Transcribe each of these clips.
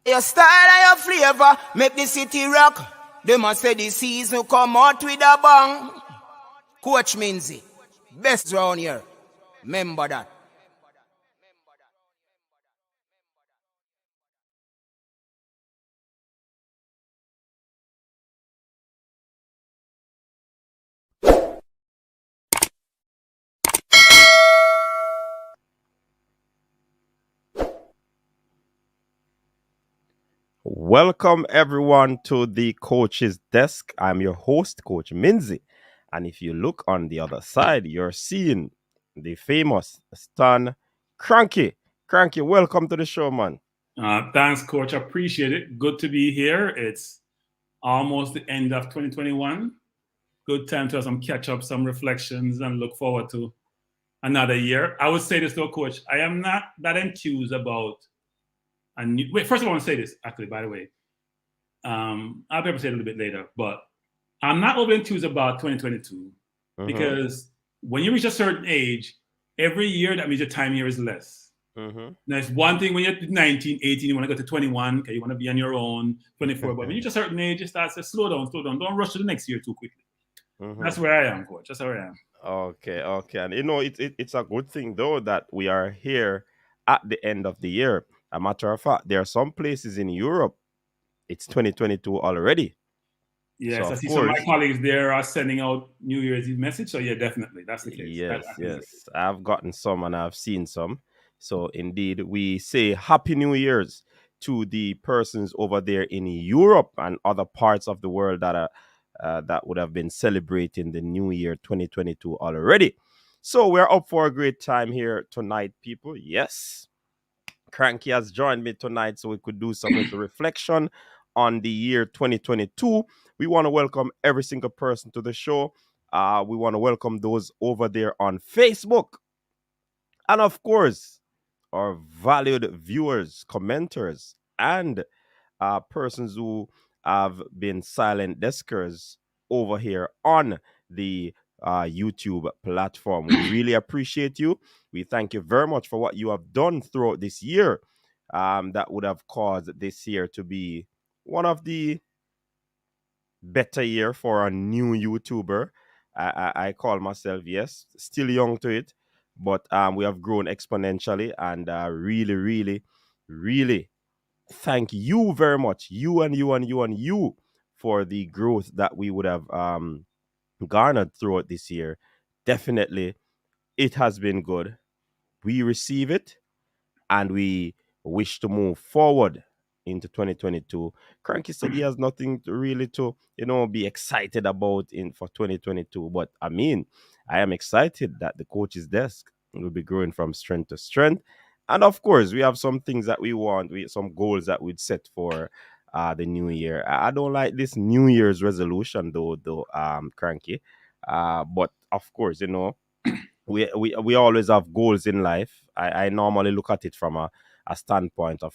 Your style and your flavor make the city rock. They must say the season come out with a bang. Coach Minzy, best round here. Remember that. Welcome everyone to the Coach's Desk. I'm your host, Coach Minzy. And if you look on the other side, you're seeing the famous Stan Cranky. Cranky, welcome to the show, man. Thanks, Coach. Appreciate it. Good to be here. It's almost the end of 2021. Good time to have some catch up, some reflections, and look forward to another year. I would say this though, Coach. I am not that enthused about a new. Wait, first of all, I want to say this, actually, by the way. I'll be able to say it a little bit later, but I'm not overly enthused about 2022 because when you reach a certain age, every year that means your time here is less. Now, it's one thing when you're 19, 18, you want to go to 21, okay, you want to be on your own, 24. But when you reach a certain age, it starts to slow down. Don't rush to the next year too quickly. That's where I am, Coach. That's where I am. Okay. And it's a good thing though that we are here at the end of the year. A matter of fact, there are some places in Europe, it's 2022 already. Yes, So, I see some of my colleagues there are sending out New Year's Eve message. So yeah, definitely, that's the case. Yes. I've gotten some and I've seen some. So indeed, we say Happy New Year's to the persons over there in Europe and other parts of the world that are that would have been celebrating the New Year 2022 already. So we're up for a great time here tonight, people. Yes, Cranky has joined me tonight so we could do some little reflection on the year 2022. We want to welcome every single person to the show. We want to welcome those over there on Facebook. And of course, our valued viewers, commenters, and persons who have been silent deskers over here on the YouTube platform. We really appreciate you. We thank you very much for what you have done throughout this year. That would have caused this year to be one of the better year for a new YouTuber. I call myself, yes, still young to it, but we have grown exponentially and really thank you very much, you for the growth that we would have garnered throughout this year. Definitely, it has been good. We receive it and we wish to move forward into 2022. Cranky said he has nothing to really to be excited about in for 2022. But I mean, I am excited that the coach's desk will be growing from strength to strength. And of course, we have some things that we want, some goals that we'd set for the new year. I don't like this New Year's resolution though, Cranky. But of course, we always have goals in life. I normally look at it from a standpoint of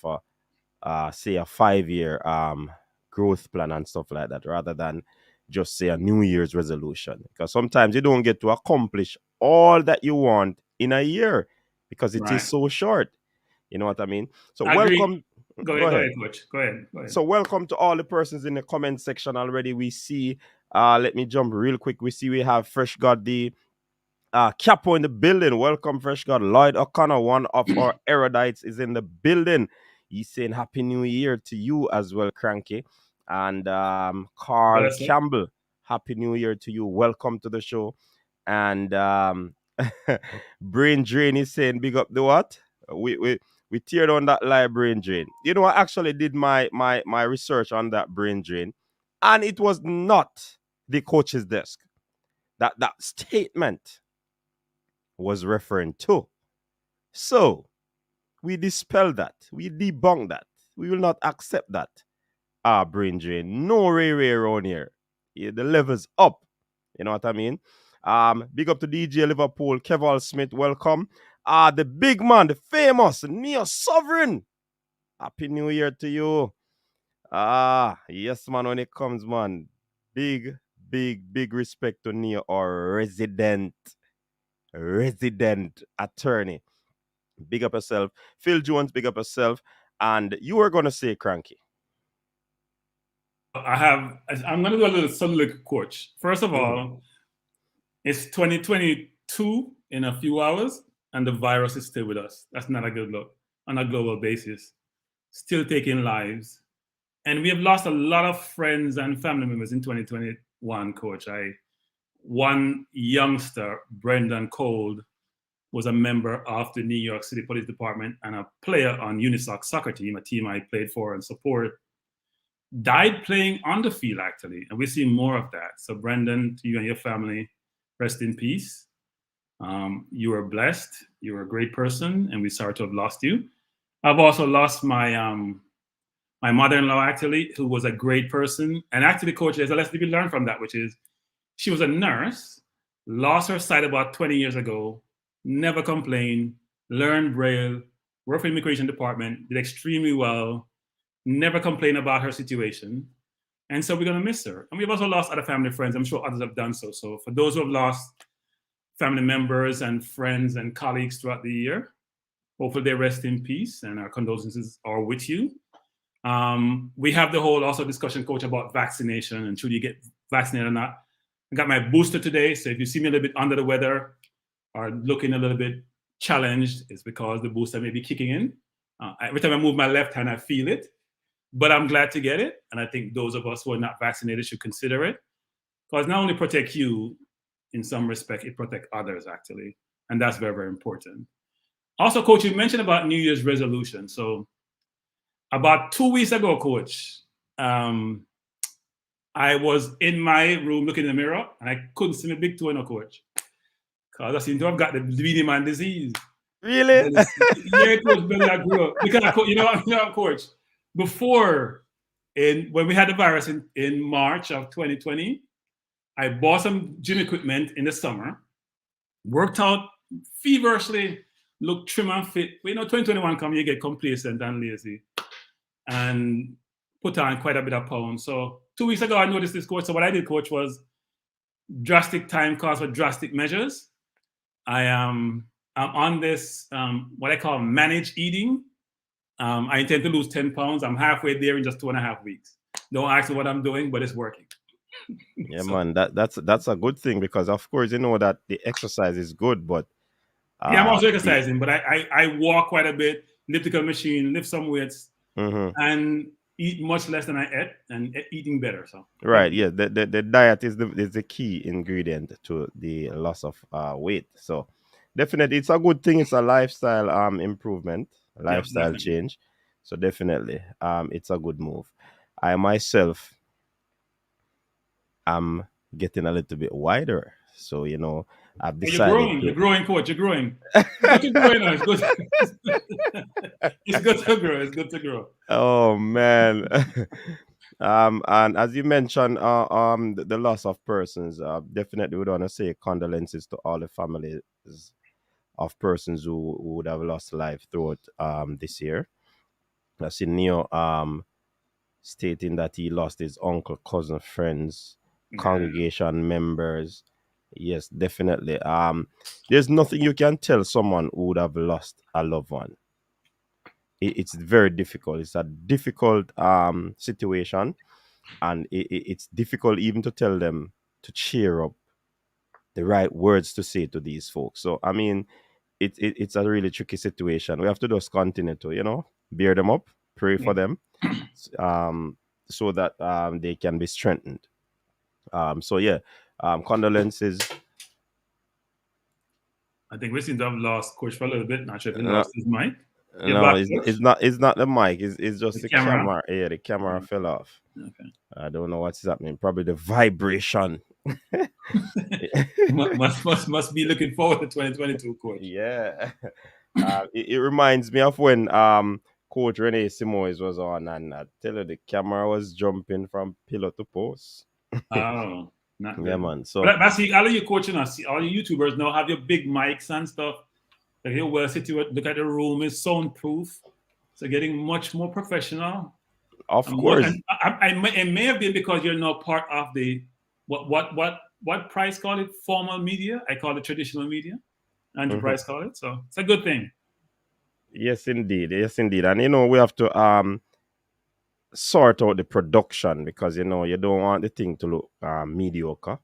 say a 5-year growth plan and stuff like that, rather than just say a New Year's resolution. Because sometimes you don't get to accomplish all that you want in a year because it is so short. You know what I mean? So welcome. Go ahead, Coach. Go ahead. So welcome to all the persons in the comment section already. We see, let me jump real quick. We have Fresh God the Capo in the building. Welcome, Fresh God. Lloyd O'Connor, one of our erudites, is in the building. He's saying Happy New Year to you as well, Cranky. And Carl Campbell, Happy New Year to you. Welcome to the show. And Brain Drain is saying, big up the what? We teared on that live Brain Drain. You know, I actually did my research on that Brain Drain, and it was not the coach's desk that statement was referring to. So we dispel that. We debunk that. We will not accept that. Brain drain. No Ray around here. Yeah, the level's up. You know what I mean? Big up to DJ Liverpool, Keval Smith. Welcome. The big man, the famous Neo Sovereign. Happy New Year to you. Yes, man, when it comes, man. Big respect to Neo, our resident attorney. Big up yourself. Phil Jones, big up yourself. And you were going to say cranky. I'm going to do a little soliloquy, coach. First of all, it's 2022 in a few hours, and the virus is still with us. That's not a good look on a global basis. Still taking lives. And we have lost a lot of friends and family members in 2021, coach. One youngster, Brendan Cold, was a member of the New York City Police Department and a player on Unisoc soccer team, a team I played for and support, died playing on the field, actually. And we're seeing more of that. So Brendan, to you and your family, rest in peace. You are blessed. You are a great person, and we're sorry to have lost you. I've also lost my my mother-in-law, actually, who was a great person. And actually, coach, there's a lesson to be learned from that, which is she was a nurse, lost her sight about 20 years ago, never complained, learned Braille, worked for the immigration department, did extremely well, never complained about her situation. And so we're going to miss her. And we've also lost other family friends. I'm sure others have done so. So for those who have lost family members and friends and colleagues throughout the year, hopefully they rest in peace, and our condolences are with you. We have the whole also discussion, coach, about vaccination and should you get vaccinated or not. I got my booster today, so if you see me a little bit under the weather or looking a little bit challenged, it's because the booster may be kicking in. Every time I move my left hand, I feel it, but I'm glad to get it. And I think those of us who are not vaccinated should consider it, because not only protect you in some respect, it protects others, actually. And that's very, very important. Also, coach, you mentioned about New Year's resolution. So about 2 weeks ago, coach, I was in my room looking in the mirror, and I couldn't see my big toe, no, coach, because I seem to have got the bleeding man disease. Really? Yeah, coach, belly I grew up. Because, you know, coach, before, when we had the virus in March of 2020, I bought some gym equipment in the summer, worked out feverishly, looked trim and fit. But, 2021 come, you get complacent and lazy, and put on quite a bit of pounds. So 2 weeks ago, I noticed this, coach. So what I did, coach, was drastic time calls for drastic measures. I'm on this, what I call managed eating. I intend to lose 10 pounds. I'm halfway there in just 2.5 weeks. Don't ask me what I'm doing, but it's working. Yeah, so, man, that's a good thing, because of course you know that the exercise is good, but yeah, I'm also exercising, but I walk quite a bit, elliptical machine, lift some weights, and eat much less than I ate, and eating better. So right, yeah, the diet is the key ingredient to the loss of weight. So definitely, it's a good thing. It's a lifestyle improvement, lifestyle change. So definitely, it's a good move. I myself am getting a little bit wider. So, I've decided You're growing, coach. You're growing. It's good to grow. It's good. It's good to grow. It's good to grow. Oh man. And as you mentioned, the loss of persons, definitely would want to say condolences to all the families of persons who would have lost life throughout this year. I see Neo stating that he lost his uncle, cousin, friends, congregation members. Yes, definitely. There's nothing you can tell someone who would have lost a loved one. It's very difficult. It's a difficult situation, and it's difficult even to tell them to cheer up, the right words to say to these folks. So I mean, it's a really tricky situation. We have to just continue to bear them up, pray for them, so that they can be strengthened. So yeah, condolences. I think we seem to have lost coach for a little bit. Not sure if he lost his mic. No, it's not the mic. It's just the camera. Yeah, the camera fell off. Okay. I don't know what's happening. Probably the vibration. must be looking forward to 2022, coach. Yeah. It reminds me of when Coach Rene Simoes was on, and I tell you, the camera was jumping from pillar to post. Oh, not good. Yeah, man. So but see, all of you coaching us, all you YouTubers now have your big mics and stuff. Like you're well situated. Look at the room; it's soundproof. So getting much more professional. Of course. It may have been because you're now part of the what Price call it, formal media. I call it traditional media. Enterprise call it. So it's a good thing. Yes, indeed. Yes, indeed. And we have to sort out the production, because you don't want the thing to look mediocre.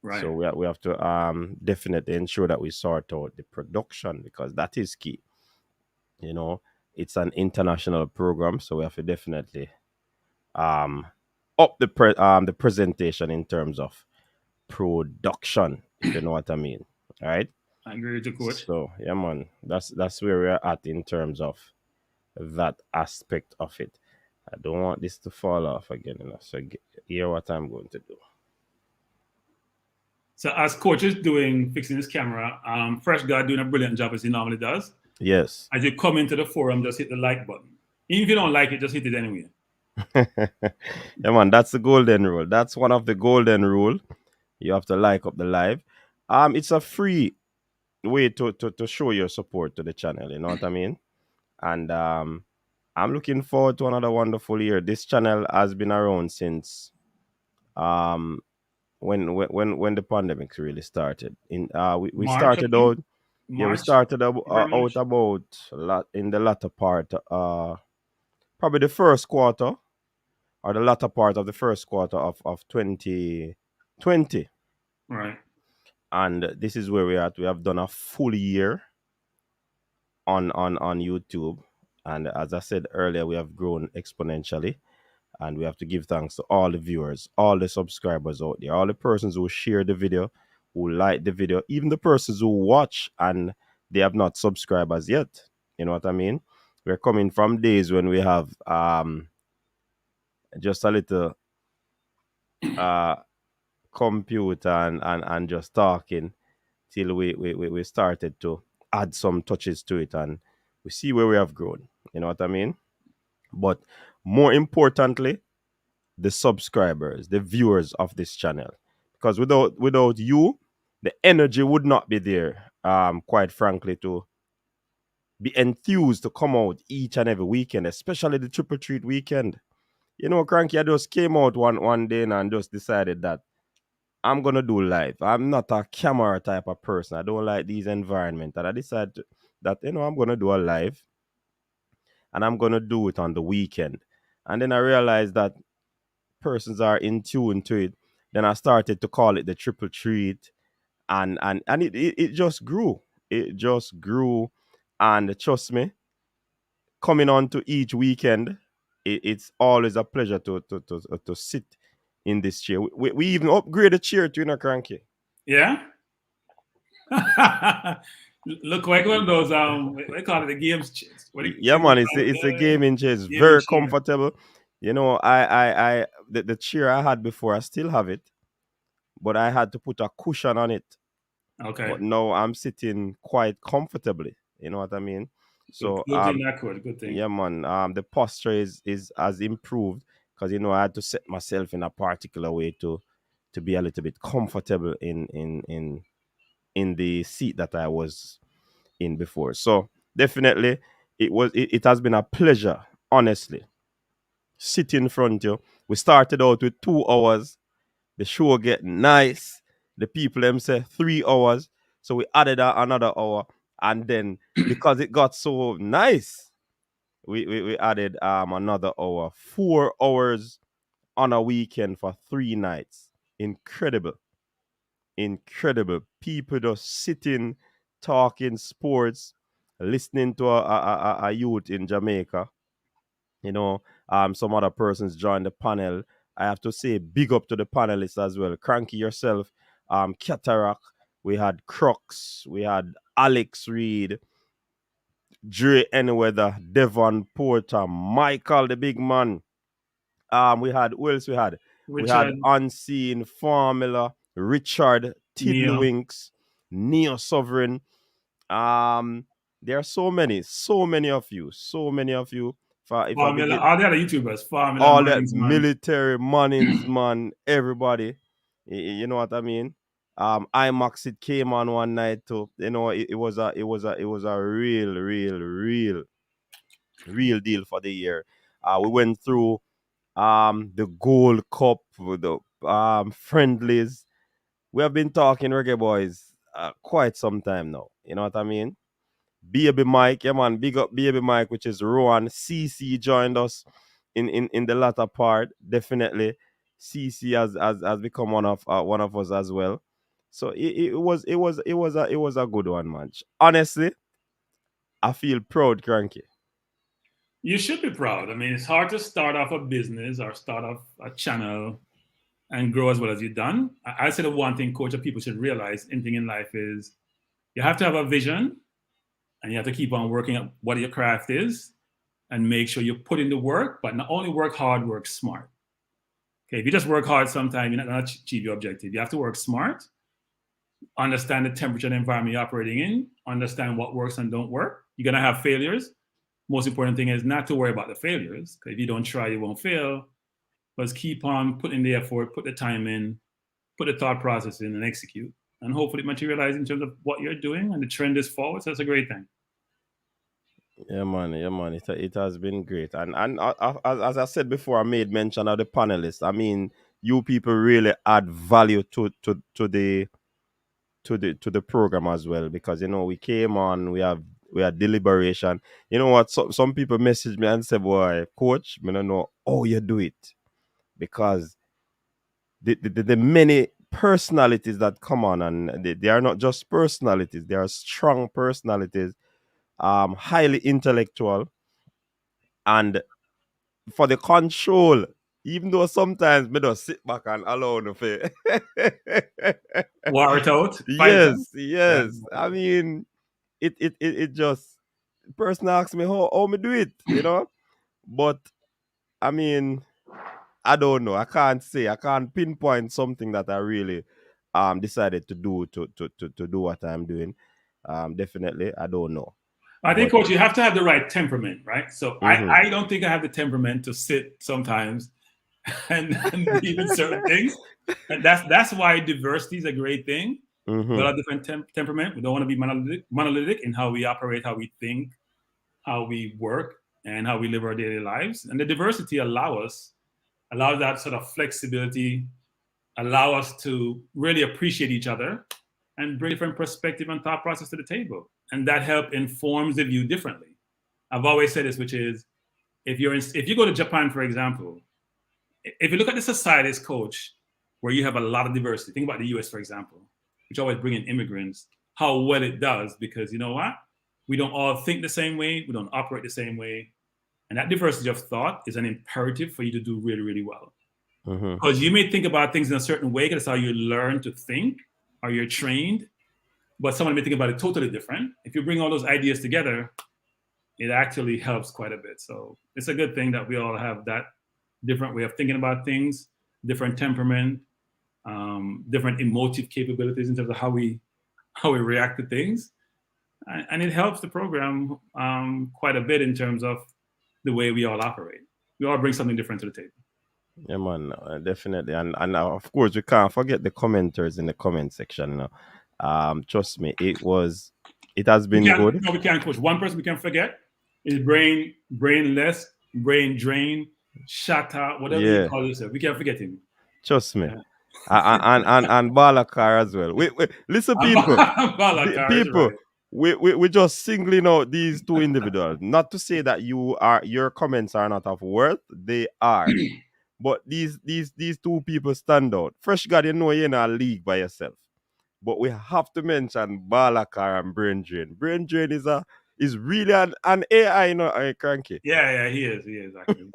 Right. So we have to definitely ensure that we sort out the production, because that is key. It's an international program, so we have to definitely um up the presentation in terms of production, if you know what I mean. All right. I agree with you, coach. So yeah, man, that's where we're at in terms of that aspect of it. I don't want this to fall off again, so hear what I'm going to do. So as coach is fixing his camera, Fresh Guy doing a brilliant job as he normally does. Yes. As you come into the forum, just hit the like button. Even if you don't like it, just hit it anyway. Yeah, man, that's the golden rule. That's one of the golden rule. You have to like up the live. It's a free way to show your support to the channel. You know what I mean? And I'm looking forward to another wonderful year. This channel has been around since um when the pandemic really started. We March, I started think. out. Yeah, we March, started very out much. about in the latter part, probably the first quarter, or the latter part of the first quarter of 2020. Right. And this is where we're at. We have done a full year on YouTube. And as I said earlier, we have grown exponentially. And we have to give thanks to all the viewers, all the subscribers out there, all the persons who share the video, who like the video, even the persons who watch and they have not subscribed as yet. You know what I mean? We're coming from days when we have just a little uh computer and just talking, till we started to add some touches to it, and we see where we have grown. You know what I mean? But more importantly, the subscribers, the viewers of this channel. Because without you, the energy would not be there, quite frankly, to be enthused to come out each and every weekend, especially the Triple Treat weekend. Cranky, I just came out one day and just decided that I'm gonna do live. I'm not a camera type of person. I don't like these environments. And I decided that I'm gonna do a live, and I'm gonna do it on the weekend. And then I realized that persons are in tune to it. Then I started to call it the Triple Treat, and it just grew. It just grew, and trust me, coming on to each weekend, it's always a pleasure to sit in this chair. We even upgrade the chair to Cranky. Yeah. Look like one of those they call it the games. Yeah, man, it's a gaming chair. It's Gaming very chair. comfortable. I the chair I had before, I still have it, but I had to put a cushion on it. Okay. But now I'm sitting quite comfortably. You know what I mean? So good thing that could. Good thing. yeah, man. The posture is has improved, because I had to set myself in a particular way to be a little bit comfortable in the seat that I was in before. So definitely it has been a pleasure, honestly, sitting in front of you. We started out with 2 hours. The show get nice. The people them say 3 hours. So we added another hour. And then because it got so nice, we added another hour. 4 hours on a weekend for 3 nights. Incredible. Incredible. People just sitting, talking sports, listening to a youth in Jamaica. Some other persons joined the panel. I have to say big up to the panelists as well. Cranky yourself, Cataract, we had Crux, we had Alex Reed, Dre Anyweather, Devon Porter, Michael the big man. We had who else we had? We had Richard, Unseen Formula, Richard, Neil. Tiddlywinks, Neo Sovereign. There are so many of you, so many of you. If I Formula. begin All the other YouTubers. Formula, all that Mannings, man. military Mannings, man, everybody, you know what I mean. IMAX, it came on one night too. It was a real deal for the year. We went through the Gold Cup with the friendlies. We have been talking Reggae Boyz quite some time now. You know what I mean? Baby Mike, yeah man, big up Baby Mike, which is Rowan. CC joined us in the latter part. Definitely, CC has become one of us as well. So it was a good one, man. Honestly, I feel proud, Cranky. You should be proud. I mean, it's hard to start off a business or start off a channel and grow as well as you've done. I say the one thing, coach, that people should realize anything in life is you have to have a vision and you have to keep on working at what your craft is and make sure you put in the work, but not only work hard, work smart. Okay, if you just work hard, sometimes you're not going to achieve your objective. You have to work smart, understand the temperature and environment you're operating in, understand what works and don't work. You're going to have failures. Most important thing is not to worry about the failures, because if you don't try, you won't fail. But keep on putting the effort, put the time in, put the thought process in, and execute. And hopefully materialize in terms of what you're doing, and the trend is forward. So that's a great thing. Yeah, man. It has been great, and as I said before, I made mention of the panelists. I mean, you people really add value to the program as well, because we came on, we had deliberation. You know what? Some people message me and say, "Boy, coach, I don't know how you do it," because the many personalities that come on, and they are not just personalities; they are strong personalities, highly intellectual, and for the control. Even though sometimes me just sit back and allow no fair. War it out. Yes. I mean, it just, person asks me how me do it. But I mean, I don't know. I can't pinpoint something that I really decided to do to do what I'm doing. Definitely I don't know. I think, But coach, you have to have the right temperament, right? So I don't think I have the temperament to sit sometimes and deal with certain things. And that's why diversity is a great thing. We all have different temperament. We don't want to be monolithic in how we operate, how we think, how we work, and how we live our daily lives. And the diversity allows that sort of flexibility, allow us to really appreciate each other and bring different perspective and thought process to the table. And that help informs the view differently. I've always said this, which is if you go to Japan, for example, if you look at the societies, coach, where you have a lot of diversity, think about the US, for example, which always bring in immigrants, how well it does, because you know what? We don't all think the same way. We don't operate the same way. And that diversity of thought is an imperative for you to do really, really well. Because you may think about things in a certain way, because that's how you learn to think, or you're trained, but someone may think about it totally different. If you bring all those ideas together, it actually helps quite a bit. So it's a good thing that we all have that different way of thinking about things, different temperament, different emotive capabilities in terms of how we react to things. And it helps the program quite a bit in terms of the way we all operate. We all bring something different to the table. yeah, man, definitely, and of course we can't forget the commenters in the comment section. Trust me, it has been good. No, we can't, coach. One person we can forget is brainless, brain drain, shatter, whatever you call yourself. We can't forget him. Trust me. And Balakar as well. Wait, listen, people. People, right. we just singling out these two individuals. Not to say that your comments are not of worth. They are. But these two people stand out. Fresh God, you're in a league by yourself. But we have to mention Balakar and Brain Drain. Brain Drain is really an AI, Cranky. Yeah, he is actually.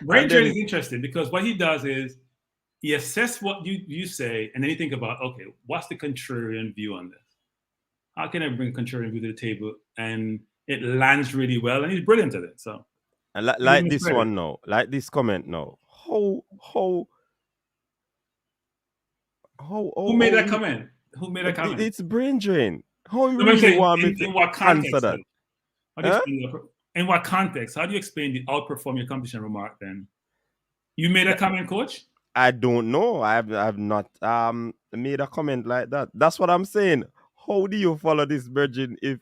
Brain Drain is interesting because what he does is he assesses what you say, and then you think about, okay, what's the contrarian view on this? How can I bring a contrarian view to the table? And it lands really well, and he's brilliant at it. So, and like this one now, like this comment now. Who made that comment? Who made that comment? It's Brain Drain. How you really want me to answer that? In what context? How do you explain the outperform your competition remark then? You made a comment, coach? I don't know. I've not made a comment like that. That's what I'm saying. How do you follow this, Virgin? If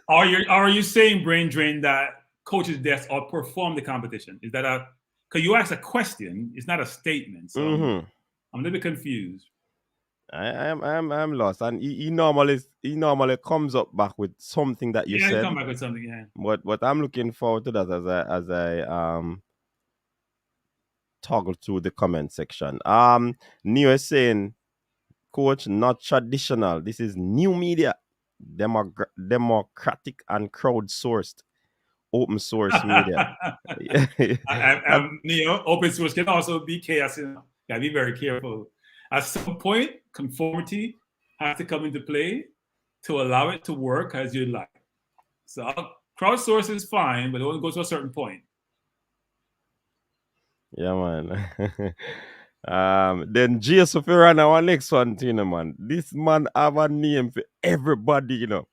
are you saying, Brain Drain, that coaches' desks outperform the competition? Is that because you asked a question? It's not a statement. So I'm a little bit confused. I'm lost, and he normally comes up back with something that you Yeah, you said, come back with something. Yeah. but I'm looking forward to that as I toggle through the comment section. Neo is saying, Coach, not traditional. This is new media, democratic and crowdsourced, open source media. Neo, open source can also be chaos. You know, gotta be very careful. At some point, conformity has to come into play to allow it to work as you like. So crowdsource is fine, but it only goes to a certain point. Yeah, man. Then Jesus ran our next one, you know, man. This man have a name for everybody, you know.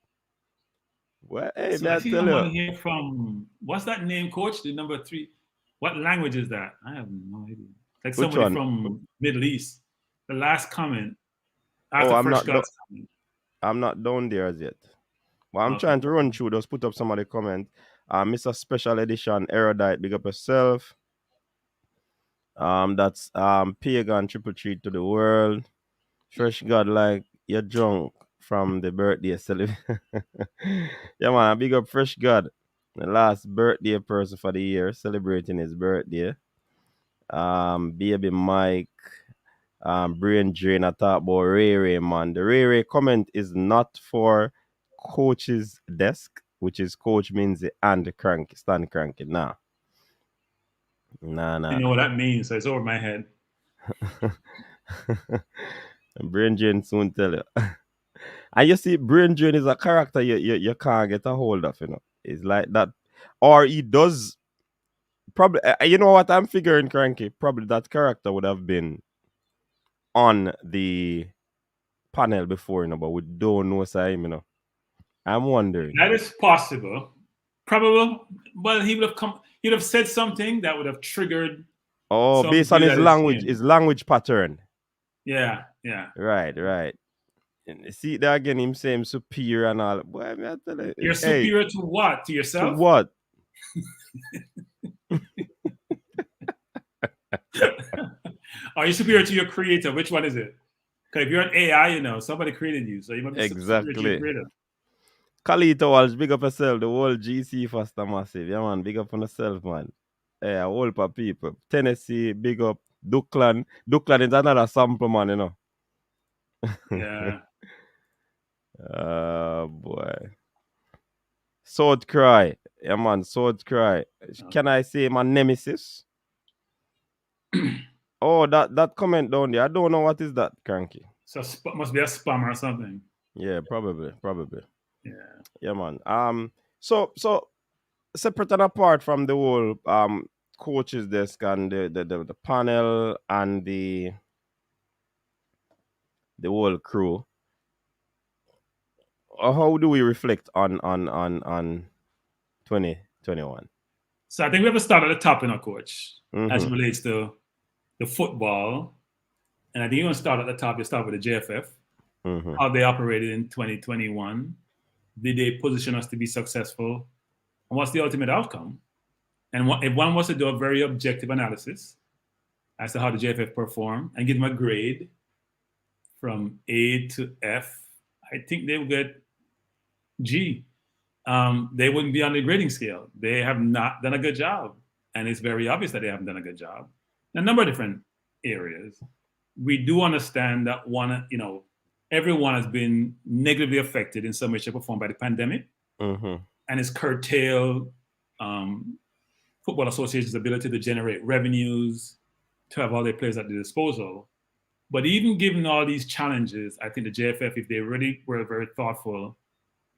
Well, hey, So I man, see tell you. someone here from, what's that name, Coach? The number 3. What language is that? I have no idea. Like Which somebody one? from Middle East. The last comment Oh, after Fresh God's comment. I'm not down there as yet. But I'm Okay. trying to run through. Just put up some of the comment. Mr. Special Edition, Erudite, big up yourself. That's Pagan TripleTreat to the world. Fresh God, like you're drunk from the birthday celebration. Yeah, man, big up Fresh God, the last birthday person for the year, celebrating his birthday. Baby Mike, Brain Drain, I talk about Ray Ray, man. The Ray Ray comment is not for coach's desk, which is coach means the and cranky, stand cranky. Nah. You know what that means, so it's over my head. Brain Drain soon tell you. And you see, Brain Drain is a character you can't get a hold of, you know. It's like that. Or he does probably, you know what I'm figuring, Cranky? Probably that character would have been on the panel before, you know, but we don't know him, you know. I'm wondering. That is possible. Probable. Well, he would have come, he'd have said something that would have triggered Oh, based on something that is him. his language pattern. Yeah, yeah. Right. And see that again, him saying superior and all. Boy, I tell you, You're hey, superior to what? To to yourself? what? Are you superior to your creator? Which one is it? Because if you're an AI, you know, somebody created you. So you must be superior to your Exactly. creator. Kalito Walsh, big up yourself. The whole GC faster massive. Yeah, man. Big up on yourself, man. Yeah, a whole of people. Tennessee, big up. Duckland. Duckland is another sample, man, you know. Yeah. Boy. Sword Cry. Yeah, man. Sword Cry. Can I say my nemesis? Oh, that comment down there. I don't know what is that, Cranky. So must be a spam or something. Yeah, probably. Yeah. Yeah, man. So separate and apart from the whole coaches desk and the panel and the whole crew, how do we reflect on 2021? So I think we have to start at the top, you know, Coach, as it relates to the football. And I think you're going to start at the top. You start with the JFF. How they operated in 2021. Did they position us to be successful? And what's the ultimate outcome? And if one was to do a very objective analysis as to how the JFF performed and give them a grade from A to F, I think they would get G. They wouldn't be on the grading scale. They have not done a good job. And it's very obvious that they haven't done a good job in a number of different areas. We do understand that everyone has been negatively affected in some way, shape, or form by the pandemic, and it's curtailed football associations' ability to generate revenues, to have all their players at their disposal. But even given all these challenges, I think the JFF, if they really were very thoughtful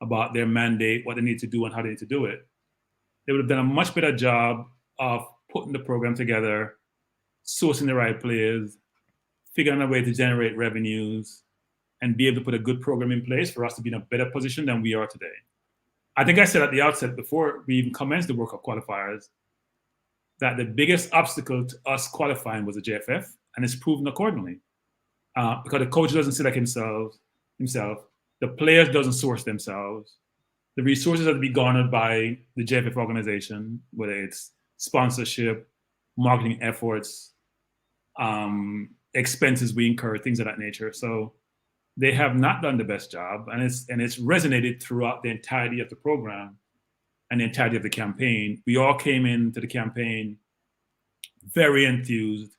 about their mandate, what they need to do and how they need to do it, they would have done a much better job of putting the program together, sourcing the right players, figuring a way to generate revenues, and be able to put a good program in place for us to be in a better position than we are today. I think I said at the outset, before we even commenced the World Cup qualifiers, that the biggest obstacle to us qualifying was the JFF, and it's proven accordingly. Because the coach doesn't select himself, the players doesn't source themselves, the resources have to be garnered by the JFF organization, whether it's sponsorship, marketing efforts, expenses we incur, things of that nature. So they have not done the best job, and it's resonated throughout the entirety of the program and the entirety of the campaign. We all came into the campaign very enthused,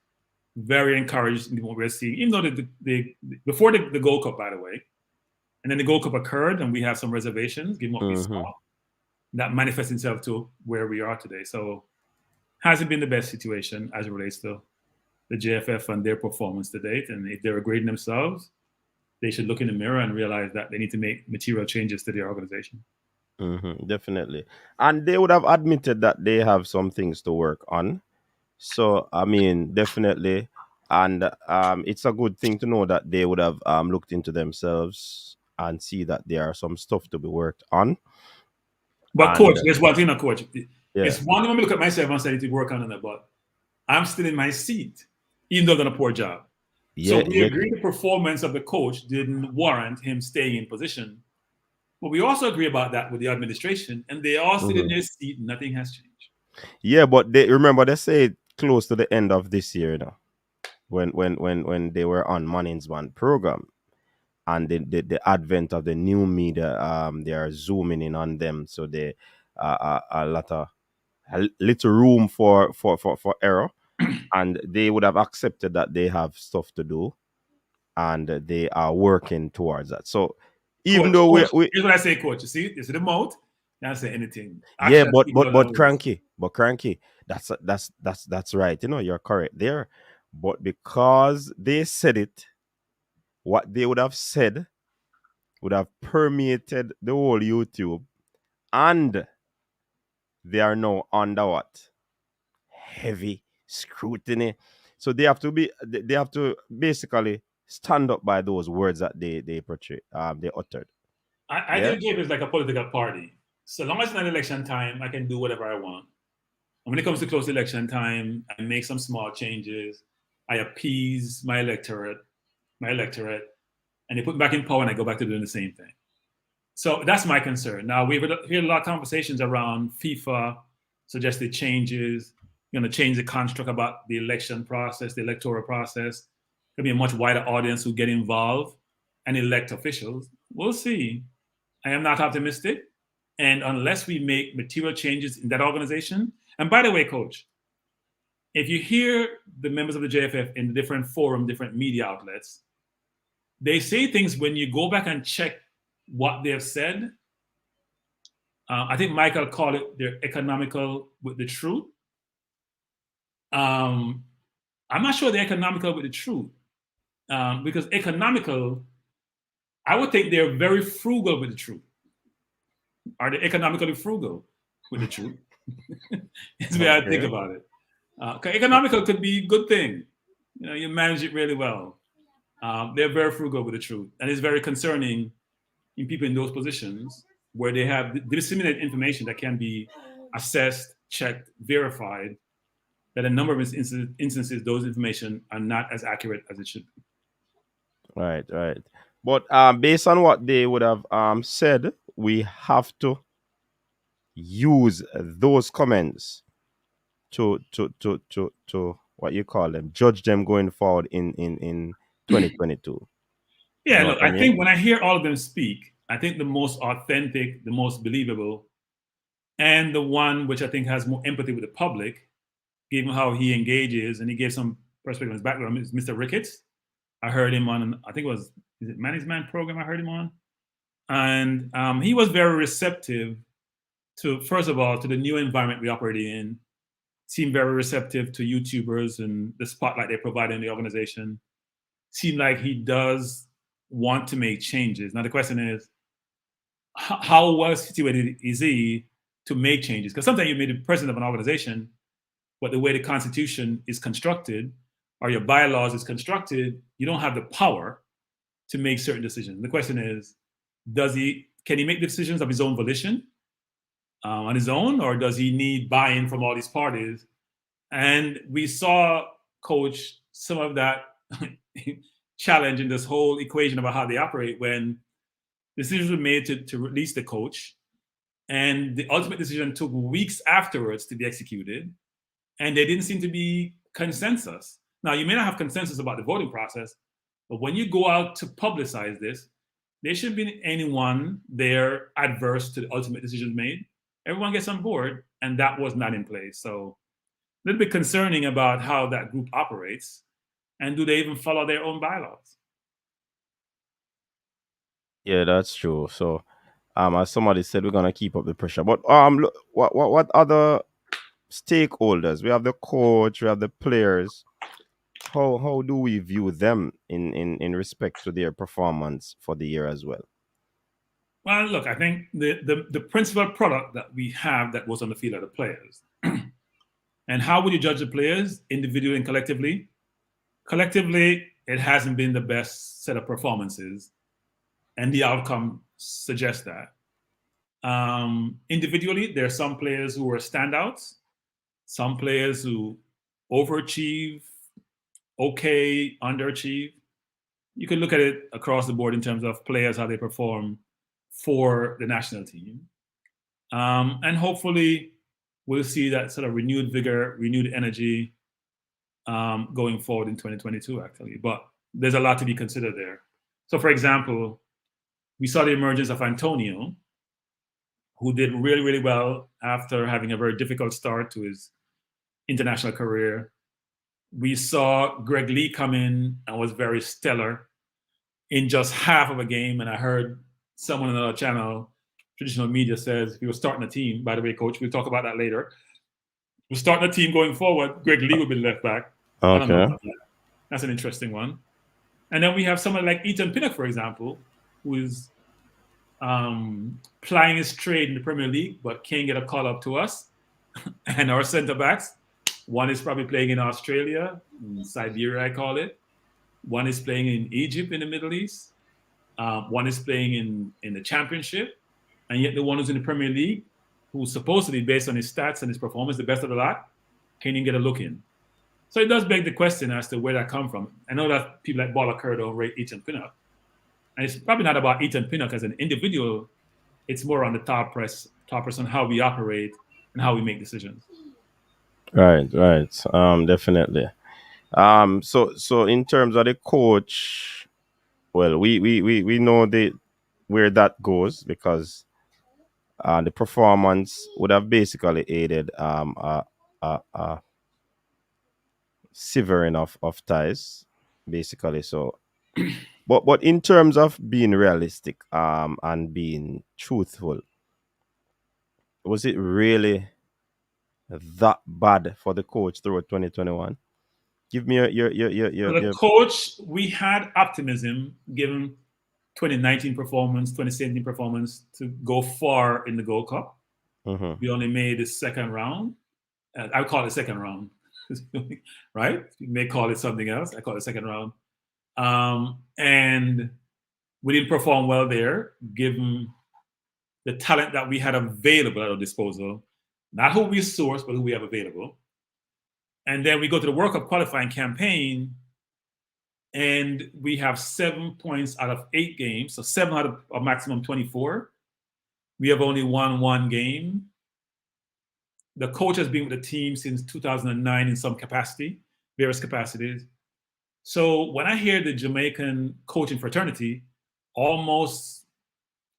very encouraged in what we're seeing, even though before the Gold Cup, by the way, and then the Gold Cup occurred, and we have some reservations given what we saw. That manifests itself to where we are today. So hasn't been the best situation as it relates to the JFF and their performance to date. And if they're grading themselves, they should look in the mirror and realize that they need to make material changes to their organization. Definitely. And they would have admitted that they have some things to work on. So, I mean, definitely. And it's a good thing to know that they would have looked into themselves and see that there are some stuff to be worked on. But coach, there's one thing, coach. Yeah. It's one thing when I look at myself and say I need to work on it, but I'm still in my seat, even though I've done a poor job. So we agree the performance of the coach didn't warrant him staying in position. But we also agree about that with the administration, and they all sit in their seat. Nothing has changed. Yeah, but they say close to the end of this year, when they were on Management program, and the advent of the new media, they are zooming in on them, so they a little room for error, and they would have accepted that they have stuff to do, and they are working towards that. So even though here's what I say, coach. You see the mouth. Can't say anything. Yeah, but cranky, that's right. You're correct there. But because they said it, what they would have said would have permeated the whole YouTube, and they are now under what? Heavy scrutiny. So they have to basically stand up by those words that they portray, they uttered. I think it is like a political party. So long as it's not election time, I can do whatever I want. And when it comes to close election time, I make some small changes. I appease my electorate, and they put me back in power, and I go back to doing the same thing. So that's my concern. Now, we've heard a lot of conversations around FIFA, suggested changes, change the construct about the election process, the electoral process. There'll be a much wider audience who get involved and elect officials. We'll see. I am not optimistic. And unless we make material changes in that organization, and by the way, coach, if you hear the members of the JFF in the different forum, different media outlets, they say things when you go back and check what they've said. I think Michael called it they're economical with the truth. I'm not sure they're economical with the truth, because economical, I would think they're very frugal with the truth. Are they economically frugal with the truth? That's the way I think about it. Economical could be a good thing. You manage it really well. They're very frugal with the truth. And it's very concerning in people in those positions where they have disseminated information that can be assessed, checked, verified, that a number of instances, those information are not as accurate as it should be. Right. But based on what they would have said, we have to use those comments to what you call them, judge them going forward in 2022. Yeah, look, I think when I hear all of them speak, I think the most authentic, the most believable, and the one which I think has more empathy with the public, given how he engages, and he gave some perspective on his background, is Mr. Ricketts. I heard him on, I think it was, is it Management program I heard him on? And he was very receptive to, first of all, to the new environment we operate in, seemed very receptive to YouTubers and the spotlight they provide in the organization. Seemed like he does want to make changes. Now the question is, how well situated is he to make changes? Because sometimes you may be the president of an organization, but the way the Constitution is constructed or your bylaws is constructed, you don't have the power to make certain decisions. The question is, can he make decisions of his own volition on his own, or does he need buy-in from all these parties? And we saw, Coach, some of that challenge in this whole equation about how they operate when decisions were made to release the coach, and the ultimate decision took weeks afterwards to be executed, and there didn't seem to be consensus. Now, you may not have consensus about the voting process, But when you go out to publicize this, there shouldn't be anyone there adverse to the ultimate decisions made. Everyone gets on board, and that was not in place. So a little bit concerning about how that group operates, and do they even follow their own bylaws? Yeah, that's true. So, as somebody said, we're gonna keep up the pressure. But look, what other stakeholders? We have the coach, we have the players. How do we view them in respect to their performance for the year as well? Well, look, I think the principal product that we have that was on the field are the players. And how would you judge the players, individually and collectively? Collectively, it hasn't been the best set of performances, and the outcome suggests that. Individually, there are some players who are standouts, some players who overachieve, okay, underachieve. You can look at it across the board in terms of players, how they perform for the national team. And hopefully we'll see that sort of renewed vigor, renewed energy going forward in 2022, actually. But there's a lot to be considered there. So, for example, we saw the emergence of Antonio, who did really, really well after having a very difficult start to his international career. We saw Greg Lee come in and was very stellar in just half of a game. And I heard someone on another channel, traditional media, says if he was starting a team, by the way, coach, we'll talk about that later. We're starting a team going forward, Greg Lee will be left back. Okay. I don't know about that. That's an interesting one. And then we have someone like Ethan Pinnock, for example, who is plying his trade in the Premier League, but can't get a call up to us. And our centre backs, one is probably playing in Australia, in Siberia, I call it. One is playing in Egypt in the Middle East. One is playing in the Championship. And yet the one who's in the Premier League, who's supposedly, based on his stats and his performance, the best of the lot, can't even get a look in. So it does beg the question as to where that come from. I know that people like Bala Curdo rate Ethan Pinnock. And it's probably not about Ethan Pinnock as an individual. It's more on the top person, how we operate and how we make decisions. Right. Definitely. So in terms of the coach, well, we know where that goes, because the performance would have basically aided severing of ties, basically. So, but in terms of being realistic and being truthful, was it really that bad for the coach throughout 2021? Give me your coach. We had optimism given 2019 performance, 2017 performance to go far in the Gold Cup. Mm-hmm. We only made the second round. I would call it second round, right? You may call it something else. I call it second round. And we didn't perform well there, given the talent that we had available at our disposal. Not who we sourced, but who we have available. And then we go to the World Cup qualifying campaign, and we have 7 points out of 8 games, so 7 out of a maximum 24. We have only won 1 game. The coach has been with the team since 2009 in some capacity, various capacities. So when I hear the Jamaican coaching fraternity, almost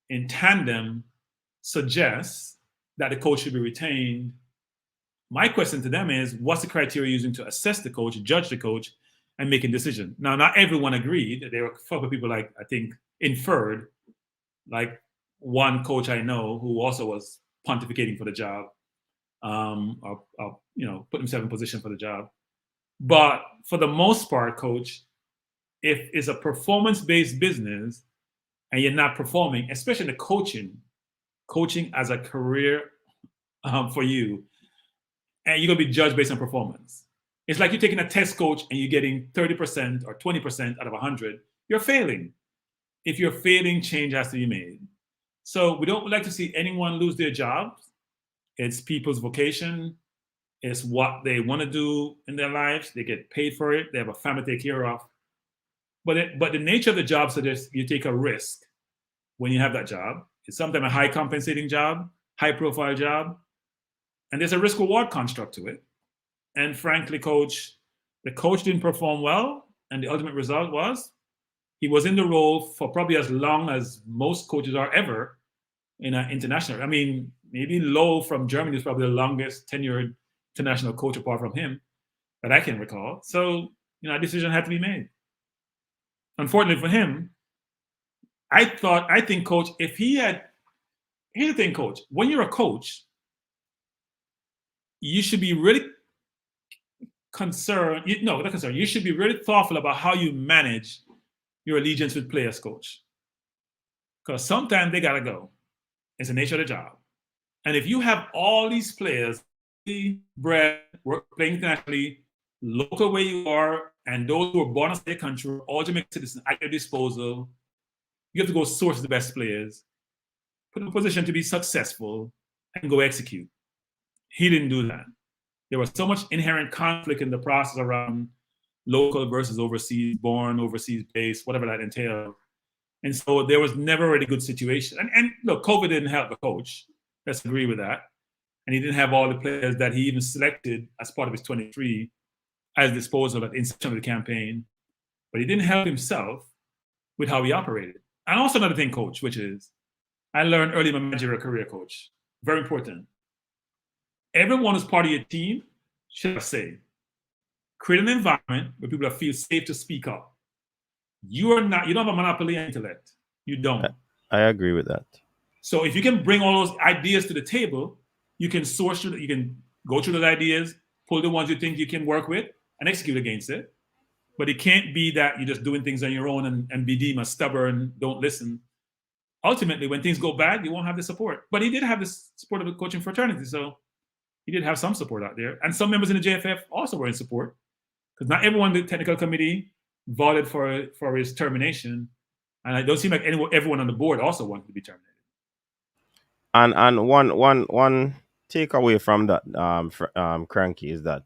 in tandem, suggests that the coach should be retained, my question to them is, what's the criteria using to assess the coach, judge the coach, and make a decision? Now, not everyone agreed. There were a couple of people, like, I think, inferred, like one coach I know who also was pontificating for the job, or put himself in position for the job. But for the most part, coach, if it's a performance-based business and you're not performing, especially the coaching as a career for you, and you're going to be judged based on performance. It's like you're taking a test coach and you're getting 30% or 20% out of 100. You're failing. If you're failing, change has to be made. So we don't like to see anyone lose their jobs. It's people's vocation. It's what they want to do in their lives. They get paid for it. They have a family to take care of. But the nature of the job suggests you take a risk when you have that job. It's sometimes a high compensating job, high profile job. And there's a risk reward construct to it. And frankly, the coach didn't perform well. And the ultimate result was he was in the role for probably as long as most coaches are ever in an international. I mean, maybe Lowe from Germany is probably the longest tenured international coach apart from him that I can recall. So, a decision had to be made. Unfortunately for him, I think, coach, if he had, here's the thing, coach, when you're a coach, you should be really concerned, not concerned, you should be really thoughtful about how you manage your allegiance with players, coach. Because sometimes they gotta go. It's the nature of the job. And if you have all these players, bred, playing internationally, local where you are, and those who are born in their country, all Jamaican citizens at your disposal, you have to go source the best players, put in a position to be successful, and go execute. He didn't do that. There was so much inherent conflict in the process around local versus overseas, born, overseas based, whatever that entailed. And so there was never a really good situation. And look, COVID didn't help the coach. Let's agree with that. And he didn't have all the players that he even selected as part of his 23 as disposal at the inception of the campaign. But he didn't help himself with how he operated. And also another thing, coach, which is I learned early in my managerial career, coach, very important. Everyone who's part of your team should have say, create an environment where people feel safe to speak up. You don't have a monopoly on intellect. You don't. I agree with that. So if you can bring all those ideas to the table, you can source through, you can go through those ideas, pull the ones you think you can work with, and execute against it. But it can't be that you're just doing things on your own and be deemed as stubborn, don't listen. Ultimately, when things go bad, you won't have the support. But he did have the support of the coaching fraternity, so he did have some support out there. And some members in the JFF also were in support, because not everyone in the technical committee voted for his termination. And it don't seem like everyone on the board also wanted to be terminated. And one takeaway from that, Cranky, is that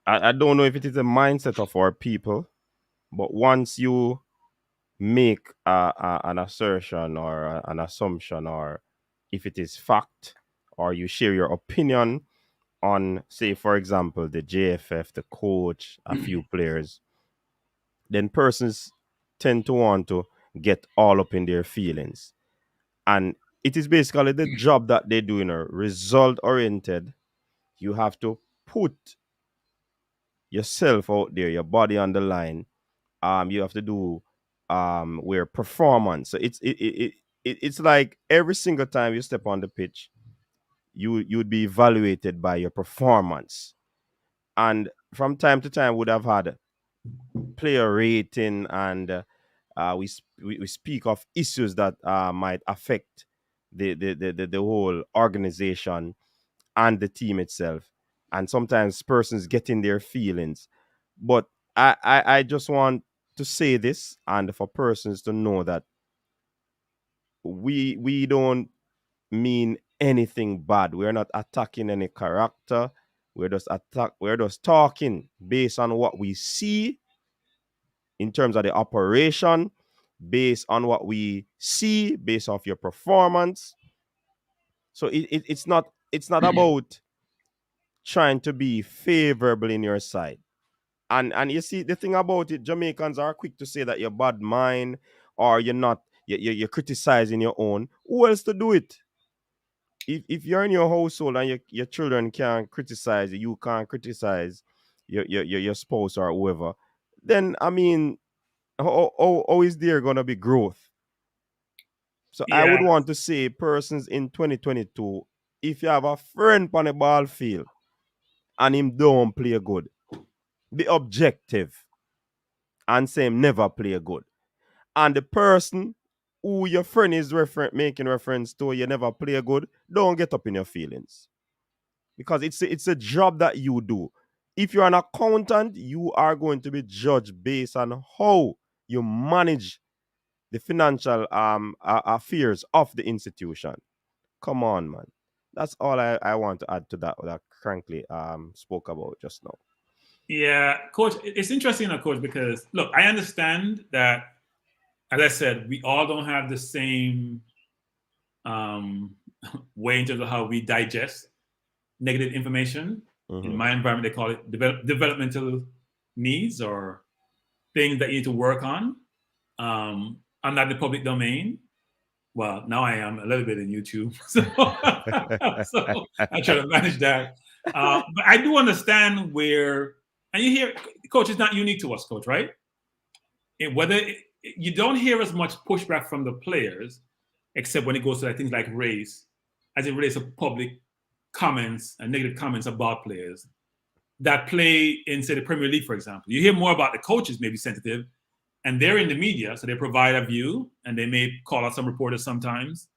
I don't know if it is a mindset of our people, but once you make an assertion or an assumption, or if it is fact, or you share your opinion on, say, for example, the JFF, the coach, a few players, then persons tend to want to get all up in their feelings. And it is basically the job that they do, result oriented. You have to put yourself out there, your body on the line. You have to do where performance. So it's like every single time you step on the pitch, you'd be evaluated by your performance. And from time to time, would have had player rating, and we speak of issues that might affect the whole organization and the team itself. And sometimes persons get in their feelings. But I just want to say this, and for persons to know that we don't mean anything bad. We're not attacking any character. We're just talking based on what we see in terms of the operation, based on what we see, based off your performance. So it's not about trying to be favorable in your side. And you see, the thing about it, Jamaicans are quick to say that you're bad mind, or you're criticizing your own. Who else to do it? If you're in your household and your children can't criticize you, can't criticize your spouse or whoever, then I mean, how is there gonna be growth? So I would want to say, persons in 2022, if you have a friend on the ball field and him don't play good, be objective and say him never play good. And the person who your friend is making reference to, you never play good, don't get up in your feelings. Because it's a job that you do. If you're an accountant, you are going to be judged based on how you manage the financial affairs of the institution. Come on, man. That's all I want to add to that Crankley spoke about just now. Yeah, Coach, it's interesting, Coach, because look, I understand that, as I said, we all don't have the same way in terms of how we digest negative information. In my environment, they call it developmental needs or things that you need to work on. I'm not in the public domain. Well, now I am a little bit in YouTube, so, so I try to manage that. But I do understand where, and you hear, coach, is not unique to us, coach, right? You don't hear as much pushback from the players, except when it goes to things like race, as it relates to public comments and negative comments about players that play in, say, the Premier League, for example. You hear more about the coaches maybe sensitive, and they're in the media, so they provide a view, and they may call out some reporters sometimes.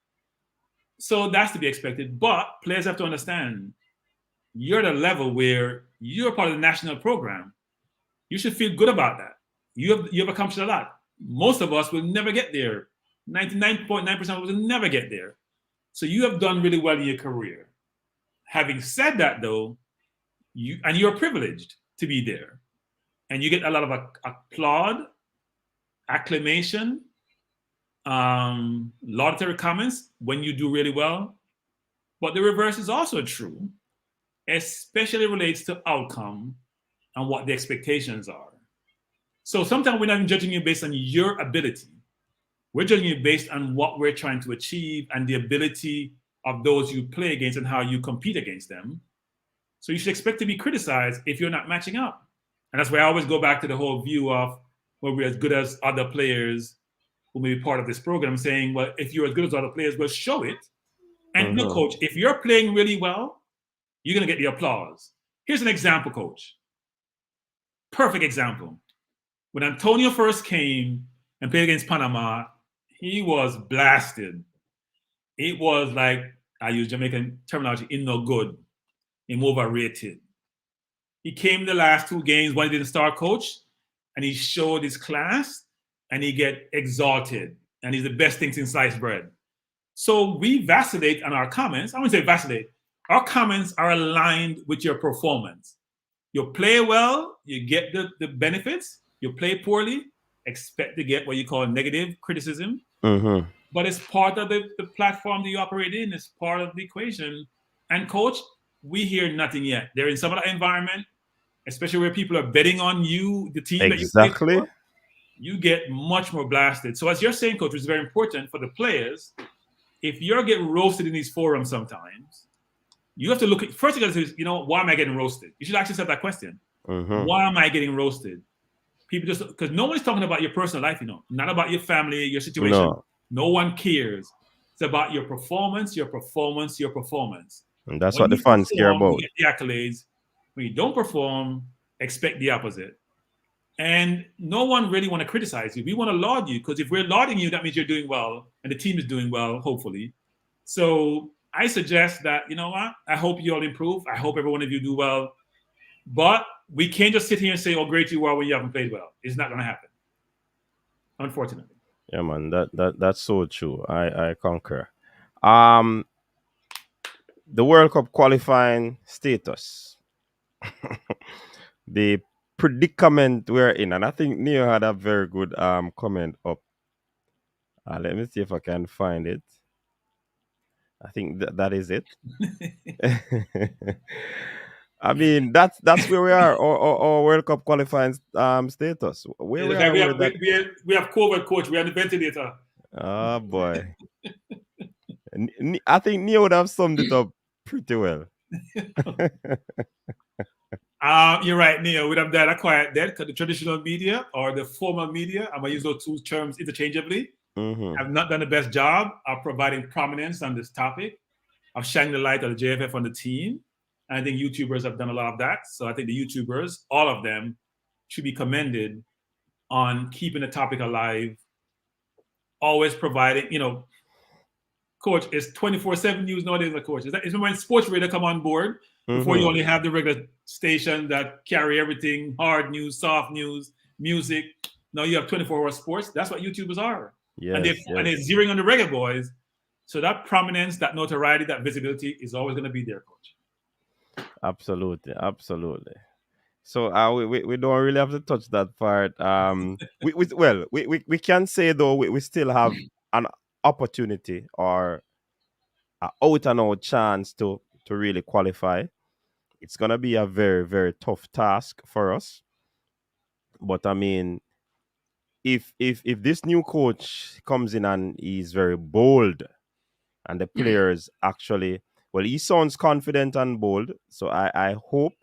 So that's to be expected. But players have to understand, you're at a level where you're part of the national program. You should feel good about that. You have accomplished a lot. Most of us will never get there. 99.9% of us will never get there. So you have done really well in your career. Having said that, though, you're privileged to be there. And you get a lot of applaud, acclamation, laudatory comments when you do really well. But the reverse is also true, especially relates to outcome and what the expectations are. So sometimes we're not even judging you based on your ability. We're judging you based on what we're trying to achieve and the ability of those you play against and how you compete against them. So you should expect to be criticized if you're not matching up. And that's why I always go back to the whole view of, well, we're as good as other players who may be part of this program, saying, well, if you're as good as other players, well, show it. And look, coach, if you're playing really well, you're going to get the applause. Here's an example, coach. Perfect example. When Antonio first came and played against Panama, he was blasted. It was like, I use Jamaican terminology, in no good, him overrated. He came the last two games when he didn't start, coach, and he showed his class, and he get exalted, and he's the best thing since sliced bread. So we vacillate on our comments. I wouldn't say vacillate. Our comments are aligned with your performance. You play well, you get the benefits. You play poorly, expect to get what you call negative criticism. But it's part of the platform that you operate in. It's part of the equation. And coach, we hear nothing yet. They're in some of that environment, especially where people are betting on you, the team that you play for. You get much more blasted. So as you're saying, coach, it's very important for the players. If you're getting roasted in these forums sometimes, you have to look at, first you got to say, why am I getting roasted? You should ask yourself that question. Why am I getting roasted? People just, because no one's talking about your personal life, not about your family, your situation. No one cares. It's about your performance, your performance, your performance. And that's what the fans care about. You get the accolades. When you don't perform, expect the opposite. And no one really want to criticize you. We want to laud you, because if we're lauding you, that means you're doing well and the team is doing well, hopefully. So I suggest that, I hope you all improve. I hope every one of you do well. But we can't just sit here and say, oh, great you are when you haven't played well. It's not going to happen, unfortunately. Yeah, man, that's so true. I concur. The World Cup qualifying status. The predicament we're in, and I think Neo had a very good comment up. Let me see if I can find it. I think that is it. I mean, that's where we are, or World Cup qualifying status. We have COVID, coach. We are the ventilator. Oh boy. I think Neo would have summed it up pretty well. You're right, Neo. We'd have that acquired dead, because the traditional media or the formal media, I'm going to use those two terms interchangeably, have not done the best job of providing prominence on this topic, of shining the light of the JFF on the team. And I think YouTubers have done a lot of that. So I think the YouTubers, all of them, should be commended on keeping the topic alive, always providing, coach, it's 24/7 news nowadays, coach. It's when sports radio come on board, before you only have the regular station that carry everything, hard news, soft news, music. Now you have 24-hour sports. That's what YouTubers are. Yes, and they're zeroing on the Reggae Boyz. So that prominence, that notoriety, that visibility is always going to be there, coach. Absolutely. So we don't really have to touch that part. We can say though we still have an opportunity or an out and out chance to really qualify. It's gonna be a very, very tough task for us. But I mean, if this new coach comes in and he's very bold, and the players actually, well, he sounds confident and bold, so I hope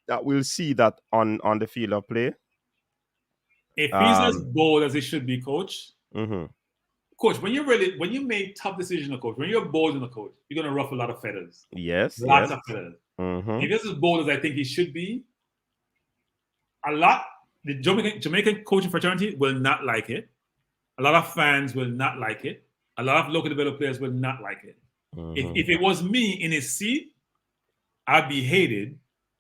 that we'll see that on the field of play. If he's as bold as he should be, coach, coach, when you make tough decisions, coach, when you're bold in the coach, you're gonna ruffle a lot of feathers. Yes, Lots of feathers. If he's as bold as I think he should be, the Jamaican coaching fraternity will not like it. A lot of fans will not like it. A lot of local developed players will not like it. If it was me in his seat, I'd be hated,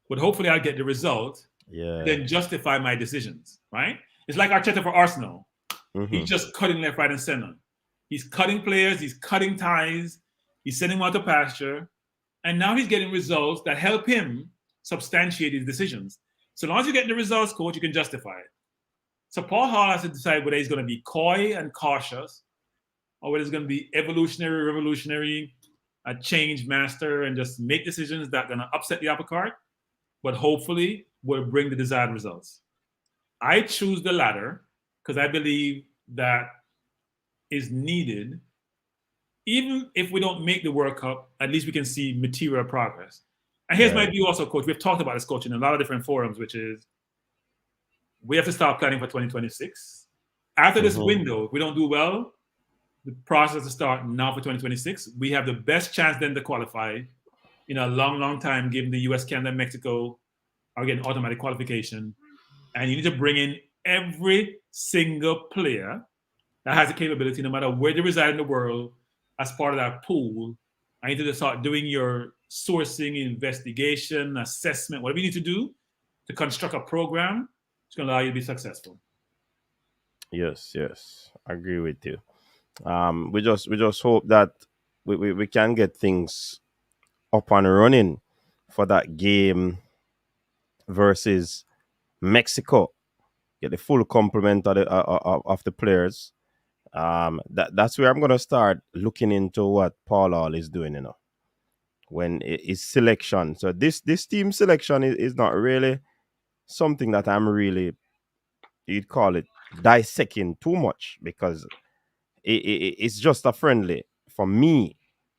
but hopefully I'll get the result, then justify my decisions, right? It's like Arteta for Arsenal. He's just cutting left, right, and center. He's cutting players, he's cutting ties, he's sending them out to pasture, and now he's getting results that help him substantiate his decisions. So long as you get the results, coach, you can justify it. So Paul Hall has to decide whether he's going to be coy and cautious, or whether he's going to be evolutionary, revolutionary, a change master, and just make decisions that are going to upset the apple cart, but hopefully will bring the desired results. I choose the latter because I believe that is needed. Even if we don't make the World Cup, at least we can see material progress. And here's my view also, coach. We've talked about this, coach, in a lot of different forums, which is we have to start planning for 2026. After this window, if we don't do well, the process to start now for 2026. We have the best chance then to qualify in a long, long time, given the US, Canada, Mexico are getting automatic qualification. And you need to bring in every single player that has the capability, no matter where they reside in the world, as part of that pool. I need to start doing your sourcing, investigation, assessment, whatever you need to do to construct a program that's going to allow you to be successful. Yes, I agree with you. We just hope that we can get things up and running for that game versus Mexico. Get the full complement of the players. That's where I'm gonna start looking into what Paul Hall is doing. When his selection. So this team selection is not really something that I'm really, you'd call it, dissecting too much, because it's just a friendly for me.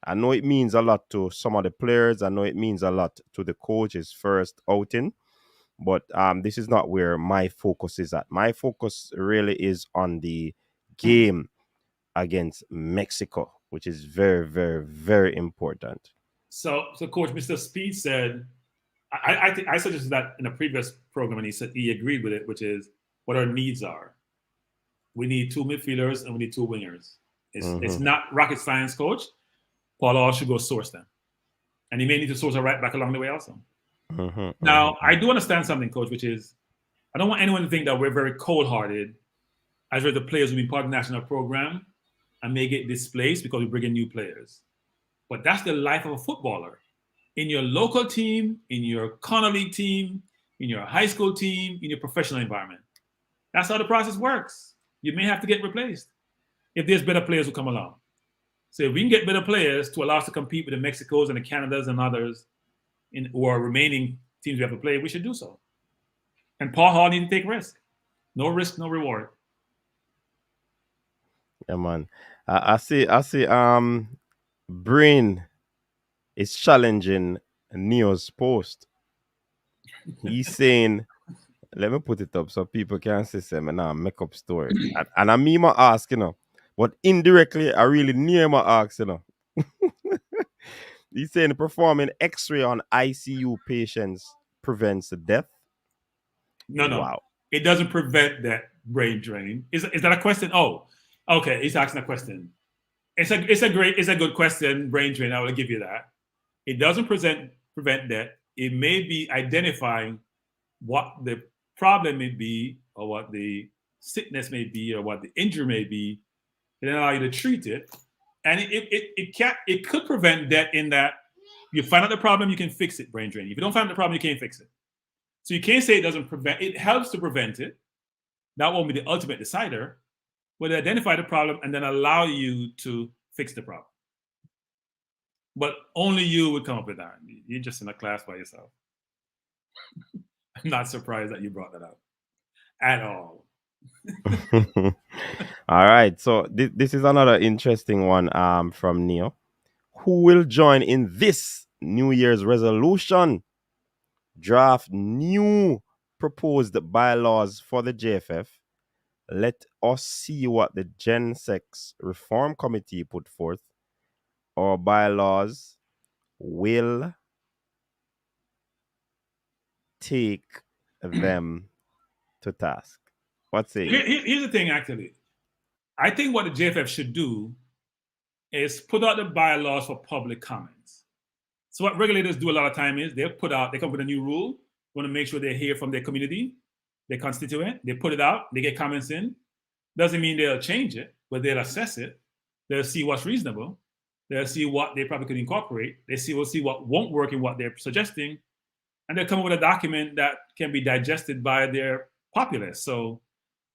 I know it means a lot to some of the players. I know it means a lot to the coach's first outing, but this is not where my focus is at. My focus really is on the game against Mexico, which is very, very, very important. So coach, Mr. Speed said, I think I suggested that in a previous program, and he said he agreed with it, which is what our needs are. We need 2 midfielders and we need 2 wingers. It's not rocket science, coach. Paul Hall should go source them. And he may need to source a right back along the way also. Now, I do understand something, coach, which is I don't want anyone to think that we're very cold-hearted as where the players will be part of the national program and may get displaced because we bring in new players. But that's the life of a footballer. In your local team, in your corner league team, in your high school team, in your professional environment. That's how the process works. You may have to get replaced if there's better players who come along. So if we can get better players to allow us to compete with the Mexicos and the Canadas and others who are remaining teams we have to play, we should do so. And Paul Hall needs to take risk. No risk, no reward. Yeah, man. I see Brain is challenging Neo's post. He's saying, let me put it up so people can see some and make up story. And I mean my ask, but indirectly I really near my ask, He's saying performing X-ray on ICU patients prevents the death. No. Wow. It doesn't prevent that brain drain. Is that a question? Oh, okay. He's asking a question. It's a good question, brain drain. I will give you that. It doesn't prevent that. It may be identifying what the problem may be, or what the sickness may be, or what the injury may be, and then allow you to treat it. And it could prevent that in that you find out the problem, you can fix it, brain drain. If you don't find the problem, you can't fix it. So you can't say it doesn't prevent, it helps to prevent it. That won't be the ultimate decider, but identify the problem and then allow you to fix the problem. But only you would come up with that. You're just in a class by yourself. I'm not surprised that you brought that up at all. All right. So this is another interesting one from Neo. Who will join in this New Year's resolution? Draft new proposed bylaws for the JFF. Let us see what the Gen Sex Reform Committee put forth. Our bylaws will take them to task. What say you? Here's the thing, actually. I think what the JFF should do is put out the bylaws for public comments. So what regulators do a lot of time is they come up with a new rule, want to make sure they hear from their community, their constituent, they put it out, they get comments in. Doesn't mean they'll change it, but they'll assess it. They'll see what's reasonable. They'll see what they probably could incorporate. We'll see what won't work in what they're suggesting. And they'll come up with a document that can be digested by their populace. So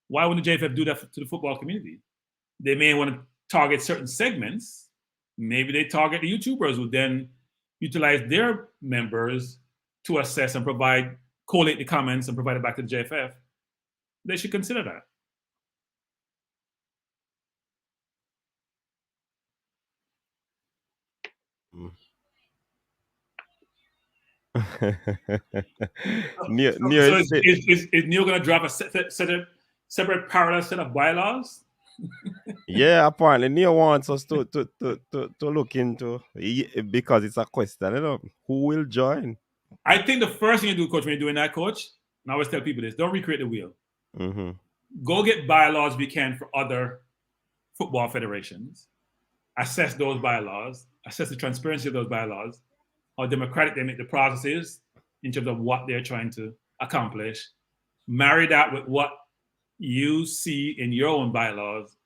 why wouldn't the JFF do that to the football community? They may want to target certain segments. Maybe they target the YouTubers who then utilize their members to assess and collate the comments and provide it back to the JFF. They should consider that. Is Neil going to draft a separate parallel set of bylaws? Yeah, apparently Neil wants us to look into, because it's a question, who will join? I think the first thing you do, coach, when you're doing that, coach, and I always tell people this, don't recreate the wheel. Mm-hmm. Go get bylaws we can for other football federations. Assess those bylaws. Assess the transparency of those bylaws. How democratic they make the process is in terms of what they're trying to accomplish. Marry that with what you see in your own bylaws.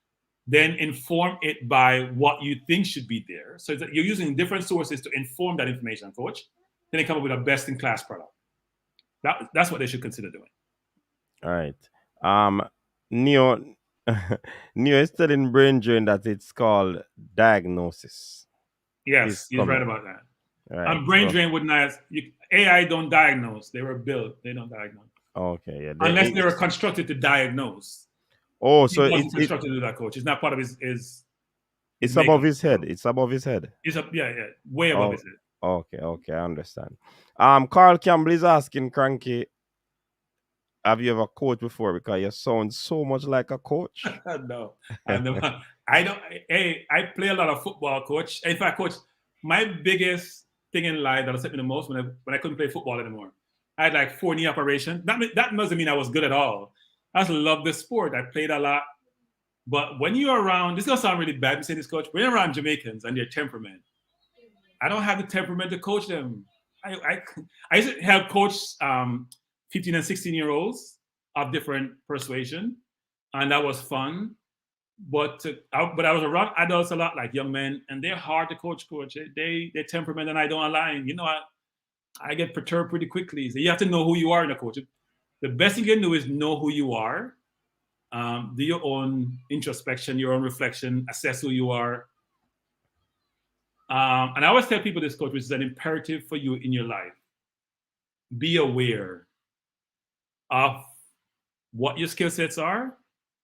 Then inform it by what you think should be there. So that you're using different sources to inform that information, coach. Then they come up with a best-in-class product. That's what they should consider doing. All right. Neo is telling Brain Drain that it's called diagnosis. Yes, he's right about that. Right, and Brain Drain would not. AI don't diagnose. They were built. They don't diagnose. Okay, yeah. Unless they were constructed to diagnose. Oh, so it's constructed to do that, coach. It's not part of his. It's above his head. It's above his head. It's way above his head. Okay, I understand. Carl Campbell is asking Cranky, have you ever coached before? Because you sound so much like a coach. No, I don't. Hey, I play a lot of football, coach. In fact, coach, my biggest thing in life that upset me the most when I couldn't play football anymore, I had like 4 knee operations. That doesn't mean I was good at all. I just love the sport. I played a lot. But when you're around, this is going to sound really bad, saying this, coach, when you're around Jamaicans and their temperament, I don't have the temperament to coach them. I used to help coach 15 and 16-year-olds of different persuasion, and that was fun. But I was around adults a lot, like young men, and they're hard to coach. Their temperament and I don't align. I get perturbed pretty quickly. So you have to know who you are in a coach. The best thing you can do is know who you are. Do your own introspection, your own reflection, assess who you are. And I always tell people this, coach, which is an imperative for you in your life. Be aware of what your skill sets are,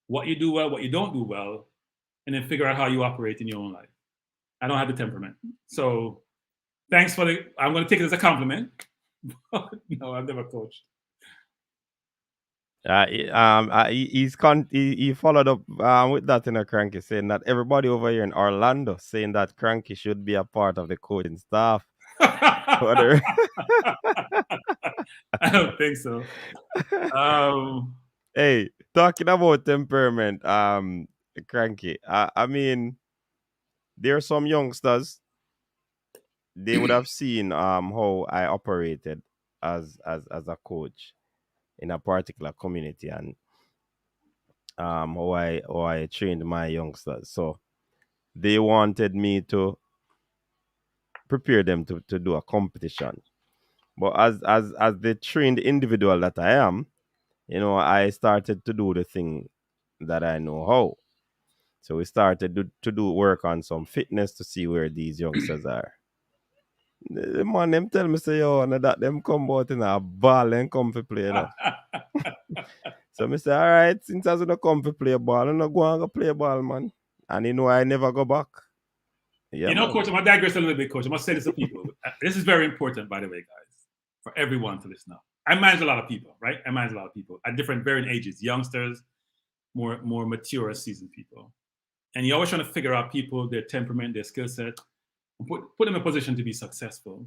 what you do well, what you don't do well, and then figure out how you operate in your own life. I don't have the temperament. So thanks I'm going to take it as a compliment. No, I've never coached. He followed up with that in a Cranky, saying that everybody over here in Orlando saying that Cranky should be a part of the coaching staff. I don't think so. Hey, talking about temperament, Cranky. I mean, there are some youngsters. They would have seen how I operated as a coach in a particular community, and how I trained my youngsters. So they wanted me to prepare them to do a competition. But as the trained individual that I am, I started to do the thing that I know how. So we started to do work on some fitness to see where these youngsters are. The man them tell me say, yo, that them come out in a ball and come to play, So I say, all right, since I was gonna come to play ball, I'm not going to play ball, man. And you know I never go back. Yeah, you know, man. Coach, I'm going to digress a little bit, Coach. I must say this to people. This is very important, by the way, guys, for everyone to listen up. I manage a lot of people, right? I manage a lot of people at different varying ages, youngsters, more mature, seasoned people. And you're always trying to figure out people, their temperament, their skill set, and put them in a position to be successful.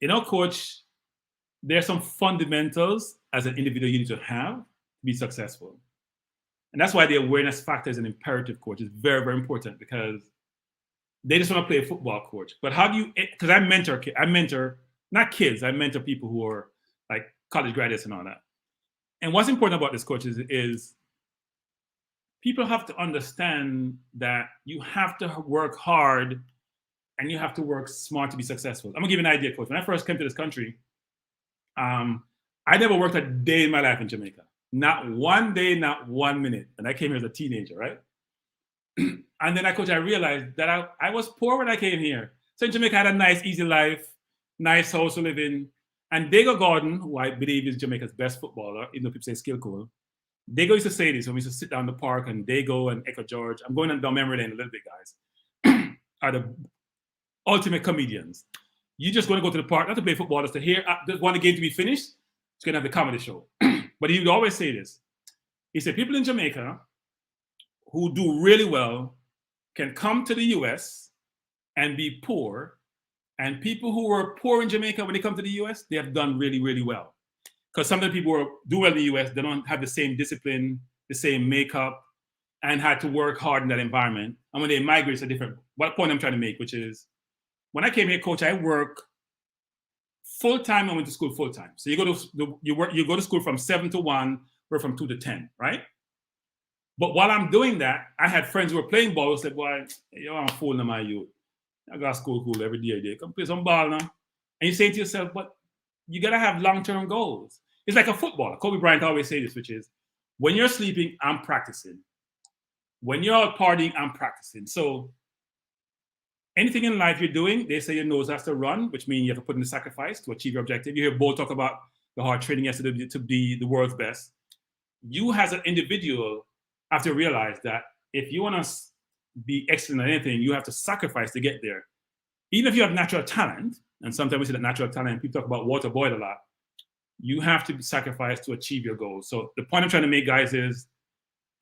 You know, Coach, there are some fundamentals as an individual you need to have to be successful. And that's why the awareness factor is an imperative, Coach. It's very, very important because they just want to play football, Coach. But how do you, because I mentor, not kids, I mentor people who are like college graduates and all that. And what's important about this, Coach, is people have to understand that you have to work hard and you have to work smart to be successful. I'm gonna give you an idea, Coach. When I first came to this country, I never worked a day in my life in Jamaica. Not one day, not 1 minute. And I came here as a teenager, right? And then, Coach, I realized that I was poor when I came here. So in Jamaica, I had a nice, easy life, nice house to live in. And Diego Gordon, who I believe is Jamaica's best footballer, even though people say skill cool, Diego used to say this when we used to sit down in the park, and Diego and Echo George, I'm going down memory lane a little bit, guys, are the ultimate comedians. You're just going to go to the park, not to play football, just to hear, just want the game to be finished. It's going to have the comedy show. But he would always say this. He said, people in Jamaica who do really well can come to the US and be poor. And people who were poor in Jamaica, when they come to the US, they have done really, really well. Because some of the people who do well in the US, they don't have the same discipline, the same makeup, and had to work hard in that environment. And when they migrate, it's a different, what point I'm trying to make, which is, when I came here, Coach, I work full-time. I went to school full-time. So you go to school from 7 to 1, or from 2 to 10, right? But while I'm doing that, I had friends who were playing ball who said, boy, yo, I'm fooling my youth. I got school cool every day. Come play some ball now. And you say to yourself, but you got to have long-term goals. It's like a footballer. Kobe Bryant always say this, which is, when you're sleeping, I'm practicing. When you're out partying, I'm practicing. So anything in life you're doing, they say your nose has to run, which means you have to put in the sacrifice to achieve your objective. You hear Bo talk about the hard training yesterday to be the world's best. You as an individual have to realize that if you want to be excellent at anything, you have to sacrifice to get there. Even if you have natural talent, and sometimes we say that natural talent, people talk about water boil a lot, you have to sacrifice to achieve your goals. So the point I'm trying to make, guys, is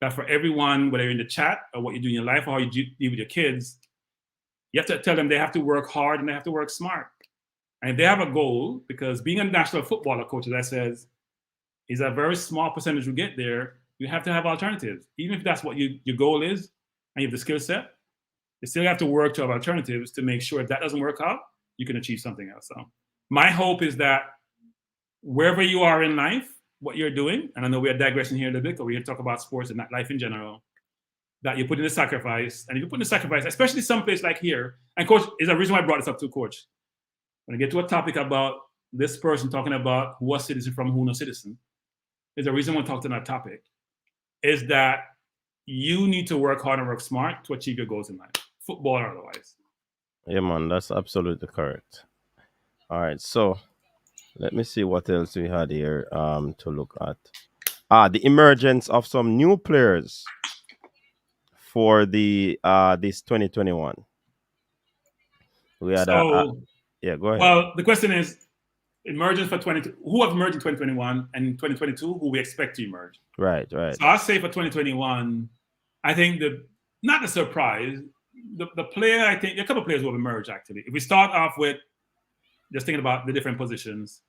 that for everyone, whether you're in the chat or what you do in your life or how you deal with your kids, you have to tell them they have to work hard and they have to work smart. And if they have a goal, because being a national footballer, Coach, as I says, is a very small percentage who get there, you have to have alternatives. Even if that's what your goal is and you have the skill set, you still have to work to have alternatives to make sure if that doesn't work out, you can achieve something else. So my hope is that wherever you are in life, what you're doing, and I know we are digressing here a little bit, because we're here to talk about sports and not life in general, that you put in the sacrifice. And if you put in the sacrifice, especially someplace like here, and Coach, is a reason why I brought this up to Coach. When I get to a topic about this person talking about who was citizen from who no citizen, there's a reason why I talked on that topic, is that you need to work hard and work smart to achieve your goals in life, football or otherwise. Yeah, man, that's absolutely correct. All right, so let me see what else we had here to look at. The emergence of some new players for the this 2021. We had yeah, go ahead. Well, the question is, emergence for who have emerged in 2021 and 2022, who we expect to emerge. Right. So I'll say for 2021, I think not a surprise, the player, I think a couple of players will emerge actually. If we start off with just thinking about the different positions,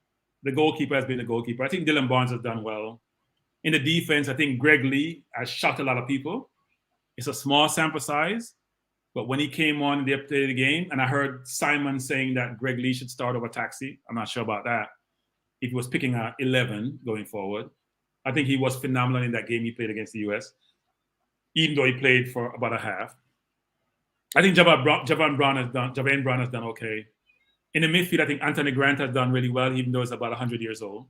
the goalkeeper has been the goalkeeper. I think Dylan Barnes has done well. In the defense, I think Greg Lee has shocked a lot of people. It's a small sample size, but when he came on, they played the game, and I heard Simon saying that Greg Lee should start over Taxi. I'm not sure about that. If he was picking 11 going forward, I think he was phenomenal in that game he played against the US, even though he played for about a half. I think Javon Brown has done okay. In the midfield, I think Anthony Grant has done really well, even though he's about 100 years old.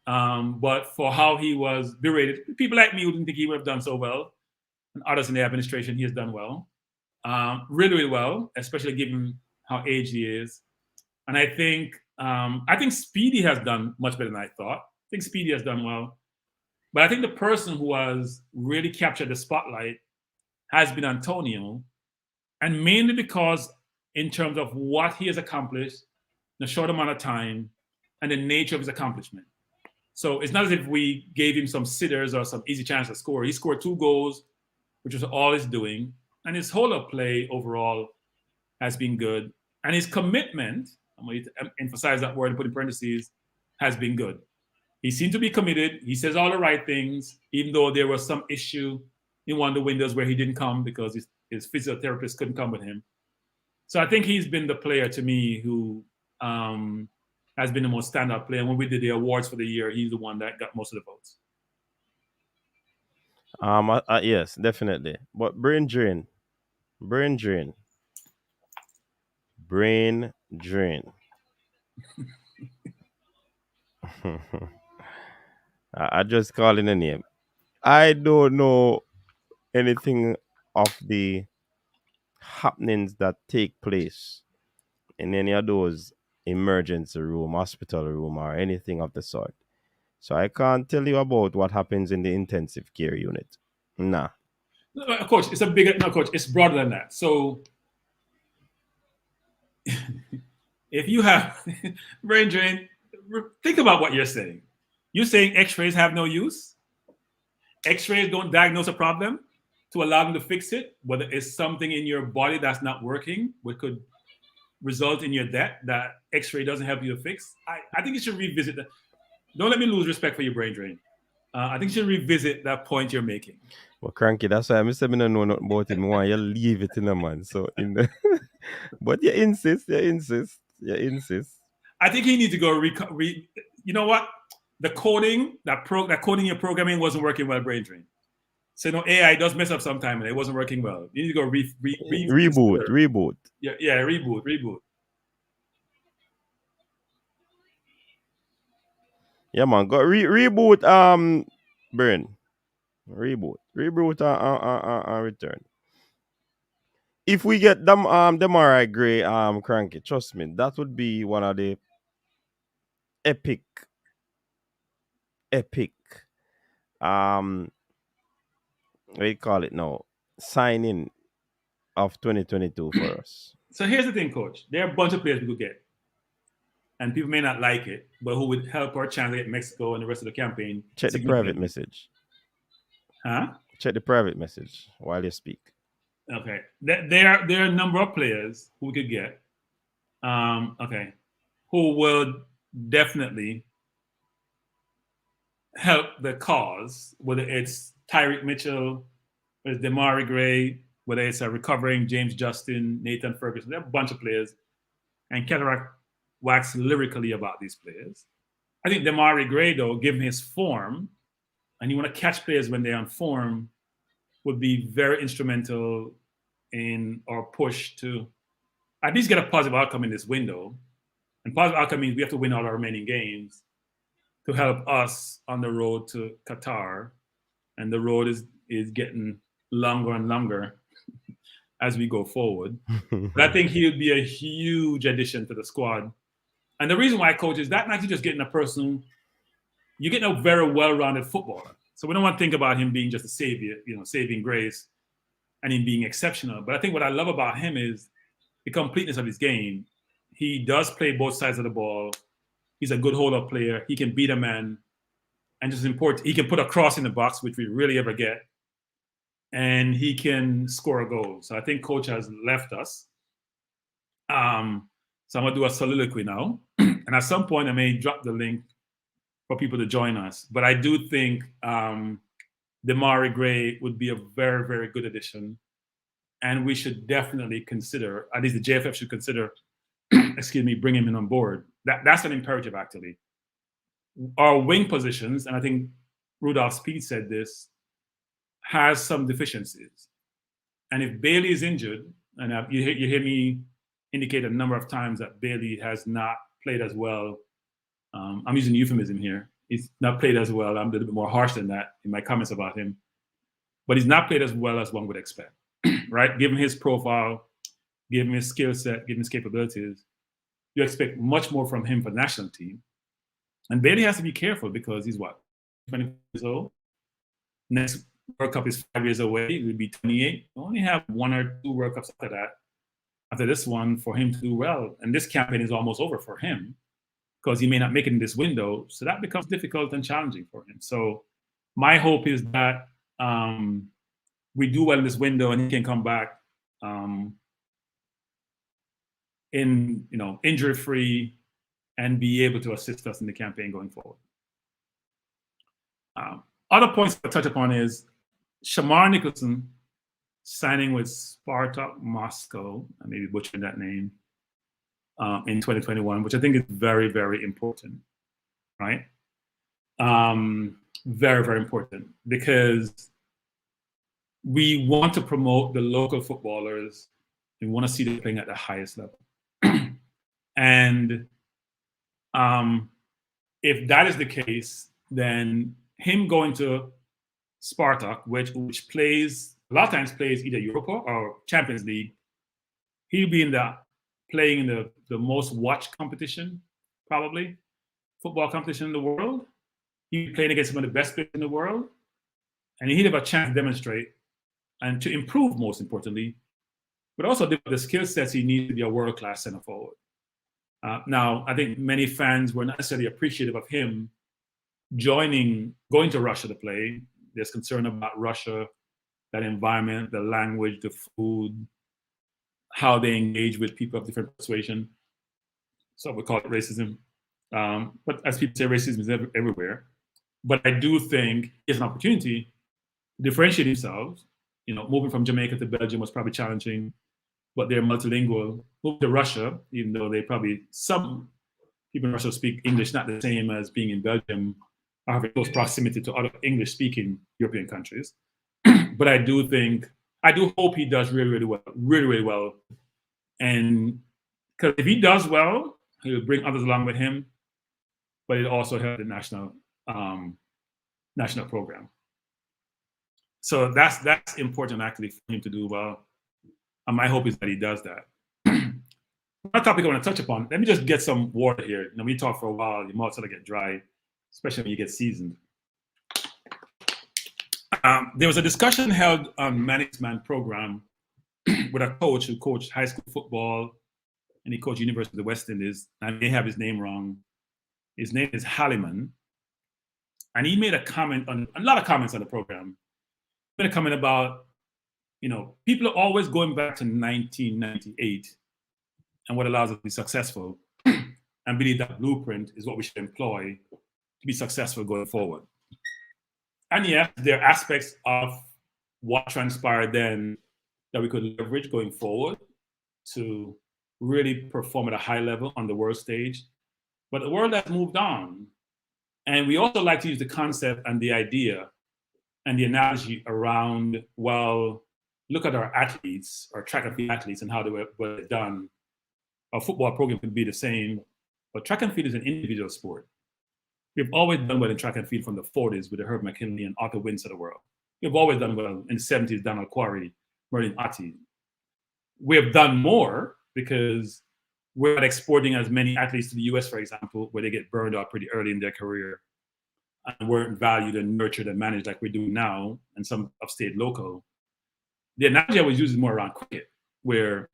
But for how he was berated, people like me who didn't think he would have done so well, and others in the administration, he has done well. Really, really well, especially given how aged he is. And I think Speedy has done much better than I thought. I think Speedy has done well. But I think the person who has really captured the spotlight has been Antonio, and mainly because in terms of what he has accomplished in a short amount of time and the nature of his accomplishment. So it's not as if we gave him some sitters or some easy chance to score. He scored 2 goals, which was all he's doing. And his whole of play overall has been good. And his commitment, I'm going to emphasize that word and put in parentheses, has been good. He seemed to be committed. He says all the right things, even though there was some issue in one of the windows where he didn't come because his physiotherapist couldn't come with him. So I think he's been the player to me who has been the most standout player. And when we did the awards for the year, he's the one that got most of the votes. Yes, definitely. But brain drain. I just call in a name. I don't know anything of the happenings that take place in any of those emergency room, hospital room, or anything of the sort. So I can't tell you about what happens in the intensive care unit. Nah. Coach, it's a bigger, no, Coach, it's broader than that. So if you have brain drain, think about what you're saying. You're saying x-rays have no use? X-rays don't diagnose a problem to allow them to fix it, whether it's something in your body that's not working, which could result in your death that x-ray doesn't help you to fix. I think you should revisit that. Don't let me lose respect for your brain drain. I think you should revisit that point you're making. Well, cranky, that's why I said I don't know nothing about it. I want you leave it in the man. So in the but you insist. I think you need to go you know what? The coding, that coding you're programming wasn't working well, brain drain. So AI does mess up sometime and it wasn't working well. You need to go reboot. Yeah, reboot. Yeah, man. Go reboot. Brain. Reboot and return. If we get them Demarai Gray cranky, trust me, that would be one of the epic what do you call it now, signing of 2022 for us. So here's the thing, Coach. There are a bunch of players we could get, and people may not like it, but who would help our chance to get Mexico and the rest of the campaign. Check the private message. Huh? Check the private message while you speak. Okay. There are a number of players who we could get. Okay. Who will definitely help the cause, whether it's Tyreek Mitchell, whether it's Demarai Gray, whether it's a recovering James Justin, Nathan Ferguson. There are a bunch of players. And Cataract wax lyrically about these players. I think Demarai Gray, though, given his form, and you want to catch players when they're on form, would be very instrumental in our push to at least get a positive outcome in this window. And positive outcome means we have to win all our remaining games to help us on the road to Qatar. And the road is getting longer and longer as we go forward. But I think he would be a huge addition to the squad. And the reason why, Coach, is that not just getting a person, you're getting a very well-rounded footballer. So we don't want to think about him being just a savior, saving grace, and him being exceptional. But I think what I love about him is the completeness of his game. He does play both sides of the ball. He's a good hold-up player. He can beat a man. And just important, he can put a cross in the box, which we really ever get. And he can score a goal. So I think Coach has left us. So I'm going to do a soliloquy now. And at some point, I may drop the link for people to join us. But I do think Demarai Gray would be a very, very good addition. And we should definitely consider, at least the JFF should consider, bringing him on board. That's an imperative, actually. Our wing positions, and I think Rudolph Speed said this, has some deficiencies. And if Bailey is injured, and you hear me indicate a number of times that Bailey has not played as well. I'm using euphemism here. He's not played as well. I'm a little bit more harsh than that in my comments about him. But he's not played as well as one would expect, right? Given his profile, given his skill set, given his capabilities, you expect much more from him for the national team. And Bailey has to be careful because he's 20 years old. Next World Cup is 5 years away. It would be 28. We only have 1 or 2 World Cups after that. After this one, for him to do well. And this campaign is almost over for him because he may not make it in this window. So that becomes difficult and challenging for him. So my hope is that we do well in this window and he can come back injury-free and be able to assist us in the campaign going forward. Other points to touch upon is Shamar Nicholson signing with Spartak Moscow, I may be butchering that name, in 2021, which I think is very, very important, right? Very, very important, because we want to promote the local footballers. We want to see them playing at the highest level. And if that is the case, then him going to Spartak, which plays, a lot of times plays either Europa or Champions League, he'll be playing in the most watched competition, probably, football competition in the world. He'll be playing against some of the best players in the world. And he'll have a chance to demonstrate and to improve, most importantly, but also the skill sets he needs to be a world-class center forward. Now, I think many fans were not necessarily appreciative of him going to Russia to play. There's concern about Russia, that environment, the language, the food, how they engage with people of different persuasion. So we call it racism. But as people say, racism is everywhere. But I do think it's an opportunity to differentiate themselves. Moving from Jamaica to Belgium was probably challenging, but they're multilingual. Moving to Russia, even though some people in Russia speak English, not the same as being in Belgium, or have a close proximity to other English-speaking European countries. But I do hope he does really, really well, really, really well. And because if he does well, he'll bring others along with him, but it also help the national program. So that's important actually for him to do well. And my hope is that he does that. Another topic I want to touch upon, let me just get some water here. We talk for a while, your mouth sort of get dry, especially when you get seasoned. There was a discussion held on Management program with a coach who coached high school football and he coached University of the West Indies. I may have his name wrong. His name is Halliman. And he made a lot of comments on the program. He made a comment about, people are always going back to 1998 and what allows us to be successful and believe that blueprint is what we should employ to be successful going forward. And yes, there are aspects of what transpired then that we could leverage going forward to really perform at a high level on the world stage. But the world has moved on. And we also like to use the concept and the idea and the analogy around, well, look at our athletes, our track and field athletes and how they were done. Our football program could be the same, but track and field is an individual sport. We've always done well in track and field from the 40s with the Herb McKinley and Arthur Wins of the world. We've always done well in the 70s, Donald Quarry, Merlin Ottey. We have done more because we're not exporting as many athletes to the US, for example, where they get burned out pretty early in their career and weren't valued and nurtured and managed like we do now, and some have stayed local. The analogy I was using more around cricket, where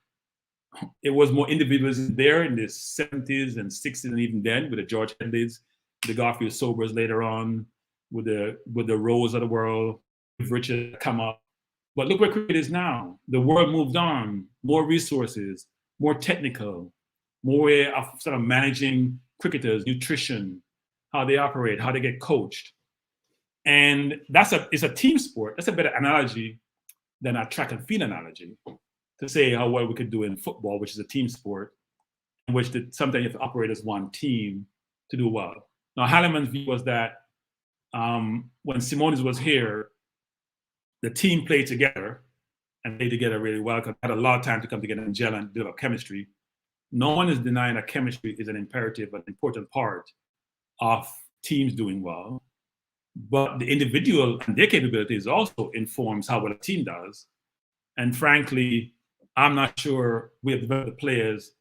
it was more individualism there in the 70s and 60s and even then with the George Headleys, the Garfield Sobers later on, with the Rose of the world, with Richard come up. But look where cricket is now. The world moved on, more resources, more technical, more way of sort of managing cricketers, nutrition, how they operate, how they get coached. And it's a team sport. That's a better analogy than a track and field analogy to say how well we could do in football, which is a team sport, in which sometimes you have to operate as one team to do well. Now, Halliman's view was that when Simonis was here, the team played together and played together really well because they had a lot of time to come together and gel and develop chemistry. No one is denying that chemistry is an imperative, an important part of teams doing well. But the individual and their capabilities also informs how well a team does. And frankly, I'm not sure we have developed the players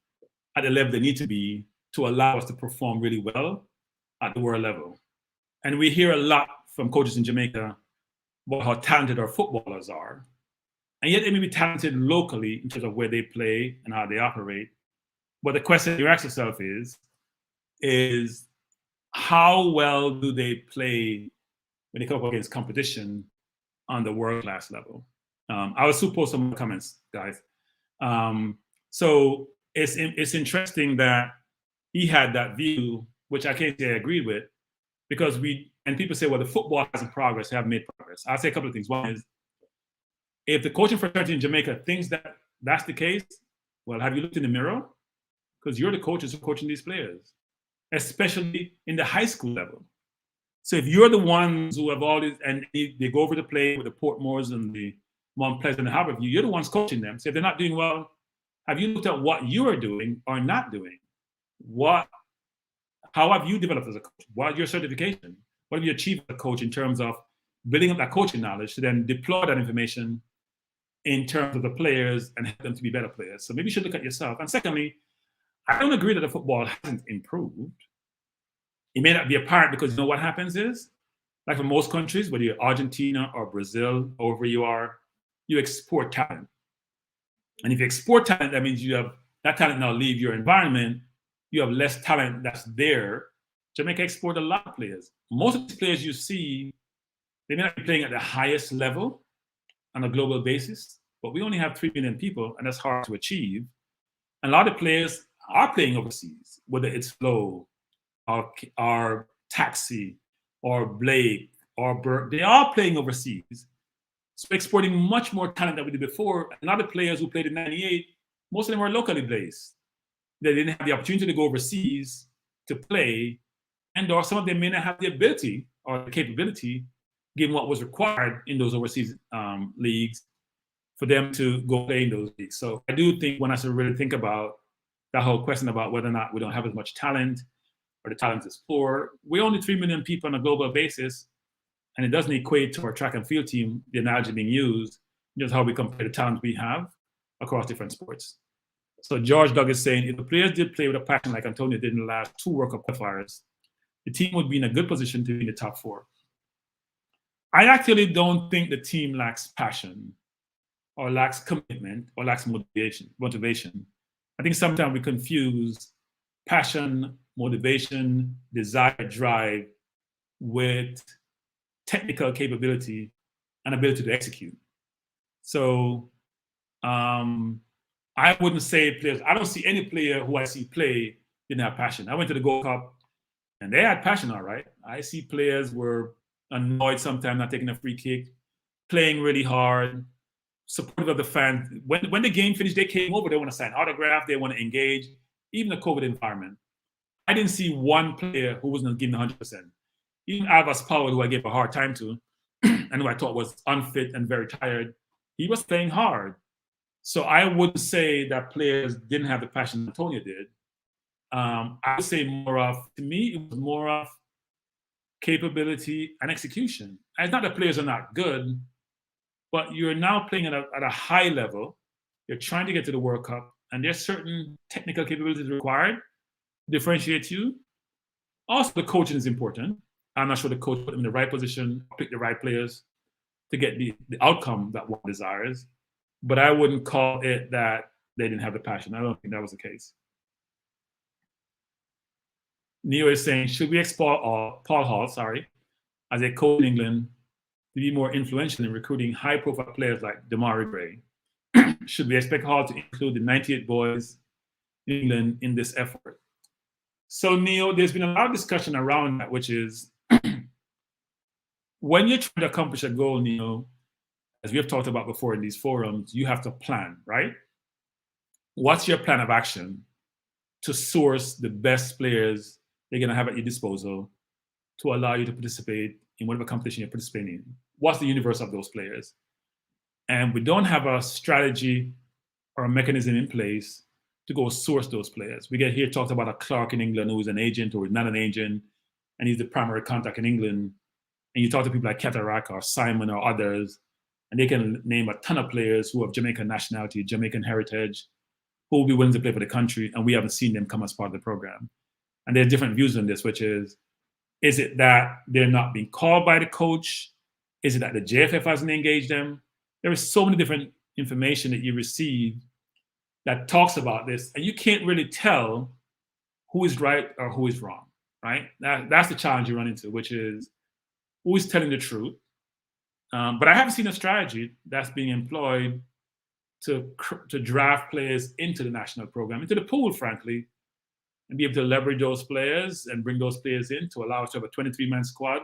at the level they need to be to allow us to perform really well at the world level. And we hear a lot from coaches in Jamaica about how talented our footballers are. And yet they may be talented locally in terms of where they play and how they operate. But the question you ask yourself is how well do they play when they come up against competition on the world-class level? I will suppose some comments, guys. So it's interesting that he had that view, which I can't say I agreed with, because and people say, well, the football hasn't progress, have made progress. I'll say a couple of things. One is, if the coaching fraternity in Jamaica thinks that that's the case, well, have you looked in the mirror? Because you're the coaches who are coaching these players, especially in the high school level. So if you're the ones who have all these, and they go over to play with the Portmores and the Mount Pleasant and Harborview, you're the ones coaching them. So if they're not doing well, have you looked at what you are doing or not doing? How have you developed as a coach? What is your certification? What have you achieved as a coach in terms of building up that coaching knowledge to then deploy that information in terms of the players and help them to be better players? So maybe you should look at yourself. And secondly, I don't agree that the football hasn't improved. It may not be apparent because you know what happens is, like for most countries, whether you're Argentina or Brazil, or wherever you are, you export talent. And if you export talent, that means you have that talent now leave your environment. You have less talent that's there. Jamaica export a lot of players. Most of the players you see, they may not be playing at the highest level on a global basis, but we only have 3 million people, and that's hard to achieve. And a lot of players are playing overseas, whether it's Flo or Taxi or Blake or Burke. They are playing overseas. So exporting much more talent than we did before. A lot of players who played in '98, most of them were locally based. They didn't have the opportunity to go overseas to play, and or some of them may not have the ability or the capability, given what was required in those overseas leagues, for them to go play in those leagues. So I do think when I really think about that whole question about whether or not we don't have as much talent or the talent is poor, we're only 3 million people on a global basis, and it doesn't equate to our track and field team, the analogy being used, just how we compare the talent we have across different sports. So George Doug is saying, if the players did play with a passion like Antonio did in the last 2 World Cup qualifiers, the team would be in a good position to be in the top 4. I actually don't think the team lacks passion or lacks commitment or lacks motivation. I think sometimes we confuse passion, motivation, desire, drive with technical capability and ability to execute. So I wouldn't say players, I don't see any player who I see play didn't have passion. I went to the Gold Cup and they had passion, all right. I see players were annoyed sometimes not taking a free kick, playing really hard, supportive of the fans. When the game finished, they came over, they want to sign autograph, they want to engage, even the COVID environment. I didn't see one player who wasn't giving 100%. Even Alvas Powell, who I gave a hard time to, and who I thought was unfit and very tired, he was playing hard. So I wouldn't say that players didn't have the passion Antonio did. I would say to me, it was more of capability and execution. And it's not that players are not good, but you're now playing at a high level. You're trying to get to the World Cup, and there's certain technical capabilities required to differentiate you. Also, the coaching is important. I'm not sure the coach put them in the right position, pick the right players to get the outcome that one desires. But I wouldn't call it that they didn't have the passion. I don't think that was the case. Neo is saying, should we export Paul Hall, as a coach in England to be more influential in recruiting high-profile players like Damari Gray? Should we expect Hall to include the 98 boys in England in this effort? So, Neo, there's been a lot of discussion around that, which is when you're trying to accomplish a goal, Neo, as we have talked about before in these forums, you have to plan, right? What's your plan of action to source the best players they're going to have at your disposal to allow you to participate in whatever competition you're participating in? What's the universe of those players? And we don't have a strategy or a mechanism in place to go source those players. We get here talked about a Clark in England who is an agent or is not an agent, and he's the primary contact in England. And you talk to people like Cataract or Simon or others, and they can name a ton of players who have Jamaican nationality, Jamaican heritage, who will be willing to play for the country, and we haven't seen them come as part of the program. And there are different views on this, which is it that they're not being called by the coach? Is it that the JFF hasn't engaged them? There is so many different information that you receive that talks about this, and you can't really tell who is right or who is wrong, right? That's the challenge you run into, which is who is telling the truth. But I haven't seen a strategy that's being employed to draft players into the national program, into the pool, frankly, and be able to leverage those players and bring those players in to allow us to have a 23-man squad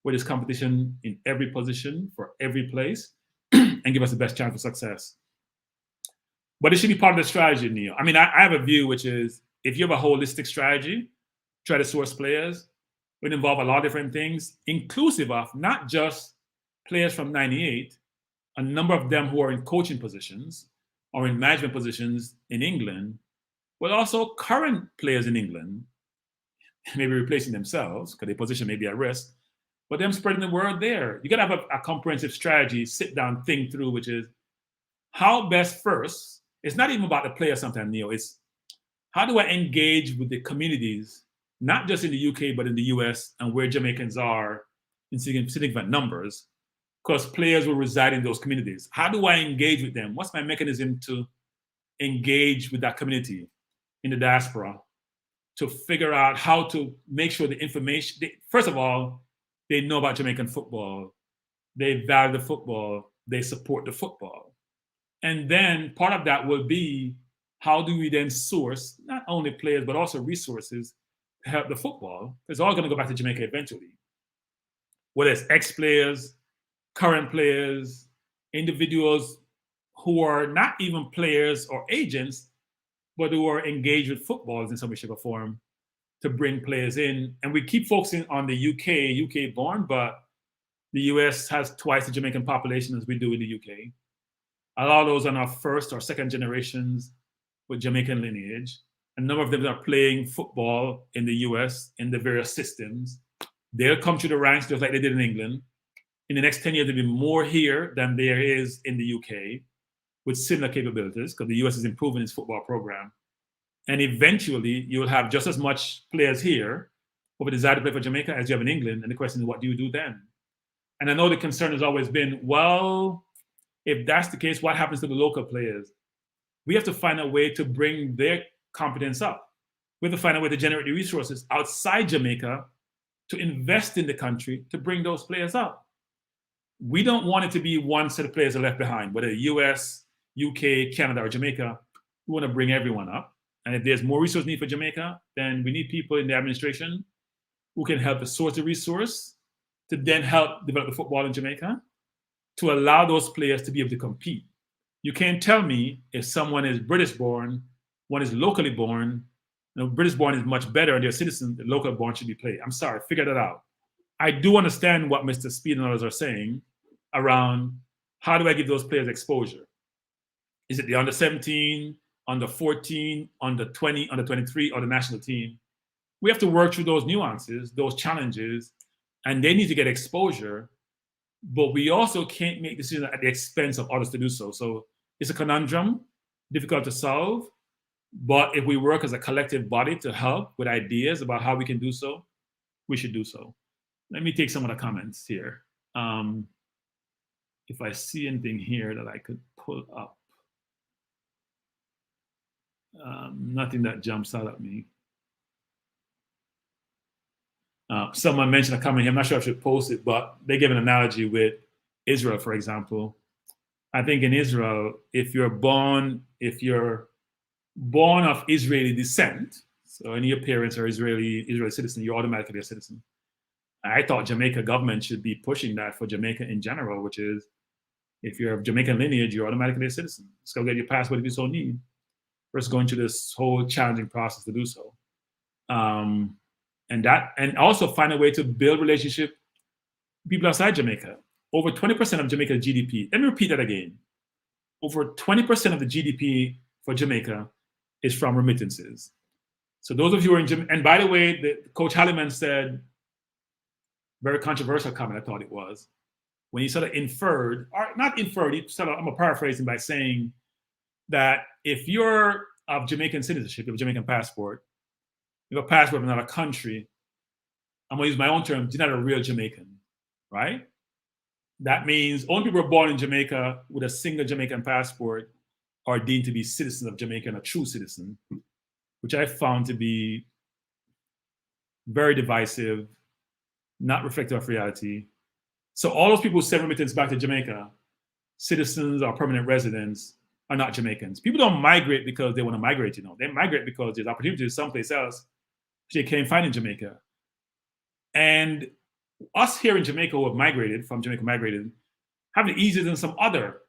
where there's competition in every position for every place and give us the best chance for success. But it should be part of the strategy, Neil. I mean, I have a view, which is if you have a holistic strategy, try to source players, it would involve a lot of different things, inclusive of not just players from 98, a number of them who are in coaching positions or in management positions in England, but also current players in England, maybe replacing themselves because their position may be at risk, but them spreading the word there. You got to have a comprehensive strategy, sit down, think through, which is how best first. It's not even about the player sometimes, Neil. It's how do I engage with the communities, not just in the UK, but in the US and where Jamaicans are in significant numbers, because players will reside in those communities. How do I engage with them? What's my mechanism to engage with that community in the diaspora to figure out how to make sure the information, first of all, they know about Jamaican football, they value the football, they support the football. And then part of that will be how do we then source not only players, but also resources to help the football? It's all going to go back to Jamaica eventually. Whether it's ex-players, current players, individuals who are not even players or agents, but who are engaged with footballs in some way, shape, or form to bring players in. And we keep focusing on the UK born, but the US has twice the Jamaican population as we do in the UK. A lot of those are now first or second generations with Jamaican lineage. A number of them are playing football in the US in the various systems. They'll come through the ranks just like they did in England. In the next 10 years, there'll be more here than there is in the UK with similar capabilities because the US is improving its football program. And eventually, you'll have just as much players here who have a desire to play for Jamaica as you have in England. And the question is, what do you do then? And I know the concern has always been, well, if that's the case, what happens to the local players? We have to find a way to bring their competence up. We have to find a way to generate the resources outside Jamaica to invest in the country to bring those players up. We don't want it to be one set of players are left behind, whether US, UK, Canada, or Jamaica. We want to bring everyone up. And if there's more resource need for Jamaica, then we need people in the administration who can help to source the resource to then help develop the football in Jamaica, to allow those players to be able to compete. You can't tell me if someone is British born, one is locally born. British born is much better and they're citizens, the local born should be played. I'm sorry, figure that out. I do understand what Mr. Speed and others are saying around how do I give those players exposure? Is it the under 17, under 14, under 20, under 23, or the national team? We have to work through those nuances, those challenges, and they need to get exposure, but we also can't make decisions at the expense of others to do so. So it's a conundrum, difficult to solve, but if we work as a collective body to help with ideas about how we can do so, we should do so. Let me take some of the comments here. If I see anything here that I could pull up. Nothing that jumps out at me. Someone mentioned a comment here. I'm not sure if I should post it, but they give an analogy with Israel, for example. I think in Israel, if you're born of Israeli descent, so any of your parents are Israeli citizen, you're automatically a citizen. I thought Jamaica government should be pushing that for Jamaica in general, which is if you're of Jamaican lineage, you're automatically a citizen. Let's go get your passport if you so need. Versus going through this whole challenging process to do so. And also find a way to build relationship with people outside Jamaica. Over 20% of Jamaica's GDP, let me repeat that again. Over 20% of the GDP for Jamaica is from remittances. So those of you who are in Jamaica, and by the way, Coach Halliman said, very controversial comment, I thought it was, when he sort of inferred, or not inferred, he sort of, I'm paraphrasing by saying that if you're of Jamaican citizenship, you have a Jamaican passport, you have a passport of another country, I'm gonna use my own term, you're not a real Jamaican, right? That means only people born in Jamaica with a single Jamaican passport are deemed to be citizens of Jamaica and a true citizen, which I found to be very divisive, not reflective of reality. So all those people who send remittance back to Jamaica, citizens or permanent residents, are not Jamaicans. People don't migrate because they want to migrate, you know. They migrate because there's opportunities someplace else which they can't find in Jamaica. And us here in Jamaica who have migrated, from Jamaica migrated, have it easier than some other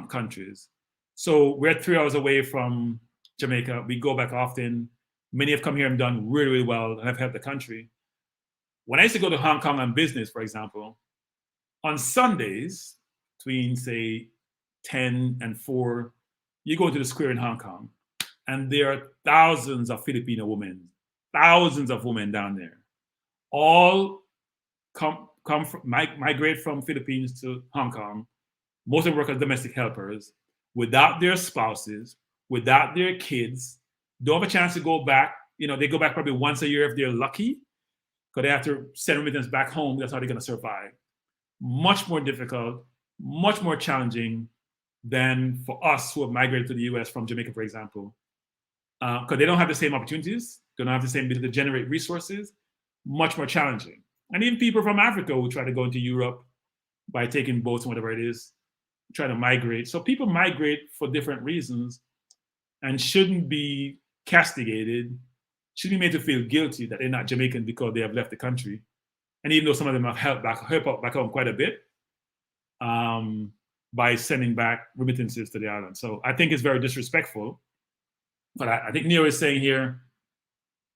countries. So we're 3 hours away from Jamaica. We go back often. Many have come here and done really, really well and have helped the country. When I used to go to Hong Kong on business, for example, on Sundays, between, say, 10 and 4, you go to the square in Hong Kong, and there are thousands of Filipino women, thousands of women down there, all migrate from Philippines to Hong Kong. Most of them work as domestic helpers, without their spouses, without their kids, don't have a chance to go back. You know, they go back probably once a year if they're lucky, because they have to send remittance back home. That's how they're going to survive. Much more difficult, much more challenging than for us who have migrated to the US from Jamaica, for example, because they don't have the same opportunities, they don't have the same ability to generate resources, much more challenging. And even people from Africa who try to go into Europe by taking boats and whatever it is, try to migrate. So people migrate for different reasons and shouldn't be castigated, shouldn't be made to feel guilty that they're not Jamaican because they have left the country. And even though some of them have helped back home quite a bit by sending back remittances to the island. So I think it's very disrespectful. But I think Neo is saying here,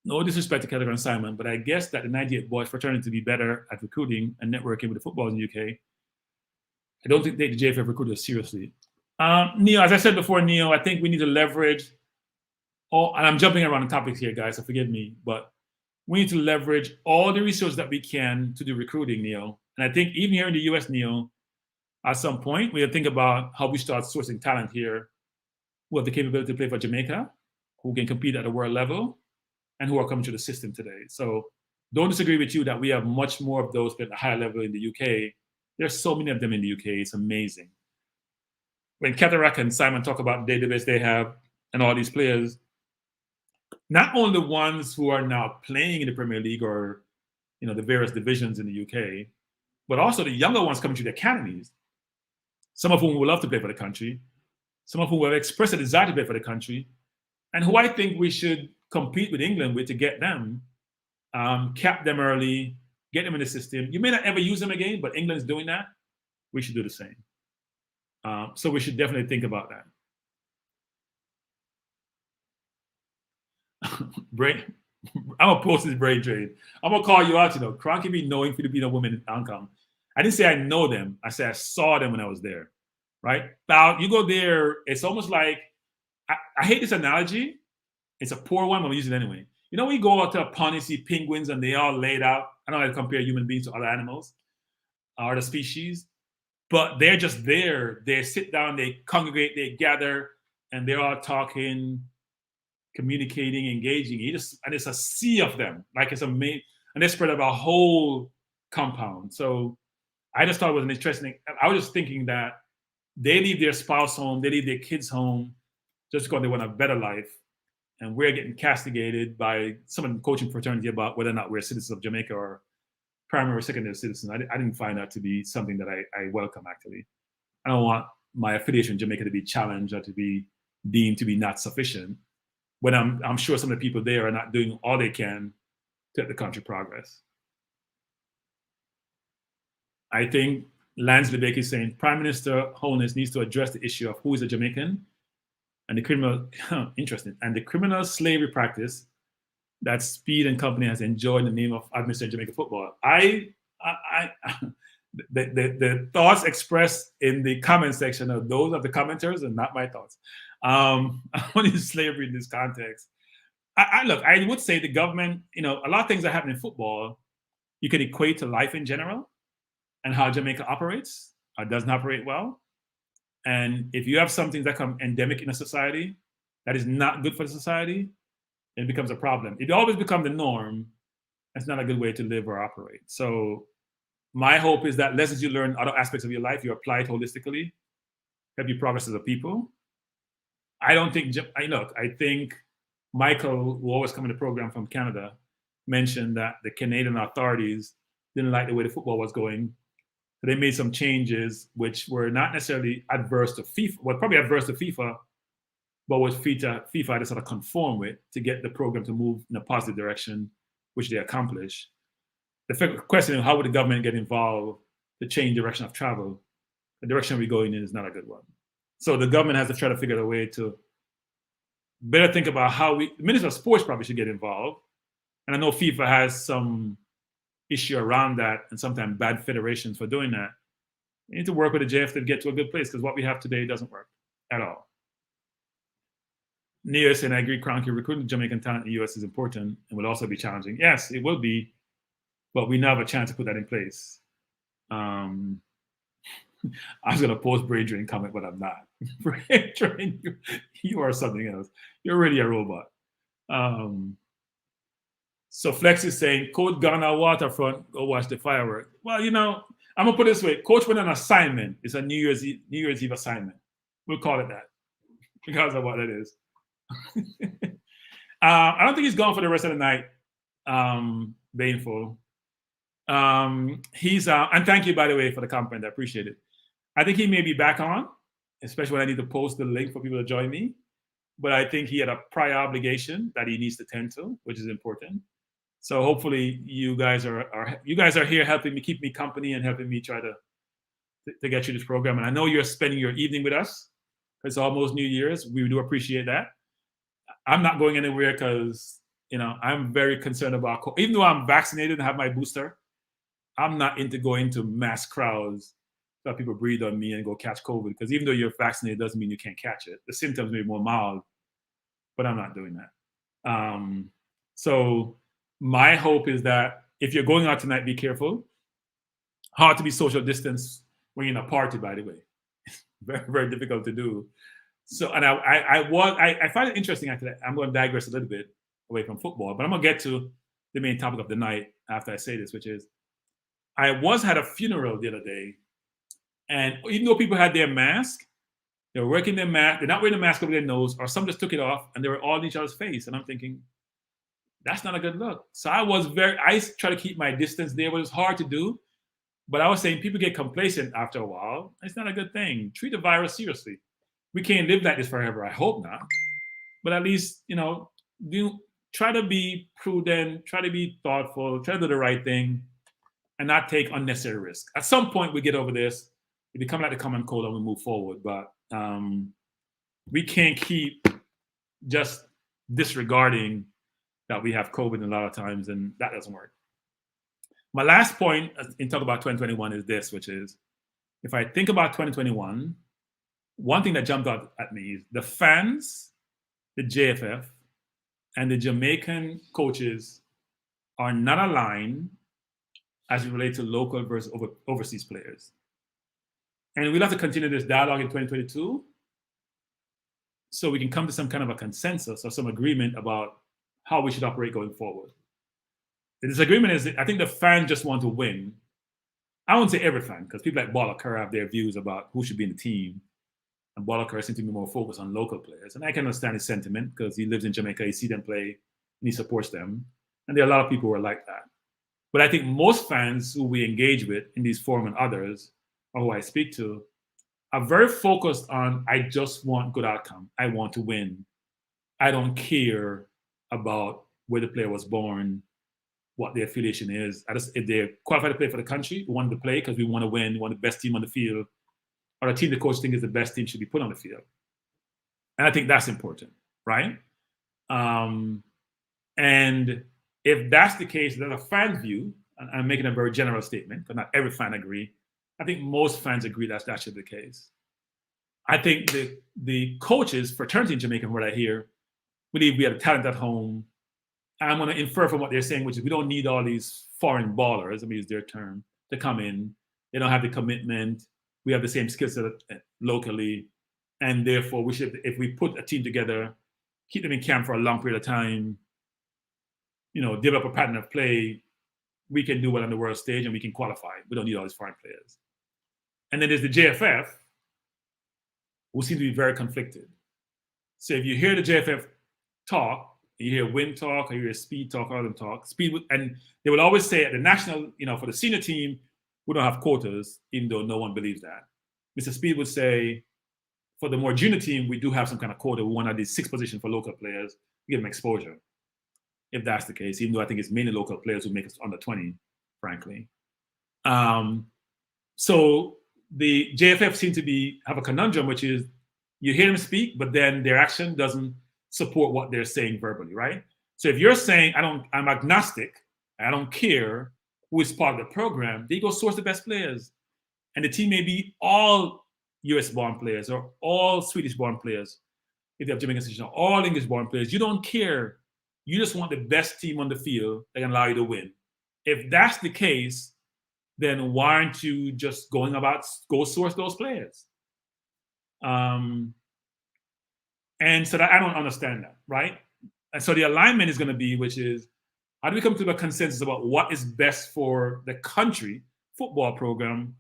no disrespect to Kelly and Simon, but I guess that the 98 boys fraternity to be better at recruiting and networking with the football in the UK. I don't think they take the JFF recruiters seriously. Neo, as I said before, Neo, I think we need to leverage and I'm jumping around the topics here, guys, so forgive me, but we need to leverage all the resources that we can to do recruiting, Neo. And I think even here in the US, Neo, at some point, we have to think about how we start sourcing talent here who have the capability to play for Jamaica, who can compete at a world level, and who are coming to the system today. So don't disagree with you that we have much more of those at a higher level in the UK. There's so many of them in the UK. It's amazing. When Cataract and Simon talk about the database they have and all these players, not only the ones who are now playing in the Premier League or, you know, the various divisions in the UK, but also the younger ones coming to the academies, some of whom would love to play for the country, some of whom have expressed a desire to play for the country, and who I think we should compete with England with to get them, cap them early, get them in the system. You may not ever use them again, but England's doing that. We should do the same. So we should definitely think about that. I'm gonna post this brain drain. I'm gonna call you out, you know. Cranky me knowing Filipino women in Hong Kong. I didn't say I know them. I said I saw them when I was there, right? Now you go there, it's almost like, I hate this analogy. It's a poor one, but I'm using it anyway. You know when you go out to a pond, you see penguins and they all laid out. I don't know how to compare human beings to other animals or the species, but they're just there. They sit down, they congregate, they gather, and they're all talking, communicating, engaging. And it's a sea of them, like it's amazing. And they spread over a whole compound. So I just thought it was interesting. I was just thinking that they leave their spouse home, they leave their kids home just because they want a better life. And we're getting castigated by some of the coaching fraternity about whether or not we're citizens of Jamaica or primary or secondary citizens. I didn't find that to be something that I welcome, actually. I don't want my affiliation in Jamaica to be challenged or to be deemed to be not sufficient, when I'm sure some of the people there are not doing all they can to let the country progress. I think Lance Lebeke is saying Prime Minister Holness needs to address the issue of who is a Jamaican and the criminal, interesting, and the criminal slavery practice that Speed and company has enjoyed in the name of administering Jamaica football. The thoughts expressed in the comment section are those of the commenters and not my thoughts. On slavery in this context. Look, I would say the government, you know, a lot of things that happen in football, you can equate to life in general and how Jamaica operates or doesn't operate well. And if you have something that becomes endemic in a society that is not good for the society, it becomes a problem. It always becomes the norm. That's not a good way to live or operate. So My hope is that lessons you learn in other aspects of your life, you apply it holistically, help you progress as a people. I think Michael, who always come in the program from Canada, mentioned that the Canadian authorities didn't like the way the football was going. So they made some changes which were not necessarily adverse to FIFA, well, probably adverse to FIFA, but what FIFA had to sort of conform with to get the program to move in a positive direction, which they accomplished. The question of how would the government get involved to change direction of travel, the direction we're going in is not a good one. So the government has to try to figure out a way to better think about how the Minister of Sports probably should get involved. And I know FIFA has some issue around that and sometimes bad federations for doing that. We need to work with the JF to get to a good place because what we have today doesn't work at all. Neo saying, I agree, Cronky, recruiting Jamaican talent in the US is important and will also be challenging. Yes, it will be, but we now have a chance to put that in place. I was going to post Brain Drain comment, but I'm not. Brain Drain, you are something else. You're really a robot. So Flex is saying, Coach Ghana Waterfront, go watch the fireworks. Well, I'm going to put it this way. Coach went on an assignment. It's a New Year's Eve assignment. We'll call it that because of what it is. I don't think he's gone for the rest of the night. Baneful. He's and thank you, by the way, for the compliment. I appreciate it. I think he may be back on, especially when I need to post the link for people to join me. But I think he had a prior obligation that he needs to tend to, which is important. So hopefully you guys are here helping me, keep me company and helping me try to get through this program. And I know you're spending your evening with us. It's almost New Year's. We do appreciate that. I'm not going anywhere because, I'm very concerned about, even though I'm vaccinated and have my booster, I'm not into going to mass crowds that people breathe on me and go catch COVID. Because even though you're vaccinated, doesn't mean you can't catch it. The symptoms may be more mild, but I'm not doing that. So my hope is that if you're going out tonight, be careful. Hard to be social distance when you're in a party, by the way. Very, very difficult to do. So, and I find it interesting. Actually, I'm going to digress a little bit away from football, but I'm going to get to the main topic of the night after I say this, which is I had a funeral the other day, and even though people had their mask, they were working their mask. They're not wearing a mask over their nose, or some just took it off, and they were all in each other's face. And I'm thinking, that's not a good look. So I try to keep my distance there, but it's hard to do. But I was saying people get complacent after a while. It's not a good thing. Treat the virus seriously. We can't live like this forever. I hope not. But at least, try to be prudent, try to be thoughtful, try to do the right thing, and not take unnecessary risk. At some point, we get over this. It becomes like the common cold and we move forward. But we can't keep just disregarding that we have COVID a lot of times, and that doesn't work. My last point in talk about 2021 is this, which is, if I think about 2021, one thing that jumped out at me is the fans, the JFF, and the Jamaican coaches are not aligned as it relates to local versus overseas players. And we'll have to continue this dialogue in 2022 so we can come to some kind of a consensus or some agreement about how we should operate going forward. The disagreement is that I think the fans just want to win. I won't say every fan, because people like Bylaw have their views about who should be in the team. And Bylaw seems to be more focused on local players. And I can understand his sentiment because he lives in Jamaica, he sees them play, and he supports them. And there are a lot of people who are like that. But I think most fans who we engage with in these forums and others, or who I speak to, are very focused on, I just want good outcome. I want to win. I don't care about where the player was born, what their affiliation is. If they're qualified to play for the country, we want them to play because we want to win, we want the best team on the field, or a team the coach thinks is the best team should be put on the field. And I think that's important, right? And if that's the case, there's a fan view, and I'm making a very general statement, because not every fan agree. I think most fans agree that should be the case. I think the coaches, fraternity in Jamaica, from what I hear, believe we have talent at home. I'm going to infer from what they're saying, which is we don't need all these foreign ballers, let me use their term, to come in. They don't have the commitment. We have the same skill set locally. And therefore, we should, if we put a team together, keep them in camp for a long period of time, develop a pattern of play, we can do well on the world stage and we can qualify. We don't need all these foreign players. And then there's the JFF, who seem to be very conflicted. So if you hear the JFF talk, you hear Win talk, or you hear Speed talk, all of them talk, and they will always say at the national, for the senior team, we don't have quotas, even though no one believes that. Mr. Speed would say, for the more junior team, we do have some kind of quota. We want to have these 6 positions for local players, give them exposure, if that's the case, even though I think it's mainly local players who make us under 20, frankly. So the JFF seem to have a conundrum, which is you hear them speak, but then their action doesn't support what they're saying verbally, right? So if you're saying, I'm agnostic, I don't care who is part of the program, they go source the best players. And the team may be all US-born players or all Swedish-born players, if they have Jamaican citizenship, all English-born players. You don't care. You just want the best team on the field that can allow you to win. If that's the case, then why aren't you just go source those players? And so that I don't understand that, right? And so the alignment is going to be, which is, how do we come to a consensus about what is best for the country football program,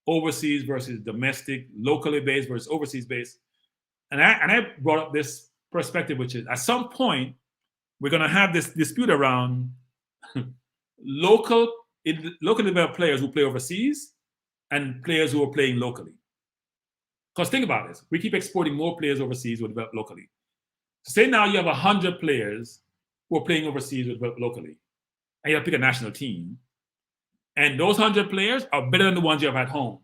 overseas versus domestic, locally based versus overseas based? And I brought up this perspective, which is at some point, we're going to have this dispute around locally developed players who play overseas and players who are playing locally. Because think about this. We keep exporting more players overseas who are developed locally. So say now you have 100 players who are playing overseas who are developed locally. And you have to pick a national team. And those 100 players are better than the ones you have at home.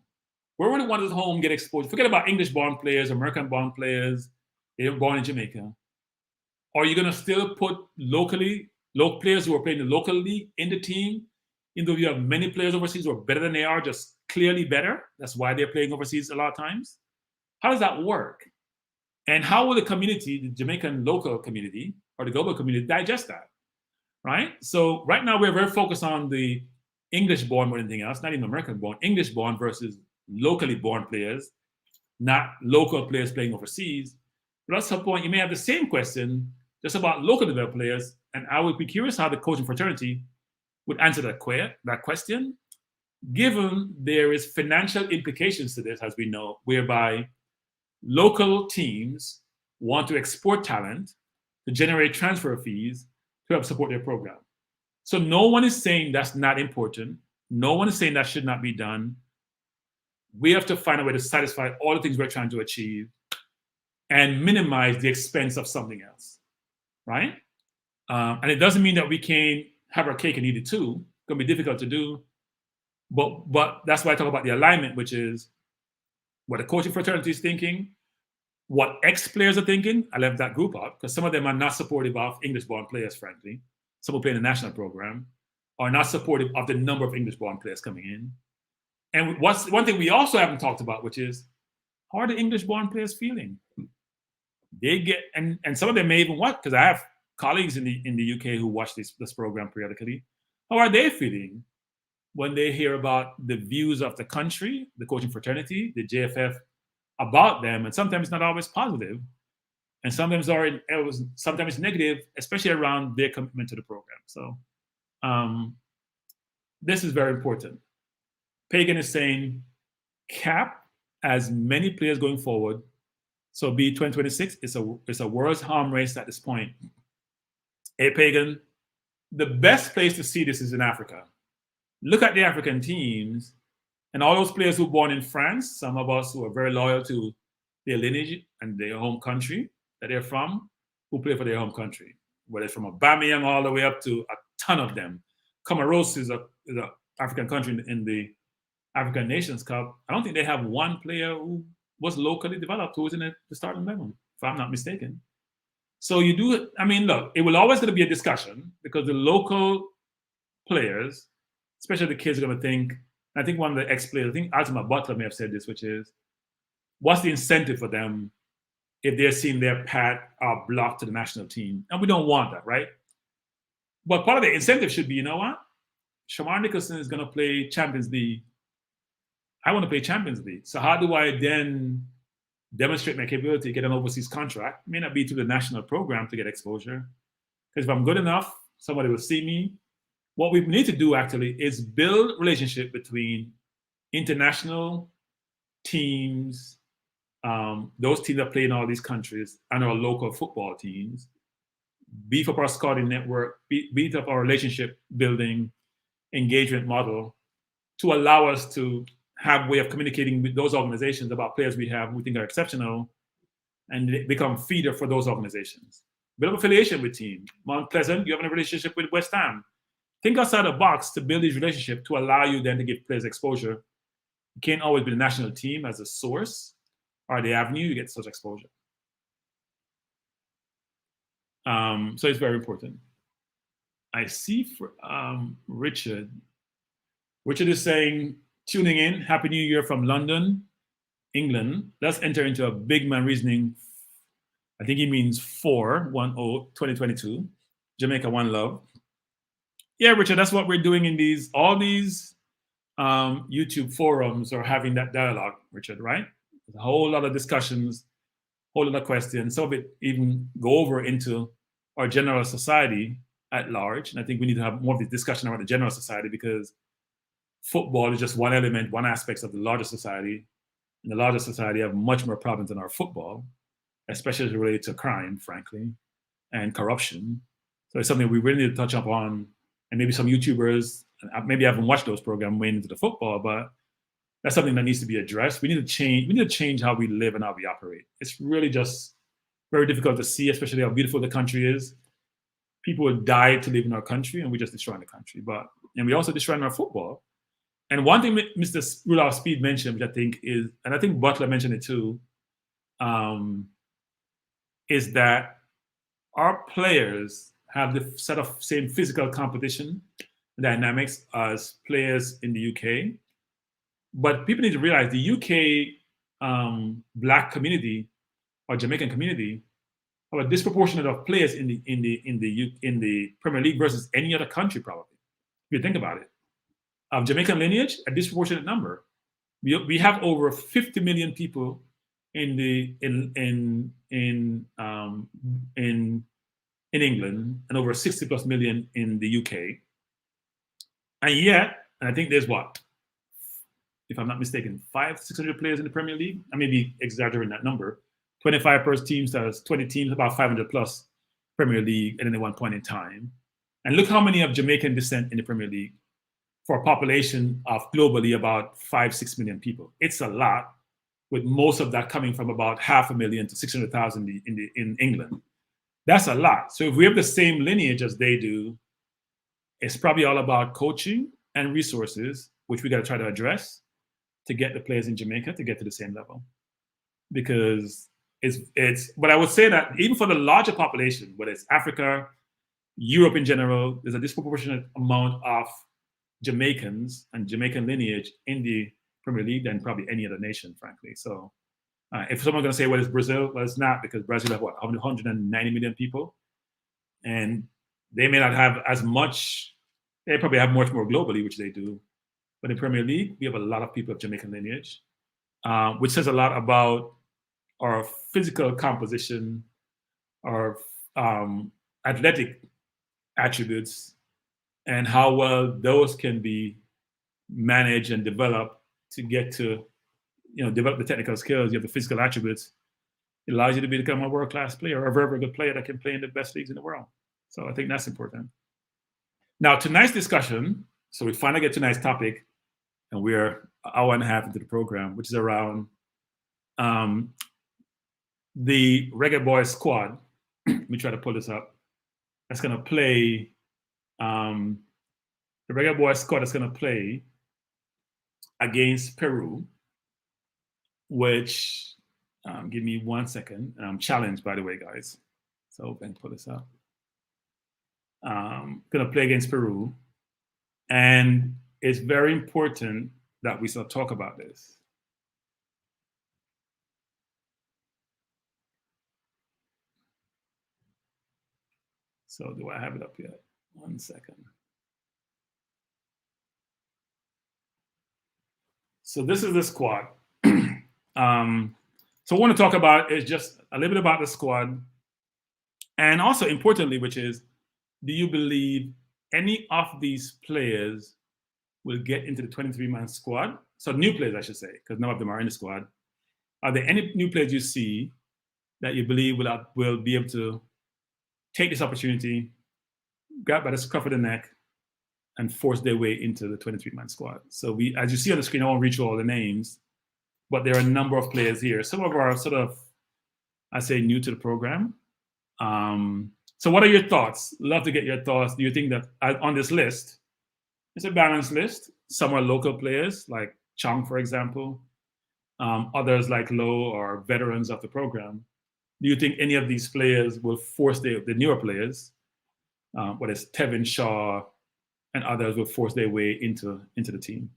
Where would the ones at home get exposed? Forget about English-born players, American-born players, they're born in Jamaica. Are you going to still put local players who are playing the local league in the team, even though you have many players overseas who are better than they are, just clearly better? That's why they're playing overseas a lot of times. How does that work? And how will the community, the Jamaican local community or the global community, digest that, right? So right now we're very focused on the English-born more than anything else, not even American-born, English-born versus locally born players, not local players playing overseas. But at some point, you may have the same question just about local developed players, and I would be curious how the coaching fraternity would answer that question, given there is financial implications to this, as we know, whereby local teams want to export talent to generate transfer fees to help support their program. So no one is saying that's not important. No one is saying that should not be done. We have to find a way to satisfy all the things we're trying to achieve and minimize the expense of something else, right? And it doesn't mean that we can't have our cake and eat it too. It's going to be difficult to do. But that's why I talk about the alignment, which is what the coaching fraternity is thinking, what ex-players are thinking. I left that group out because some of them are not supportive of English-born players, frankly. Some who play in the national program are not supportive of the number of English-born players coming in. And one thing we also haven't talked about, which is, how are the English-born players feeling? They get, and some of them may even watch, because I have colleagues in the UK who watch this program periodically. How are they feeling when they hear about the views of the country, the coaching fraternity, the JFF, about them? And sometimes it's not always positive, and sometimes sometimes negative, especially around their commitment to the program. So this is very important. Pagan is saying cap as many players going forward. So be 2026, it's a world's arm race at this point. Hey, Pagan, the best place to see this is in Africa. Look at the African teams and all those players who were born in France, some of us who are very loyal to their lineage and their home country that they're from, who play for their home country, whether it's from Aubameyang all the way up to a ton of them. Comoros is an African country in the African Nations Cup. I don't think they have one player who was locally developed who was in the starting 11, if I'm not mistaken. So you do, I mean, look, it will always going to be a discussion because the local players, especially the kids, are going to think, I think one of the ex-players, I think Altima Butler may have said this, which is, what's the incentive for them if they're seeing their path blocked to the national team? And we don't want that, right? But part of the incentive should be, you know what? Shamar Nicholson is going to play Champions League. I want to play Champions League. So how do I then demonstrate my capability to get an overseas contract? It may not be to the national program to get exposure. Because if I'm good enough, somebody will see me what we need to do actually is build relationship between international teams, those teams that play in all these countries, and our local football teams, beef up our scouting network, beef up our relationship building engagement model to allow us to have a way of communicating with those organizations about players we have we think are exceptional, and become feeder for those organizations. Build up affiliation with teams. Mount Pleasant, you have a relationship with West Ham. Think outside the box to build these relationships to allow you then to give players exposure. You can't always be the national team as a source or the avenue you get such exposure. So it's very important. I see for Richard. Richard is saying, tuning in, Happy New Year from London, England. Let's enter into a big man reasoning. I think he means 4-1-0-2022. Jamaica, one love. Yeah, Richard, that's what we're doing in all these YouTube forums, or having that dialogue, Richard, right? There's a whole lot of discussions, whole lot of questions. Some of it even go over into our general society at large. And I think we need to have more of this discussion around the general society, because football is just one element, one aspect of the larger society. And the larger society have much more problems than our football, especially related to crime, frankly, and corruption. So it's something we really need to touch up on. And maybe some YouTubers, maybe I haven't watched those programs way into the football, but that's something that needs to be addressed. We need to change. We need to change how we live and how we operate. It's really just very difficult to see, especially how beautiful the country is. People would die to live in our country, and we're just destroying the country. And we also destroying our football. And one thing Mr. Rudolph Speed mentioned, which I think is, and I think Butler mentioned it too, is that our players have the set of same physical competition dynamics as players in the UK. But people need to realize the UK Black community or Jamaican community have a disproportionate of players in the Premier League versus any other country, probably. If you think about it, of Jamaican lineage, a disproportionate number. We have over 50 million people in England, and over 60 plus million in the UK. And yet, and I think there's what, if I'm not mistaken, 500-600 players in the Premier League. I may be exaggerating that number. 25 per team, so that's 20 teams, about 500 plus Premier League at any one point in time. And look how many have Jamaican descent in the Premier League for a population of globally about 5-6 million people. It's a lot, with most of that coming from about 500,000 to 600,000 in England. That's a lot. So if we have the same lineage as they do, it's probably all about coaching and resources, which we got to try to address to get the players in Jamaica to get to the same level. Because but I would say that even for the larger population, whether it's Africa, Europe in general, there's a disproportionate amount of Jamaicans and Jamaican lineage in the Premier League than probably any other nation, frankly. So if someone's going to say, well, it's Brazil, well, it's not, because Brazil have what, 190 million people? And they may not have as much, they probably have much more globally, which they do. But in Premier League, we have a lot of people of Jamaican lineage, which says a lot about our physical composition, our athletic attributes, and how well those can be managed and developed to get to, develop the technical skills. You have the physical attributes. It allows you to become a world-class player, or a very, very good player that can play in the best leagues in the world. So I think that's important. Now, tonight's discussion, so we finally get to tonight's topic, and we're an hour and a half into the program, which is around the Reggae Boyz squad. Let me try to pull this up. That's going to play, the Reggae Boyz squad that's going to play against Peru, which, give me 1 second. I'm challenged, by the way, guys. So I can pull this up. Going to play against Peru. And it's very important that we start talk about this. So do I have it up yet? 1 second. So this is the squad. So what I want to talk about is just a little bit about the squad. And also importantly, which is, do you believe any of these players will get into the 23-man squad? So new players, I should say, because none of them are in the squad. Are there any new players you see that you believe will be able to take this opportunity, grab by the scruff of the neck, and force their way into the 23-man squad? So we, as you see on the screen, I won't read through all the names, but there are a number of players here. Some of are sort of, I say, new to the program. So what are your thoughts? Love to get your thoughts. Do you think that on this list, it's a balanced list? Some are local players, like Chong, for example. Others like Lo are veterans of the program. Do you think any of these players will force the newer players, whether it's Tevin Shaw and others, will force their way into the team?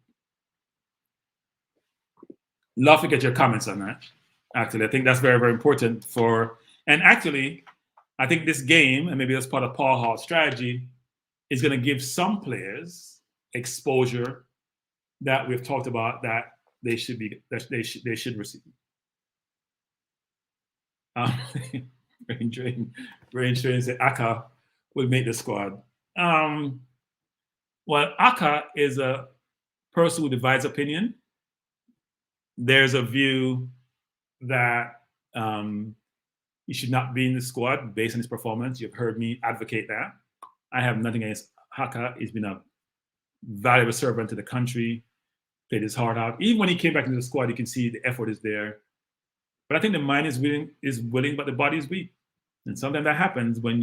Love to get your comments on that. Actually, I think that's very, very important and actually, I think this game, and maybe that's part of Paul Hall's strategy, is going to give some players exposure that we've talked about that they should receive. Brain Drain said Hakka will make the squad. Well, Hakka is a person who divides opinion. There's a view that he should not be in the squad based on his performance. You've heard me advocate that. I have nothing against Hakka. He's been a valuable servant to the country, played his heart out. Even when he came back into the squad, you can see the effort is there. But I think the mind is willing, but the body is weak. And sometimes that happens when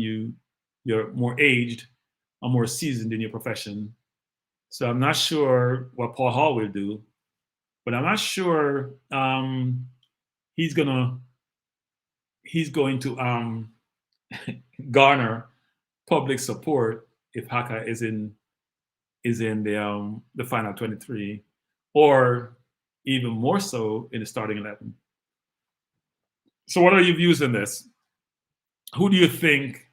you're more aged or more seasoned in your profession. So I'm not sure what Paul Hall will do, but I'm not sure he's going to garner public support if Hakka is in the final 23, or even more so in the starting 11. So what are your views on this? Who do you think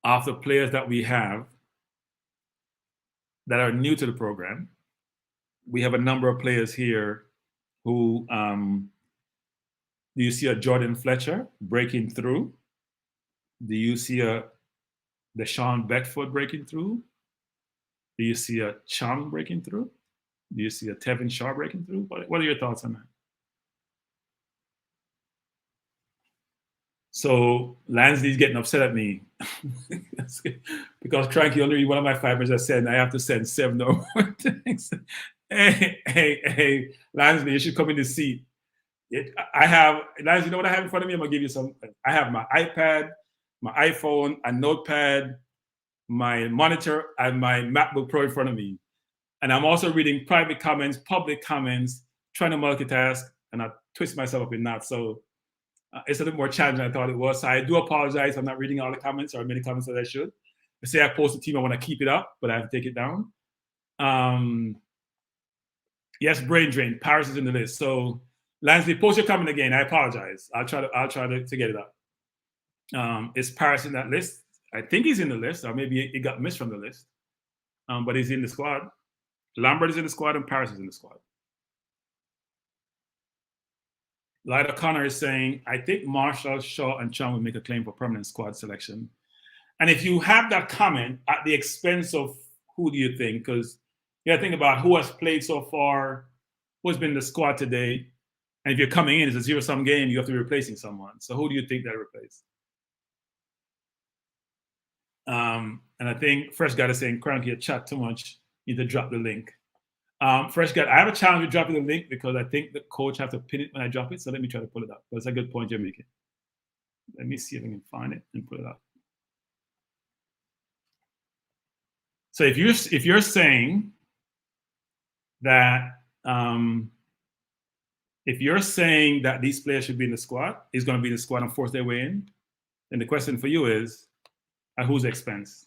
of the players that we have that are new to the program? We have a number of players here who, do you see a Jordan Fletcher breaking through? Do you see a Deshaun Beckford breaking through? Do you see a Chong breaking through? Do you see a Tevin Shaw breaking through? What are your thoughts on that? So Lansley's getting upset at me because Cranky only read one of my fibers. I said I have to send 7 or more things. Hey, Lansley, you should come in the seat. Lansley, you know what I have in front of me? I'm gonna give you some. I have my iPad, my iPhone, a notepad, my monitor, and my MacBook Pro in front of me. And I'm also reading private comments, public comments, trying to multitask, and I twist myself up in knots. So it's a little more challenging than I thought it was. So I do apologize. I'm not reading all the comments or many comments that I should. I say I post a team, I want to keep it up, but I have to take it down. Yes, Brain Drain. Paris is in the list. So Lansley, post your comment again. I apologize. I'll try to get it up. Is Paris in that list? I think he's in the list, or maybe it got missed from the list. But he's in the squad. Lambert is in the squad, and Paris is in the squad. Lyda Connor is saying, I think Marshall, Shaw, and Chong will make a claim for permanent squad selection. And if you have that comment at the expense of who do you think, because you got to think about who has played so far, who's been in the squad today, and if you're coming in, it's a zero-sum game, you have to be replacing someone. So who do you think that replace? And I think Fresh Guy is saying, Cranky, you chat too much, you need to drop the link. Fresh Guy, I have a challenge with dropping the link because I think the coach has to pin it when I drop it. So let me try to pull it up. That's a good point you're making. Let me see if I can find it and pull it up. So if you're saying that these players should be in the squad, is going to be in the squad and force their way in, then the question for you is, at whose expense?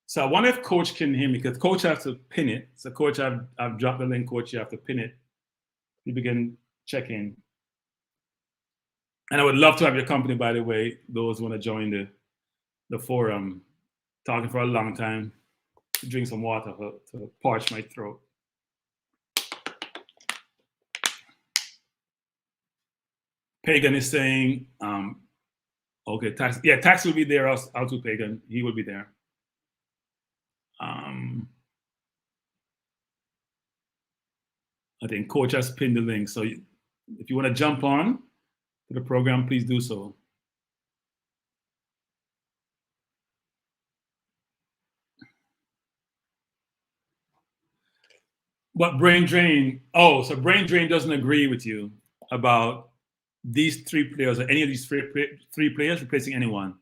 So I wonder if Coach can hear me, because Coach has to pin it. So Coach, I've dropped the link. Coach, you have to pin it. You begin checking. And I would love to have your company, by the way, those who want to join the forum. Talking for a long time. Drink some water to parch my throat. Pagan is saying, Okay, tax. Yeah, tax will be there. Altu Pagan, he will be there. I think coach has pinned the link. So if you want to jump on to the program, please do so. But Brain Drain, so Brain Drain doesn't agree with you about these three players or any of these three players replacing anyone.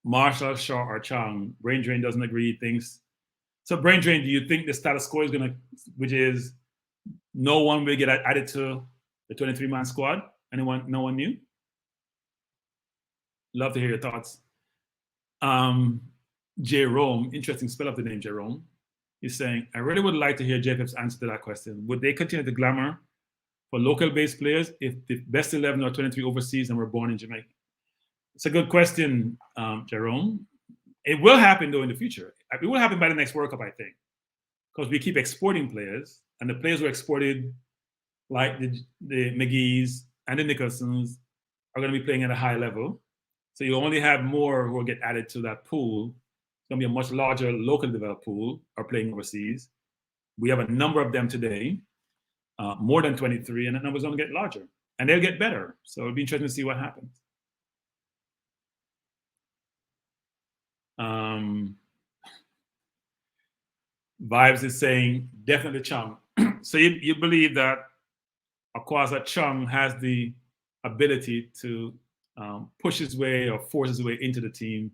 Marshall, Shaw, or Chang. Brain Drain doesn't agree. Thinks so. Brain Drain, do you think the status quo is gonna, which is no one will get added to the 23-man squad? Anyone? No one new? Love to hear your thoughts. Jerome, interesting spell of the name Jerome. He's saying, I really would like to hear JFF's answer to that question. Would they continue to glamour for local-based players if the best 11 or 23 overseas and were born in Jamaica? It's a good question, Jerome. It will happen, though, in the future. It will happen by the next World Cup, I think, because we keep exporting players, and the players who are exported, like the McGee's and the Nicholsons, are going to be playing at a high level. So you only have more who will get added to that pool. It's going to be a much larger locally developed pool are playing overseas. We have a number of them today, more than 23, and that number's going to get larger. And they'll get better. So it'll be interesting to see what happens. Vibes is saying, definitely Chung. So you believe that Akwaza Chung has the ability to push his way or force his way into the team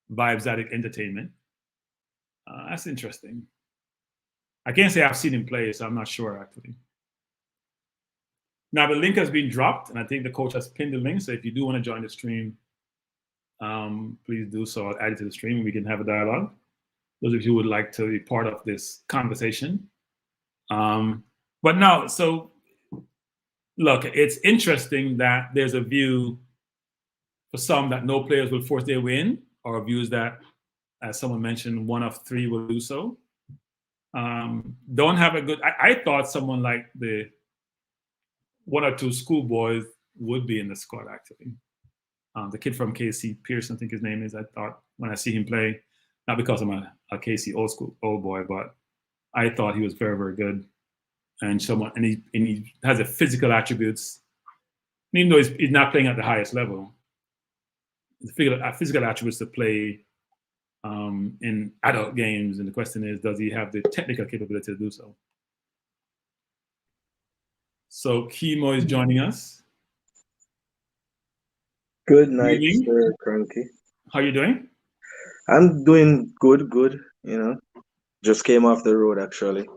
via Exotic Entertainment. That's interesting. I can't say I've seen him play, so I'm not sure, actually. Now, the link has been dropped, and I think the coach has pinned the link, so if you do want to join the stream, please do so. I'll add it to the stream, and we can have a dialogue. Those of you who would like to be part of this conversation. But no, so look, it's interesting that there's a view for some that no players will force their way in, or views that, as someone mentioned, one of three will do so. Don't have a good, I thought someone like the one or two schoolboys would be in the squad, actually. The kid from KC, Pearson, I think his name is, I thought when I see him play, not because I'm a KC old boy, but I thought he was very, very good. And he has the physical attributes. And even though he's not playing at the highest level, the physical attributes to play in adult games. And the question is, does he have the technical capability to do so? So Kimo is joining us. Good night, Sir Cranky. How are you doing? I'm doing good, you know. Just came off the road, actually.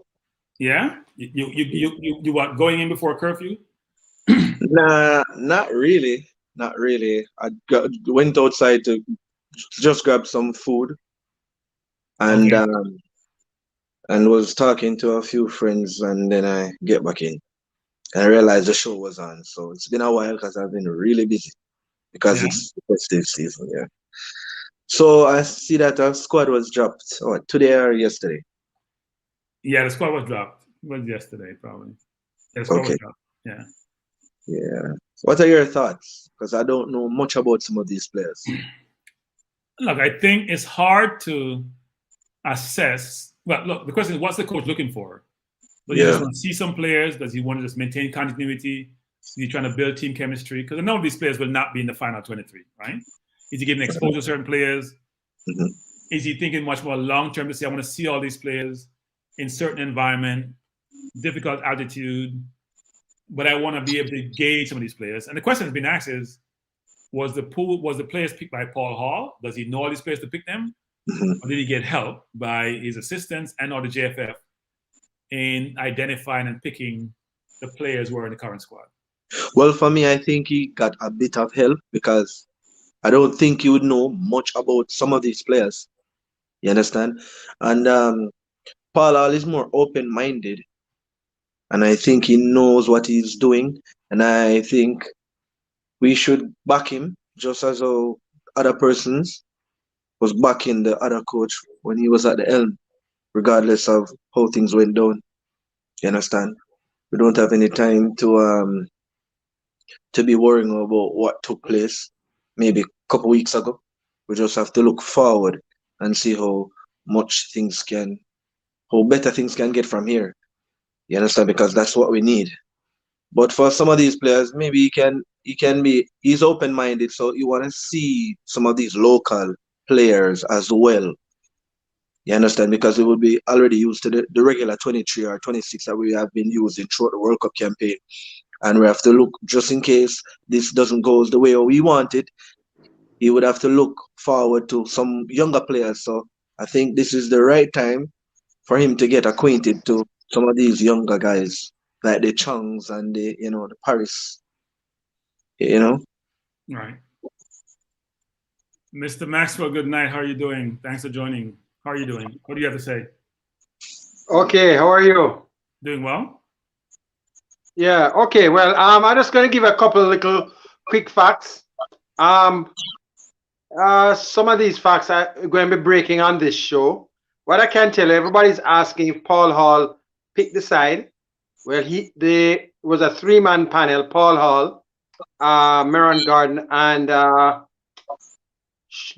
Yeah? You what, going in before curfew? Nah, not really. Not really. I went outside to just grab some food and and was talking to a few friends, and then I get back in. And I realized the show was on. So it's been a while because I've been really busy because it's the festive season, yeah. So I see that our squad was dropped today or yesterday. Yeah, the squad was dropped. It was yesterday, probably. Yeah, the squad was dropped. Yeah. Yeah. What are your thoughts? Because I don't know much about some of these players. Look, I think it's hard to assess. Well, look, the question is, what's the coach looking for? Does he just want to see some players? Does he want to just maintain continuity? Is he trying to build team chemistry? Because a number of these players will not be in the final 23, right? Is he giving exposure to certain players? Mm-hmm. Is he thinking much more long-term to say, I want to see all these players in certain environment, difficult altitude, but I want to be able to gauge some of these players? And the question has been asked is, was the players picked by Paul Hall? Does he know all these players to pick them? Mm-hmm. Or did he get help by his assistants and or the JFF in identifying and picking the players who are in the current squad? Well, for me, I think he got a bit of help because I don't think he would know much about some of these players. You understand? And Paul Hall is more open-minded, and I think he knows what he's doing. And I think we should back him just as how other persons was backing the other coach when he was at the helm, regardless of how things went down. You understand? We don't have any time to to be worrying about what took place maybe a couple weeks ago. We just have to look forward and see how better things can get from here. You understand? Because that's what we need. But for some of these players, maybe he's open-minded, so you want to see some of these local players as well. You understand? Because it would be already used to the regular 23 or 26 that we have been using throughout the World Cup campaign. And we have to look, just in case this doesn't go the way we want it, he would have to look forward to some younger players. So I think this is the right time for him to get acquainted to some of these younger guys, like the Chongs and the Paris. Right. Mr. Maxwell, good night. How are you doing? Thanks for joining. How are you doing? What do you have to say? Okay, how are you? Doing well? Yeah, okay. Well, I'm just going to give a couple of little quick facts. Some of these facts are going to be breaking on this show. What I can tell you, everybody's asking if Paul Hall picked the side. Well, there was a three-man panel: Paul Hall, Meron Garden, and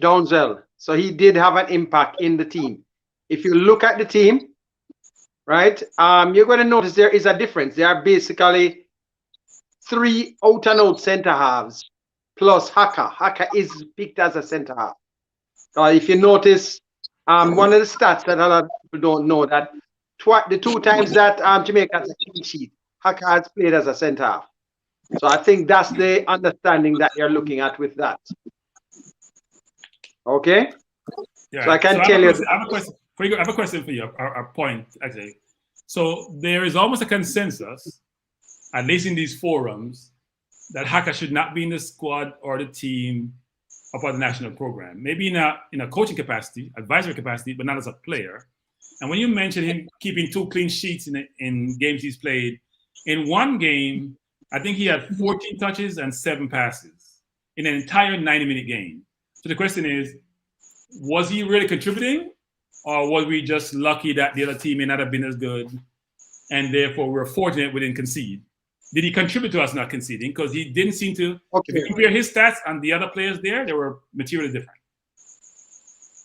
Donzel. So he did have an impact in the team. If you look at the team, right, you're going to notice there is a difference. There are basically 3 out-and-out center halves plus Hakka. Hakka is picked as a center half. If you notice, one of the stats that a lot of people don't know, that the 2 times that Jamaica has a clean sheet, Hakka has played as a center half. So I think that's the understanding that you're looking at with that. Okay? Yeah. So I can tell you. I have a question for you, a point, actually. So there is almost a consensus, at least in these forums, that Hakka should not be in the squad or the team of the national program. Maybe in a coaching capacity, advisory capacity, but not as a player. And when you mention him keeping 2 clean sheets in games he's played, in one game, I think he had 14 touches and 7 passes in an entire 90-minute game. So the question is, was he really contributing, or was we just lucky that the other team may not have been as good, and therefore we're fortunate we didn't concede? Did he contribute to us not conceding? Because he didn't seem to. Okay. If you compare his stats and the other players there, they were materially different.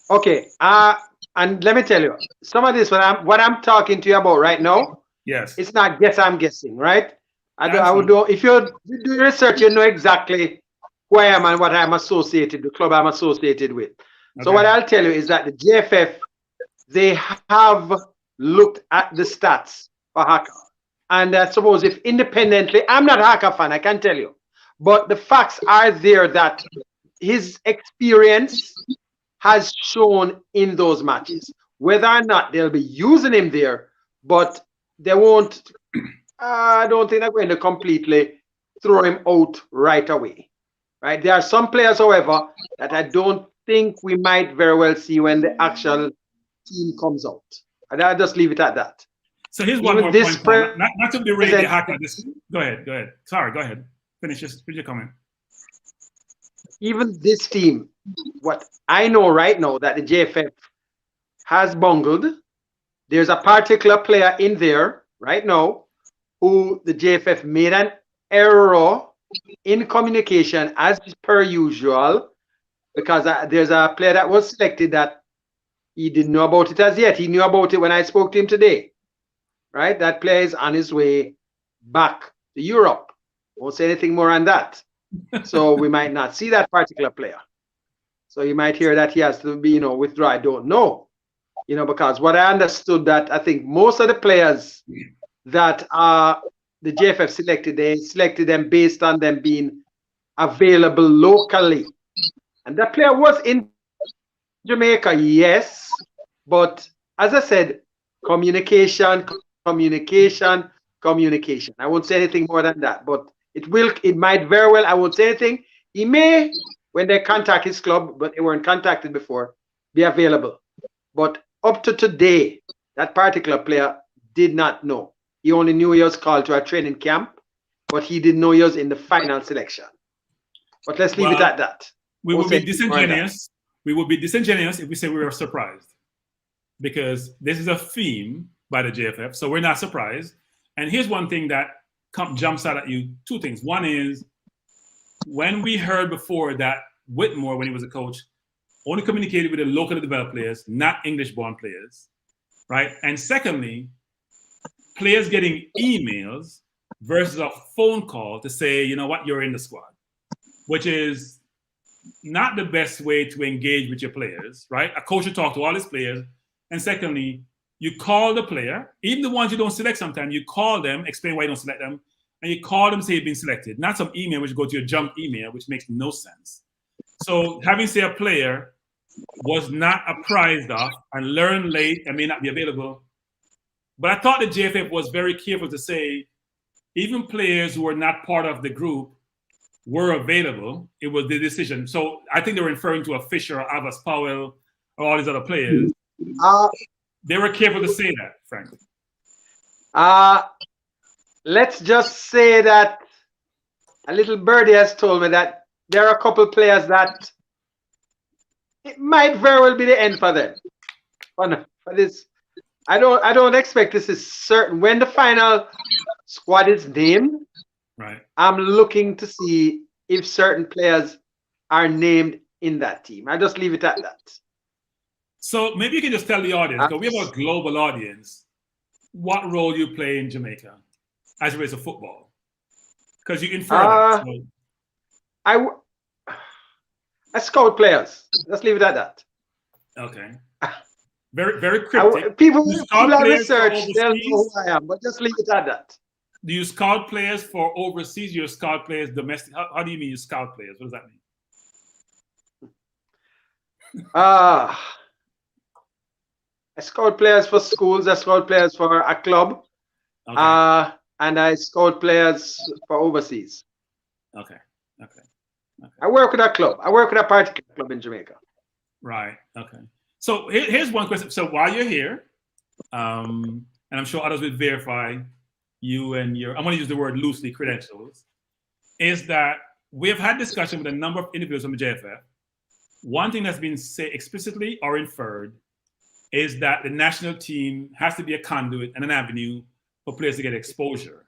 Okay, and let me tell you, some of this what I'm talking to you about right now. Yes. It's not guess. I'm guessing, right? I would do. If you do research, you know exactly who I am and what I'm associated, the club I'm associated with. Okay. So what I'll tell you is that the JFF, they have looked at the stats for Hakka. And I suppose if independently, I'm not a Hakka fan, I can tell you. But the facts are there that his experience has shown in those matches. Whether or not they'll be using him there, but they won't, I don't think they're going to completely throw him out right away. Right? There are some players, however, that I don't think we might very well see when the actual team comes out. And I'll just leave it at that. So here's one more point. Not to berate the Hakka. Go ahead. Sorry, go ahead. Finish your comment. Even this team, what I know right now that the JFF has bungled, there's a particular player in there right now who the JFF made an error in communication as per usual, because there's a player that was selected that he didn't know about it as yet. He knew about it when I spoke to him today. Right? That player is on his way back to Europe. Won't say anything more on that. So we might not see that particular player. So you might hear that he has to be, withdraw. I don't know. Because what I understood that I think most of the players that the JFF selected, they selected them based on them being available locally. And that player was in Jamaica, yes. But as I said, communication. I won't say anything more than that, but it might very well, I won't say anything. He may, when they contact his club, but they weren't contacted before, be available. But up to today, that particular player did not know. He only knew he was called to a training camp, but he didn't know he was in the final selection. But let's leave it at that. We would be disingenuous. We would be disingenuous if we say we were surprised, because this is a theme by the JFF, so we're not surprised. And here's one thing that jumps out at you: 2 things. One is when we heard before that Whitmore, when he was a coach, only communicated with the locally developed players, not English-born players, right? And secondly, players getting emails versus a phone call to say, you know what, you're in the squad, which is not the best way to engage with your players, right? A coach should talk to all his players. And secondly, you call the player, even the ones you don't select sometimes, you call them, explain why you don't select them, and you call them, say you've been selected, not some email which go to your junk email, which makes no sense. So having, say, a player was not apprised of and learned late and may not be available. But I thought the JFF was very careful to say, even players who were not part of the group were available. It was the decision. So I think they were referring to a Fisher or Abbas Powell or all these other players. They were careful to say that, frankly. Let's just say that a little birdie has told me that there are a couple players that it might very well be the end for them. For this, I don't expect this is certain. When the final squad is named, right, I'm looking to see if certain players are named in that team. I just leave it at that. So maybe you can just tell the audience, because we have a global audience, what role you play in Jamaica as it relates to football. Because you infer that. So. I scout players. Let's leave it at that. Okay. Very, very cryptic. People have research, they'll know who I am, but just leave it at that. Do you scout players for overseas? You scout players domestic? How do you mean you scout players? What does that mean? I scout players for schools. I scout players for a club. Okay. And I scout players for overseas. Okay. I work with a club. I work with a particular club in Jamaica. Right. Okay. So here's one question. So while you're here, and I'm sure others will verify you and your, I'm going to use the word loosely, credentials, is that we have had discussion with a number of individuals from the JFF. One thing that's been said explicitly or inferred is that the national team has to be a conduit and an avenue for players to get exposure.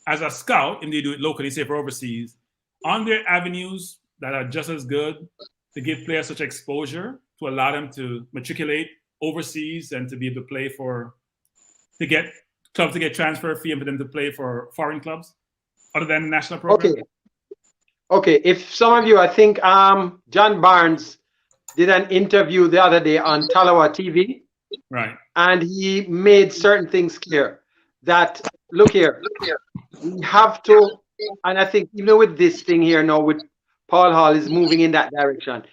As a scout, and they do it locally, say for overseas, on their avenues that are just as good to give players such exposure to allow them to matriculate overseas and to be able to play to get clubs to get transfer fee and for them to play for foreign clubs other than the national program? Okay. If some of you, I think John Barnes did an interview the other day on Talawa TV. Right. And he made certain things clear that, look here, we have to, and I think even with this thing here now with Paul Hall is moving in that direction,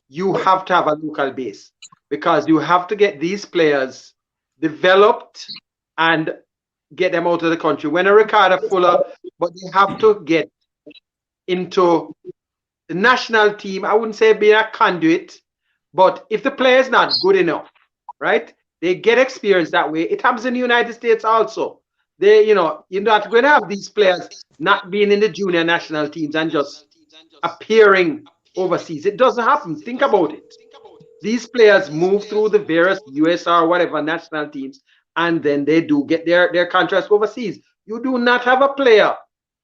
you have to have a local base because you have to get these players developed and get them out of the country. When a Ricardo Fuller, but they have to get into the national team. I wouldn't say being a conduit, but if the player is not good enough, right, they get experience that way. It happens in the United States also. You're not going to have these players not being in the junior national teams and just appearing overseas. It doesn't happen. Think about it. These players move through the various US or whatever national teams, and then they do get their contracts overseas. You do not have a player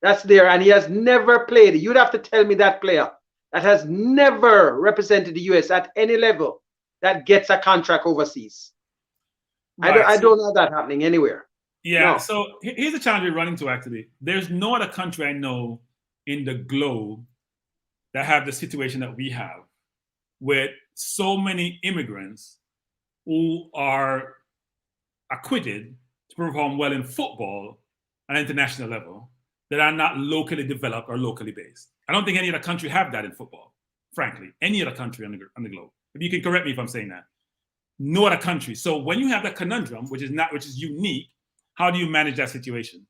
that's there and he has never played. You'd have to tell me that player that has never represented the US at any level that gets a contract overseas. Right. I don't know that happening anywhere. Yeah, no. So here's the challenge we're running to actually. There's no other country I know in the globe that have the situation that we have with so many immigrants who are acquitted to perform well in football at an international level that are not locally developed or locally based. I don't think any other country have that in football, frankly. Any other country on the globe. If you can correct me if I'm saying that. No other country. So when you have that conundrum, which is unique, how do you manage that situation?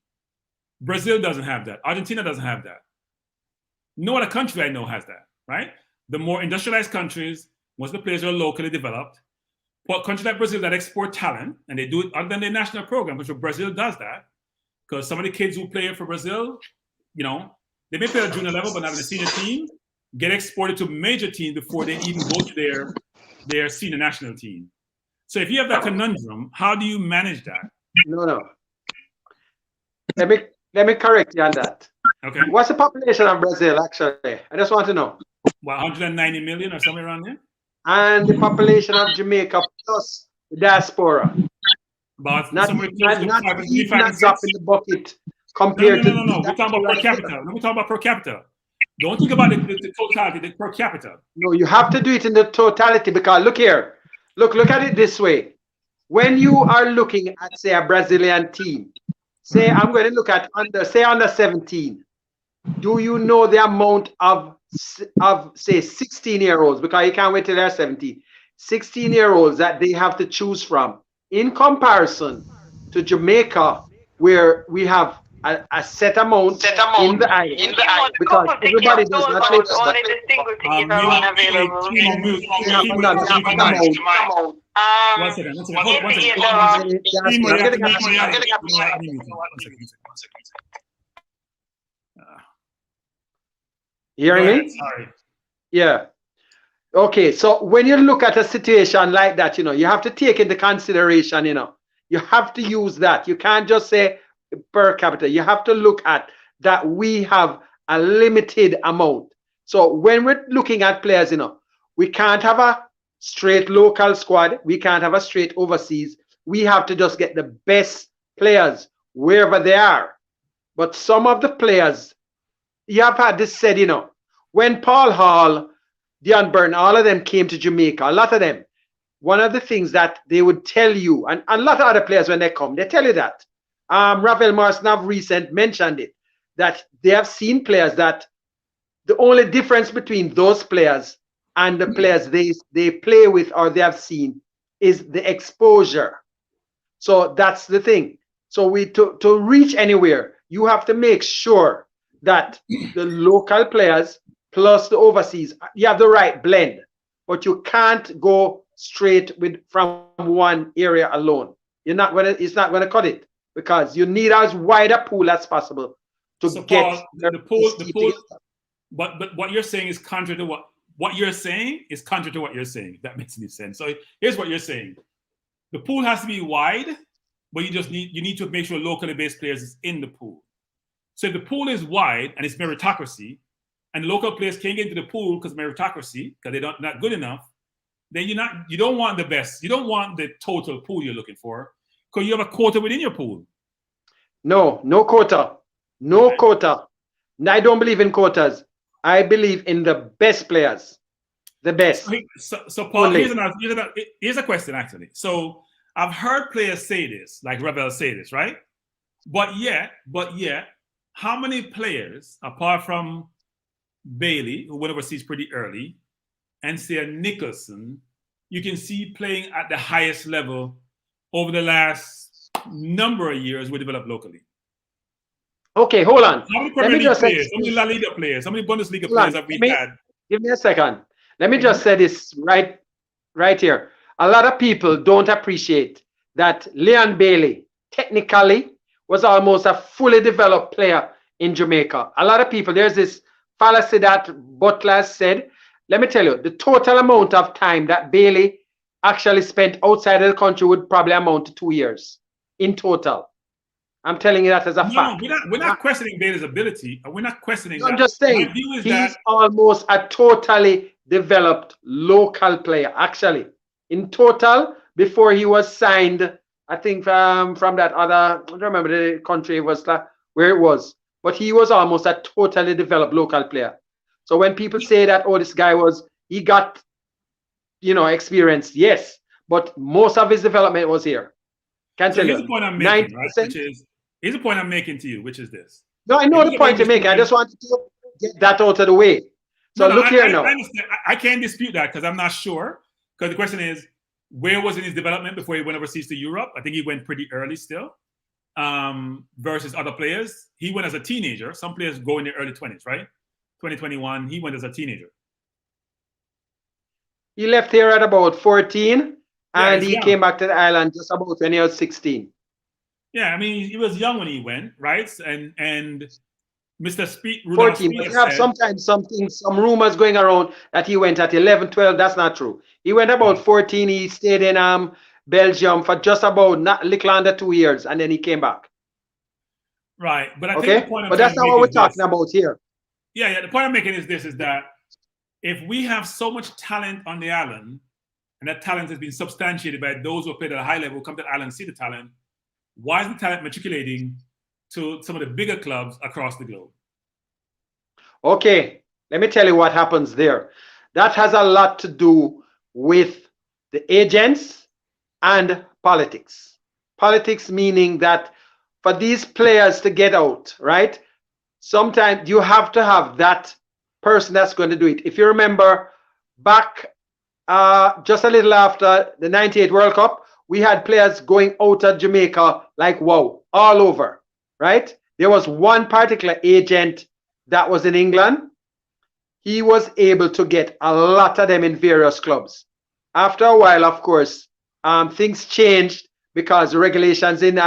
Brazil doesn't have that. Argentina doesn't have that. No other country I know has that, right? The more industrialized countries, once the players are locally developed, but countries like Brazil that export talent, and they do it other than their national program, which Brazil does that, because some of the kids who play for Brazil, they may play at junior level, but not in the senior team, get exported to major teams before they even go to their senior national team. So if you have that conundrum, how do you manage that? No. Let me correct you on that. Okay. What's the population of Brazil, actually? I just want to know. What, 190 million or somewhere around there? And the population of Jamaica plus the diaspora. About Not somewhere close to not 5 even and a drop 6. in the bucket No. compared to We're talking about per capita. No, we're talking about per capita. Don't think about the totality, the per capita. No, you have to do it in the totality, because look here. Look at it this way. When you are looking at, say, a Brazilian team, say I'm going to look at under 17. Do you know the amount of say 16-year-olds, because you can't wait till they're 17, 16-year-olds that they have to choose from, in comparison to Jamaica, where we have a set amount in the island, because everybody does not play only the single tickets are unavailable. One second. You hear me? Sorry. Yeah. Okay, so when you look at a situation like that, you have to take into consideration, you have to use that. You can't just say per capita. You have to look at that we have a limited amount. So when we're looking at players, we can't have a straight local squad. We can't have a straight overseas. We have to just get the best players wherever they are. But some of the players, you have had this said, when Paul Hall, Dion Burton, all of them came to Jamaica, a lot of them, one of the things that they would tell you, and a lot of other players when they come, they tell you that. Ravel Morrison have recent mentioned it, that they have seen players that the only difference between those players and the players they play with or they have seen is the exposure. So that's the thing. So to reach anywhere, you have to make sure that the local players plus the overseas, you have the right blend, but you can't go straight from one area alone. It's not gonna cut it, because you need as wide a pool as possible to get Paul, the pool. But what you're saying is contrary to what you're saying is contrary to what you're saying. If that makes any sense. So here's what you're saying: the pool has to be wide, but you need to make sure locally based players is in the pool. So if the pool is wide and it's meritocracy, and local players can't get into the pool because meritocracy, because they're not good enough, then you don't want the best. You don't want the total pool you're looking for, because you have a quota within your pool. No quota. No quota. I don't believe in quotas. I believe in the best players. The best. So Paul, here's a question, actually. So I've heard players say this, like Rebel say this, right? But yet, how many players, apart from Bailey, who went overseas pretty early, and say Nicholson, you can see playing at the highest level over the last number of years we developed locally? Okay, hold on. How many Premier League players, how many La Liga players, how many Bundesliga players have we had? Give me a second. Let me just say this right here. A lot of people don't appreciate that Leon Bailey technically was almost a fully developed player in Jamaica. A lot of people, there's this fallacy that Butler said. Let me tell you, the total amount of time that Bailey actually spent outside of the country would probably amount to 2 years in total. I'm telling you that as a fact. We're not questioning Bailey's ability. We're not questioning that. I'm just saying, My view is he's almost a totally developed local player. Actually, in total, before he was signed, I think from that other, I don't remember the country it was where it was, but he was almost a totally developed local player. So when people say that, oh, this guy he got, experience, yes, but most of his development was here. Can't tell you. Here's the point I'm making, right? Here's the point I'm making to you, which is this. No, I know the point you're making. I just wanted to get that out of the way. So look here now. I understand. I can't dispute that because I'm not sure. Because the question is, where was in his development before he went overseas to Europe? I think he went pretty early still, versus other players. He went as a teenager. Some players go in their early 20s, right? 2021, he went as a teenager. He left here at about 14, and he came back to the island just about when he was 16. Yeah, I mean, he was young when he went, right? And Mr. 14. But you have sometimes some rumors going around that he went at 11, 12. That's not true. He went about 14. He stayed in Belgium for just about not little under 2 years, and then he came back. Right, but I think Okay, the point I'm but trying that's to not make what we're is talking this. about here. Yeah. The point I'm making is this: is that if we have so much talent on the island, and that talent has been substantiated by those who played at a high level, come to the island and see the talent, why is the talent matriculating to some of the bigger clubs across the globe? Okay, let me tell you what happens there. That has a lot to do with the agents and politics. Politics meaning that for these players to get out, right? Sometimes you have to have that person that's going to do it. If you remember back just a little after the 98 World Cup, we had players going out of Jamaica like wow, all over, right? There was one particular agent that was in England. He was able to get a lot of them in various clubs. After a while, of course, things changed because the regulations in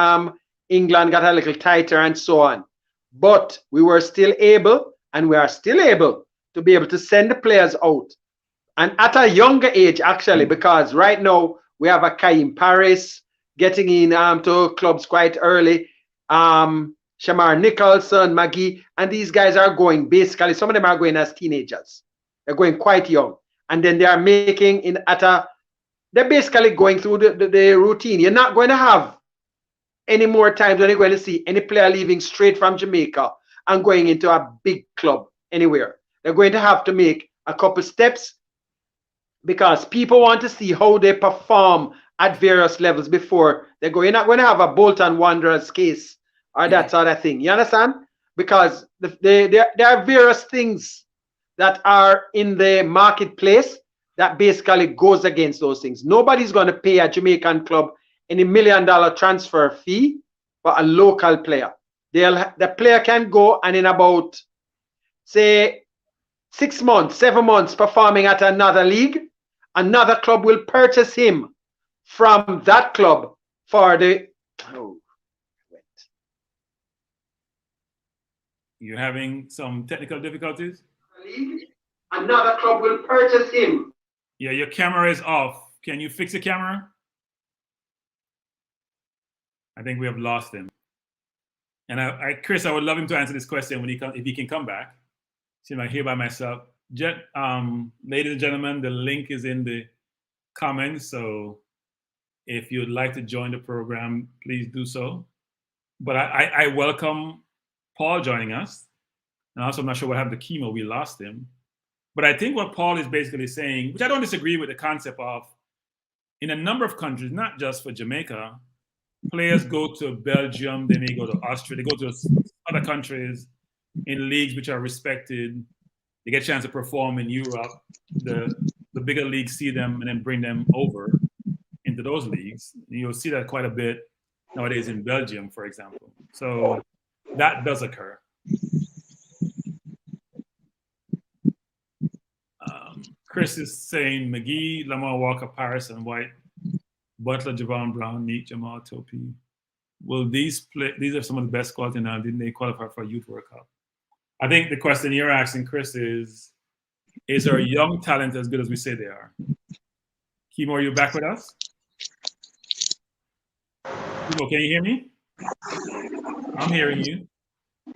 England got a little tighter and so on. But we were still able, and we are still able, to be able to send the players out. And at a younger age, actually, because right now we have a Kaim Paris getting in to clubs quite early. Shamar Nicholson, Maggie, and these guys are going basically, some of them are going as teenagers. They're going quite young. And then they are making they're basically going through the routine. You're not going to have any more times when you're going to see any player leaving straight from Jamaica and going into a big club anywhere. They're going to have to make a couple steps because people want to see how they perform at various levels before they go. You're not going to have a Bolton Wanderers case or that sort of thing. You understand? Because there are various things that are in the marketplace that basically goes against those things. Nobody's going to pay a Jamaican club any $1 million transfer fee for a local player. The player can go and in about, say, 6 months, 7 months performing at another league, another club will purchase him from that club for the... Oh, wait. You're having some technical difficulties? Another club will purchase him. Yeah, your camera is off. Can you fix the camera? I think we have lost him. And Chris, I would love him to answer this question when if he can come back. See, I'm here by myself. Ladies and gentlemen, the link is in the comments. So if you'd like to join the program, please do so. But I welcome Paul joining us. And also, I'm not sure what happened to Chemo. We lost him. But I think what Paul is basically saying, which I don't disagree with the concept of, in a number of countries, not just for Jamaica, players go to Belgium, they may go to Austria, they go to other countries in leagues which are respected. They get a chance to perform in Europe. The bigger leagues see them and then bring them over into those leagues. And you'll see that quite a bit nowadays in Belgium, for example. So that does occur. Chris is saying McGee, Lamar Walker, Paris, and White, Butler, Javon Brown, Neat, Jamal Topi. Will these are some of the best quality now. Didn't they qualify for a Youth World Cup? I think the question you're asking, Chris, is our young talent as good as we say they are? Kimo, are you back with us? Kimo, can you hear me? I'm hearing you.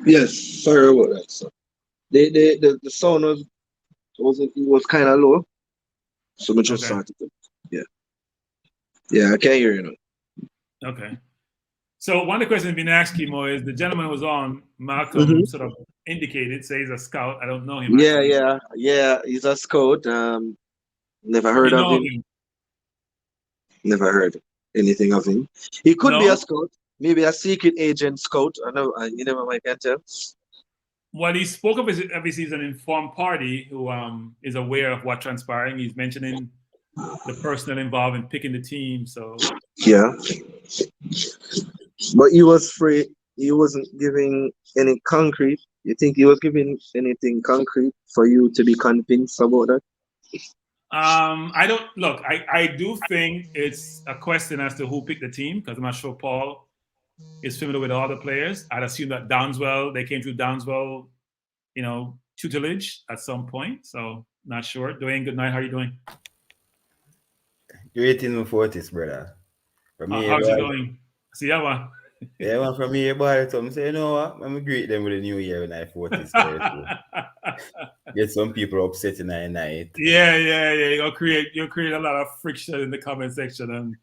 Yes, sorry about that. So the sound was kind of low, so we just started it. Yeah, I can't hear you now. Okay. So one of the questions being asked, Kimo, is the gentleman who was on, Malcolm, sort of indicated, say he's a scout. I don't know him. Yeah. He's a scout. Never heard of him. Never heard anything of him. He could be a scout, maybe a secret agent scout. I know. You never might can tell. Well, he spoke of obviously he's an informed party who is aware of what transpiring. He's mentioning the personnel involved in picking the team. So yeah, but he was free. He wasn't giving any concrete. You think he was giving anything concrete for you to be convinced about that? I don't look. I do think it's a question as to who picked the team because I'm not sure Paul is familiar with all the players. I'd assume that they came through Downswell, tutelage at some point. So not sure. Dwayne, good night. How are you doing? Great in my 40s, brother. For me, how's it going? Siyawa. Yeah, man, from here, boy, so I say, you know what? I'm gonna greet them with a new year when I 40s too. Get some people upset in the night. Yeah. You'll create a lot of friction in the comment section and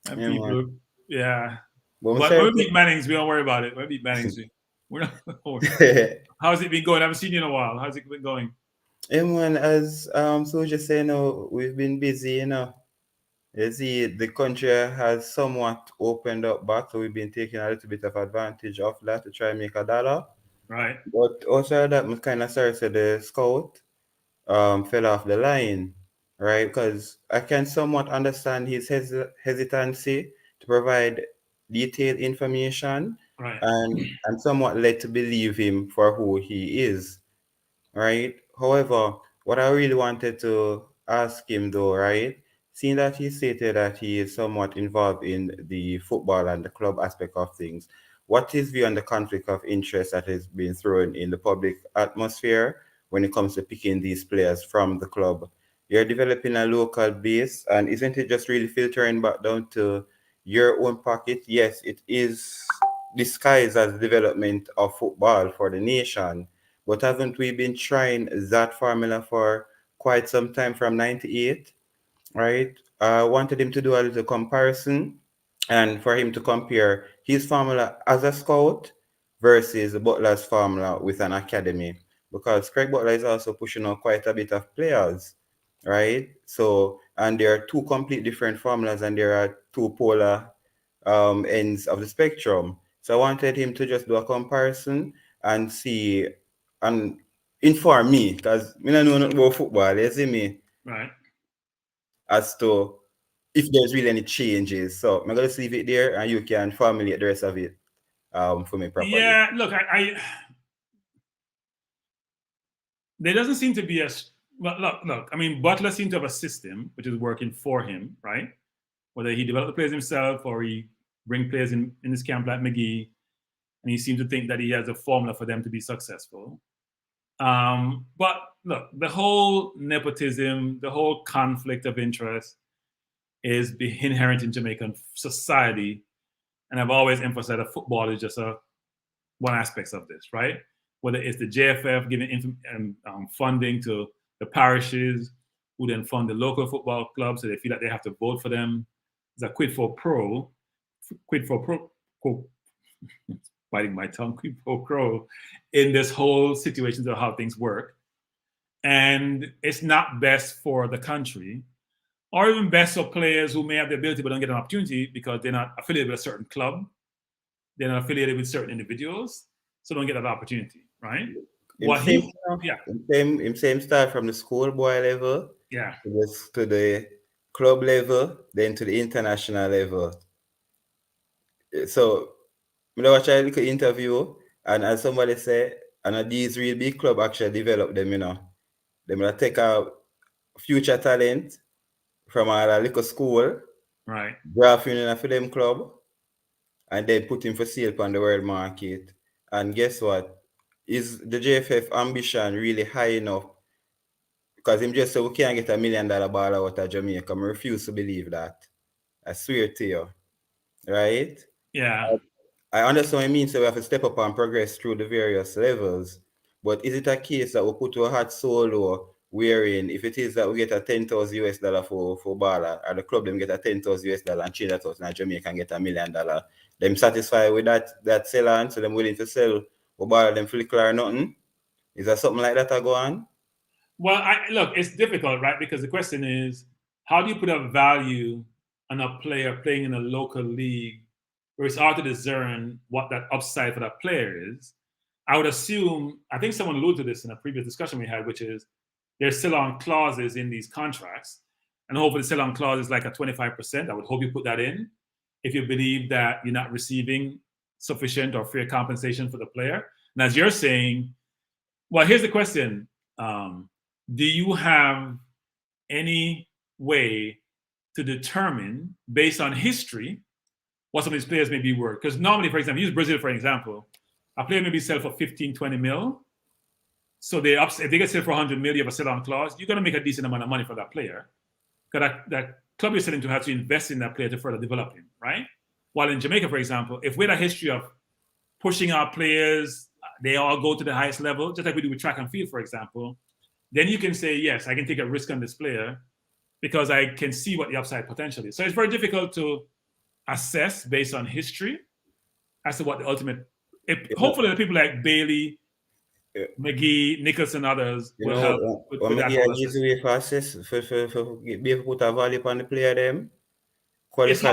Yeah, people. man. Yeah. But But when we beat Mannings, we don't worry about it. When we beat Mannings, we're not. How's it been going? I haven't seen you in a while. How's it been going? Yeah, man, as so just say, you know, we've been busy, you know. You see, the country has somewhat opened up back, so we've been taking a little bit of advantage of that to try and make a dollar. Right. But also that, I'm kind of sorry to the scout fell off the line, right? Because I can somewhat understand his hesitancy to provide detailed information, Right. and I'm somewhat led to believe him for who he is, right? However, what I really wanted to ask him though, right? Seeing that he stated that he is somewhat involved in the football and the club aspect of things, what is view on the conflict of interest that has been thrown in the public atmosphere when it comes to picking these players from the club? You're developing a local base, and isn't it just really filtering back down to your own pocket? Yes, it is disguised as development of football for the nation, but haven't we been trying that formula for quite some time from 98, right? I wanted him to do a little comparison and for him to compare his formula as a scout versus Butler's formula with an academy. Because Craig Butler is also pushing out quite a bit of players, right? So, and there are two complete different formulas and there are two polar ends of the spectrum. So I wanted him to just do a comparison and see and inform me, because I don't know nothing about football, you see me, Right. as to if there's really any changes. So I'm gonna leave it there and you can formulate the rest of it for me properly. Yeah. Look, there doesn't seem to be look. I mean, Butler seems to have a system which is working for him, right? Whether he developed the players himself or he bring players in his camp like McGee, and he seems to think that he has a formula for them to be successful. But look, the whole nepotism, the whole conflict of interest is inherent in Jamaican society. And I've always emphasized that football is just one aspect of this, right? Whether it's the JFF giving funding to the parishes, who then fund the local football clubs, so they feel like they have to vote for them. There's a quid pro quo, biting my tongue, quid pro quo, in this whole situation of how things work. And it's not best for the country, or even best for players who may have the ability but don't get an opportunity because they're not affiliated with a certain club, they're not affiliated with certain individuals, so don't get that opportunity, right? Same start from the schoolboy level, yeah, to the club level, then to the international level. So I watch a little interview, and as somebody say, and these real big club actually develop them, you know. They're gonna take a future talent from a little school, right, draft him in a for them club, and then put him for sale on the world market. And guess what? Is the JFF ambition really high enough? Because him just said we can't get $1 million ball out of Jamaica. I refuse to believe that. I swear to you. Right? yeah. I understand what I mean, so we have to step up and progress through the various levels. But is it a case that we put our heart so low, wherein if it is that we get a $10,000 for baller, or the club them get a $10,000 and change that out in Jamaica and get $1 million, them satisfied with that sell on, so them willing to sell or baller them flicker or nothing? Is there something like that I go on? Well, look, it's difficult, right? Because the question is, how do you put a value on a player playing in a local league where it's hard to discern what that upside for that player is? I would assume, I think someone alluded to this in a previous discussion we had, which is there's sell-on clauses in these contracts. And hopefully the sell-on clause is like a 25%. I would hope you put that in if you believe that you're not receiving sufficient or fair compensation for the player. And as you're saying, well, here's the question. Do you have any way to determine, based on history, what some of these players may be worth? Because normally, for example, use Brazil for example, a player may be sold for 15, 20 mil. So if they get sold for 100 mil, you have a sell-on clause, you're going to make a decent amount of money for that player. Because that club you're selling to has to invest in that player to further develop him, right? While in Jamaica, for example, if we had a history of pushing our players, they all go to the highest level, just like we do with track and field, for example, then you can say, yes, I can take a risk on this player because I can see what the upside potential is. So it's very difficult to assess based on history as to what the ultimate. Hopefully, the people like Bailey, McGee, Nicholson, others will help with that whole assessment. Easy way for assess for be able to put a value on the player them. It's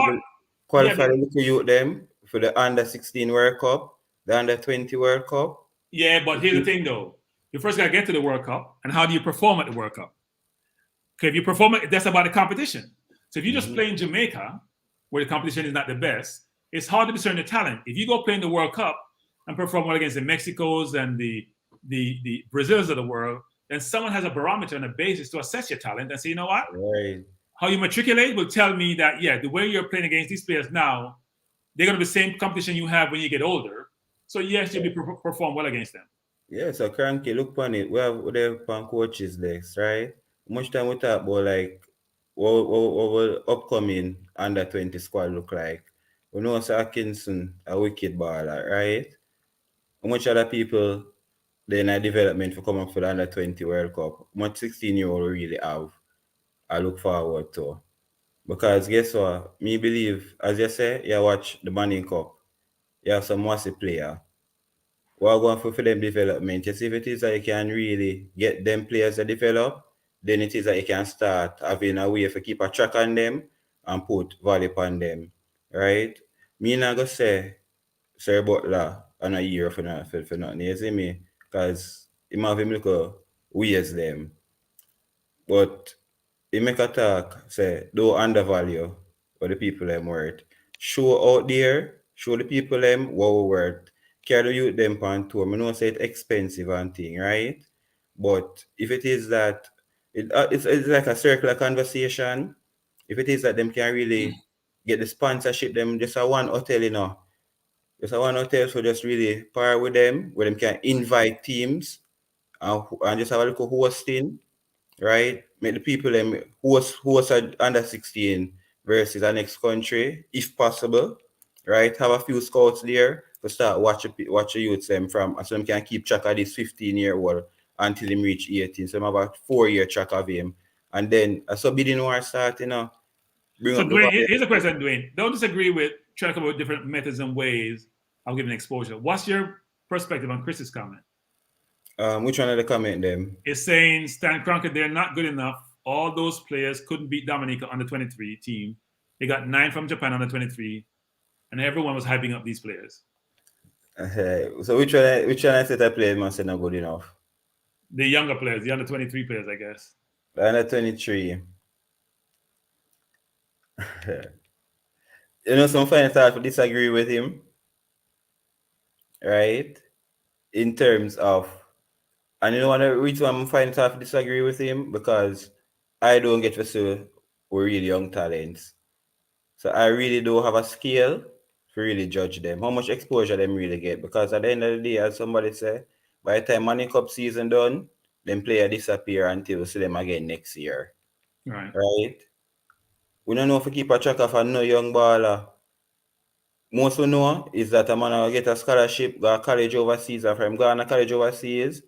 Qualify hard. the little youth them for the under 16 World Cup, the under 20 World Cup. Yeah, but here's the thing though. You first got to get to the World Cup, and how do you perform at the World Cup? Okay, if you perform it, that's about the competition. So if you just play in Jamaica, where the competition is not the best, it's hard to discern the talent. If you go play in the World Cup and perform well against the Mexicos and the Brazils of the world, then someone has a barometer and a basis to assess your talent and say, you know what? Right. How you matriculate will tell me that, yeah, the way you're playing against these players now, they're going to be the same competition you have when you get older. So yes, you'll be perform well against them. Yeah, so Cranky, look on it. We have on coaches list, right? Much time we talk about like what upcoming under 20 squad look like. We know Sir Atkinson, a wicked baller, right? How much other people they in a development for coming for the under 20 World Cup? How much 16-year-old really have? I look forward to. Because guess what? Me believe, as you say, you watch the Money Cup. You have some massive player. We're going for them development. You see, if it is that you can really get them players to develop, then it is that you can start having a way to keep a track on them and put value on them, right? Me not gonna say Sir Butler on a year for nothing, you see me? Because he might have him look ways them. But he make a talk, say, don't undervalue what the people them worth. Show out there, show the people them what we worth. Carry the youth them on tour. I know say it's expensive and thing, right? But if it is that it's like a circular conversation, if it is that them can really get the sponsorship, them just a one hotel, you know. Just a one hotel, so just really pair with them, where them can invite teams and just have a little hosting, right? Make the people them host under 16 versus the next country, if possible, right? Have a few scouts there to start watch the youths them from, so them can keep track of this 15-year-old until him reach 18. So them have a 4-year track of him. And then so bidding war start, you know. So Dwayne, here's a question, Dwayne. Don't disagree with trying to come up with different methods and ways of giving exposure. What's your perspective on Chris's comment? Which one of the comment them? It's saying Stan Kroenke, they're not good enough. All those players couldn't beat Dominica on the 23 team. They got 9 from Japan on the 23, and everyone was hyping up these players. So which one I said that players must say not good enough? The younger players, the under 23 players, I guess. The under 23. You know, some fans start to disagree with him, right? In terms of, and you know what the reason I'm finding it hard to disagree with him, because I don't get to see we're really young talents. So I really don't have a scale to really judge them, how much exposure them really get. Because at the end of the day, as somebody say, by the time Money Cup season done, them player disappear until we see them again next year. Right. We don't know if we keep a track of a no young baller. Most we know is that a man will get a scholarship, go to college overseas, or from Ghana college overseas,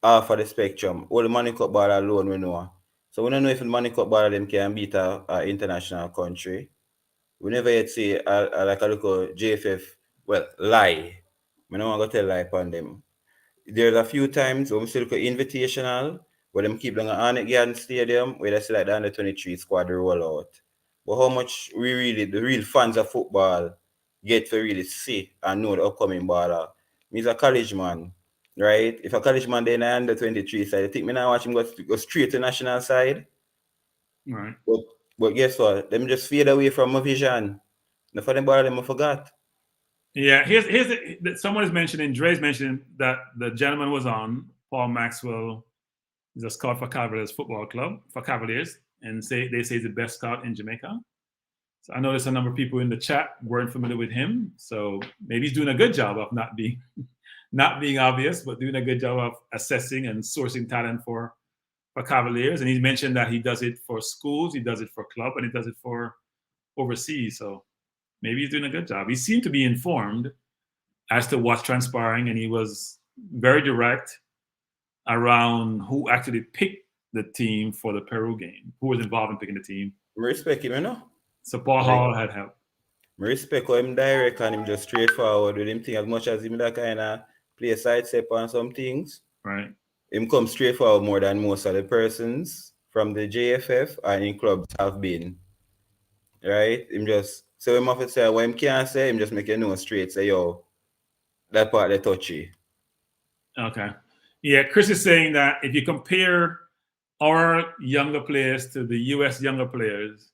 half of the spectrum. All the Money Cup baller alone we know. So we don't know if the Money Cup baller them can beat a international country. We never yet see like a local JFF, well, lie. I don't want to tell lie upon them. There's a few times when we still look at invitational, where them keep them at Arnett Garden Stadium, where they see like the under 23 squad roll out. But how much we really, the real fans of football, get to really see and know the upcoming baller. He's a college man, right? If a college man then under 23 side, I think me now watch him go straight to national side. Right. But guess what? Them just fade away from my vision. The funny baller them I forgot. Yeah, someone is mentioning, Dre's mentioning that the gentleman was on, Paul Maxwell, is a scout for Cavaliers Football Club, for Cavaliers, and they say he's the best scout in Jamaica. So I noticed a number of people in the chat weren't familiar with him. So maybe he's doing a good job of not being obvious, but doing a good job of assessing and sourcing talent for Cavaliers. And he mentioned that he does it for schools, he does it for club, and he does it for overseas. So Maybe he's doing a good job. He seemed to be informed as to what's transpiring, and he was very direct around who actually picked the team for the Peru game, who was involved in picking the team. I respect him, you know. So Paul Hall had help. I respect how him direct and him just straightforward with him thing as much as him that kind of play side step on some things. Right. Him come straightforward more than most of the persons from the JFF and in clubs have been. Right? Him just, so him have to say what him can't say, him just make you know straight, say, yo, that part they touchy. Okay. Yeah, Chris is saying that if you compare our younger players to the US younger players,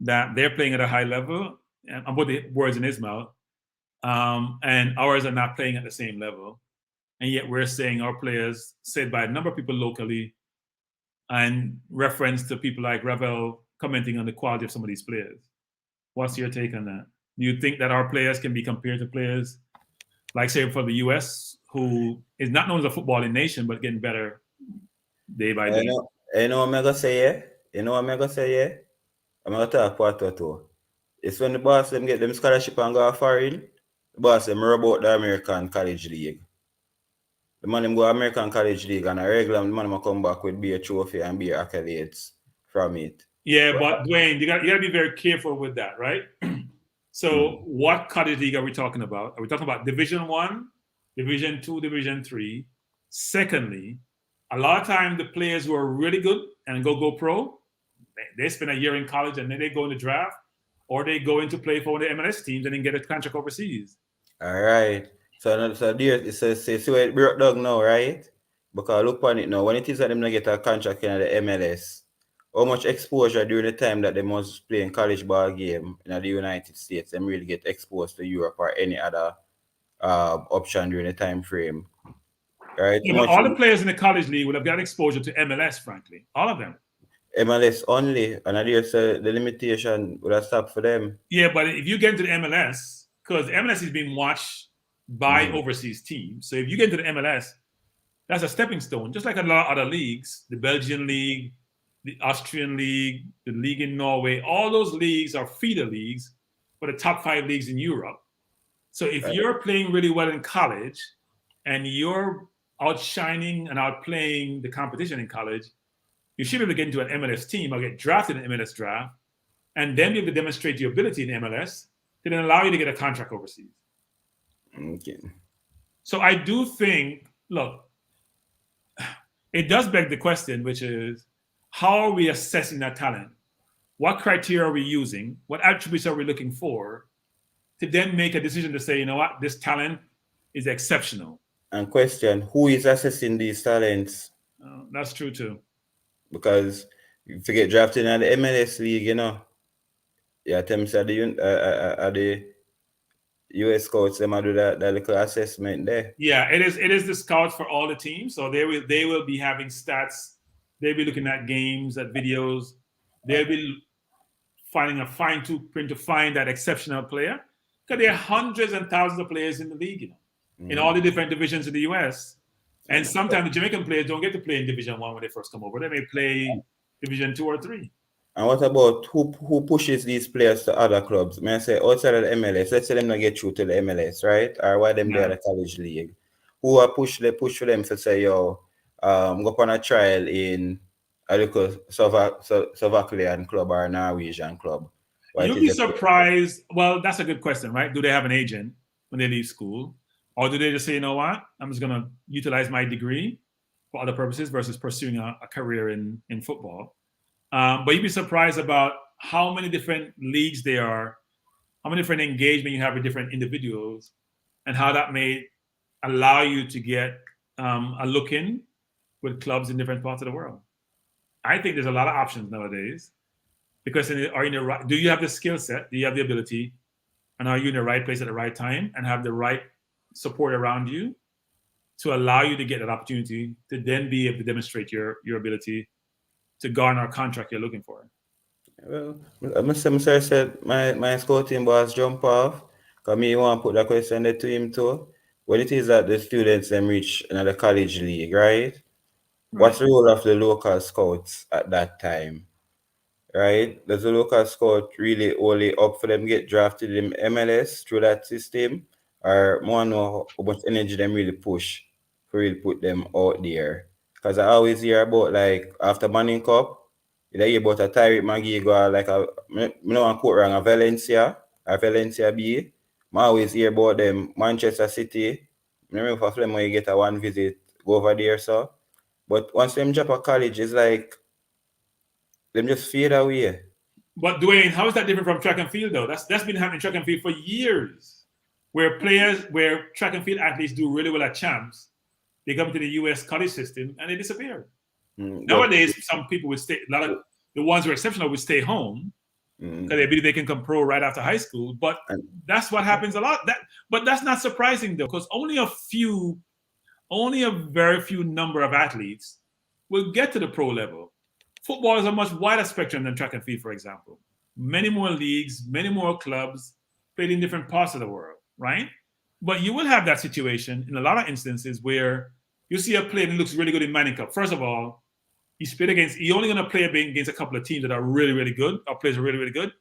that they're playing at a high level, and I'm putting the words in his mouth, and ours are not playing at the same level. And yet we're saying our players, said by a number of people locally, and reference to people like Ravel commenting on the quality of some of these players. What's your take on that? Do you think that our players can be compared to players like, say, for the US, who is not known as a footballing nation, but getting better day by day? You know what I'm going to say, yeah? You know what I'm going to say, yeah? I'm going to talk part two. It's when the boss them get them scholarship and go foreign, the boss them rub out the American College League. The man them go American College League and a regular the man them come back with beer trophy and beer accolades from it. Yeah, but Dwayne, you got to be very careful with that, right? So what college league are we talking about? Are we talking about Division 1, Division 2, Division 3? Secondly, a lot of times the players who are really good and go pro, they spend a year in college and then they go in the draft, or they go in to play for one of the MLS teams and then get a contract overseas. All right. So there, it's so it broke down now, right? Because look on it now. When it is that them not get a contract in the MLS, how much exposure during the time that they must play in college ball game in the United States, them really get exposed to Europe or any other option during the time frame, right? Yeah, but all the players in the college league would have got exposure to MLS, frankly, all of them. MLS only, and I dare say the limitation would have stopped for them. Yeah, but if you get into the MLS, because MLS is being watched by overseas teams, so if you get into the MLS, that's a stepping stone, just like a lot of other leagues, the Belgian league, the Austrian league, the league in Norway, all those leagues are feeder leagues for the top 5 leagues in Europe. So if you're playing really well in college and you're outshining and outplaying the competition in college, you should be able to get into an MLS team or get drafted in an MLS draft, and then be able to demonstrate your ability in MLS to then allow you to get a contract overseas. Okay. So I do think, look, it does beg the question, which is, how are we assessing that talent? What criteria are we using? What attributes are we looking for to then make a decision to say, you know what, this talent is exceptional? And question, who is assessing these talents? That's true too. Because if you get drafted in the MLS league, you know, yeah, attempts at the US scouts, them do that little assessment there. Yeah, it is the scouts for all the teams. So they will be having stats. They'll be looking at games, at videos. They'll be finding a fine-tooth print to find that exceptional player. Because there are hundreds and thousands of players in the league, you know, in all the different divisions in the US. And sometimes the Jamaican players don't get to play in Division 1 when they first come over. They may play Division 2 or 3. And what about who pushes these players to other clubs? May I say outside of the MLS, let's say them not get through to the MLS, right? Or why them there at the college league? Who are push for them to say, yo, go on a trial in a local Slovakian club or a Norwegian club? You'll be surprised. Well, that's a good question, right? Do they have an agent when they leave school? Or do they just say, you know what, I'm just going to utilize my degree for other purposes versus pursuing a career in football? But you'd be surprised about how many different leagues there are, how many different engagement you have with different individuals, and how that may allow you to get a look in with clubs in different parts of the world. I think there's a lot of options nowadays, because do you have the skill set? Do you have the ability? And are you in the right place at the right time and have the right support around you to allow you to get that opportunity to then be able to demonstrate your ability to garner a contract you're looking for? Well, Mr. said my scouting boss jump off, because me want to put that question there to him too. When it is that the students them reach another college league, right? What's the role of the local scouts at that time? right? Does the local scout really only up for them get drafted in MLS through that system, or more know how much energy them really push for really put them out there? Because I always hear about like after Manning Cup, you hear about a Tyreek Magee go like a me no want quote wrong a Valencia B. I always hear about them Manchester City. Remember for them when you get a one visit, go over there, so. But once them drop a college, it's like them just fade away. But Dwayne, how is that different from track and field though? That's been happening in track and field for years, where track and field athletes do really well at champs, they come to the US college system and they disappear. Nowadays, some people would stay. A lot of the ones who are exceptional would stay home because they believe they can come pro right after high school. But that's what happens a lot. But that's not surprising though, because only a very few number of athletes will get to the pro level. Football is a much wider spectrum than track and field, for example. Many more leagues, many more clubs played in different parts of the world, right? But you will have that situation in a lot of instances where you see a player that looks really good in Manning Cup. First of all, he's only going to play against a couple of teams that are really, really good, or players are really, really good.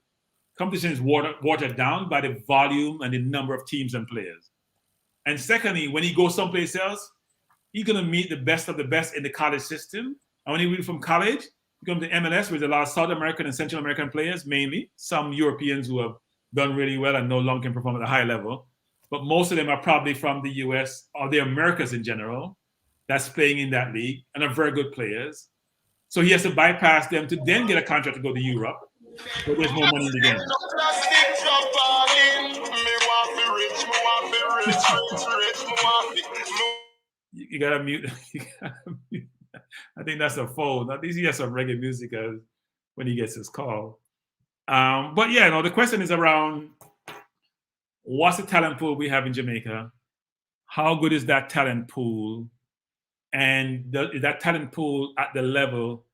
Competition is watered down by the volume and the number of teams and players. And secondly, when he goes someplace else, he's going to meet the best of the best in the college system. And when he moves from college, he comes to MLS, where there's a lot of South American and Central American players, mainly. Some Europeans who have done really well and no longer can perform at a high level. But most of them are probably from the US or the Americas in general, that's playing in that league and are very good players. So he has to bypass them to then get a contract to go to Europe, but there's more money in the game. You gotta mute. I think that's a phone. At least he has some reggae music when he gets his call. But yeah, no, the question is around what's the talent pool we have in Jamaica? How good is that talent pool? And is that talent pool at the level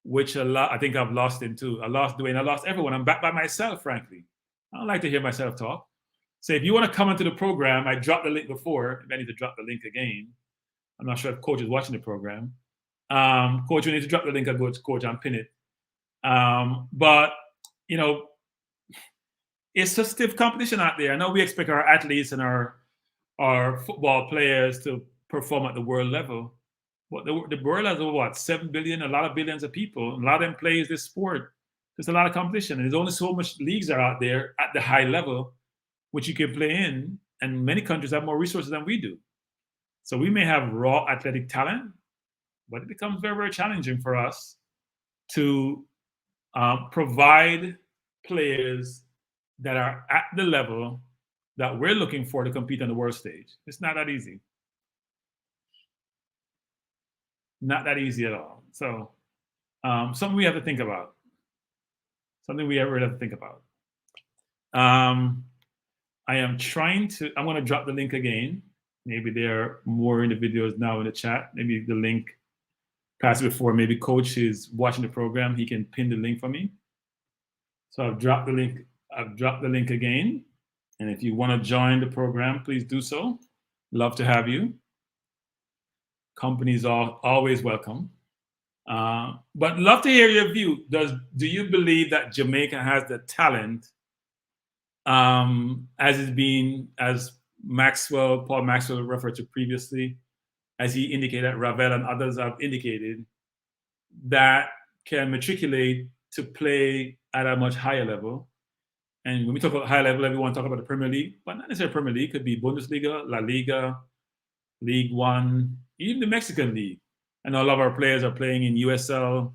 which I think I've lost him too. I lost Dwayne. I lost everyone. I'm back by myself, frankly. I don't like to hear myself talk. So if you want to come into the program, I dropped the link before. If I need to drop the link again. I'm not sure if Coach is watching the program. Coach, we need to drop the link. I'll go to Coach and pin it. But, you know, it's a stiff competition out there. I know we expect our athletes and our football players to perform at the world level. But the world has what, 7 billion, a lot of billions of people. A lot of them plays this sport. There's a lot of competition. And there's only so much leagues are out there at the high level, which you can play in. And many countries have more resources than we do. So we may have raw athletic talent, but it becomes very, very challenging for us to provide players that are at the level that we're looking for to compete on the world stage. It's not that easy. Not that easy at all. So something we have to think about. Something we ever have to think about. I am trying to, I'm going to drop the link again. Maybe there are more individuals now in the chat. Maybe the link passed before. Maybe Coach is watching the program. He can pin the link for me. So I've dropped the link. I've dropped the link again. And if you want to join the program, please do so. Love to have you. Companies are always welcome. But love to hear your view. Do you believe that Jamaica has the talent, as Paul Maxwell referred to previously, as he indicated, Ravel and others have indicated, that can matriculate to play at a much higher level? And when we talk about high level, everyone talk about the Premier League, but not necessarily Premier League. It could be Bundesliga, La Liga, League One, even the Mexican League. I know a lot of our players are playing in USL,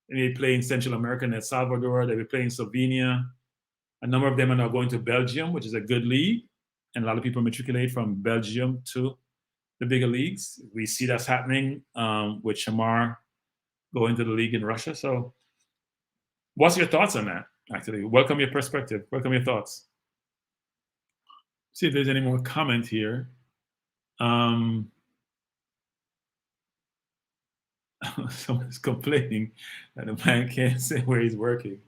and they play in Central America and El Salvador. They play in Slovenia. A number of them are now going to Belgium, which is a good league. And a lot of people matriculate from Belgium to the bigger leagues. We see that's happening with Shamar going to the league in Russia. So what's your thoughts on that, actually? Welcome your perspective. Welcome your thoughts. See if there's any more comment here. Someone's complaining that the man can't say where he's working.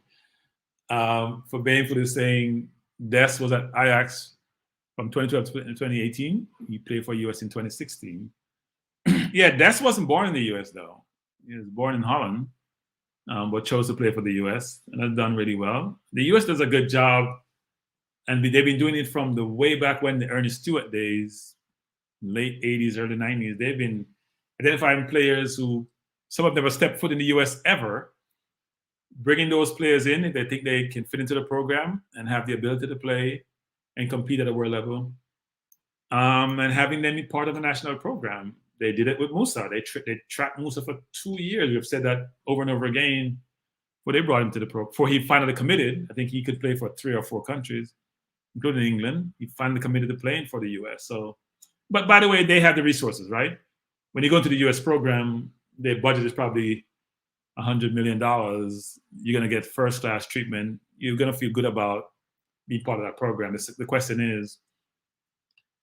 For Bainford is saying Des was at Ajax from 2012 to 2018. He played for US in 2016. Yeah, Des wasn't born in the US though. He was born in Holland. but chose to play for the U.S. and has done really well. The U.S. does a good job, and they've been doing it from the way back when the Ernest Stewart days, late 80s, early 90s. They've been identifying players who some have never stepped foot in the U.S. ever, bringing those players in if they think they can fit into the program and have the ability to play and compete at a world level, and having them be part of the national program. They did it with Musa. They tracked Musa for 2 years. We've said that over and over again. Before they brought him to the pro, before he finally committed, I think he could play for 3 or 4 countries, including England. He finally committed to playing for the U.S. So, but by the way, they have the resources, right? When you go into the U.S. program, their budget is probably $100 million. You're going to get first-class treatment. You're going to feel good about being part of that program. The question is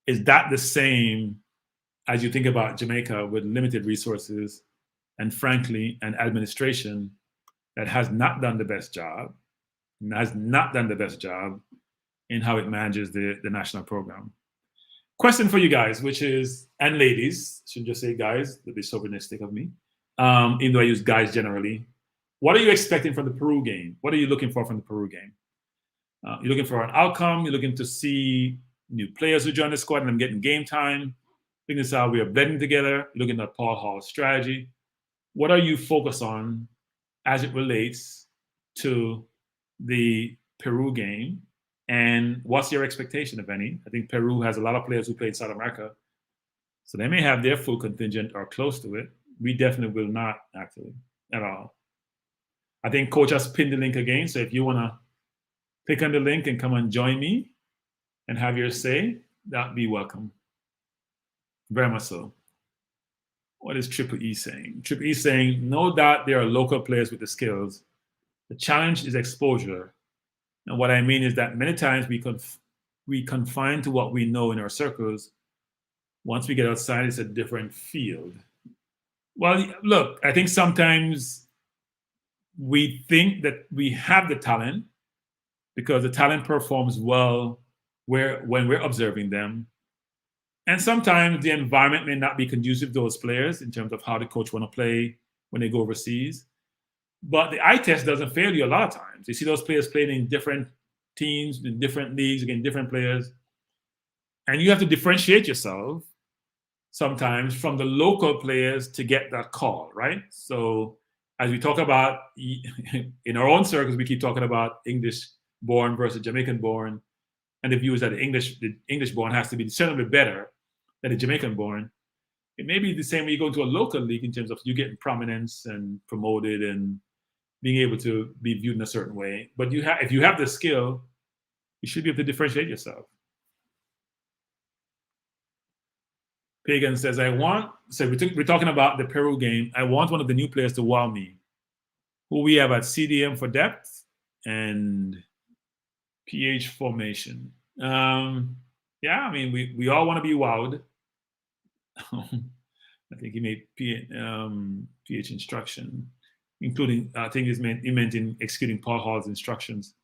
that the same as you think about Jamaica with limited resources and, frankly, an administration that has not done the best job in how it manages the national program? Question for you guys, which is, and ladies, shouldn't just say guys, that'd be chauvinistic of me, even though I use guys generally. What are you expecting from the Peru game? What are you looking for from the Peru game? You're looking for an outcome. You're looking to see new players who join the squad and them getting game time. This is how we are blending together. You're looking at Paul Hall's strategy. What are you focused on as it relates to the Peru game? And what's your expectation, if any? I think Peru has a lot of players who play in South America, so they may have their full contingent or close to it. We definitely will not, actually, at all. I think Coach has pinned the link again, so if you want to click on the link and come and join me and have your say, that'd be welcome. Very much so. What is Triple E saying? Triple E saying, no doubt there are local players with the skills. The challenge is exposure. And what I mean is that many times we confine to what we know in our circles. Once we get outside, it's a different field. Well, look, I think sometimes we think that we have the talent because the talent performs well when we're observing them. And sometimes the environment may not be conducive to those players in terms of how the coach want to play when they go overseas. But the eye test doesn't fail you a lot of times. You see those players playing in different teams, in different leagues, against different players. And you have to differentiate yourself sometimes from the local players to get that call, right? So as we talk about, in our own circles, we keep talking about English-born versus Jamaican-born. And the view is that the English-born has to be discernibly better than the Jamaican-born. It may be the same when you go into a local league in terms of you getting prominence and promoted and being able to be viewed in a certain way. But if you have the skill, you should be able to differentiate yourself. Pagan says, we're talking about the Peru game. I want one of the new players to wow me. Who we have at CDM for depth and PH formation. Yeah, I mean, we all want to be wowed. I think he made PH instruction, including, I think he meant in executing Paul Hall's instructions.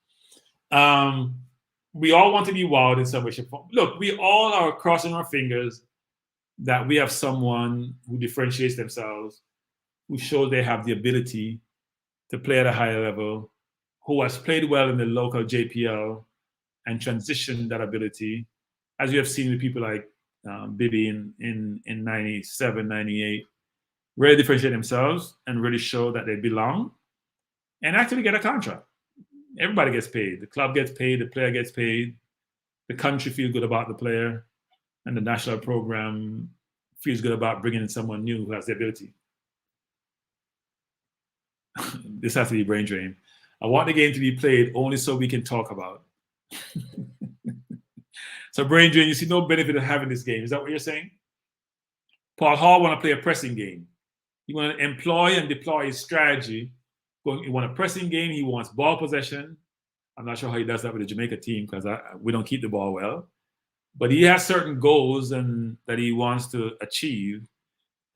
We all want to be wowed in some way, shape, or form. Look, we all are crossing our fingers that we have someone who differentiates themselves, who shows they have the ability to play at a higher level, who has played well in the local JPL and transitioned that ability, as you have seen with people like Bibi in 97, 98, really differentiate themselves and really show that they belong and actually get a contract. Everybody gets paid. The club gets paid, the player gets paid, the country feels good about the player, and the national program feels good about bringing in someone new who has the ability. This has to be brain drain. I want the game to be played only so we can talk about. So brain drain, you see no benefit of having this game. Is that what you're saying? Paul Hall want to play a pressing game. He want to employ and deploy his strategy. He want a pressing game. He wants ball possession. I'm not sure how he does that with the Jamaica team because we don't keep the ball well. But he has certain goals that he wants to achieve.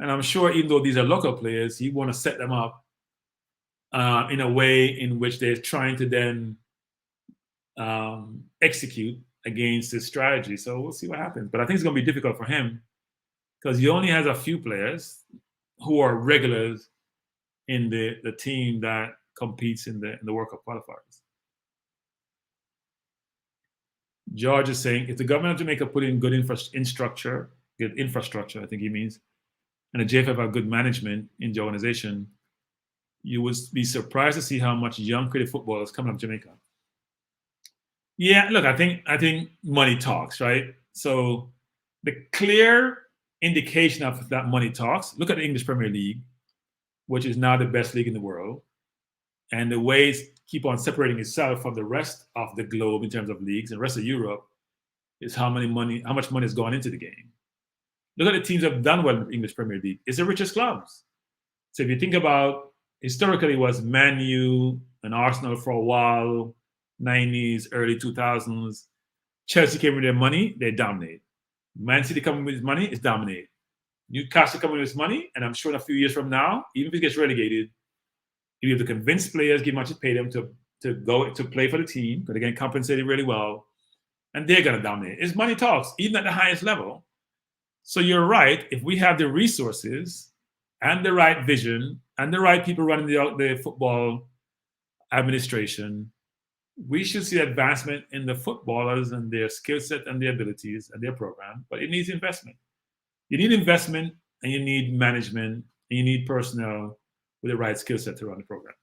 And I'm sure even though these are local players, he want to set them up in a way in which they're trying to then execute against his strategy. So we'll see what happens. But I think it's going to be difficult for him because he only has a few players who are regulars in the team that competes in the World Cup qualifiers. George is saying, if the government of Jamaica put in good infrastructure, I think he means, and the JFF have good management in the organization, you would be surprised to see how much young creative footballers coming up Jamaica. Yeah, look, I think money talks, right? So the clear indication of that money talks, look at the English Premier League, which is now the best league in the world. And the way it's keep on separating itself from the rest of the globe in terms of leagues and the rest of Europe is how much money has gone into the game. Look at the teams that have done well in the English Premier League. It's the richest clubs. So if you think about, historically it was Man U and Arsenal for a while, 90s, early 2000s. Chelsea came with their money, they dominate. Man City coming with his money, it's dominate. Newcastle coming with his money, and I'm sure in a few years from now, even if it gets relegated, you have to convince players, give much to pay them to go to play for the team, because they're getting compensated really well, and they're going to dominate. It's money talks, even at the highest level. So you're right. If we have the resources and the right vision and the right people running the football administration, we should see advancement in the footballers and their skill set and their abilities and their program. But it needs investment. You need investment, and you need management, and you need personnel with the right skill set to run the program.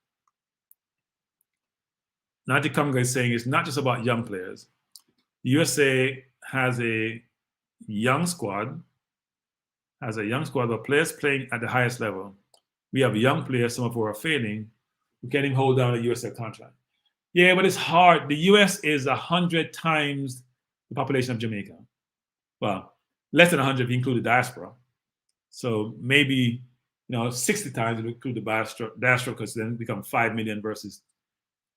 Nati Conga is saying it's not just about young players. The USA has a young squad, of players playing at the highest level. We have young players, some of who are failing, who can't even hold down a USA contract. Yeah, but it's hard. The US is 100 times the population of Jamaica. Well, less than 100 if you include the diaspora. So maybe 60 times if you include the diaspora, because then it becomes 5 million versus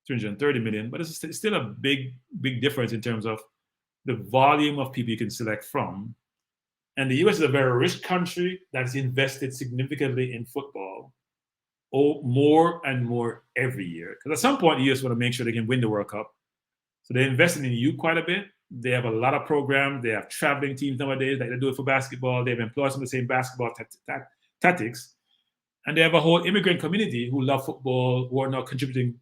330 million. But it's still a big difference in terms of the volume of people you can select from. And the US is a very rich country that's invested significantly in football, more and more every year. Because at some point, the US want to make sure they can win the World Cup. So they're investing in youth quite a bit. They have a lot of programs. They have traveling teams nowadays, like they do it for basketball. They've employed some of the same basketball tactics. And they have a whole immigrant community who love football, who are now contributing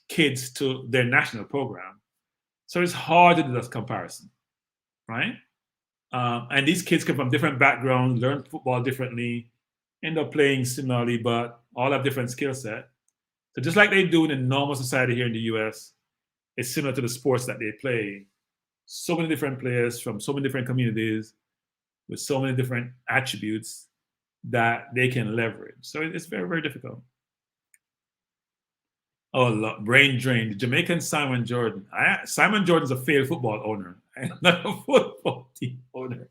kids to their national program. So it's hard to do that comparison, right? And these kids come from different backgrounds, learn football differently, end up playing similarly, but all have different skill set. So just like they do in a normal society here in the US, it's similar to the sports that they play. So many different players from so many different communities with so many different attributes that they can leverage. So it's very, very difficult. Oh, look, brain drain. The Jamaican Simon Jordan. Simon Jordan's a failed football owner. I'm not a football team owner.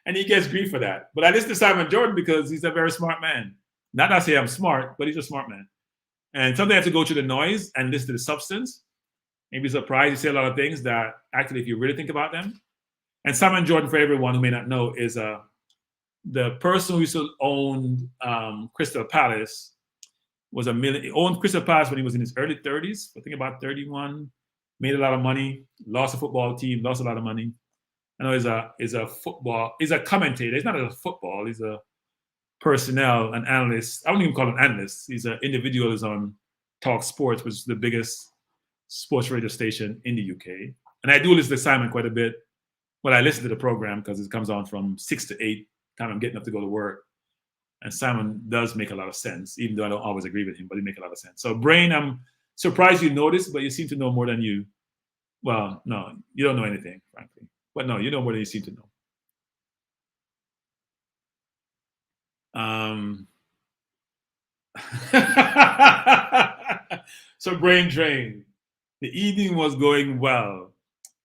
And he gets grief for that. But I listen to Simon Jordan because he's a very smart man. Not that I say I'm smart, but he's a smart man. And sometimes I have to go through the noise and listen to the substance. And be surprised you say a lot of things that actually, if you really think about them. And Simon Jordan, for everyone who may not know, is the person who used to own Crystal Palace. He owned Crystal Palace when he was in his early 30s, I think about 31, made a lot of money, lost a football team, lost a lot of money. I know he's a commentator. He's not a football, he's a personnel, an analyst. I wouldn't even call him an analyst. He's an individual who's on Talk Sports, which is the biggest sports radio station in the UK. And I do listen to Simon quite a bit. But I listen to the program because it comes on from 6 to 8, time I'm getting up to go to work. And Simon does make a lot of sense, even though I don't always agree with him, but he makes a lot of sense. So Brain, I'm surprised you noticed, but you seem to know more than you. Well, no, you don't know anything, frankly. But no, you know more than you seem to know. So Brain Drain. The evening was going well.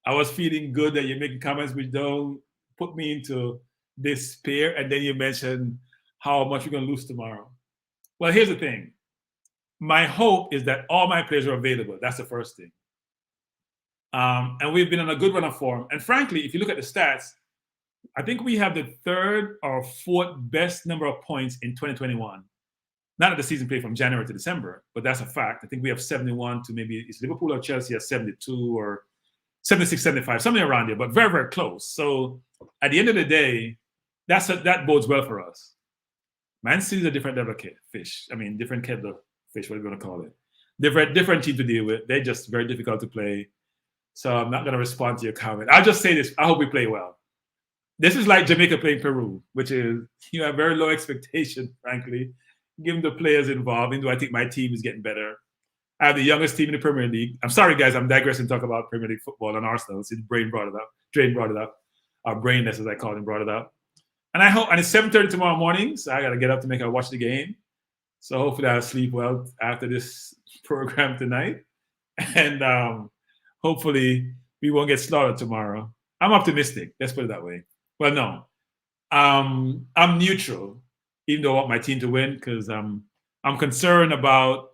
I was feeling good that you're making comments which don't put me into despair. And then you mentioned how much we're going to lose tomorrow. Well, here's the thing. My hope is that all my players are available. That's the first thing. And we've been on a good run of form. And frankly, if you look at the stats, I think we have the 3rd or 4th best number of points in 2021. Not that the season played from January to December, but that's a fact. I think we have 71 to maybe it's Liverpool or Chelsea has 72 or 76, 75, something around there, but very, very close. So at the end of the day, that bodes well for us. Man City is a different level of fish. I mean, different kettle of fish, whatever you want to call it. Different team to deal with. They're just very difficult to play. So I'm not going to respond to your comment. I'll just say this. I hope we play well. This is like Jamaica playing Peru, which is, you have very low expectation, frankly, given the players involved, even though I think my team is getting better. I have the youngest team in the Premier League. I'm sorry, guys, I'm digressing to talk about Premier League football and Arsenal. Since Brain brought it up. Drain brought it up. Or Brainless, as I call him, brought it up. And I hope, and it's 7:30 tomorrow morning, so I got to get up to make her watch the game. So hopefully I'll sleep well after this program tonight. And hopefully we won't get slaughtered tomorrow. I'm optimistic. Let's put it that way. Well, no. I'm neutral, even though I want my team to win, because I'm concerned about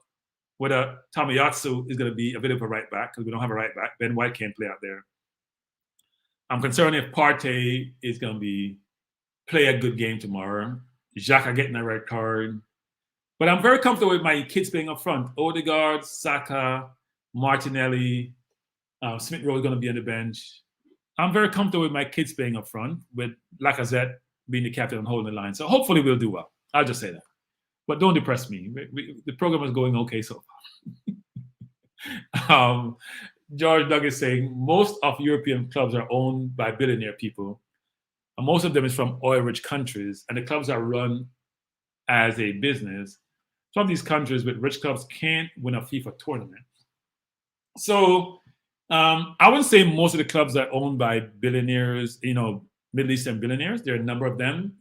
whether Tomiyasu is going to be available for right back, because we don't have a right back. Ben White can't play out there. I'm concerned if Partey is going to play a good game tomorrow. Xhaka getting a red card. But I'm very comfortable with my kids playing up front. Odegaard, Saka, Martinelli, Smith Rowe is going to be on the bench. I'm very comfortable with my kids playing up front, with Lacazette being the captain and holding the line. So hopefully we'll do well. I'll just say that. But don't depress me. The program is going okay so far. George Doug is saying most of European clubs are owned by billionaire people. And most of them is from oil-rich countries, and the clubs are run as a business. Some of these countries with rich clubs can't win a FIFA tournament. So I wouldn't say most of the clubs are owned by billionaires, Middle Eastern billionaires. There are a number of them,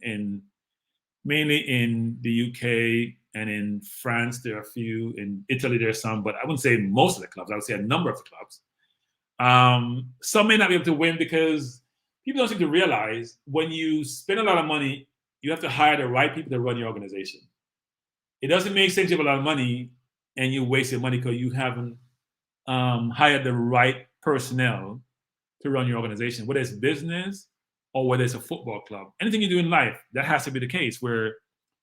mainly in the UK and in France. There are a few. In Italy, there are some, but I wouldn't say most of the clubs. I would say a number of the clubs. Some may not be able to win because people don't seem to realize when you spend a lot of money, you have to hire the right people to run your organization. It doesn't make sense you have a lot of money and you waste your money because you haven't hired the right personnel to run your organization, whether it's business or whether it's a football club. Anything you do in life, that has to be the case where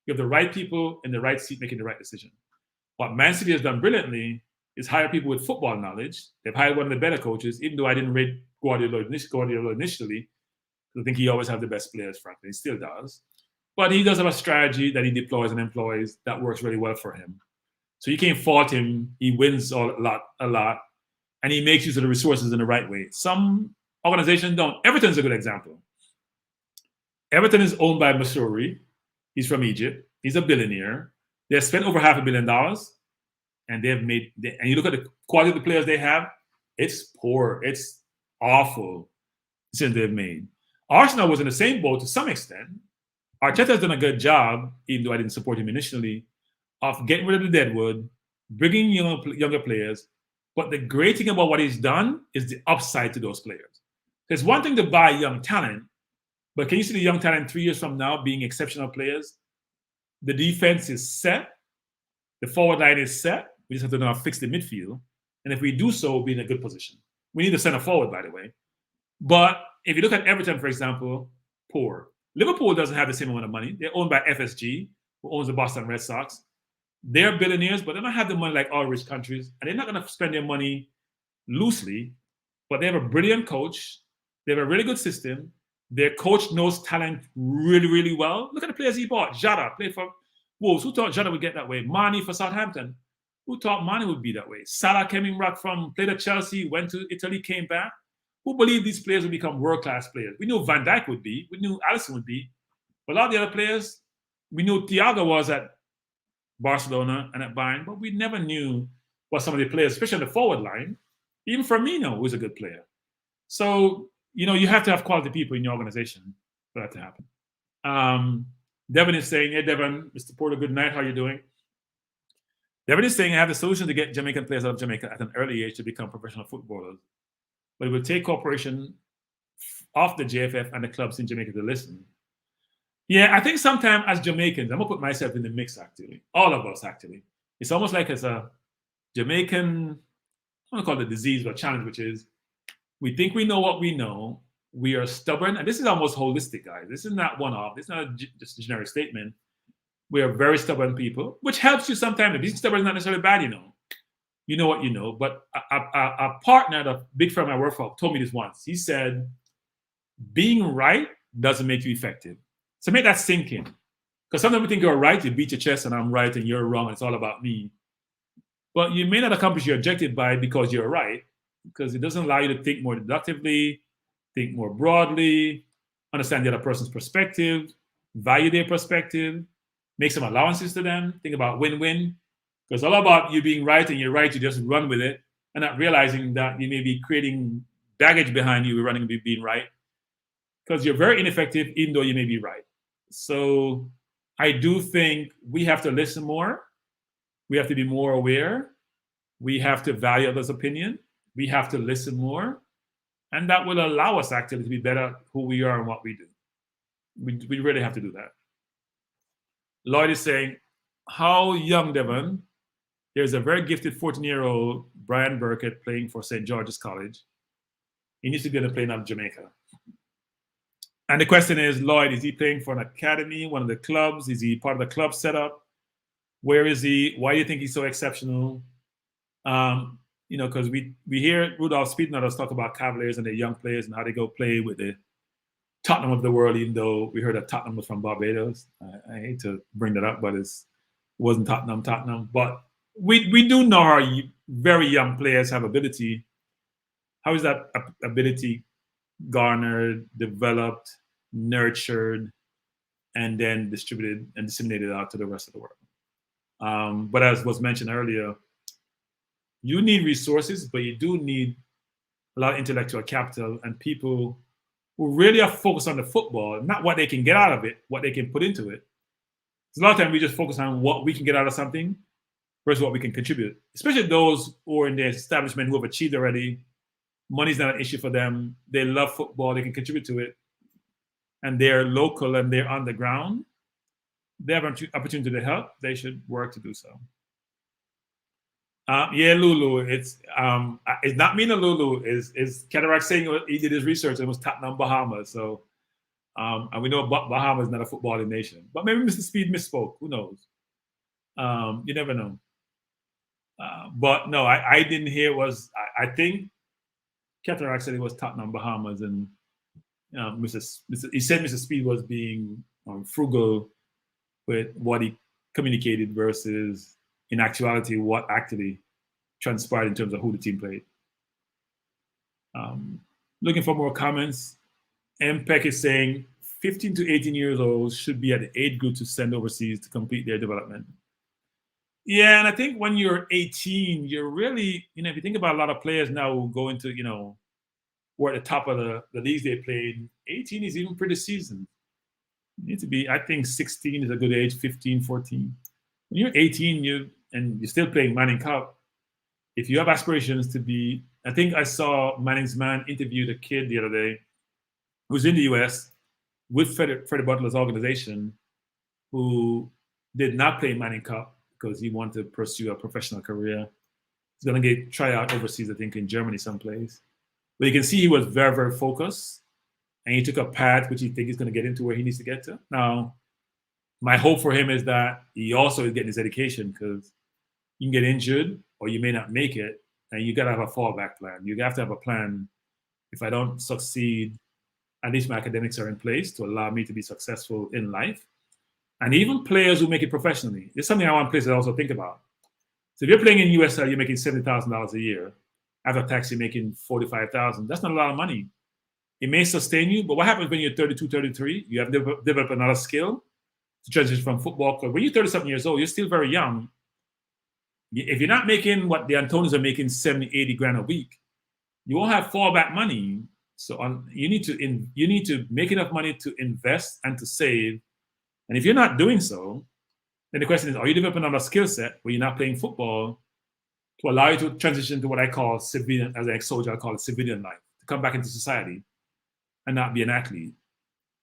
you have the right people in the right seat making the right decision. What Man City has done brilliantly is hire people with football knowledge. They've hired one of the better coaches, even though I didn't rate Guardiola initially. I think he always has the best players, frankly. He still does. But he does have a strategy that he deploys and employs that works really well for him. So you can't fault him. He wins a lot, and he makes use of the resources in the right way. Some organizations don't. Everton's a good example. Everton is owned by Masuri. He's from Egypt. He's a billionaire. They've spent over $500 million, and and you look at the quality of the players they have, it's poor. It's awful since they've made. Arsenal was in the same boat to some extent. Arteta has done a good job, even though I didn't support him initially, of getting rid of the deadwood, bringing younger players. But the great thing about what he's done is the upside to those players. There's one thing to buy young talent, but can you see the young talent 3 years from now being exceptional players? The defense is set. The forward line is set. We just have to now fix the midfield. And if we do so, we'll be in a good position. We need a center forward, by the way. But if you look at Everton, for example, poor. Liverpool doesn't have the same amount of money. They're owned by FSG, who owns the Boston Red Sox. They're billionaires, but they don't have the money like all rich countries. And they're not going to spend their money loosely. But they have a brilliant coach. They have a really good system. Their coach knows talent really, really well. Look at the players he bought. Jota played for Wolves. Who thought Jota would get that way? Mane for Southampton. Who thought Mane would be that way? Salah came back played at Chelsea, went to Italy, came back. Who believed these players would become world-class players? We knew Van Dijk would be. We knew Alisson would be. But a lot of the other players, we knew Thiago was at Barcelona and at Bayern, but we never knew what some of the players, especially on the forward line, even Firmino was a good player. So, you have to have quality people in your organization for that to happen. Devin is saying, hey, Devin, Mr. Porter, good night. How are you doing? Devin is saying, I have the solution to get Jamaican players out of Jamaica at an early age to become professional footballers. But it will take cooperation off the JFF and the clubs in Jamaica to listen. Yeah, I think sometimes as Jamaicans, I'm going to put myself in the mix, actually. All of us, actually. It's almost like as a Jamaican, I don't call it a disease, but a challenge, which is we think we know what we know. We are stubborn. And this is almost holistic, guys. This is not one-off. This is not just a generic statement. We are very stubborn people, which helps you sometimes. Being stubborn is not necessarily bad, You know what you know. But a partner at a big firm I work for told me this once. He said, being right doesn't make you effective. So make that sink in. Because sometimes we think you're right, you beat your chest, and I'm right, and you're wrong, and it's all about me. But you may not accomplish your objective by it because you're right, because it doesn't allow you to think more deductively, think more broadly, understand the other person's perspective, value their perspective, make some allowances to them, think about win-win. Because it's all about you being right, and you're right, you just run with it, and not realizing that you may be creating baggage behind you running and being right. Because you're very ineffective, even though you may be right. So I do think we have to listen more. We have to be more aware. We have to value others' opinion. We have to listen more. And that will allow us actually to be better at who we are and what we do. We really have to do that. Lloyd is saying, how young, Devon? There's a very gifted 14-year-old Brian Burkett playing for St. George's College. He needs to be on a plane out of Jamaica. And the question is, Lloyd, is he playing for an academy, one of the clubs? Is he part of the club setup? Where is he? Why do you think he's so exceptional? Because we hear Rudolph Speednutters talk about Cavaliers and their young players and how they go play with the Tottenham of the world, even though we heard that Tottenham was from Barbados. I hate to bring that up, but it wasn't Tottenham. But we do know how very young players have ability. How is that ability garnered, developed, nurtured, and then distributed and disseminated out to the rest of the world? But as was mentioned earlier, you need resources, but you do need a lot of intellectual capital and people who really are focused on the football, not what they can get out of it, what they can put into it. Because a lot of times we just focus on what we can get out of something versus what we can contribute, especially those who are in the establishment who have achieved already. Money's not an issue for them. They love football. They can contribute to it. And they're local and they're on the ground. They have an opportunity to help. They should work to do so. Yeah, Lulu. It's not me, no Lulu. Is Cataract saying he did his research? It was Tottenham, Bahamas. So, and we know Bahamas is not a footballing nation. But maybe Mr. Speed misspoke. Who knows? You never know. But no, I didn't hear. I think Cataract said it was Tottenham, Bahamas, and he said Mr. Speed was being frugal with what he communicated versus, in actuality, what actually transpired in terms of who the team played. Looking for more comments. MPEC is saying 15 to 18 years old should be at the age group to send overseas to complete their development. Yeah, and I think when you're 18, you're really, if you think about a lot of players now who go into, who are at the top of the leagues they played, 18 is even pretty seasoned. You need to be, I think 16 is a good age, 15, 14. When you're 18, and you're still playing Manning Cup, if you have aspirations to be, I think I saw Manning's man interviewed a kid the other day who's in the US with Freddie Butler's organization who did not play Manning Cup because he wanted to pursue a professional career. He's going to try out overseas, I think, in Germany someplace. But you can see he was very, very focused. And he took a path which he thinks he's going to get into where he needs to get to. Now, my hope for him is that he also is getting his education, because you can get injured or you may not make it. And you got to have a fallback plan. You have to have a plan. If I don't succeed, at least my academics are in place to allow me to be successful in life. And even players who make it professionally. It's something I want players to also think about. So if you're playing in USL, you're making $70,000 a year. After tax, you're making $45,000. That's not a lot of money. It may sustain you, but what happens when you're 32, 33? You have developed another skill to transition from football. Because when you're 30-something years old, you're still very young. If you're not making what the Antonios are making, 70, 80 grand a week, you won't have fallback money. So you need to make enough money to invest and to save. And if you're not doing so, then the question is, are you developing another skill set where you're not playing football to allow you to transition to what I call civilian, as an ex-soldier, I call it civilian life, to come back into society and not be an athlete?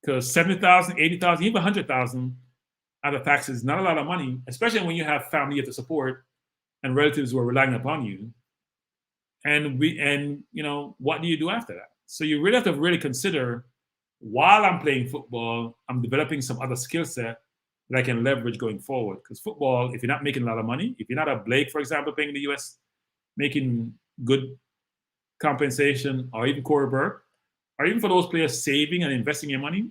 Because 70,000, 80,000, even 100,000 out of taxes is not a lot of money, especially when you have family you have to support and relatives who are relying upon you. And what do you do after that? So you really have to really consider, while I'm playing football, I'm developing some other skill set that I can leverage going forward. Because football, if you're not making a lot of money, if you're not a Blake, for example, playing in the US, making good compensation, or even Corey Burke, or even for those players saving and investing your money,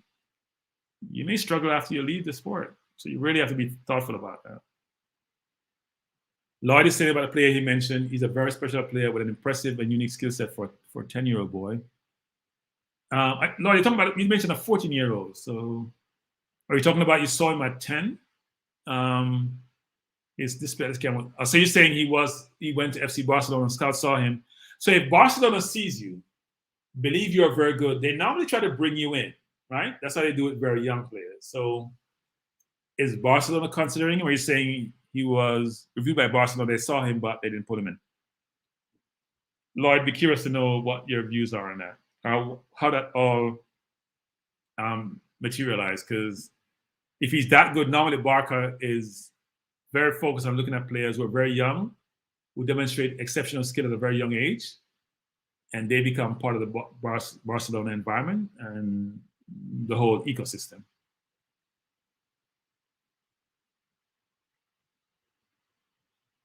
you may struggle after you leave the sport. So you really have to be thoughtful about that. Lloyd is saying about the player he mentioned, he's a very special player with an impressive and unique skill set for a 10-year-old boy. Lloyd, you're talking about, you mentioned a 14-year-old. So are you talking about you saw him at 10? Is this camera? So you're saying he went to FC Barcelona and scouts saw him. So if Barcelona sees you, believe you're very good, they normally try to bring you in, right? That's how they do it with very young players. So is Barcelona considering him, or are you saying he was reviewed by Barcelona, they saw him, but they didn't put him in? Lloyd, be curious to know what your views are on that. How that all materialized, because if he's that good, normally Barca is very focused on looking at players who are very young, who demonstrate exceptional skill at a very young age, and they become part of the Barcelona environment and the whole ecosystem.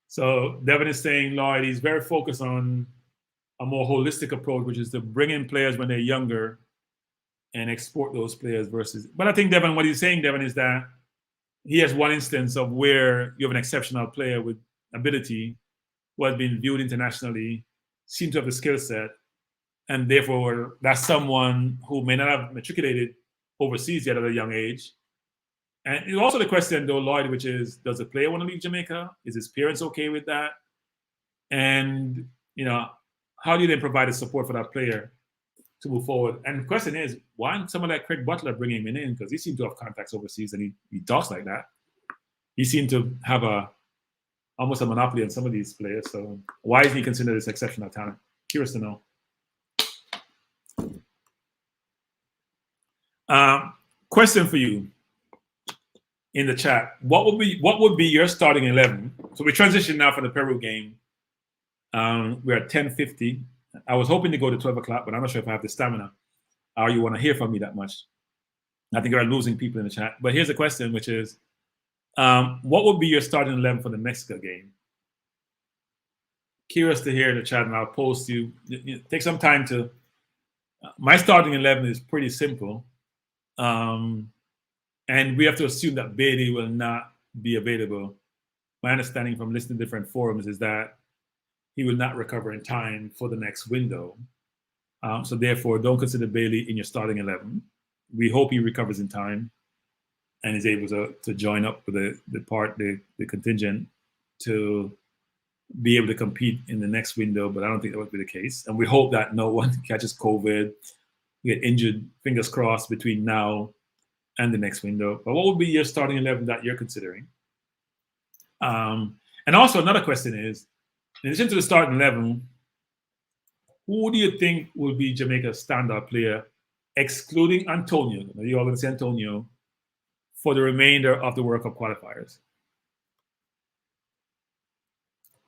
So Devin is saying, Lloyd, he's very focused on a more holistic approach, which is to bring in players when they're younger and export those players versus. But I think, Devin, what he's saying, Devin, is that he has one instance of where you have an exceptional player with ability who has been viewed internationally, seems to have the skill set, and therefore that's someone who may not have matriculated overseas yet at a young age. And it's also the question, though, Lloyd, which is, does the player want to leave Jamaica? Is his parents okay with that? And, how do you then provide the support for that player to move forward? And the question is, why isn't someone like Craig Butler bringing him in? Because he seemed to have contacts overseas, and he talks like that. He seemed to have almost a monopoly on some of these players. So why isn't he considered this exceptional talent? Curious to know. Question for you in the chat: What would be your starting 11? So we transition now from the Peru game. We're at 10:50. I was hoping to go to 12 o'clock, but I'm not sure if I have the stamina or you want to hear from me that much. I think we're losing people in the chat. But here's the question, which is, what would be your starting 11 for the Mexico game? Curious to hear in the chat, and I'll post you. Take some time to. My starting 11 is pretty simple. And we have to assume that Bailey will not be available. My understanding from listening to different forums is that he will not recover in time for the next window. So therefore, don't consider Bailey in your starting 11. We hope he recovers in time and is able to join up with the contingent to be able to compete in the next window, but I don't think that would be the case. And we hope that no one catches COVID, get injured, fingers crossed, between now and the next window. But what would be your starting 11 that you're considering? And also another question is, in addition to the starting 11, who do you think will be Jamaica's standout player, excluding Antonio? Now, you're all going to say Antonio for the remainder of the World Cup qualifiers.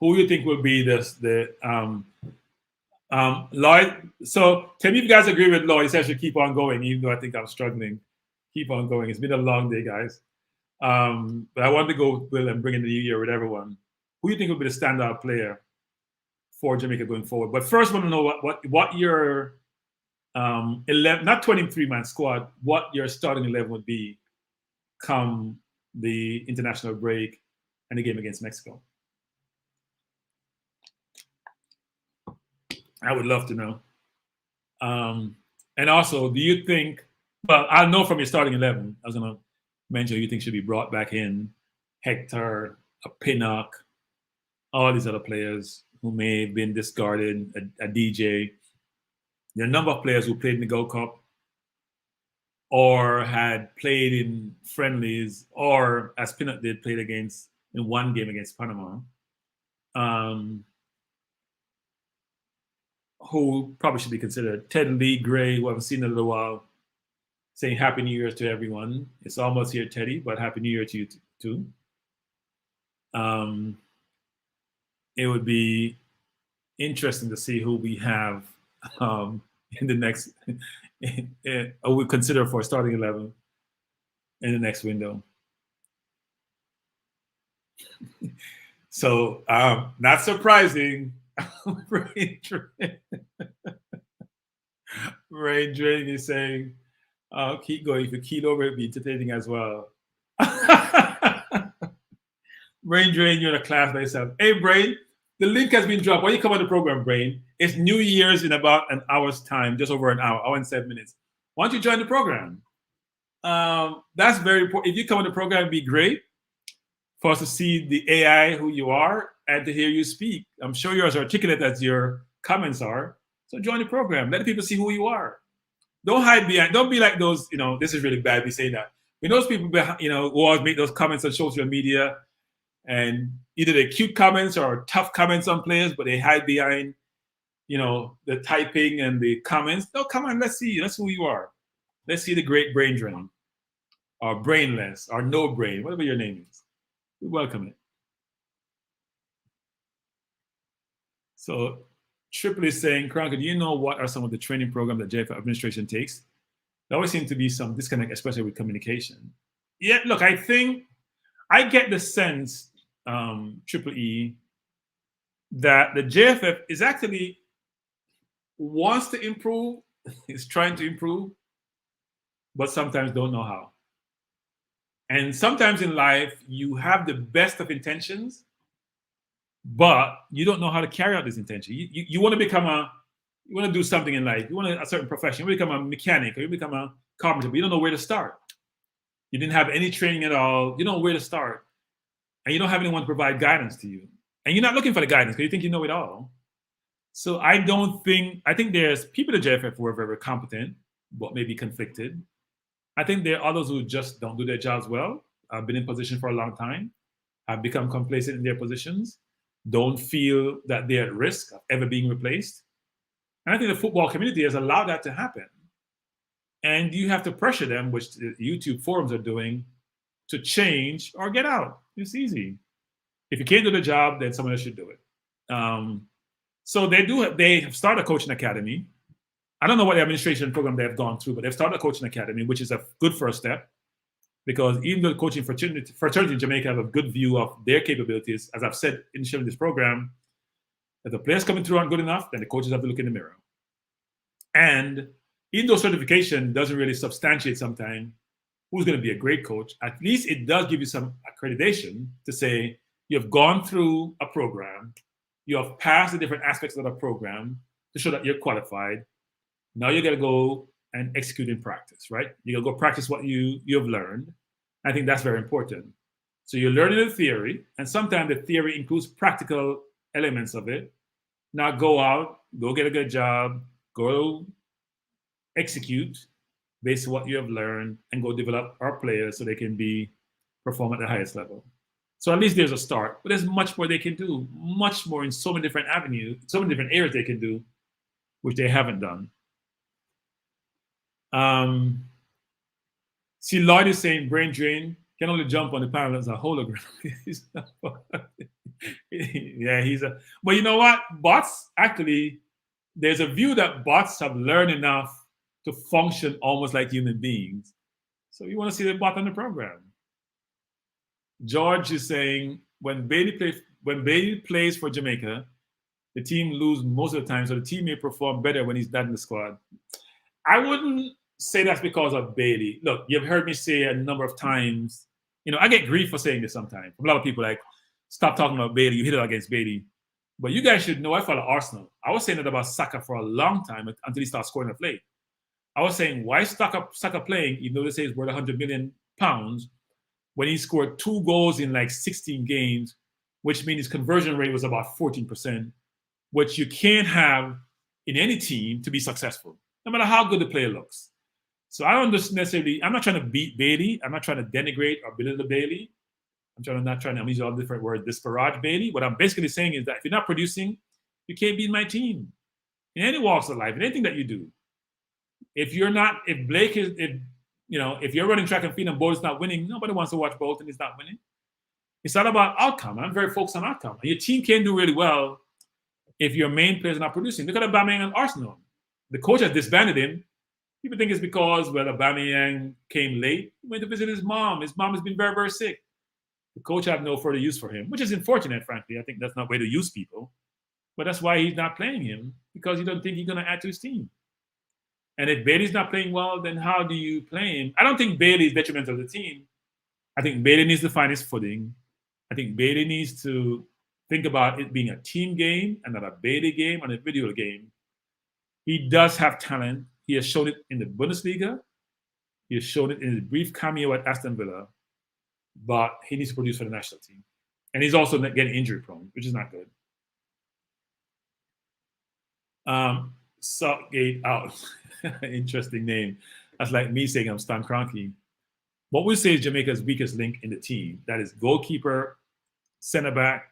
Who do you think will be Lloyd? So tell me if you guys agree with Lloyd. He says I should keep on going, even though I think I'm struggling. Keep on going. It's been a long day, guys. But I want to go, Will, and bring in the new year with everyone. Who do you think will be the standout player for Jamaica going forward? But first, I want to know what your 11, not 23-man squad, what your starting 11 would be come the international break and the game against Mexico. I would love to know. And also, do you think, well, I'll know from your starting 11, I was going to mention you think should be brought back in, Hector, a Pinnock, all these other players who may have been discarded, a DJ. There are a number of players who played in the Gold Cup or had played in friendlies, or as Pinnock did, played in one game against Panama, who probably should be considered. Ted Lee Gray, who I haven't seen in a little while, saying Happy New Year to everyone. It's almost here, Teddy, but Happy New Year to you too. It would be interesting to see who we have in the next, or we consider for starting 11 in the next window. So, not surprising, Rain Drain is saying, keep going. If you keyed over, it'd be entertaining as well. Brain Drain, you're in a class by yourself. Hey, Brain, the link has been dropped. When you come on the program, Brain, it's New Year's in about an hour's time, just over an hour and 7 minutes. Why don't you join the program? That's very important. If you come on the program, it'd be great for us to see the AI who you are and to hear you speak. I'm sure you're as articulate as your comments are. So join the program. Let the people see who you are. Don't hide behind. Don't be like those. This is really bad. We say that. When those people, who always make those comments on social media, and either they're cute comments or tough comments on players, but they hide behind, the typing and the comments. No, come on. Let's see. That's who you are. Let's see the great brain drain, or brainless, or no brain, whatever your name is. We welcome it. So Triple is saying, Kranka, do you know what are some of the training programs that JFF administration takes? There always seems to be some disconnect, especially with communication. Yeah, look, I think I get the sense, Triple E, that the JFF is actually wants to improve, is trying to improve, but sometimes don't know how. And sometimes in life, you have the best of intentions, but you don't know how to carry out this intention. You want to you want to do something in life. You want a certain profession. You want to become a mechanic, or you become a carpenter, but you don't know where to start. You didn't have any training at all. You don't know where to start. And you don't have anyone to provide guidance to you. And you're not looking for the guidance because you think you know it all. So I think there's people at JFF who are very competent, but maybe conflicted. I think there are others who just don't do their jobs well, have been in position for a long time, have become complacent in their positions, don't feel that they're at risk of ever being replaced. And I think the football community has allowed that to happen. And you have to pressure them, which the YouTube forums are doing, to change or get out. It's easy. If you can't do the job, then someone else should do it. So they have started a coaching academy. I don't know what the administration program they have gone through, but they've started a coaching academy, which is a good first step. Because even though the coaching fraternity in Jamaica have a good view of their capabilities, as I've said initially in this program, if the players coming through aren't good enough, then the coaches have to look in the mirror. And even though certification doesn't really substantiate sometimes who's going to be a great coach, at least it does give you some accreditation to say you have gone through a program, you have passed the different aspects of the program to show that you're qualified. Now you got to go and execute in practice, right? You got to go practice what you've learned. I think that's very important. So you're learning the theory, and sometimes the theory includes practical elements of it. Now go out, go get a good job, go execute based on what you have learned, and go develop our players so they can perform at the highest level. So at least there's a start, but there's much more they can do, much more in so many different avenues, so many different areas they can do, which they haven't done. See, Lloyd is saying brain drain can only jump on the panel as a hologram. Yeah, but you know what? Bots, actually, there's a view that bots have learned enough to function almost like human beings. So you want to see the bot on the program. George is saying when Bailey plays for Jamaica, the team lose most of the time, so the team may perform better when he's not in the squad. I wouldn't say that's because of Bailey. Look, you've heard me say a number of times, I get grief for saying this sometimes. A lot of people like, stop talking about Bailey, you hit it against Bailey. But you guys should know I follow Arsenal. I was saying that about Saka for a long time until he started scoring a play. I was saying, why is Saka playing, even though they say he's worth £100 million, when he scored 2 goals in like 16 games, which means his conversion rate was about 14%, which you can't have in any team to be successful, no matter how good the player looks. So I don't necessarily, I'm not trying to beat Bailey. I'm not trying to denigrate or belittle Bailey. I'm using all different words, disparage Bailey. What I'm basically saying is that if you're not producing, you can't beat my team in any walks of life, in anything that you do. If you're running track and field and Bolton's not winning, nobody wants to watch Bolton. He's not winning. It's not about outcome. I'm very focused on outcome. And your team can do really well if your main players are not producing. Look at Aubameyang and Arsenal. The coach has disbanded him. People think it's because, Aubameyang came late. He went to visit his mom. His mom has been very, very sick. The coach had no further use for him, which is unfortunate, frankly. I think that's not the way to use people. But that's why he's not playing him, because he doesn't think he's going to add to his team. And if Bailey's not playing well, then how do you play him? I don't think Bailey is detrimental to the team. I think Bailey needs to find his footing. I think Bailey needs to think about it being a team game and not a Bailey game and a individual game. He does have talent. He has shown it in the Bundesliga. He has shown it in his brief cameo at Aston Villa. But he needs to produce for the national team. And he's also getting injury prone, which is not good. Southgate out. Interesting name. That's like me saying I'm Stan Kroenke. What we say is Jamaica's weakest link in the team. That is goalkeeper, center back.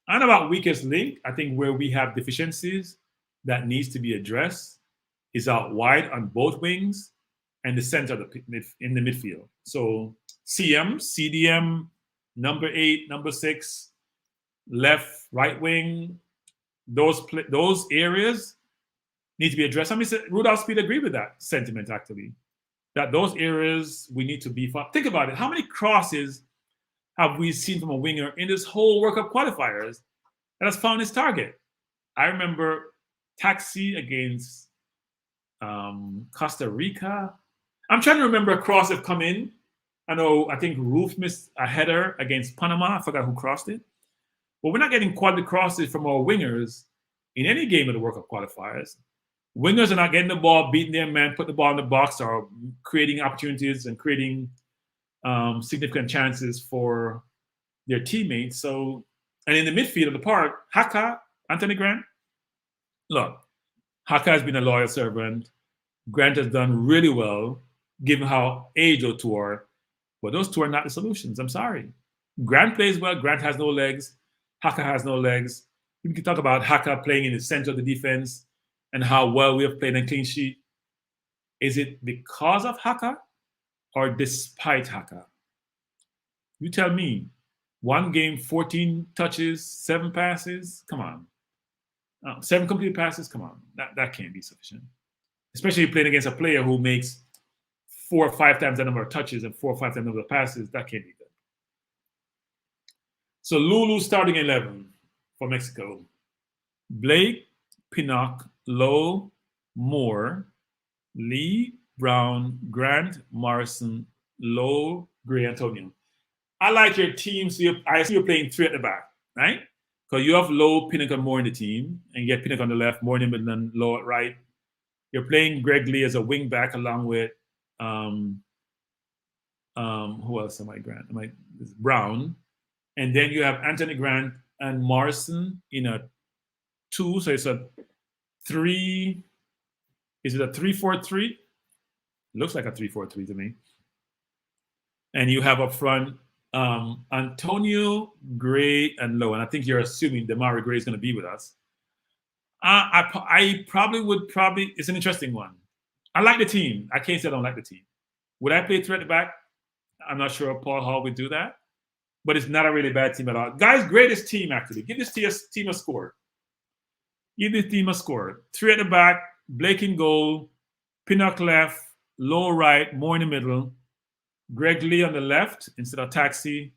And about weakest link, I think where we have deficiencies that needs to be addressed is out wide on both wings and the center of in the midfield. So CM, CDM, number 8, number 6, left, right wing, those areas need to be addressed. I mean, Rudolph Speed agreed with that sentiment, actually, that those areas we need to beef up. Think about it. How many crosses have we seen from a winger in this whole World Cup qualifiers that has found his target? I remember Taxi against Costa Rica. I'm trying to remember a cross that come in. I think Roof missed a header against Panama. I forgot who crossed it. But we're not getting quality crosses from our wingers in any game of the World Cup qualifiers. Wingers are not getting the ball, beating their man, putting the ball in the box, or creating opportunities and creating significant chances for their teammates. So, and in the midfield of the park, Hakka, Anthony Grant. Look, Hakka has been a loyal servant. Grant has done really well, given how aged two are. But those two are not the solutions. I'm sorry. Grant plays well. Grant has no legs. Hakka has no legs. We can talk about Hakka playing in the center of the defense and how well we have played in clean sheet. Is it because of Hakka or despite Hakka? You tell me. One game, 14 touches, 7 passes. Come on. 7 complete passes. Come on. That can't be sufficient. Especially playing against a player who makes 4 or 5 times the number of touches and 4 or 5 times the number of passes. That can't be good. So Lulu starting 11 for Mexico. Blake, Pinnock, Lowe, Moore, Lee, Brown, Grant, Morrison, Lowe, Gray, Antonio. I like your team. So I see you're playing 3 at the back, right? Because you have Lowe, Pinnock, and Moore in the team, and you get Pinnock on the left, Moore in the middle, and Lowe at right. You're playing Greg Lee as a wing back along with who else am I? Grant? Brown. And then you have Anthony Grant and Morrison in a 2. So it's a 3. Is it a 3-4-3? Looks like a 3-4-3 to me. And you have up front Antonio, Gray, and Lowe. And I think you're assuming Damari Gray is going to be with us. I probably would. It's an interesting one. I like the team. I can't say I don't like the team. Would I play 3 at the back? I'm not sure Paul Hall would do that. But it's not a really bad team at all. Guys, greatest team, actually. Give this team a score. Give this team a score. 3 at the back, Blake in goal, Pinnock left, Lowe right, Moore in the middle, Greg Lee on the left instead of Taxi,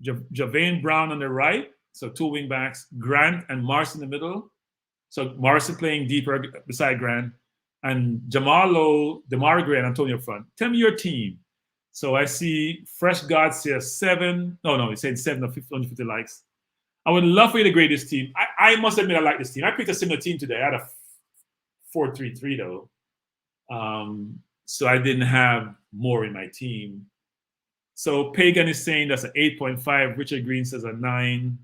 Javane Brown on the right, so 2 wing backs, Grant and Morrison in the middle. So Morrison playing deeper beside Grant, and Jamal Lowe, Damari Gray, and Antonio front. Tell me your team. So I see Fresh God says 7. No, he said 7 or 150 likes. I would love for you to grade this team. I must admit I like this team. I picked a similar team today. I had a 4-3-3 though. So I didn't have more in my team. So Pagan is saying that's an 8.5. Richard Green says a 9.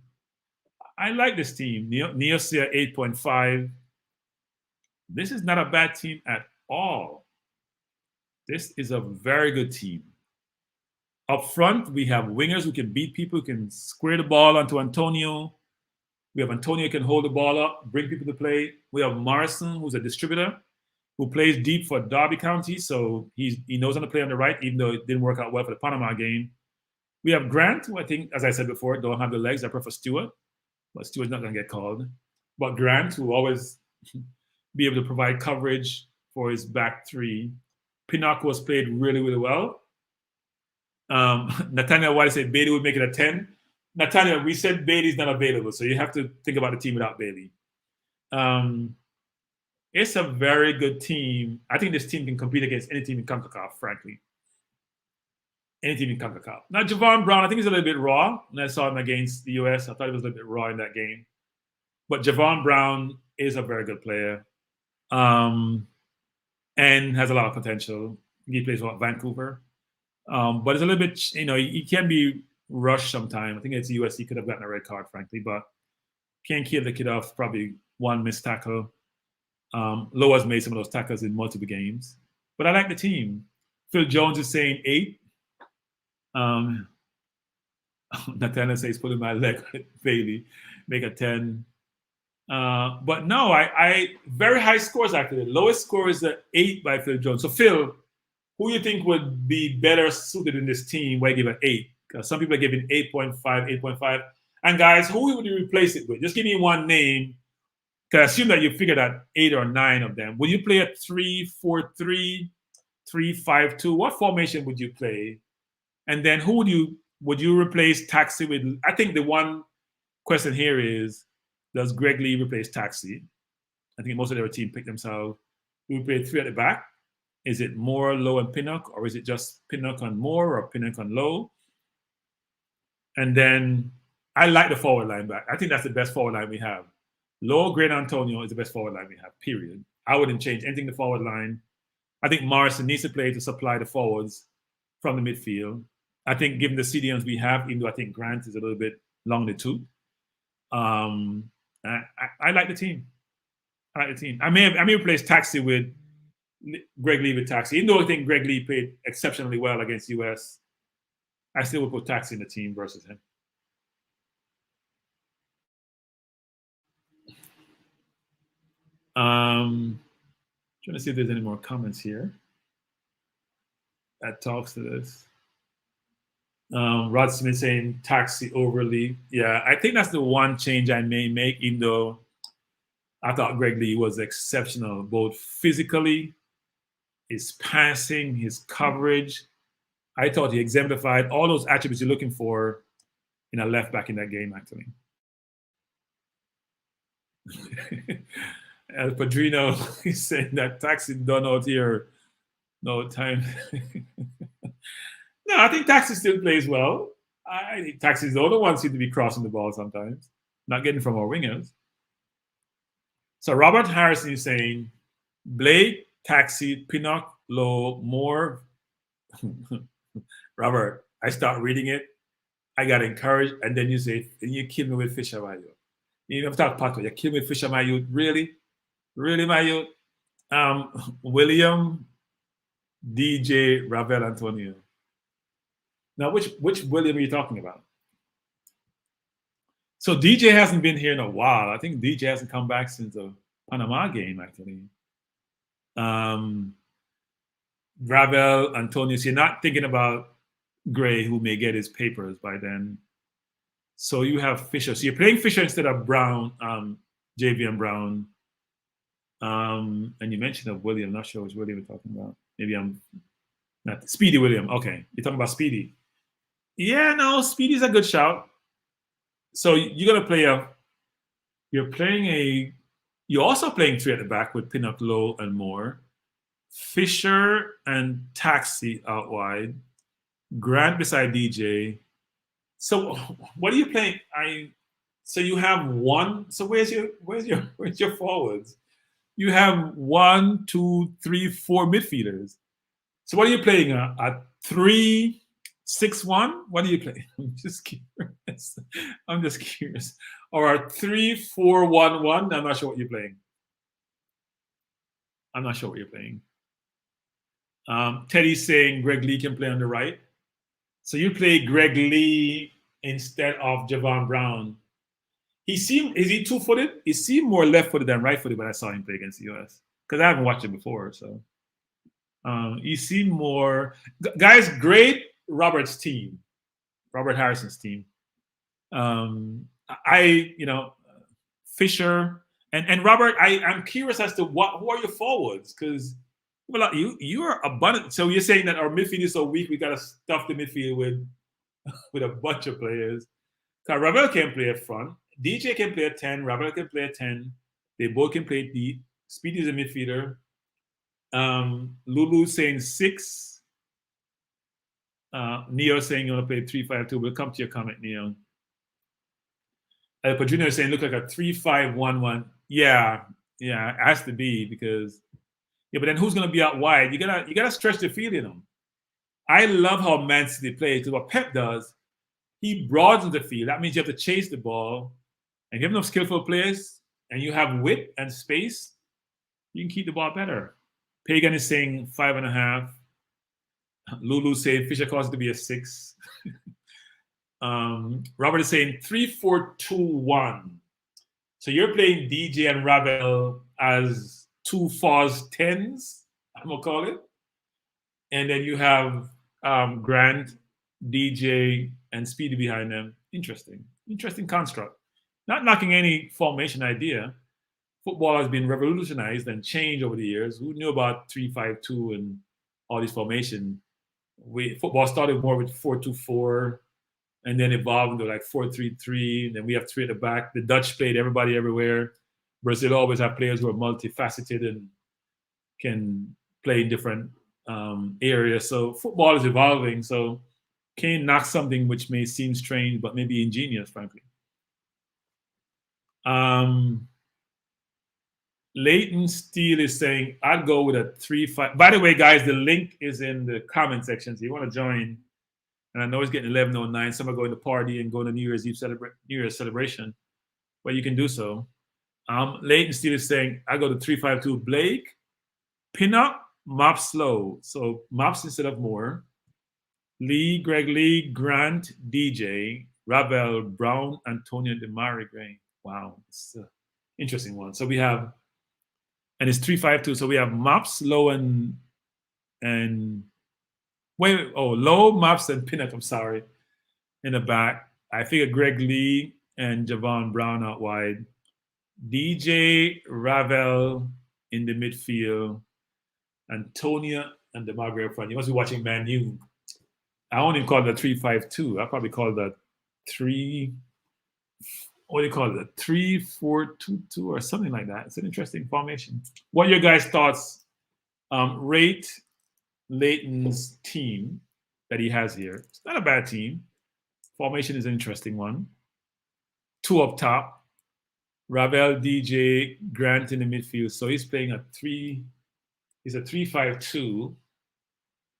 I like this team. Neo says 8.5. This is not a bad team at all. This is a very good team. Up front, we have wingers who can beat people, who can square the ball onto Antonio. We have Antonio who can hold the ball up, bring people to play. We have Morrison, who's a distributor, who plays deep for Derby County, so he knows how to play on the right, even though it didn't work out well for the Panama game. We have Grant, who I think, as I said before, don't have the legs. I prefer Stewart, but Stewart's not going to get called. But Grant, who will always be able to provide coverage for his back 3. Pinnock was played really, really well. Nathaniel White said Bailey would make it a 10. Nathaniel, we said Bailey's not available, so you have to think about the team without Bailey. It's a very good team. I think this team can compete against any team in CONCACAF, frankly. anything in CONCACAF. Now, Javon Brown, I think he's a little bit raw. When I saw him against the US, I thought he was a little bit raw in that game. But Javon Brown is a very good player and has a lot of potential. He plays for Vancouver. But it's a little bit, he can be rushed sometimes. I think it's the US, he could have gotten a red card, frankly, but can't kill the kid off. Probably one missed tackle. Lowe has made some of those tackles in multiple games. But I like the team. Phil Jones is saying 8. Nathaniel says, put in my leg, Bailey, make a 10. But no, I very high scores actually. The lowest score is the 8 by Phil Jones. So Phil, who you think would be better suited in this team where you give an 8? Because some people are giving 8.5, 8.5. And guys, who would you replace it with? Just give me one name. Because I assume that you figured out 8 or 9 of them. Would you play a 3-4-3, 3-5-2? What formation would you play? And then who would you replace Taxi with? I think the one question here is, does Greg Lee replace Taxi? I think most of their team picked themselves. We play 3 at the back. Is it Moore, Lowe, and Pinnock? Or is it just Pinnock on Moore or Pinnock on Lowe? And then I like the forward line back. I think that's the best forward line we have. Lowe, Great Antonio is the best forward line we have, period. I wouldn't change anything in the forward line. I think Morrison needs to play to supply the forwards from the midfield. I think given the CDMs we have, even though I think Grant is a little bit long in the tooth, I like the team. I like the team. I may replace Taxi with Greg Lee with Taxi. Even though I think Greg Lee played exceptionally well against US, I still would put Taxi in the team versus him. Trying to see if there's any more comments here that talks to this. Rod Smith saying Taxi overly. Yeah, I think that's the one change I may make, even though I thought Greg Lee was exceptional, both physically, his passing, his coverage. I thought he exemplified all those attributes you're looking for in a left back in that game, actually. El Padrino is saying that Taxi done out here. No time. No, I think Taxi still plays well. I think Taxi's the only one seem to be crossing the ball sometimes, not getting from our wingers. So Robert Harrison is saying Blake, Taxi, Pinnock, Lowe, Moore. Robert, I start reading it. I got encouraged, and then you say, and you kill me with Fisher, my youth. You never talk Pato. You kill me with Fisher, my youth. Really? Really, my youth? William, DJ, Ravel, Antonio. Now, which William are you talking about? So DJ hasn't been here in a while. I think DJ hasn't come back since the Panama game, actually. Ravel, Antonio. So you're not thinking about Gray, who may get his papers by then. So you have Fisher. So you're playing Fisher instead of Brown, JVM Brown. And you mentioned of William. I'm not sure which William you're talking about. Maybe I'm not. Speedy William. Okay. You're talking about Speedy. Yeah, no, Speedy's a good shout. So you're going to play you're also playing 3 at the back with Pinnock, Lowe, and Moore. Fisher and Taxi out wide. Grant beside DJ. So what are you playing? So you have one. So where's your forwards? You have 1, 2, 3, 4 midfielders. So what are you playing? A 3-6-1? What are you playing? I'm just curious. Or a 3-4-1-1? I'm not sure what you're playing. Teddy's saying Greg Lee can play on the right. So you play Greg Lee instead of Javon Brown. Is he 2-footed? He seemed more left-footed than right-footed when I saw him play against the US. Because I haven't watched him before, so. He seemed more, guys, great Robert Harrison's team. Fisher and Robert, I'm curious as to who are your forwards? Because you are abundant. So you're saying that our midfield is so weak, we got to stuff the midfield with a bunch of players. Because Ravel can play up front. DJ can play at 10. Ravel can play at 10. They both can play deep. Speedy's a midfielder. Lulu saying 6. Neo saying you want to play 3-5-2. We'll come to your comment, Neo. But Junior saying look like a 3-5-1-1. Yeah, it has to be because but then who's gonna be out wide? You gotta stretch the field in them. I love how Man City plays because what Pep does, he broadens the field. That means you have to chase the ball, and if you have enough skillful players, and you have width and space, you can keep the ball better. Pagan is saying 5.5. Lulu saying Fisher calls it to be a 6. Robert is saying 3-4-2-1. So you're playing DJ and Ravel as 2 Foz 10s, I'm gonna call it, and then you have Grant, DJ, and Speedy behind them. Interesting construct. Not knocking any formation idea. Football has been revolutionized and changed over the years. Who knew about 3-5-2 and all these formation? Football started more with 4-2-4, and then evolved into like 4-3-3. Then we have 3 at the back. The Dutch played everybody everywhere. Brazil always have players who are multifaceted and can play in different areas. So football is evolving. So Kane knocks something which may seem strange, but maybe ingenious, frankly. Leighton Steele is saying, I'd go with a 3-5. By the way, guys, the link is in the comment section. So you want to join. And I know it's getting 11:09. Some are going to party and going to New Year's Eve New Year's celebration. But you can do so. Leighton Steele is saying, I go to 3-5-2. Blake, Pinnock, Mops Slow. So Mops instead of Moore. Lee, Greg Lee, Grant, DJ, Ravel, Brown, Antonio, Demari Gray. Wow, it's an interesting one. So we have, and it's 3-5-2. So we have Mops, Low, Low, Mops, and Pinnock, I'm sorry, in the back. I figure Greg Lee and Javon Brown out wide. DJ, Ravel in the midfield. Antonia and Demagre up front. You must be watching Man U. I won't even call it a 3-5-2. I'll probably call it a 3-4-2-2 or something like that. It's an interesting formation. What are your guys' thoughts? Rate Leighton's team that he has here. It's not a bad team. Formation is an interesting one. 2 up top. Ravel, DJ, Grant in the midfield. So he's playing he's a 3-5-2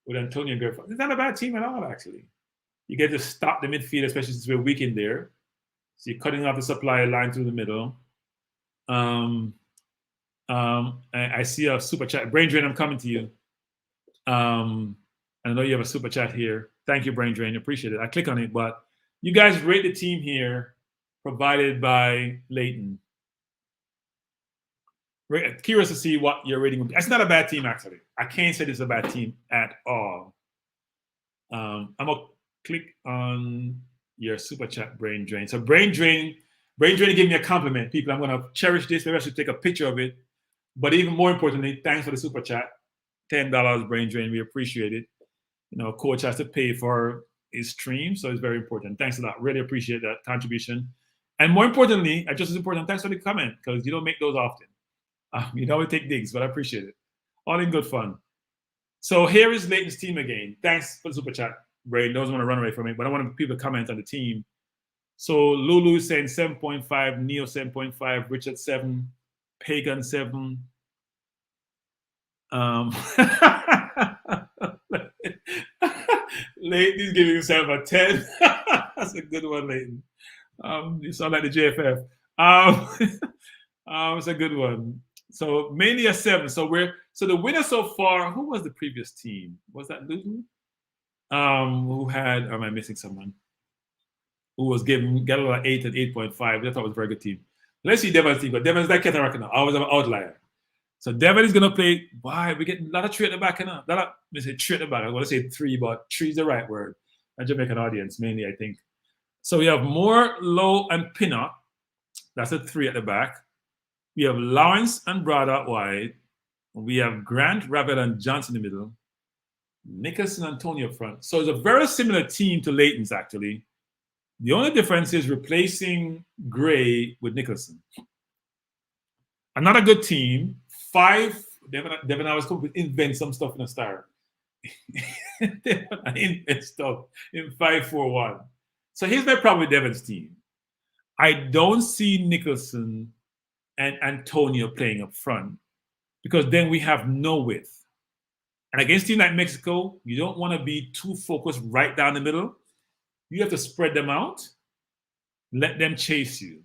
with Antonio Griffin. It's not a bad team at all, actually. You get to stop the midfield, especially since we're weak in there. So you're cutting off the supply line through the middle. I see a super chat. Brain Drain, I'm coming to you. I know you have a super chat here. Thank you, Brain Drain. Appreciate it. I click on it, but you guys rate the team here provided by Leighton. Curious to see what your rating would be. It's not a bad team, actually. I can't say this is a bad team at all. I'm going to click on your super chat, Brain Drain. So Brain Drain gave me a compliment. People, I'm going to cherish this. Maybe I should take a picture of it. But even more importantly, thanks for the super chat. $10, Brain Drain. We appreciate it. You know, coach has to pay for his stream, so it's very important. Thanks a lot. Really appreciate that contribution. And more importantly, just as important, thanks for the comment, because you don't make those often. You don't always take digs, but I appreciate it. All in good fun. So here is Leighton's team again. Thanks for the super chat, Brain. Doesn't want to run away from it, but I want people to comment on the team. So Lulu is saying 7.5, Neo 7.5, Richard 7, Pagan 7. Leighton is giving himself a 10. That's a good one, Leighton. You sound like the JFF. It's a good one. So mainly a 7. So the winner so far. Who was the previous team? Was that Luton? Who had? Am I missing someone? Who was got an 8 and 8.5? I thought it was a very good team. Let's see Devon's team. But Devon's that Ketaraka now. I was an outlier. So Devon is gonna play. Why we getting a lot of 3 at the back now? Let me say 3 at the back. I want to say 3, but 3 is the right word. A Jamaican audience mainly, I think. So we have Moore, Low, and Pinnock. That's a 3 at the back. We have Lawrence and Broad out wide. We have Grant, Ravel, and Johnson in the middle. Nicholson and Tony up front. So it's a very similar team to Leighton's, actually. The only difference is replacing Gray with Nicholson. Another good team. 5. Devin always come to invent some stuff in a star. in stuff in 5-4-1. So here's my problem with Devon's team. I don't see Nicholson and Antonio playing up front because then we have no width. And against a team like Mexico, you don't want to be too focused right down the middle. You have to spread them out, let them chase you.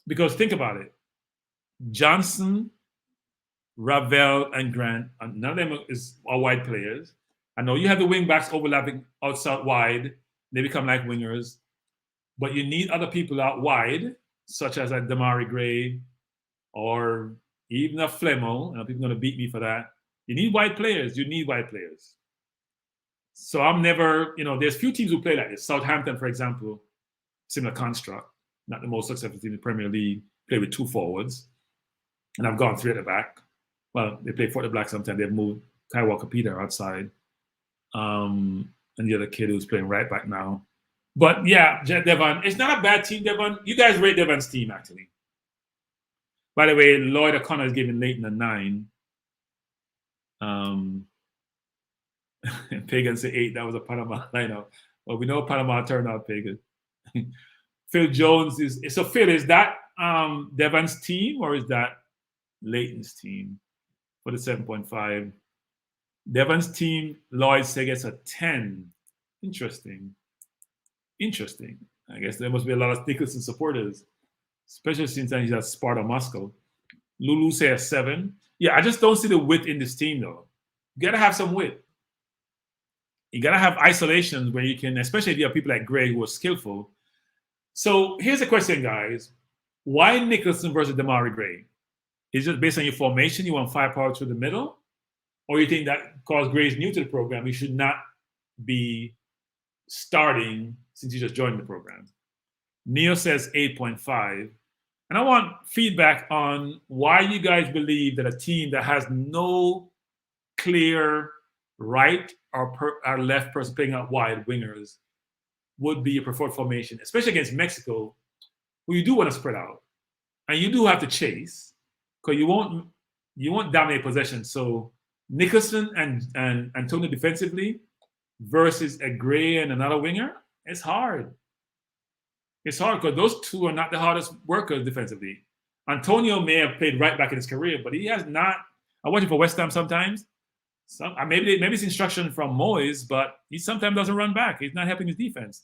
Because think about it. Johnson, Ravel, and Grant, none of them are wide players. I know you have the wing backs overlapping outside wide. They become like wingers. But you need other people out wide, such as a Damari Gray or even a Flemo. And people are going to beat me for that. You need wide players. You need wide players. So I'm never, there's few teams who play like this. Southampton, for example, similar construct. Not the most successful team in the Premier League. Play with 2 forwards. And I've gone 3 at the back. Well, they play 4 at the back sometimes. They've moved Kai Walker-Peters outside. And the other kid who's playing right back now. But yeah, Devon, it's not a bad team, Devon. You guys rate Devon's team, actually. By the way, Lloyd O'Connor is giving Leighton a 9. Pagan say 8. That was a Panama lineup. Well, we know Panama turned out Pagan. Phil Jones so Phil, is that Devon's team or is that Leighton's team for the 7.5? Devon's team, Lloyd say gets a 10. Interesting. I guess there must be a lot of Nicholson supporters, especially since he's at Sparta Moscow. Lulu say a 7. Yeah, I just don't see the width in this team, though. You got to have some width. You got to have isolations where you can, especially if you have people like Gray who are skillful. So here's the question, guys. Why Nicholson versus Damari Gray? Is it based on your formation? You want firepower through the middle? Or you think that because Gray is new to the program, he should not be starting since he just joined the program? Neil says 8.5. And I want feedback on why you guys believe that a team that has no clear right or left person playing out wide wingers would be a preferred formation, especially against Mexico, where you do want to spread out. And you do have to chase, because you won't dominate possession. So Nicholson and Antonio defensively versus a Gray and another winger, it's hard. It's hard because those two are not the hardest workers defensively. Antonio may have played right back in his career, but he has not. I watch him for West Ham sometimes. Maybe it's instruction from Moyes, but he sometimes doesn't run back. He's not helping his defense.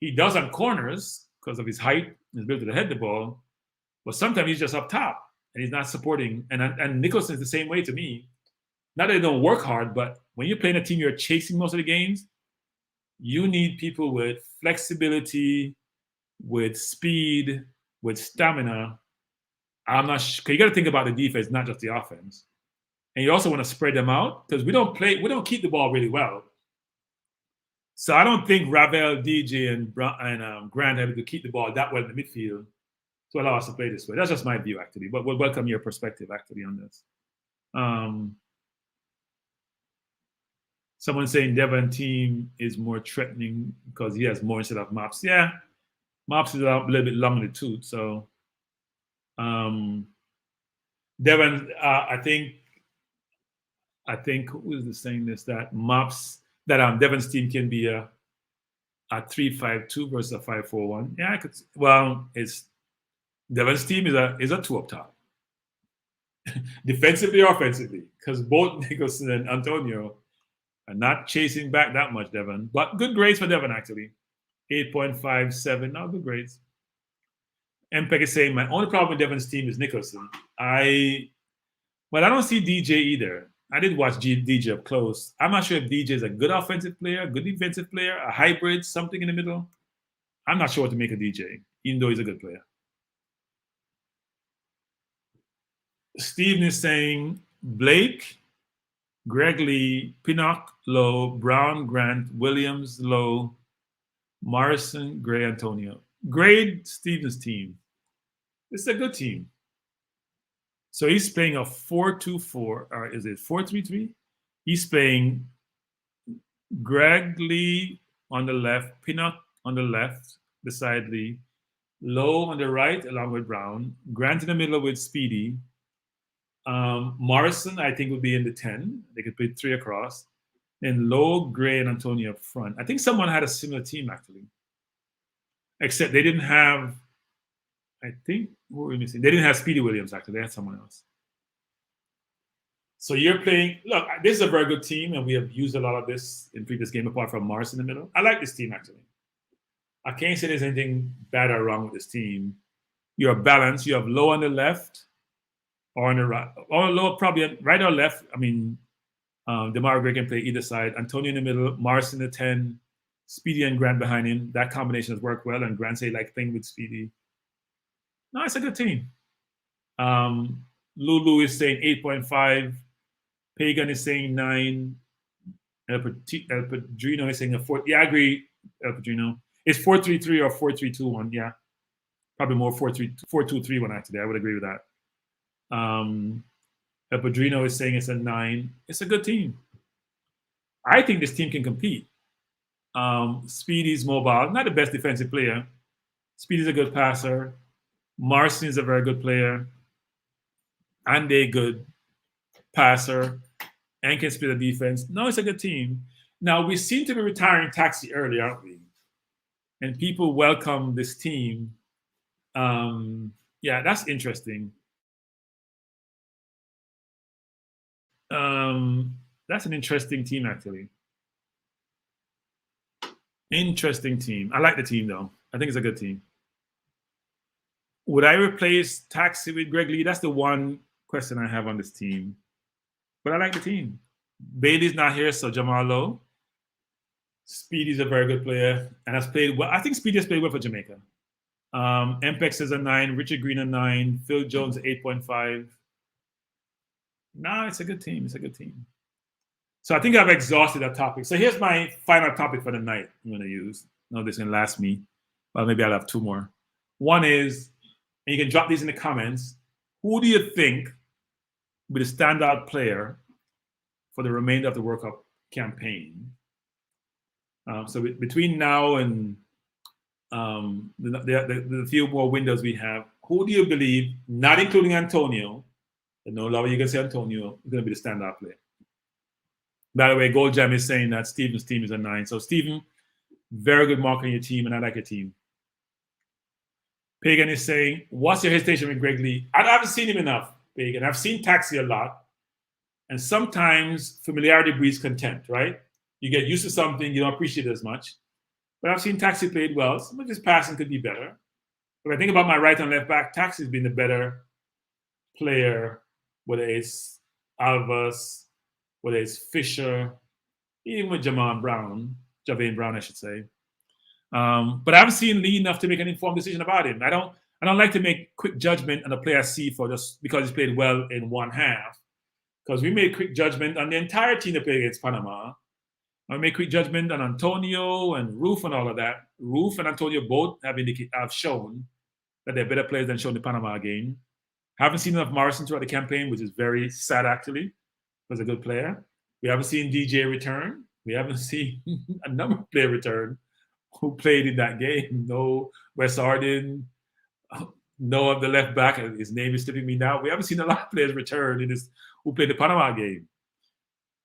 He does on corners because of his height, his ability to head the ball. But sometimes he's just up top and he's not supporting. And Nicholson is the same way to me. Not that they don't work hard, but when you're playing a team you're chasing most of the games, you need people with flexibility, with speed, with stamina. I'm not sure, because you got to think about the defense, not just the offense. And you also want to spread them out because we don't keep the ball really well. So I don't think Ravel, DJ, and Grant have to keep the ball that well in the midfield to allow us to play this way. That's just my view, actually. But we'll welcome your perspective, actually, on this. Someone saying Devon team is more threatening because he has more instead of Mops. Yeah, Mops is a little bit long in the tooth. So Devon, I think who is saying this, that Mops, that Devon's team can be a 3-5-2 versus a 5-4-1. Yeah, I could. Well, it's Devon's team is a 2 up top, defensively or offensively, because both Nicholson and Antonio are not chasing back that much. Devon, but good grades for Devon actually, 8.57. Now good grades. MPEG is saying my only problem with Devon's team is Nicholson. I don't see DJ either. I did watch DJ up close. I'm not sure if DJ is a good offensive player, a good defensive player, a hybrid, something in the middle. I'm not sure what to make of DJ, even though he's a good player. Steven is saying Blake, Greg Lee, Pinnock, Lowe, Brown, Grant, Williams, Lowe, Morrison, Gray, Antonio. Grade Steven's team. It's a good team. So he's playing a 4-2-4, or is it 4-3-3? He's playing Greg Lee on the left, Pinnock on the left, beside Lee, Lowe on the right, along with Brown, Grant in the middle with Speedy. Morrison, I think, would be in the 10. They could play 3 across. And Low, Gray, and Antonio up front. I think someone had a similar team, actually. Except they didn't have, I think, what were we missing? They didn't have Speedy Williams, actually. They had someone else. So you're playing, look, this is a very good team, and we have used a lot of this in previous game, apart from Mars in the middle. I like this team, actually. I can't say there's anything bad or wrong with this team. You have balance. You have Low on the left or on the right. Or Low, probably right or left. I mean, DeMar Gray can play either side. Antonio in the middle, Mars in the 10, Speedy and Grant behind him. That combination has worked well, and Grant say like playing with Speedy. No, it's a good team. Lulu is saying 8.5. Pagan is saying 9. El Padrino is saying a 4. Yeah, I agree, El Padrino. It's 4-3-3 or 4-3-2-1. Yeah, probably more 4-2-3-1 actually. I would agree with that. El Padrino is saying it's a 9. It's a good team. I think this team can compete. Speedy's mobile, not the best defensive player. Speedy's a good passer. Marcin is a very good player. And a good passer. And can split the defense. No, it's a good team. Now, we seem to be retiring Taxi early, aren't we? And people welcome this team. Yeah, that's interesting. That's an interesting team, actually. Interesting team. I like the team, though. I think it's a good team. Would I replace Taxi with Greg Lee? That's the one question I have on this team. But I like the team. Bailey's not here, so Jamal Lowe. Speedy's a very good player and has played well. I think Speedy has played well for Jamaica. Mpex is a 9, Richard Green a 9, Phil Jones 8.5. No, it's a good team. It's a good team. So I think I've exhausted that topic. So here's my final topic for the night I'm going to use. No, this is going to last me. Well, maybe I'll have 2 more. One is, and you can drop these in the comments, who do you think will be the standout player for the remainder of the World Cup campaign? So between now and the few more windows we have, who do you believe, not including Antonio, and no longer you can say Antonio, is going to be the standout player? By the way, Gold Jam is saying that Steven's team is a 9. So Steven, very good mark on your team, and I like your team. Pagan is saying, what's your hesitation with Greg Lee? I haven't seen him enough, Pagan. I've seen Taxi a lot. And sometimes familiarity breeds contempt, right? You get used to something, you don't appreciate it as much. But I've seen Taxi played well. Some of his passing could be better. If I think about my right and left back, Taxi's been the better player, whether it's Alvas, whether it's Fisher, even with Javain Brown, I should say. But I haven't seen Lee enough to make an informed decision about him. I don't like to make quick judgment on a player I see for just because he's played well in one half. Because we made quick judgment on the entire team that played against Panama. I made quick judgment on Antonio and Roof and all of that. Roof and Antonio both have shown that they're better players than shown in the Panama game. Haven't seen enough Morrison throughout the campaign, which is very sad, actually. Was a good player. We haven't seen DJ return. We haven't seen a number of players return who played in that game. No Wes Arden, no of the left back. His name is slipping me now. We haven't seen a lot of players return who played the Panama game.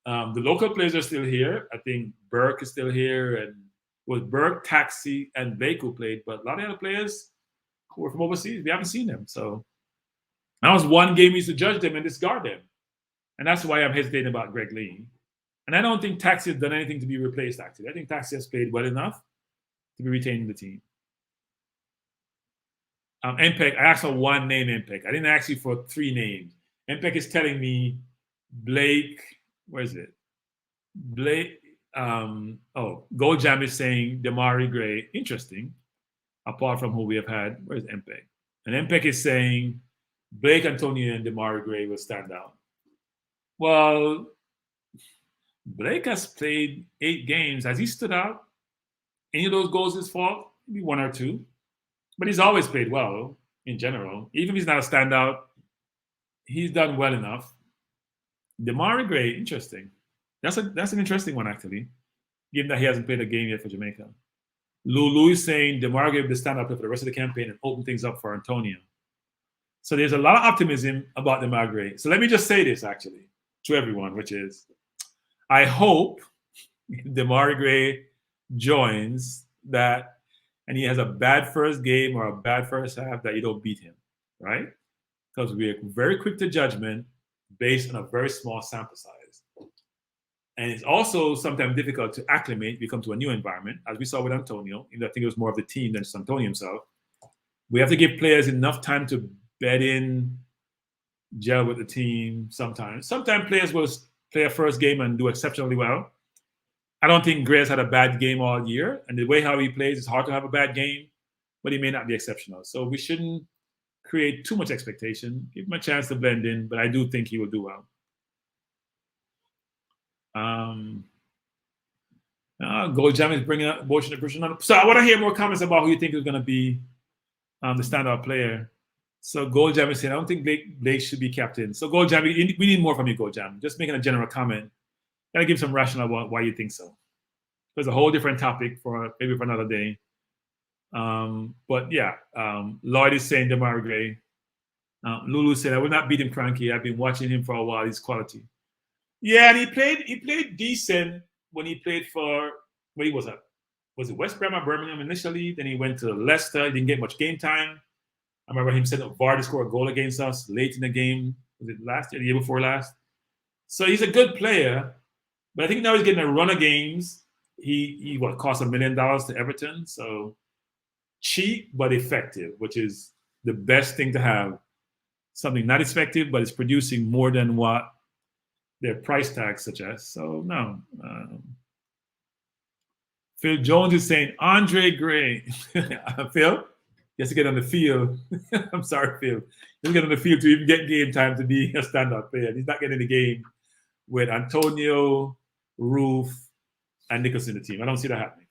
The local players are still here. I think Burke is still here, and with Burke, Taxi, and Blake who played, but a lot of the other players who were from overseas, we haven't seen them. So that was one game we used to judge them and discard them. And that's why I'm hesitating about Greg Lee. And I don't think Taxi has done anything to be replaced, actually. I think Taxi has played well enough to be retained in the team. MPEG, I asked for one name, MPEG. I didn't ask you for 3 names. MPEG is telling me Blake, where is it? Blake, Gold Jam is saying Damari Gray. Interesting. Apart from who we have had, where's MPEG? And MPEG is saying Blake Antonio and Damari Gray will stand out. Well, Blake has played 8 games. Has he stood out? Any of those goals his fault? Maybe 1 or 2. But he's always played well in general. Even if he's not a standout, he's done well enough. Damari Gray, interesting. That's an interesting one, actually, given that he hasn't played a game yet for Jamaica. Lulu is saying Damari Gray will be the standout player for the rest of the campaign and open things up for Antonio. So there's a lot of optimism about Damari Gray. So let me just say this, actually, to everyone, which is, I hope Damari Gray joins that, and he has a bad first game or a bad first half, that you don't beat him, right? Because we're very quick to judgment based on a very small sample size. And it's also sometimes difficult to acclimate, become to a new environment, as we saw with Antonio. I think it was more of the team than just Antonio himself. We have to give players enough time to bed in, gel with the team sometimes. Sometimes players will play a first game and do exceptionally well. I don't think Gray's had a bad game all year. And the way how he plays, it's hard to have a bad game, but he may not be exceptional. So we shouldn't create too much expectation. Give him a chance to blend in, but I do think he will do well. Gold Jam is bringing up motion to Christian. So I want to hear more comments about who you think is going to be the standout player. So Gold Jam is saying, I don't think Blake should be captain. So Gold Jam, we need more from you, Gold Jam. Just making a general comment. Gotta give some rationale why you think so. There's a whole different topic for maybe for another day. But yeah, Lloyd is saying Damari Gray. Lulu said, I will not beat him cranky. I've been watching him for a while. He's quality. Yeah, and he played decent when he played for, where he was at. Was it West Brom or Birmingham initially? Then he went to Leicester. He didn't get much game time. I remember him setting up VAR to score a goal against us late in the game. Was it last year, the year before last? So he's a good player, but I think now he's getting a run of games. He cost $1 million to Everton. So cheap but effective, which is the best thing to have. Something not effective, but it's producing more than what their price tag suggests. So no. Phil Jones is saying Andre Gray. Phil, he has to get on the field. I'm sorry, Phil. He has to get on the field to even get game time to be a standout player. He's not getting the game with Antonio, Roof, and Nicholson in the team. I don't see that happening.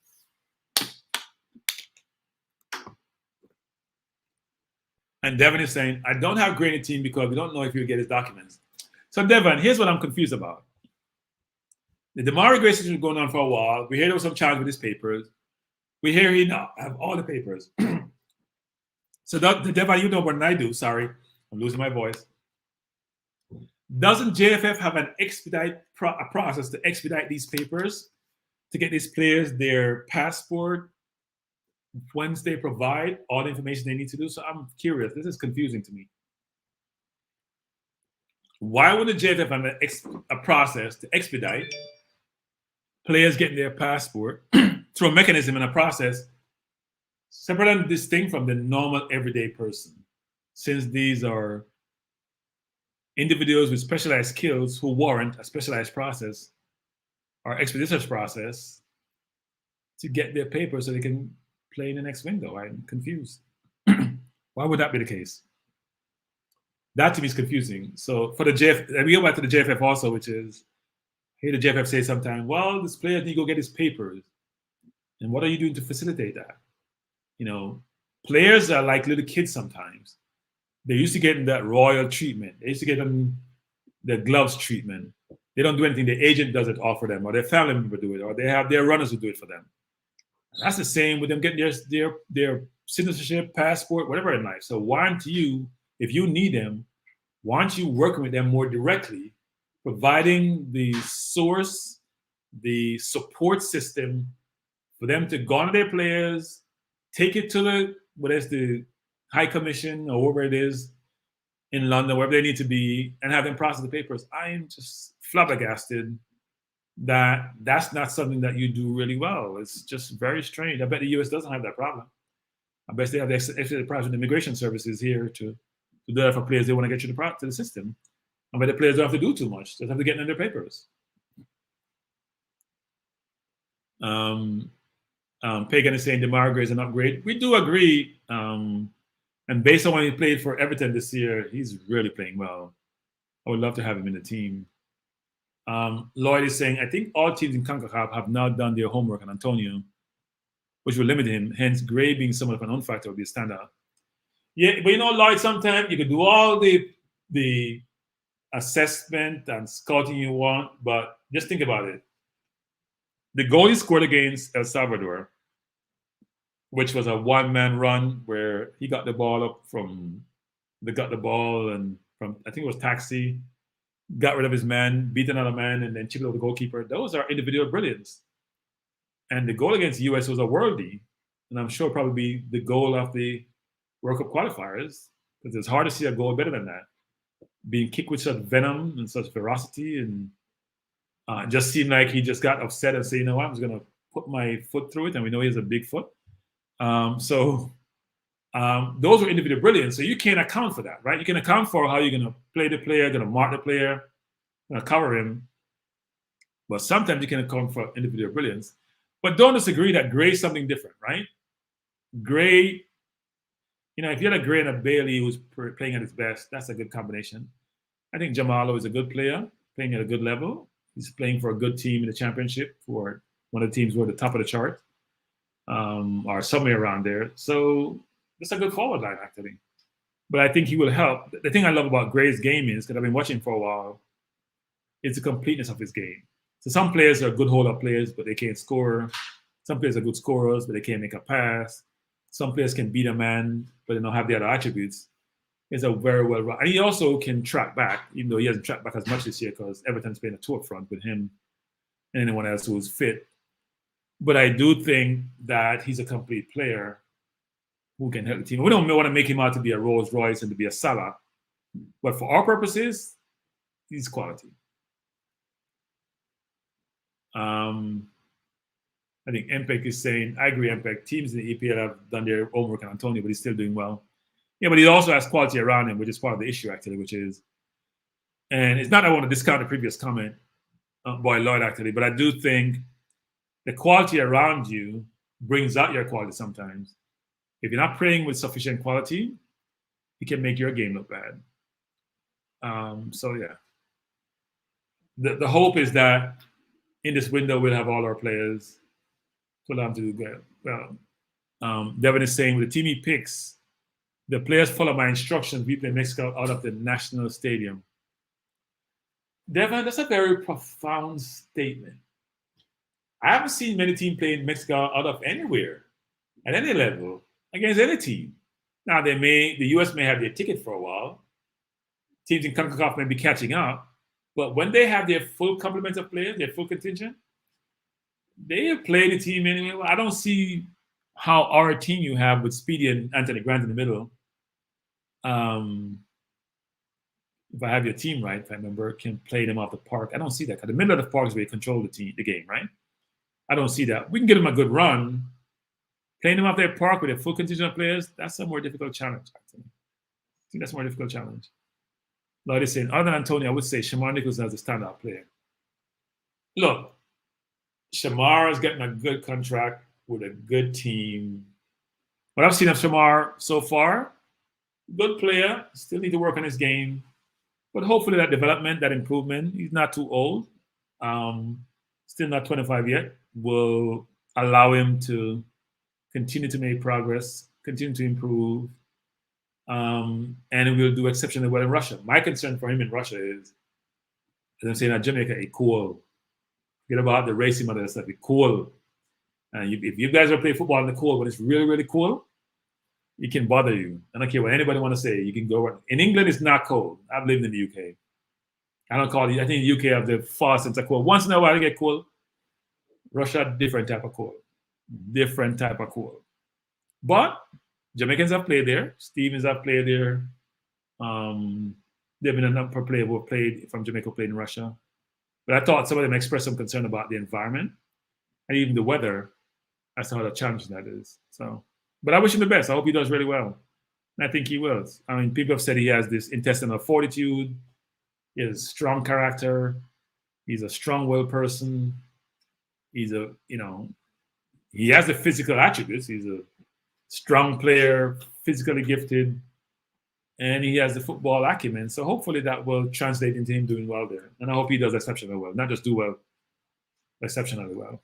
And Devin is saying, I don't have Gray in the team because we don't know if he'll get his documents. So Devin, here's what I'm confused about. The Damari Gray situation is going on for a while. We hear there was some challenge with his papers. We hear he now have all the papers. So Devin, you know more than I do. Sorry, I'm losing my voice. Doesn't JFF have an a process to expedite these papers to get these players their passport once they provide all the information they need to do? So I'm curious. This is confusing to me. Why would the JFF have a process to expedite players getting their passport through a mechanism and a process separate and distinct from the normal everyday person? Since these are individuals with specialized skills who warrant a specialized process or expeditious process to get their papers so they can play in the next window. I'm confused. Why would that be the case? That to me is confusing. So for the JFF, and we go back to the JFF also, which is, hey, the JFF say sometimes, well, this player need to go get his papers. And what are you doing to facilitate that? You know, players are like little kids sometimes. They used to get that royal treatment. They used to get them the gloves treatment. They don't do anything. The agent does it all for them, or their family member do it, or they have their runners who do it for them. And that's the same with them getting their citizenship, passport, whatever in life. So why aren't you, if you need them, why aren't you working with them more directly, providing the source, the support system for them to go on to their players, take it to the High Commission or wherever it is in London, wherever they need to be, and have them process the papers? I am just flabbergasted that that's not something that you do really well. It's just very strange. I bet the US doesn't have that problem. I bet they have the private immigration services here to do that for players they want to get you to the system. I bet the players don't have to do too much. They have to get in their papers. Pagan is saying Damari Gray is an upgrade. We do agree. And based on when he played for Everton this year, he's really playing well. I would love to have him in the team. Lloyd is saying, I think all teams in CONCACAF have now done their homework on Antonio, which will limit him. Hence, Gray being somewhat of an non-factor would be a standout. Yeah, but you know, Lloyd, sometimes you can do all the assessment and scouting you want, but just think about it. The goal he scored against El Salvador, which was a one-man run where he got the ball up from, I think it was Taxi, got rid of his man, beat another man, and then chipped over the goalkeeper. Those are individual brilliance. And the goal against the US was a worldie, and I'm sure probably be the goal of the World Cup qualifiers, because it's hard to see a goal better than that. Being kicked with such venom and such ferocity, and just seemed like he just got upset and said, you know what, I'm just going to put my foot through it, and we know he has a big foot. Those were individual brilliance, so you can't account for that, right? You can account for how you're going to play the player, going to mark the player, going to cover him, but sometimes you can account for individual brilliance. But don't disagree that Gray is something different, right? Gray, if you had a Gray and a Bailey who's playing at his best, that's a good combination. I think Jamalo is a good player, playing at a good level. He's playing for a good team in the championship, for one of the teams who are at the top of the chart, or somewhere around there. So it's a good forward line, actually. But I think he will help. The thing I love about Gray's game is, because I've been watching for a while, is the completeness of his game. So some players are good hold-up players, but they can't score. Some players are good scorers, but they can't make a pass. Some players can beat a man, but they don't have the other attributes. He's a very well run. And he also can track back, even though he hasn't tracked back as much this year because Everton's playing a two up front with him and anyone else who's fit. But I do think that he's a complete player who can help the team. We don't want to make him out to be a Rolls Royce and to be a Salah. But for our purposes, he's quality. I think MPEG is saying, I agree, MPEG. Teams in the EPL have done their homework on Antonio, but he's still doing well. Yeah, but he also has quality around him, which is part of the issue, actually, which is, and it's not that I want to discount the previous comment, by Lloyd, actually, but I do think the quality around you brings out your quality sometimes. If you're not playing with sufficient quality, it can make your game look bad. So, yeah. The hope is that in this window, we'll have all our players to allow them to do well. Devin is saying, with the team he picks, the players follow my instructions. We play Mexico out of the national stadium. Devin, that's a very profound statement. I haven't seen many teams play in Mexico out of anywhere, at any level, against any team. Now, the U.S. may have their ticket for a while. Teams in CONCACAF may be catching up. But when they have their full complement of players, their full contingent, they have played the team anyway. Well, I don't see how our team you have with Speedy and Anthony Grant in the middle, if I have your team right, if I remember, can play them off the park. I don't see that. Because the middle of the park is where you control the game, right? I don't see that. We can give them a good run. Playing them off their park with a full contingent of players, that's a more difficult challenge, actually. I think that's a more difficult challenge. Like I said, other than Antonio, I would say Shamar Nichols as a standout player. Look, Shamar is getting a good contract with a good team. What I've seen of Shamar so far, good player, still need to work on his game. But hopefully that development, that improvement, he's not too old, still not 25 yet, will allow him to continue to make progress, continue to improve, and we'll do exceptionally well in Russia. My concern for him in Russia is, as I'm saying, at Jamaica, a cool. Forget about the racing and other stuff. It's cool. And if you guys are playing football in the cool, but it's really, really cool, it can bother you. I don't care what anybody want to say. You can go. In England, it's not cold. I've lived in the UK. I don't call it. I think the UK have the far sense of cool. Once in a while, you get cool. Russia, different type of cool. Different type of cool. But Jamaicans have played there. Stevens have played there. There have been a number of players who have played from Jamaica played in Russia. But I thought some of them expressed some concern about the environment and even the weather as to how challenging that is. So, but I wish him the best. I hope he does really well. And I think he will. I mean, people have said he has this intestinal fortitude. He has a strong character. He's a strong-willed person. He's he has the physical attributes. He's a strong player, physically gifted, and he has the football acumen. So hopefully that will translate into him doing well there. And I hope he does exceptionally well, not just do well, exceptionally well.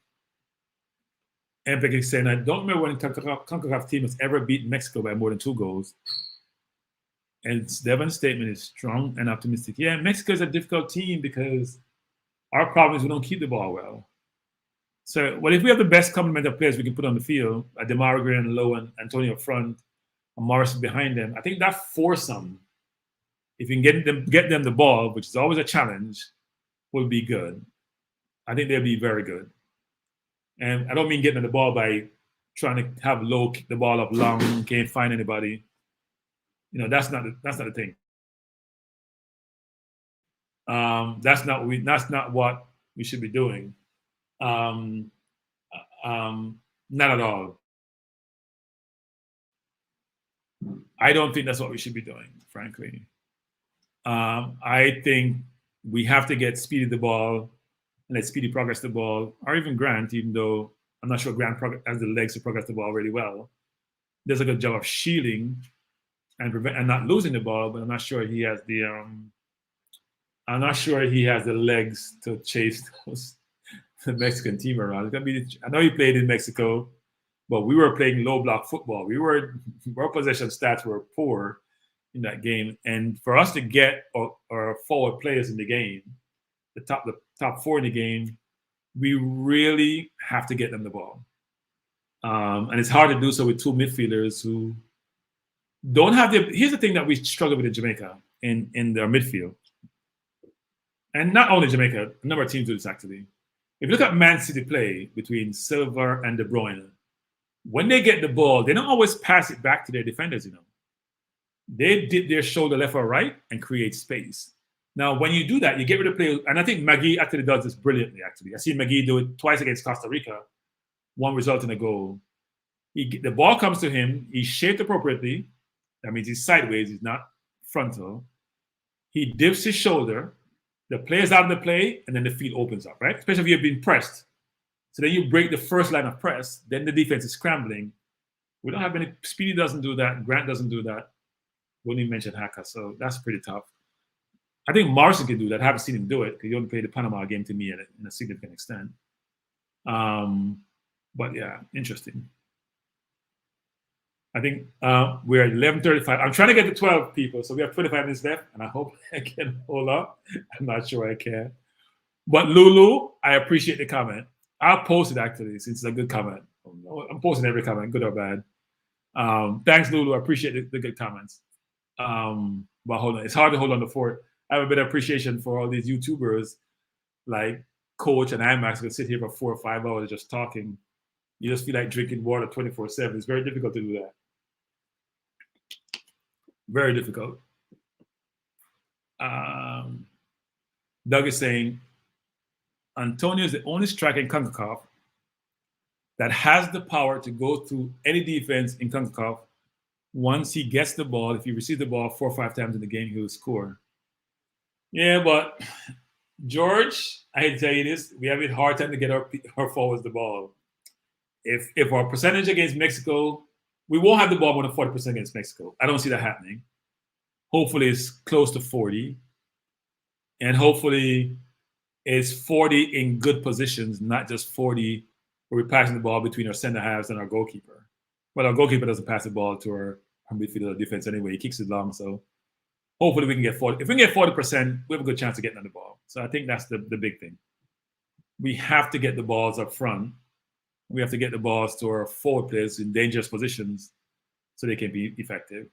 And Becky saying, I don't remember when CONCACAF team has ever beaten Mexico by more than 2 goals. And Devin's statement is strong and optimistic. Yeah, Mexico is a difficult team because our problem is we don't keep the ball well. So, well, if we have the best complement of players we can put on the field, Demar Green, Low, and Antonio front, and Morris behind them, I think that foursome if you can get them the ball, which is always a challenge, will be good. I think they'll be very good. And I don't mean getting them the ball by trying to have low kick the ball up long, can't find anybody. You know, that's not the thing. That's not what we should be doing. Not at all. I don't think that's what we should be doing, frankly. I think we have to get Speedy the ball and let Speedy progress the ball, or even Grant, even though I'm not sure Grant has the legs to progress the ball really well. Does a good job of shielding and not losing the ball, but I'm not sure he has the legs to chase the Mexican team around. It's gonna be. I know he played in Mexico, but we were playing low block football. Our possession stats were poor in that game, and for us to get our forward players in the game, the top four in the game, we really have to get them the ball. And it's hard to do so with two midfielders who don't have the. Here's the thing that we struggle with in Jamaica in their midfield, and not only Jamaica, a number of teams do this actually. If you look at Man City play between Silva and De Bruyne, when they get the ball, they don't always pass it back to their defenders. You know, they dip their shoulder left or right and create space. Now, when you do that, you get rid of players, and I think Magee actually does this brilliantly. Actually, I see Magee do it twice against Costa Rica. One result in a goal. The ball comes to him. He's shaped appropriately. That means he's sideways. He's not frontal. He dips his shoulder. The player's out of the play, and then the field opens up, right? Especially if you've been pressed. So then you break the first line of press. Then the defense is scrambling. We don't have any. Speedy doesn't do that. Grant doesn't do that. We only mentioned Hakka, so that's pretty tough. I think Morrison can do that. I haven't seen him do it because he only played the Panama game to me in a significant extent. But yeah, interesting. I think we're at 11:35. I'm trying to get to 12 people, so we have 25 minutes left, and I hope I can hold up. I'm not sure I can. But Lulu, I appreciate the comment. I'll post it actually, since it's a good comment. I'm posting every comment, good or bad. Thanks, Lulu. I appreciate the good comments. But hold on, it's hard to hold on the fort. I have a bit of appreciation for all these YouTubers like Coach and IMAX who can sit here for 4 or 5 hours just talking. You just feel like drinking water 24/7. It's very difficult to do that. Very difficult. Doug is saying, Antonio is the only striker in CONCACAF that has the power to go through any defense in CONCACAF. Once he gets the ball, if he receives the ball 4 or 5 times in the game, he will score. Yeah, but George, I hate to tell you this, we have a hard time to get our forwards the ball. If our percentage against Mexico, we won't have the ball more than 40% against Mexico. I don't see that happening. Hopefully it's close to 40. And hopefully it's 40 in good positions, not just 40 where we're passing the ball between our center halves and our goalkeeper. Well, our goalkeeper doesn't pass the ball to our midfielder defense anyway. He kicks it long, so hopefully we can get 40. If we can get 40%, we have a good chance of getting on the ball. So I think that's the big thing. We have to get the balls up front. We have to get the balls to our forward players in dangerous positions so they can be effective.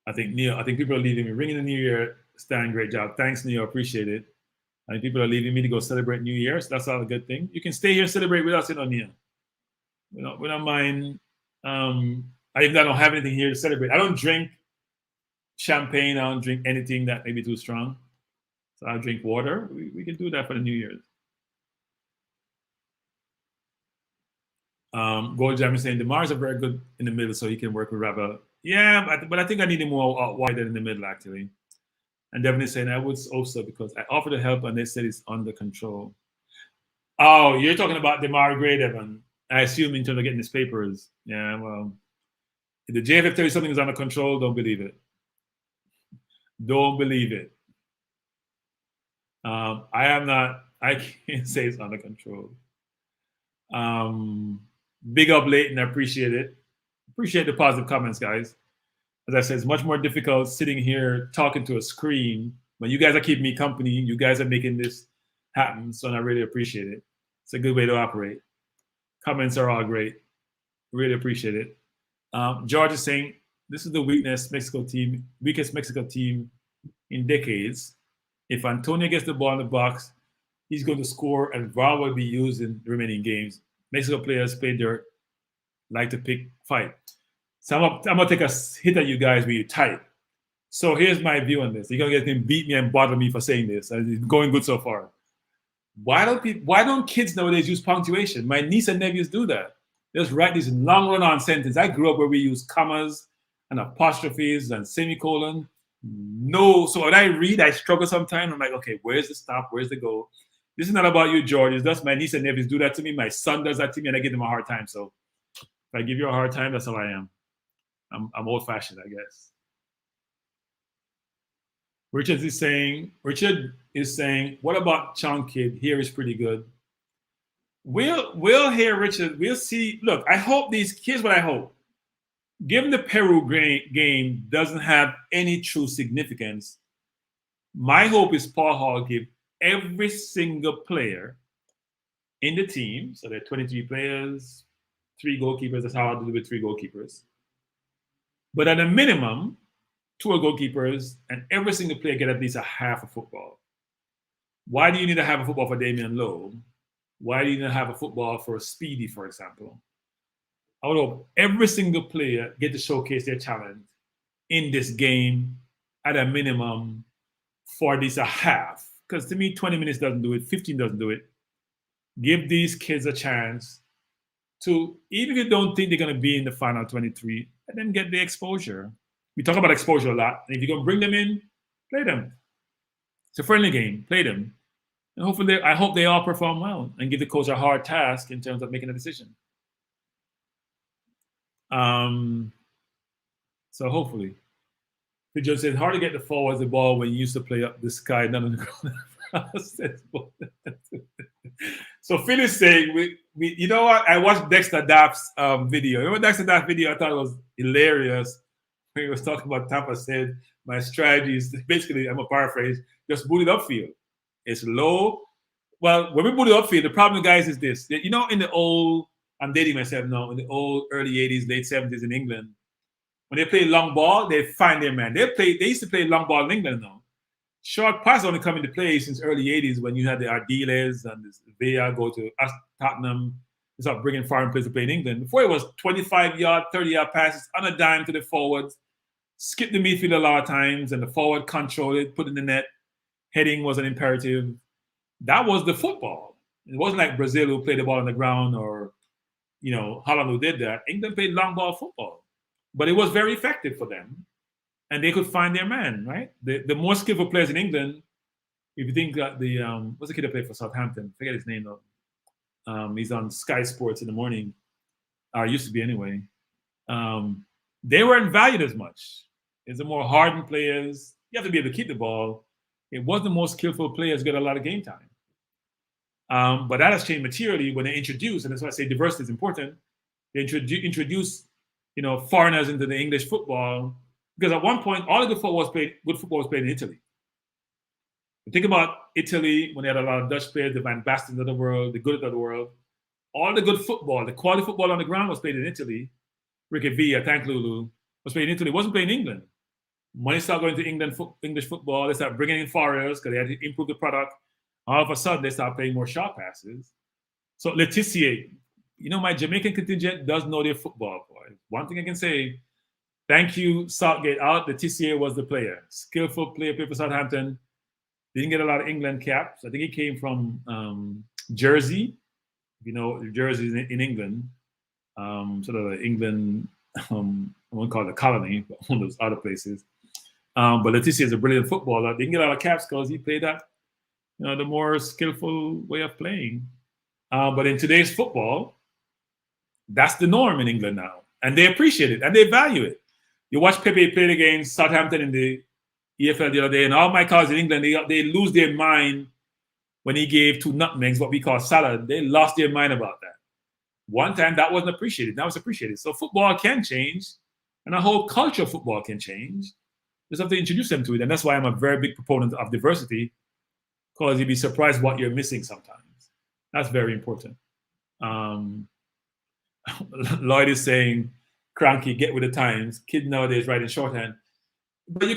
I think people are leaving me. Ringing the New Year, Stan, great job. Thanks, Neo, appreciate it. I think people are leaving me to go celebrate New Year, so that's all a good thing. You can stay here and celebrate with us in Neo. We don't mind. I don't have anything here to celebrate. I don't drink champagne. I don't drink anything that may be too strong. So I'll drink water. We can do that for the New Year's. Gold Jam is saying DeMar's are very good in the middle, so he can work with Ravel. Yeah, but I think I need him more wider in the middle, actually. And definitely saying I would also because I offered to help and they said it's under control. Oh, you're talking about DeMar Gray, Devon. I assume in terms of getting his papers. Yeah, well, if the JFF tell you something is under control, don't believe it. Don't believe it. I can't say it's under control. Big up Leighton, I appreciate it. Appreciate the positive comments, guys. As I said, it's much more difficult sitting here talking to a screen when you guys are keeping me company. You guys are making this happen, so I really appreciate it. It's a good way to operate. Comments are all great. Really appreciate it. George is saying, This is the weakest Mexico team in decades. If Antonio gets the ball in the box, he's going to score, and VAR will be used in the remaining games. Mexico players play dirt, like to fight. So I'm gonna take a hit at you guys with you tight. So here's my view on this. You're gonna get him beat me and bother me for saying this. It's going good so far. Why don't kids nowadays use punctuation? My niece and nephews do that. They just write these long run-on sentences. I grew up where we use commas and apostrophes and semicolon. No, so when I read, I struggle sometimes. I'm like, okay, where's the stop? Where's the go? This is not about you, George. It's just my niece and nephews do that to me. My son does that to me, and I give them a hard time. So if I give you a hard time, that's how I am. I'm old-fashioned, I guess. Richard is saying, what about Chunk Kid? Here is pretty good. We'll hear Richard. We'll see. Look, I hope here's what I hope. Given the Peru game doesn't have any true significance, my hope is Paul Hall give every single player in the team, so there are 23 players, 3 goalkeepers, that's how I do it with 3 goalkeepers. But at a minimum, 2 goalkeepers, and every single player get at least a half a football. Why do you need to have a football for Damian Lowe? Why do you need to have a football for Speedy, for example? I would hope every single player get to showcase their talent in this game at a minimum for at least a half. Because to me, 20 minutes doesn't do it, 15 doesn't do it. Give these kids a chance to, even if you don't think they're going to be in the final 23, let them get the exposure. We talk about exposure a lot. And if you're going to bring them in, play them. It's a friendly game. Play them. And hopefully, I hope they all perform well and give the coach a hard task in terms of making a decision. So hopefully. The judge said, hard to get the forwards the ball when you used to play up the sky, not on the ground. So Phil is saying, you know what? I watched Dexter Dapp's video. Remember Dexter Dapp's video? I thought it was hilarious. When he was talking about Tampa, said, my strategy is basically, I'm a paraphrase, just boot it upfield. It's low. Well, when we boot it upfield, the problem, guys, is this. You know, in the old, I'm dating myself now, in the old early 80s, late 70s in England, when they play long ball, they find their man. They used to play long ball in England now. Short pass only come into play since early 80s when you had the Ardiles and Villa go to Tottenham. They start bringing foreign players to play in England. Before it was 25-yard, 30-yard passes on a dime to the forwards, skip the midfield a lot of times, and the forward controlled it, put in the net. Heading was an imperative. That was the football. It wasn't like Brazil who played the ball on the ground or, Holland who did that. England played long ball football. But it was very effective for them. And they could find their man, right? The more skillful players in England, if you think that what's the kid that played for Southampton? Forget his name though. He's on Sky Sports in the morning. Or used to be anyway. They weren't valued as much. It's the more hardened players. You have to be able to keep the ball. It was the most skillful players get a lot of game time. But that has changed materially when they introduce, and that's why I say diversity is important. They introduce, foreigners into the English football, because at one point all of the football was played in Italy. You think about Italy when they had a lot of Dutch players, the Van Bastens of the world, the good of the world. All the good football, the quality football on the ground was played in Italy. Ricky Villa, thank Lulu, was played in Italy. It wasn't played in England. Money started going to English football. They started bringing in foreigners because they had to improve the product. All of a sudden, they started playing more short passes. So Letitia, my Jamaican contingent does know their football, boy. One thing I can say, thank you, Southgate. Letitia was the player. Skillful player, played for Southampton. Didn't get a lot of England caps. I think he came from Jersey. Jersey is in England. Sort of England, I won't call it a colony, but one of those other places. But Letitia is a brilliant footballer. Didn't get a lot of caps because he played that, the more skillful way of playing. But in today's football, that's the norm in England now. And they appreciate it and they value it. You watch Pepe play against Southampton in the EFL the other day, and all my colleagues in England, they lose their mind when he gave 2 nutmegs, what we call salad. They lost their mind about that. One time that wasn't appreciated. Now it's appreciated. So football can change, and the whole culture of football can change. Just have to introduce them to it. And that's why I'm a very big proponent of diversity, because you'd be surprised what you're missing sometimes. That's very important. Lloyd is saying, cranky, get with the times. Kids nowadays write in shorthand. But you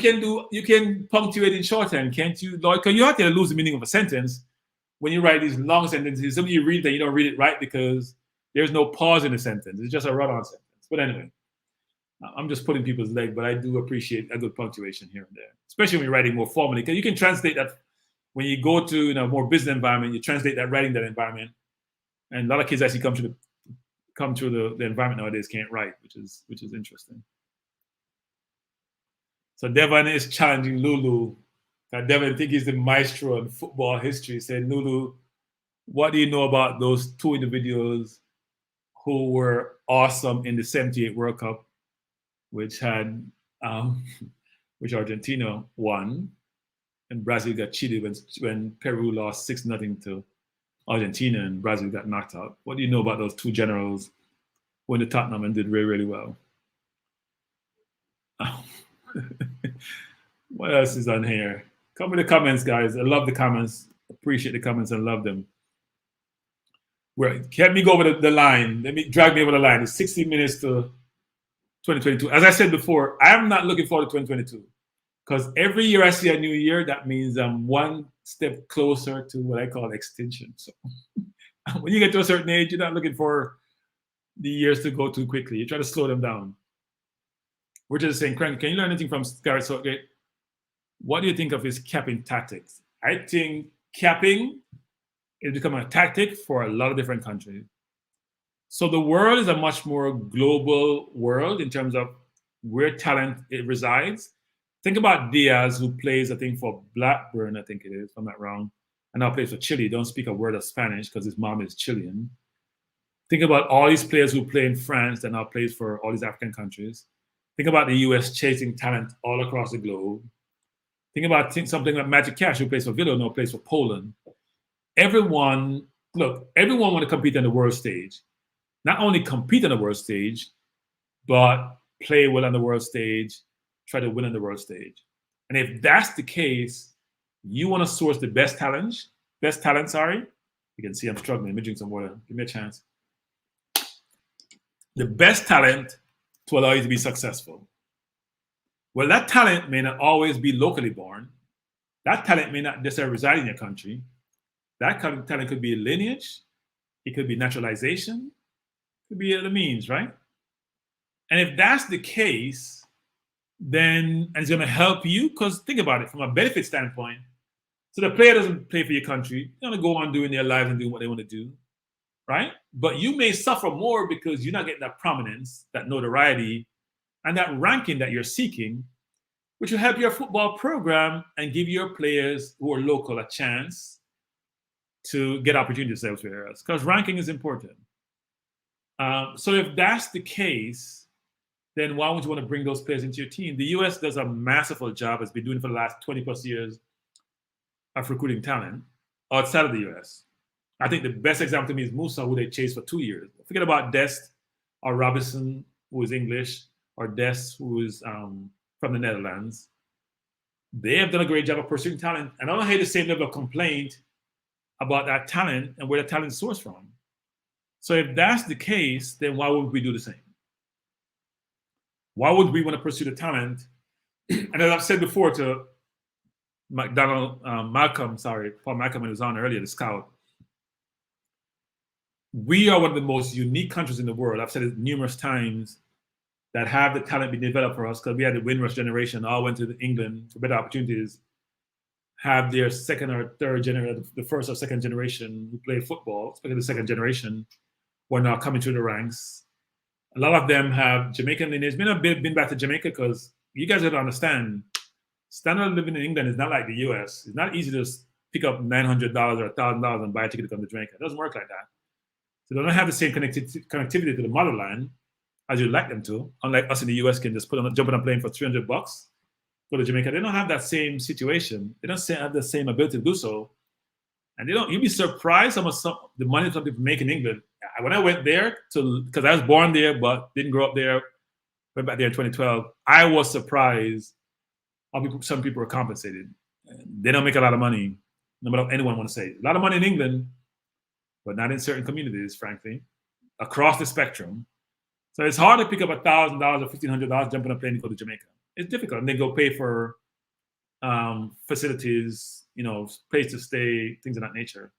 can punctuate in shorthand, can't you? Because you have to lose the meaning of a sentence when you write these long sentences. Some of you read that you don't read it right because there's no pause in the sentence. It's just a run-on sentence. But anyway, I'm just putting people's leg, but I do appreciate a good punctuation here and there, especially when you're writing more formally, because you can translate that when you go to a more business environment. You translate that writing that environment, and a lot of kids actually come through the environment nowadays can't write, which is interesting. So Devon is challenging Lulu. Devon think he's the maestro in football history. He said, Lulu, what do you know about those two individuals who were awesome in the '78 World Cup, which Argentina won, and Brazil got cheated when Peru lost 6-0 to Argentina, and Brazil got knocked out. What do you know about those two generals who went to Tottenham and did really, really well? What else is on here? Come with the comments, guys. I love the comments. Appreciate the comments and love them. Let me go over the line. Drag me over the line. It's 60 minutes to 2022. As I said before, I am not looking forward to 2022 because every year I see a new year, that means I'm one step closer to what I call extinction. So when you get to a certain age, you're not looking for the years to go too quickly. You try to slow them down. We're just saying, Crank, can you learn anything from Gareth Southgate? What do you think of his capping tactics? I think capping is becoming a tactic for a lot of different countries. So the world is a much more global world in terms of where talent resides. Think about Diaz, who plays, I think, for Blackburn, I think it is, if I'm not wrong, and now plays for Chile. Don't speak a word of Spanish because his mom is Chilean. Think about all these players who play in France that now plays for all these African countries. Think about the US chasing talent all across the globe. Think about something like Magic Cash, who plays for Villa, now plays for Poland. Everyone want to compete on the world stage. Not only compete on the world stage, but play well on the world stage, try to win on the world stage. And if that's the case, you want to source the best talent. You can see I'm struggling. Let me drink some water. Give me a chance. The best talent to allow you to be successful. Well, that talent may not always be locally born. That talent may not necessarily reside in your country. That kind of talent could be a lineage. It could be naturalization. It could be other means, right? And if that's the case, then it's going to help you, because think about it from a benefit standpoint. So the player doesn't play for your country. They're going to go on doing their lives and doing what they want to do, right? But you may suffer more because you're not getting that prominence, that notoriety, and that ranking that you're seeking, which will help your football program and give your players who are local a chance to get opportunities elsewhere else, because ranking is important. So if that's the case, then why would you want to bring those players into your team? The US does a masterful job, has been doing for the last 20 plus years, of recruiting talent outside of the US. I think the best example to me is Musa, who they chased for 2 years. Forget about Dest or Robinson, who is English, or Dest, who is from the Netherlands. They have done a great job of pursuing talent. And I don't hear the same level of complaint about that talent and where the talent is sourced from. So if that's the case, then why would we do the same? Why would we want to pursue the talent? And as I've said before to Paul Malcolm, when he was on earlier, the scout, we are one of the most unique countries in the world. I've said it numerous times, that have the talent being developed for us, because we had the Windrush generation, all went to England for better opportunities, have their second or third generation, the first or second generation who play football, especially the second generation, who are now coming through the ranks. A lot of them have Jamaican lineage. May not been back to Jamaica, because you guys have to understand, standard of living in England is not like the US. It's not easy to just pick up $900 or $1,000 and buy a ticket to come to Jamaica. It doesn't work like that. So they don't have the same connectivity to the motherland as you'd like them to. Unlike us in the US, can just jump on a plane for $300, go to Jamaica. They don't have that same situation. They don't have the same ability to do so. And you'd be surprised how much the money some people make in England. When I went there, because I was born there but didn't grow up there, went back there in 2012, I was surprised how some people are compensated. They don't make a lot of money, no matter what anyone want to say. A lot of money in England, but not in certain communities, frankly, across the spectrum. So it's hard to pick up $1,000 or $1,500, jump on a plane and go to Jamaica. It's difficult. And then go pay for facilities, place to stay, things of that nature.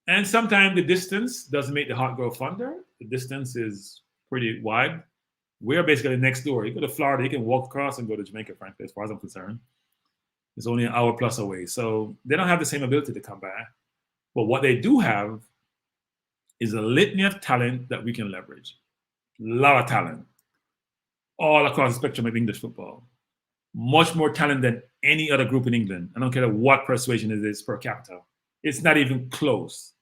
And sometimes the distance doesn't make the heart grow fonder. The distance is pretty wide. We're basically next door. You go to Florida, you can walk across and go to Jamaica, frankly, as far as I'm concerned. It's only an hour plus away. So they don't have the same ability to come back. But what they do have is a litany of talent that we can leverage. A lot of talent all across the spectrum of English football. Much more talent than any other group in England. I don't care what persuasion it is per capita. It's not even close.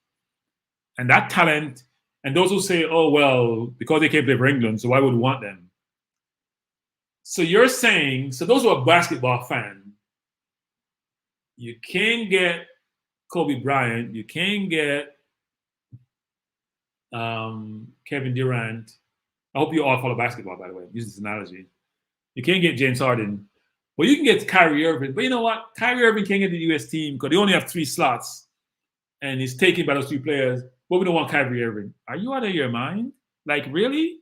And that talent, and those who say, oh, well, because they can't play for England, so why would we want them? So you're saying, so those who are basketball fans, you can't get Kobe Bryant, you can't get Kevin Durant. I hope you all follow basketball, by the way. Use this analogy. You can't get James Harden, but you can get Kyrie Irving. But you know what? Kyrie Irving can't get the U.S. team because they only have 3 slots, and he's taken by those 3 players. But we don't want Kyrie Irving. Are you out of your mind? Like, really?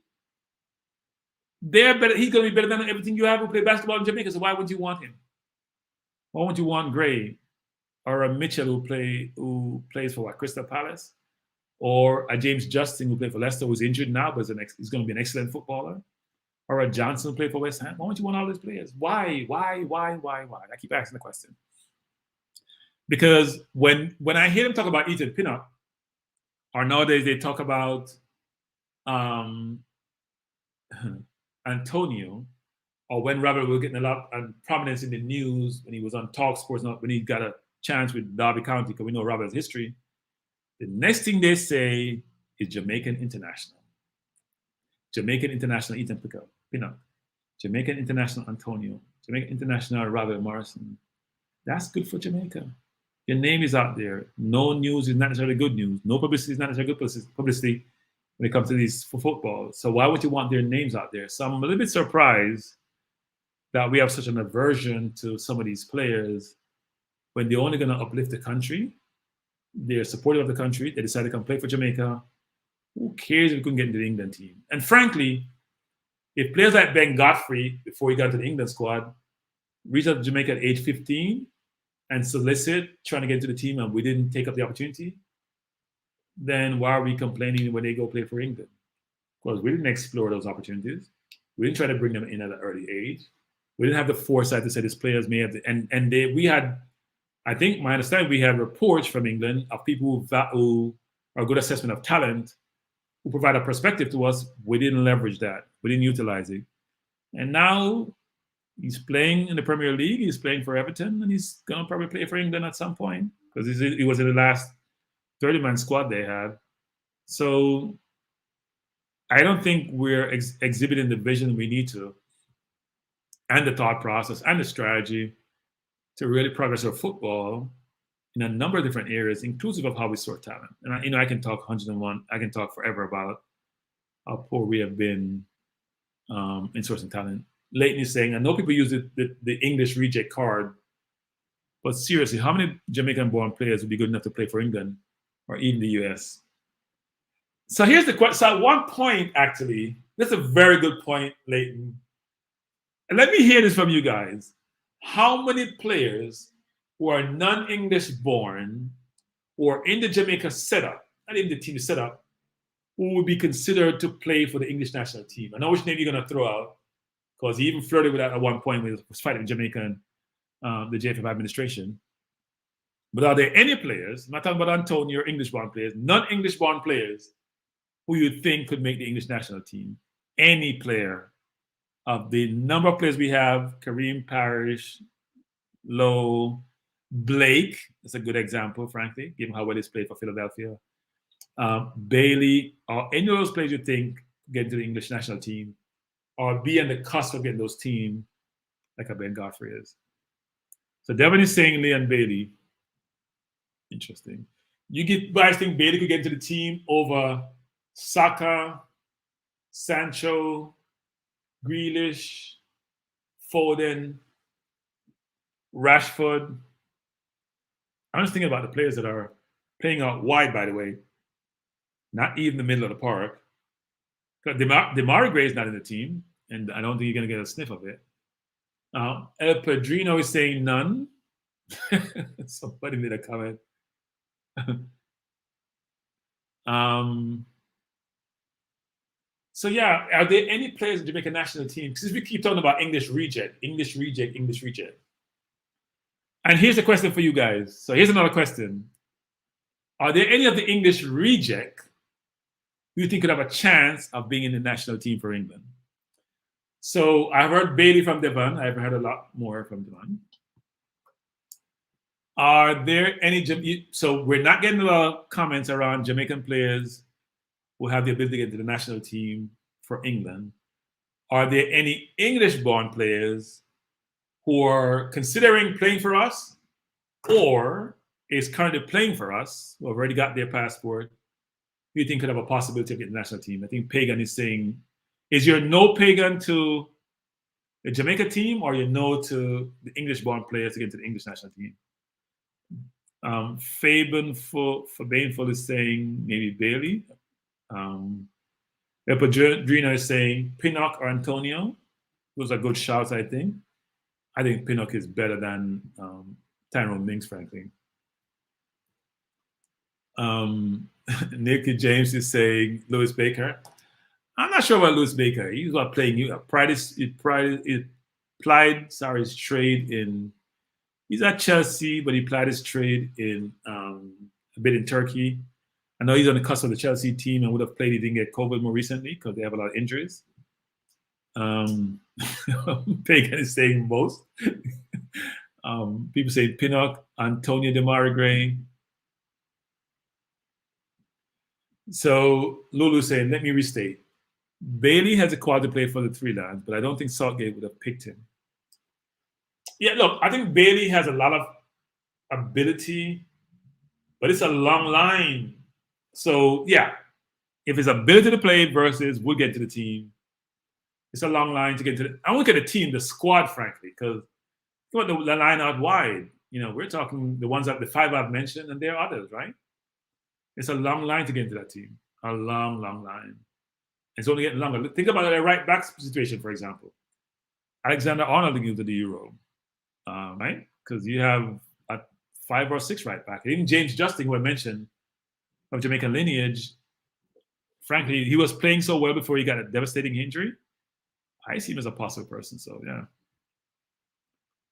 They're better. He's going to be better than everything you have who play basketball in Jamaica, so why would you want him? Why wouldn't you want Gray or a Mitchell who plays for Crystal Palace? Or a James Justin who played for Leicester, who's injured now, but he's going to be an excellent footballer? Or a Johnson who played for West Ham? Why don't you want all these players? Why? I keep asking the question. Because when I hear them talk about Ethan Pinnock, or nowadays they talk about Antonio, or when Robert was getting a lot of prominence in the news when he was on Talk Sports, when he got a chance with Derby County, because we know Robert's history, the next thing they say is Jamaican International. Jamaican International Ethan Pinnock. Jamaican International Antonio. Jamaican International Robert Morrison. That's good for Jamaica. Your name is out there. No news is not necessarily good news. No publicity is not necessarily good publicity when it comes to these for football. So why would you want their names out there? So I'm a little bit surprised that we have such an aversion to some of these players when they're only going to uplift the country. They're supportive of the country. They decide to come play for Jamaica. Who cares if we couldn't get into the England team? And frankly, if players like Ben Godfrey, before he got to the England squad, reached out to Jamaica at age 15 and solicit trying to get into the team and we didn't take up the opportunity, then why are we complaining when they go play for England? Because we didn't explore those opportunities. We didn't try to bring them in at an early age. We didn't have the foresight to say these players may have, we had, I think my understanding, we have reports from England of people who are a good assessment of talent, who provide a perspective to us. We didn't leverage that. We didn't utilize it. And now he's playing in the Premier League. He's playing for Everton, and he's going to probably play for England at some point because he was in the last 30-man squad they had. So I don't think we're exhibiting the vision we need to, and the thought process and the strategy to really progress our football in a number of different areas, inclusive of how we sort talent. And I can talk 101. I can talk forever about how poor we have been in sourcing talent. Leighton is saying, I know people use the English reject card, but seriously, how many Jamaican-born players would be good enough to play for England or even the US? So here's the question. So at one point, actually, that's a very good point, Leighton. And let me hear this from you guys. How many players who are non-English born or in the Jamaica setup, not even the team setup, who would be considered to play for the English national team? I know which name you're going to throw out, because he even flirted with that at one point when he was fighting Jamaica and the JFF administration. But are there any players, I'm not talking about Antonio or English-born players, non-English-born players who you think could make the English national team? Any player of the number of players we have, Kareem Parrish, Lowe, Blake, that's a good example, frankly, given how well he's played for Philadelphia. Bailey, or any of those players you think get to the English national team, or be on the cusp of getting those teams, like a Ben Godfrey is. So Devin is saying Leon Bailey. Interesting. You guys think Bailey could get into the team over Saka, Sancho, Grealish, Foden, Rashford? I'm just thinking about the players that are playing out wide, by the way, not even the middle of the park. Demari Gray is not in the team, and I don't think you're going to get a sniff of it. El Padrino is saying none. Somebody made a comment. So yeah, are there any players in the Jamaican national team? Because we keep talking about English reject. And here's a question for you guys. So here's another question. Are there any of the English reject who you think could have a chance of being in the national team for England? So I've heard Bailey from Devon. I've heard a lot more from Devon. Are there any, so we're not getting a lot of comments around Jamaican players who have the ability to get to the national team for England. Are there any English-born players who are considering playing for us or is currently playing for us, who have already got their passport, who you think could have a possibility of getting the national team? I think Pagan is saying, is your no, Pagan, to the Jamaica team, or your no to the English-born players to get to the English national team? Fabaneful is saying maybe Bailey. Padrino is saying Pinnock or Antonio. Those are good shouts, I think. I think Pinnock is better than Tyrone Mings, frankly. Nicky James is saying Lewis Baker. I'm not sure about Lewis Baker. He's not playing. He plied his trade in. He's at Chelsea, but he plied his trade in a bit in Turkey. I know he's on the cusp of the Chelsea team and would have played. He didn't get COVID more recently because they have a lot of injuries. Pagan is saying most. People say Pinnock, Antonio Demari Gray. So Lulu saying, let me restate. Bailey has a quad to play for the Three Lions, but I don't think Southgate would have picked him. Yeah, look, I think Bailey has a lot of ability, but it's a long line. So, yeah, if his ability to play versus would get to the team, it's a long line to get to the... I won't get the team, the squad, frankly, because you want the line out wide. You know, we're talking the ones that the five I've mentioned, and there are others, right? It's a long line to get into that team. A long, long line. It's only getting longer. Think about the right back situation, for example. Alexander Arnold into the Euro, right? Because you have a 5 or 6 right back. Even James Justin, who I mentioned, of Jamaican lineage, frankly, he was playing so well before he got a devastating injury. I see him as a possible person, so yeah.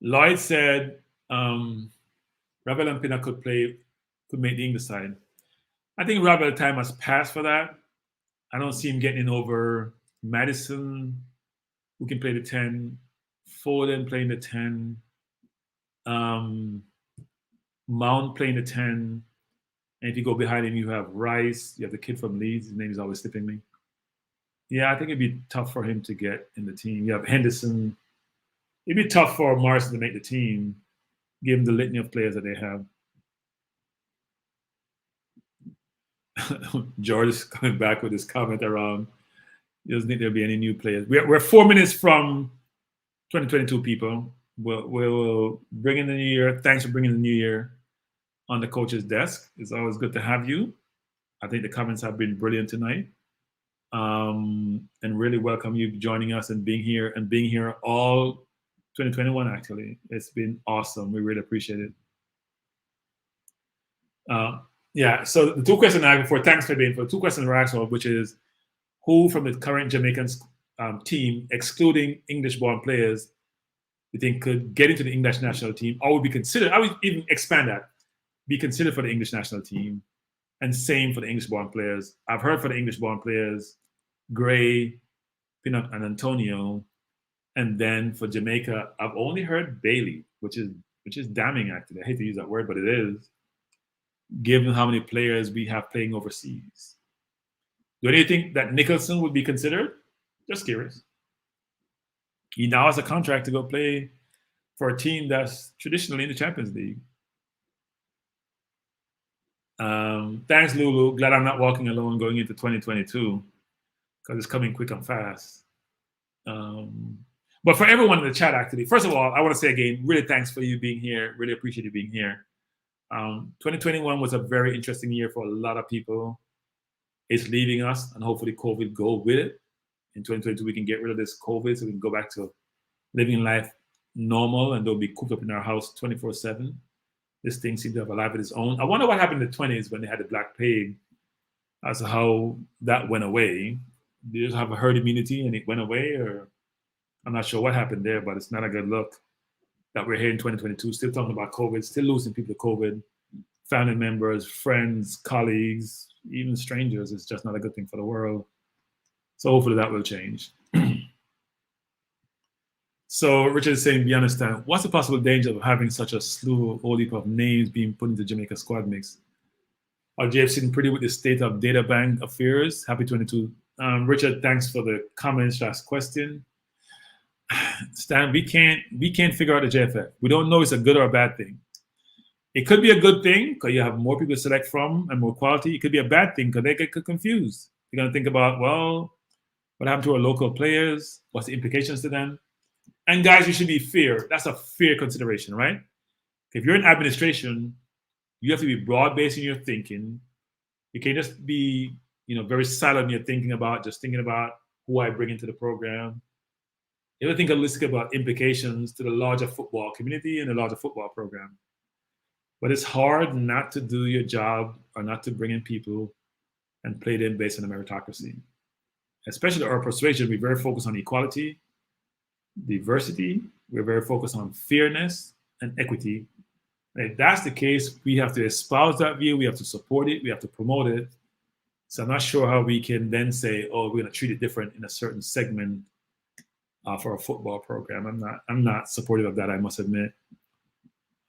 Lloyd said Ravel and Pina could make the English side. I think Ravel time has passed for that. I don't see him getting in over Madison, who can play the 10, Foden playing the 10, Mount playing the 10. And if you go behind him, you have Rice. You have the kid from Leeds. His name is always slipping me. Yeah, I think it'd be tough for him to get in the team. You have Henderson. It'd be tough for Morrison to make the team, given the litany of players that they have. George is coming back with his comment around, he doesn't think there'll be any new players. We're 4 minutes from 2022, people. We'll bring in the new year. Thanks for bringing the new year on the coach's desk. It's always good to have you. I think the comments have been brilliant tonight. And really welcome you joining us and being here all 2021, actually. It's been awesome. We really appreciate it. Yeah, so the 2 questions I have before, thanks for being for 2 questions were asked of, which is who from the current Jamaican team, excluding English-born players, you think could get into the English national team or would be considered, I would even expand that, be considered for the English national team, and same for the English-born players. I've heard for the English-born players, Gray, Pinnock, and Antonio, and then for Jamaica, I've only heard Bailey, which is damning, actually. I hate to use that word, but it is, given how many players we have playing overseas. Do you think that Nicholson would be considered? Just curious. He now has a contract to go play for a team that's traditionally in the Champions League. Thanks, Lulu. Glad I'm not walking alone going into 2022 because it's coming quick and fast. But for everyone in the chat, actually, first of all, I want to say again, really thanks for you being here. Really appreciate you being here. 2021 was a very interesting year for a lot of people. It's leaving us, and hopefully COVID go with it. In 2022, we can get rid of this COVID so we can go back to living life normal and don't be cooped up in our house 24/7. This thing seems to have a life of its own. I wonder what happened in the 20s when they had the Black Plague, as to how that went away. Did it have a herd immunity and it went away, or I'm not sure what happened there, but it's not a good look that we're here in 2022, still talking about COVID, still losing people to COVID, family members, friends, colleagues, even strangers. It's just not a good thing for the world. So hopefully that will change. So Richard is saying, we understand. What's the possible danger of having such a slew of whole heap of names being put into Jamaica squad mix? Are JFC pretty with the state of data bank affairs? Happy 22. Richard, thanks for the comments, last question. Stan, we can't figure out the JFF. We don't know it's a good or a bad thing. It could be a good thing because you have more people to select from and more quality. It could be a bad thing because they get confused. You're going to think about, well, what happened to our local players? What's the implications to them? And guys, you should be fair. That's a fair consideration, right? If you're in administration, you have to be broad-based in your thinking. You can't just be, very silent in your thinking about who I bring into the program. You have to think holistically about implications to the larger football community and the larger football program. But it's hard not to do your job or not to bring in people and play them based on the meritocracy. Especially our persuasion, we're very focused on equality, diversity, we're very focused on fairness and equity. And if that's the case, we have to espouse that view, we have to support it, we have to promote it. So I'm not sure how we can then say, oh, we're going to treat it different in a certain segment for a football program. I'm not supportive of that, I must admit.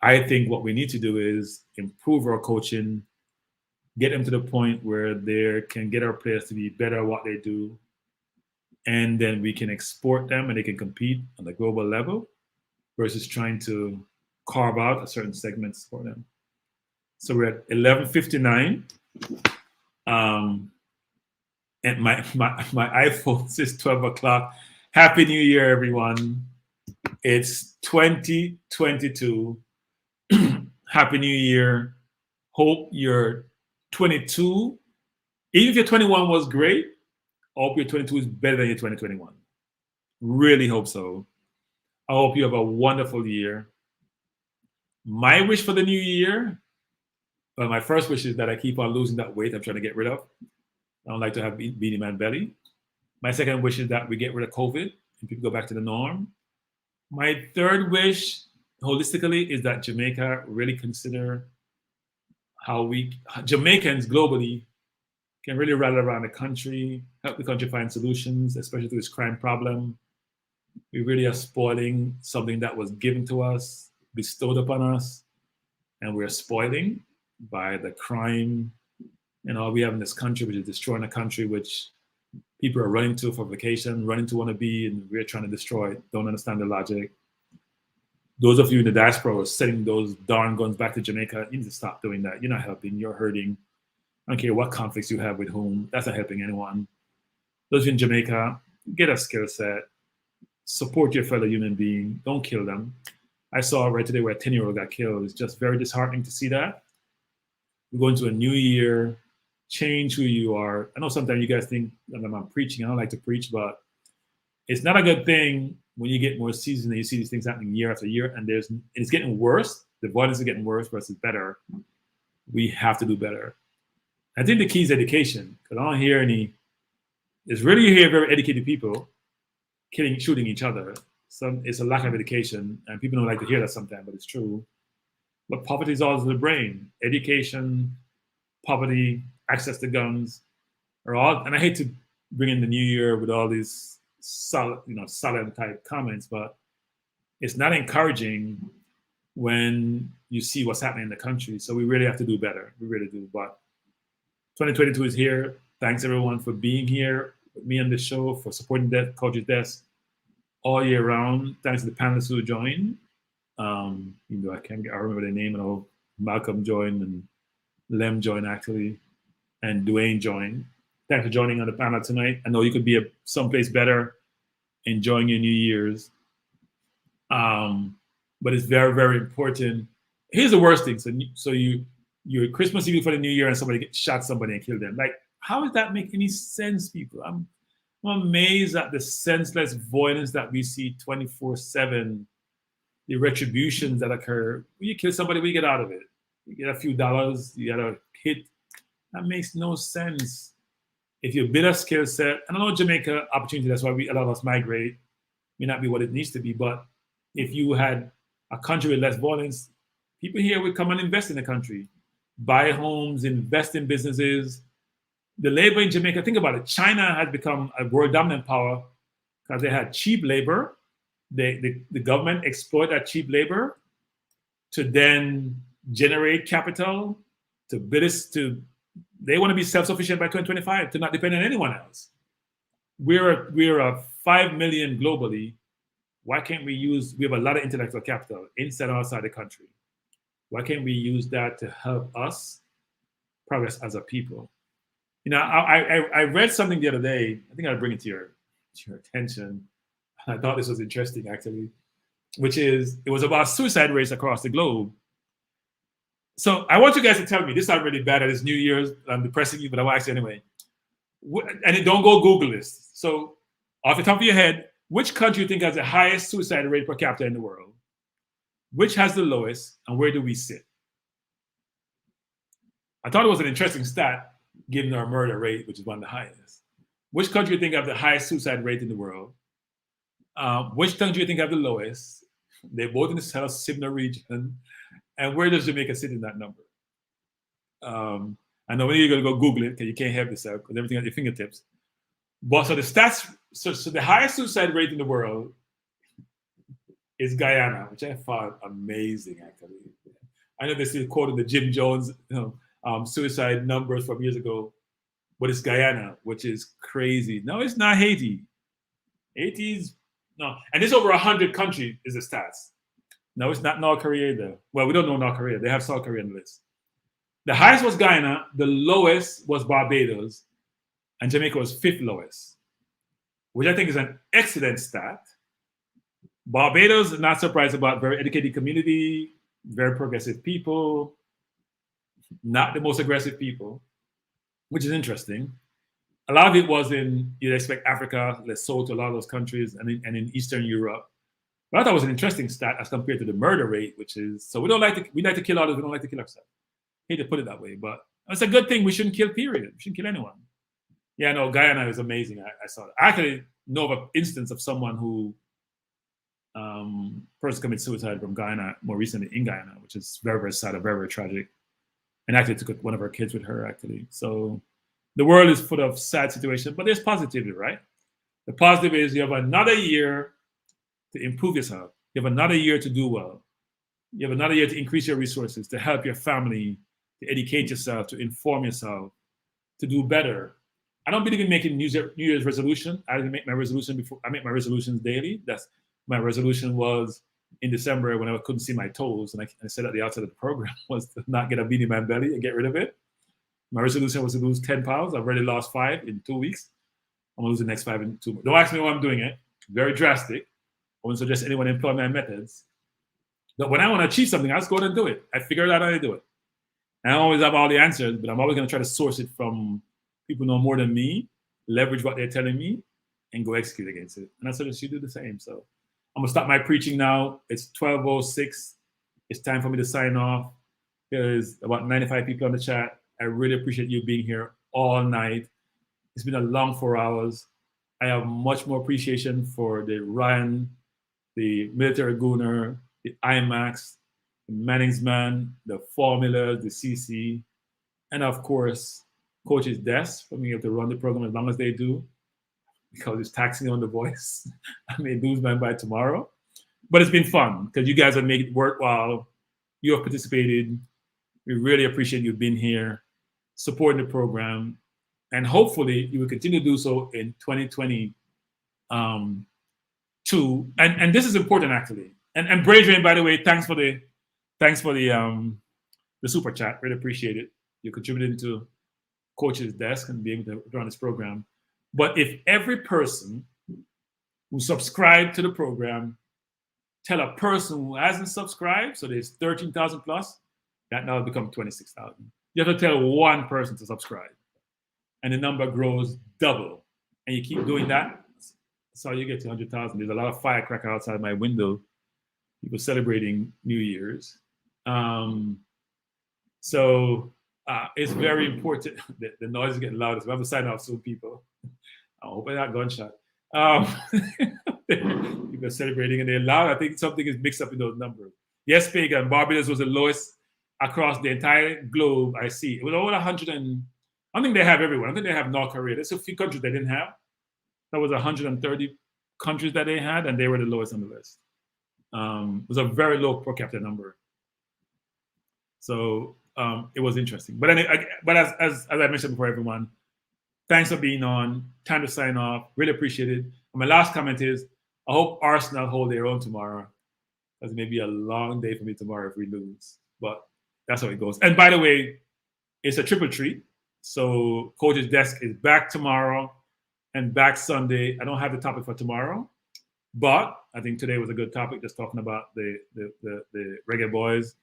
I think what we need to do is improve our coaching, get them to the point where they can get our players to be better at what they do, and then we can export them and they can compete on the global level versus trying to carve out a certain segments for them. So we're at 11:59. And my iPhone says 12 o'clock. Happy New Year, everyone. It's 2022. Happy New Year. Hope your 22, even if your 21 was great, I hope your 22 is better than your 2021. Really hope so. I hope you have a wonderful year. My wish for the new year, well, my first wish is that I keep on losing that weight I'm trying to get rid of. I don't like to have beanie man belly. My second wish is that we get rid of COVID and people go back to the norm. My third wish, holistically, is that Jamaica really consider how Jamaicans globally can really rally around the country, help the country find solutions, especially to this crime problem. We really are spoiling something that was given to us, bestowed upon us, and we're spoiling by the crime and all we have in this country, which is destroying a country which people are running to for vacation, running to want to be, and we're trying to destroy it. Don't understand the logic. Those of you in the diaspora who are sending those darn guns back to Jamaica, you need to stop doing that. You're not helping, you're hurting. I don't care what conflicts you have with whom, that's not helping anyone. Those of you in Jamaica, get a skill set, support your fellow human being, don't kill them. I saw right today where a 10-year-old got killed. It's just very disheartening to see that. We're going to a new year, change who you are. I know sometimes you guys think that I'm preaching. I don't like to preach, but it's not a good thing when you get more seasoned and you see these things happening year after year, and it's getting worse. The violence is getting worse versus better. We have to do better. I think the key is education, because I don't hear it's really you hear very educated people shooting each other. It's a lack of education, and people don't like to hear that sometimes, but it's true. But poverty is all in the brain. Education, poverty, access to guns are all, and I hate to bring in the new year with all these solid type comments, but it's not encouraging when you see what's happening in the country. So we really have to do better. We really do. But 2022 is here. Thanks everyone for being here with me on the show, for supporting the Culture Desk all year round. Thanks to the panelists who joined. Even though I remember their name, and all Malcolm joined and Lem joined actually, and Dwayne joined. Thanks for joining on the panel tonight. I know you could be someplace better, enjoying your New Year's. But it's very, very important. Here's the worst thing. So you're Christmas Eve for the New Year and somebody shot somebody and killed them. Like, How does that make any sense, people? I'm amazed at the senseless violence that we see 24/7, the retributions that occur. When you kill somebody, what do you get out of it? You get a few dollars, you get a hit. That makes no sense. If you build a skill set, and I know Jamaica opportunity, that's why a lot of us migrate, may not be what it needs to be, but if you had a country with less violence, people here would come and invest in the country, buy homes, invest in businesses. The labor in Jamaica, think about it. China has become a world dominant power because they had cheap labor. The government exploit that cheap labor to then generate capital, to build this, they want to be self-sufficient by 2025, to not depend on anyone else. We're a 5 million globally. Why can't we have a lot of intellectual capital inside and outside the country. Why can't we use that to help us progress as a people? You know, I read something the other day. I think I'll bring it to your attention. I thought this was interesting, actually, which is, it was about suicide rates across the globe. So I want you guys to tell me, this is not really bad at this New Year's, I'm depressing you, but I want to ask you anyway. And don't go Google this. So off the top of your head, which country do you think has the highest suicide rate per capita in the world? Which has the lowest, and where do we sit? I thought it was an interesting stat, given our murder rate, which is one of the highest. Which country do you think have the highest suicide rate in the world? Which country do you think have the lowest? They're both in the South Sibna region. And where does Jamaica sit in that number? I know when you're going to go Google it, because you can't help yourself, because everything at your fingertips. But so the stats, so the highest suicide rate in the world is Guyana, which I found amazing, actually. I know they still quoted the Jim Jones suicide numbers from years ago, but it's Guyana, which is crazy. No, it's not Haiti. Haiti's, no. And there's over 100 countries is the stats. No, it's not North Korea either. Well, we don't know North Korea. They have South Korea on the list. The highest was Guyana. The lowest was Barbados. And Jamaica was 5th lowest, which I think is an excellent stat. Barbados, not surprised about, very educated community, very progressive people, not the most aggressive people, which is interesting. A lot of it was in, you'd expect Africa, Lesotho, a lot of those countries, and in Eastern Europe. But I thought it was an interesting stat as compared to the murder rate, which is, so we like to kill others, we don't like to kill ourselves. I hate to put it that way, but it's a good thing. We shouldn't kill, period. We shouldn't kill anyone. Yeah, no, Guyana is amazing. I saw it. I actually know of an instance of someone who, person committed suicide from Guyana more recently in Guyana, which is very, very sad and very, very tragic. And actually took one of her kids with her, actually. So the world is full of sad situations, but there's positivity, right? The positive is you have another year to improve yourself. You have another year to do well. You have another year to increase your resources, to help your family, to educate yourself, to inform yourself, to do better. I don't believe in making New Year's resolution. I didn't make my resolution before. I make my resolutions daily. That's my resolution was in December when I couldn't see my toes, and I said at the outset of the program was to not get a beanie in my belly and get rid of it. My resolution was to lose 10 pounds. I've already lost 5 in 2 weeks. I'm gonna lose the next 5 in 2 months. Don't ask me why I'm doing it. Very drastic. I wouldn't suggest anyone employ my methods. But when I want to achieve something, I just go out and do it. I figure out how to do it. I don't always have all the answers, but I'm always going to try to source it from people who know more than me, leverage what they're telling me, and go execute against it. And I suggest you do the same. So I'm going to stop my preaching now. It's 12:06. It's time for me to sign off. There's about 95 people on the chat. I really appreciate you being here all night. It's been a long 4 hours. I have much more appreciation for the Ryan, the military gooner, the IMAX, the Manning's Man, the formulas, the CC, and of course, Coach's desk for me to run the program as long as they do, because it's taxing on the voice. I may lose mine by tomorrow. But it's been fun because you guys have made it worthwhile. You have participated. We really appreciate you being here, supporting the program. And hopefully you will continue to do so in 2022. And this is important, actually. And Bradrain, by the way, thanks for the super chat. Really appreciate it. You contributed to Coach's desk and being able to run this program. But if every person who subscribed to the program tell a person who hasn't subscribed, so there's 13,000 plus, that now become 26,000. You have to tell one person to subscribe. and the number grows double, and you keep doing that, so you get to 100,000. There's a lot of firecracker outside my window, people celebrating New Year's. So it's very important. The noise is getting louder, so we have to sign off soon, people. I hope I'm not gunshot. People are celebrating and they're loud. I think something is mixed up in those numbers. Yes, Pagan, Barbados was the lowest across the entire globe I see. It was over 100 and I don't think they have everyone. I think they have North Korea. There's a few countries they didn't have. That was 130 countries that they had, and they were the lowest on the list. It was a very low per capita number. So it was interesting. But anyway, as I mentioned before, everyone, thanks for being on. Time to sign off. Really appreciate it. And my last comment is, I hope Arsenal hold their own tomorrow. Because it may be a long day for me tomorrow if we lose. But that's how it goes. And by the way, it's a triple treat. So Coach's Desk is back tomorrow and back Sunday. I don't have the topic for tomorrow, but I think today was a good topic, just talking about the Reggae Boyz.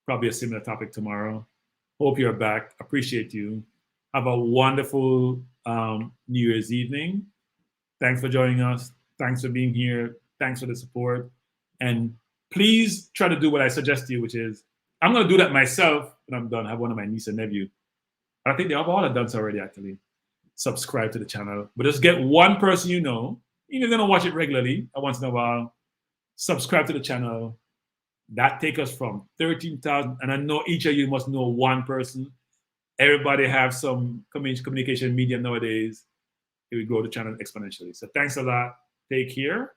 Probably a similar topic tomorrow. Hope you're back. Appreciate you. Have a wonderful New Year's evening. Thanks for joining us. Thanks for being here. Thanks for the support. And please try to do what I suggest to you, which is, I'm going to do that myself when I'm done. I have one of my niece and nephew. I think they have all done so already, actually. Subscribe to the channel. But just get one person you know, even if they don't watch it regularly, once in a while, subscribe to the channel. That takes us from 13,000. And I know each of you must know one person. Everybody have some communication medium nowadays. It will grow the channel exponentially. So thanks a lot. Take care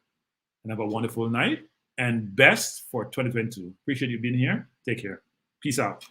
and have a wonderful night. And best for 2022. Appreciate you being here. Take care. Peace out.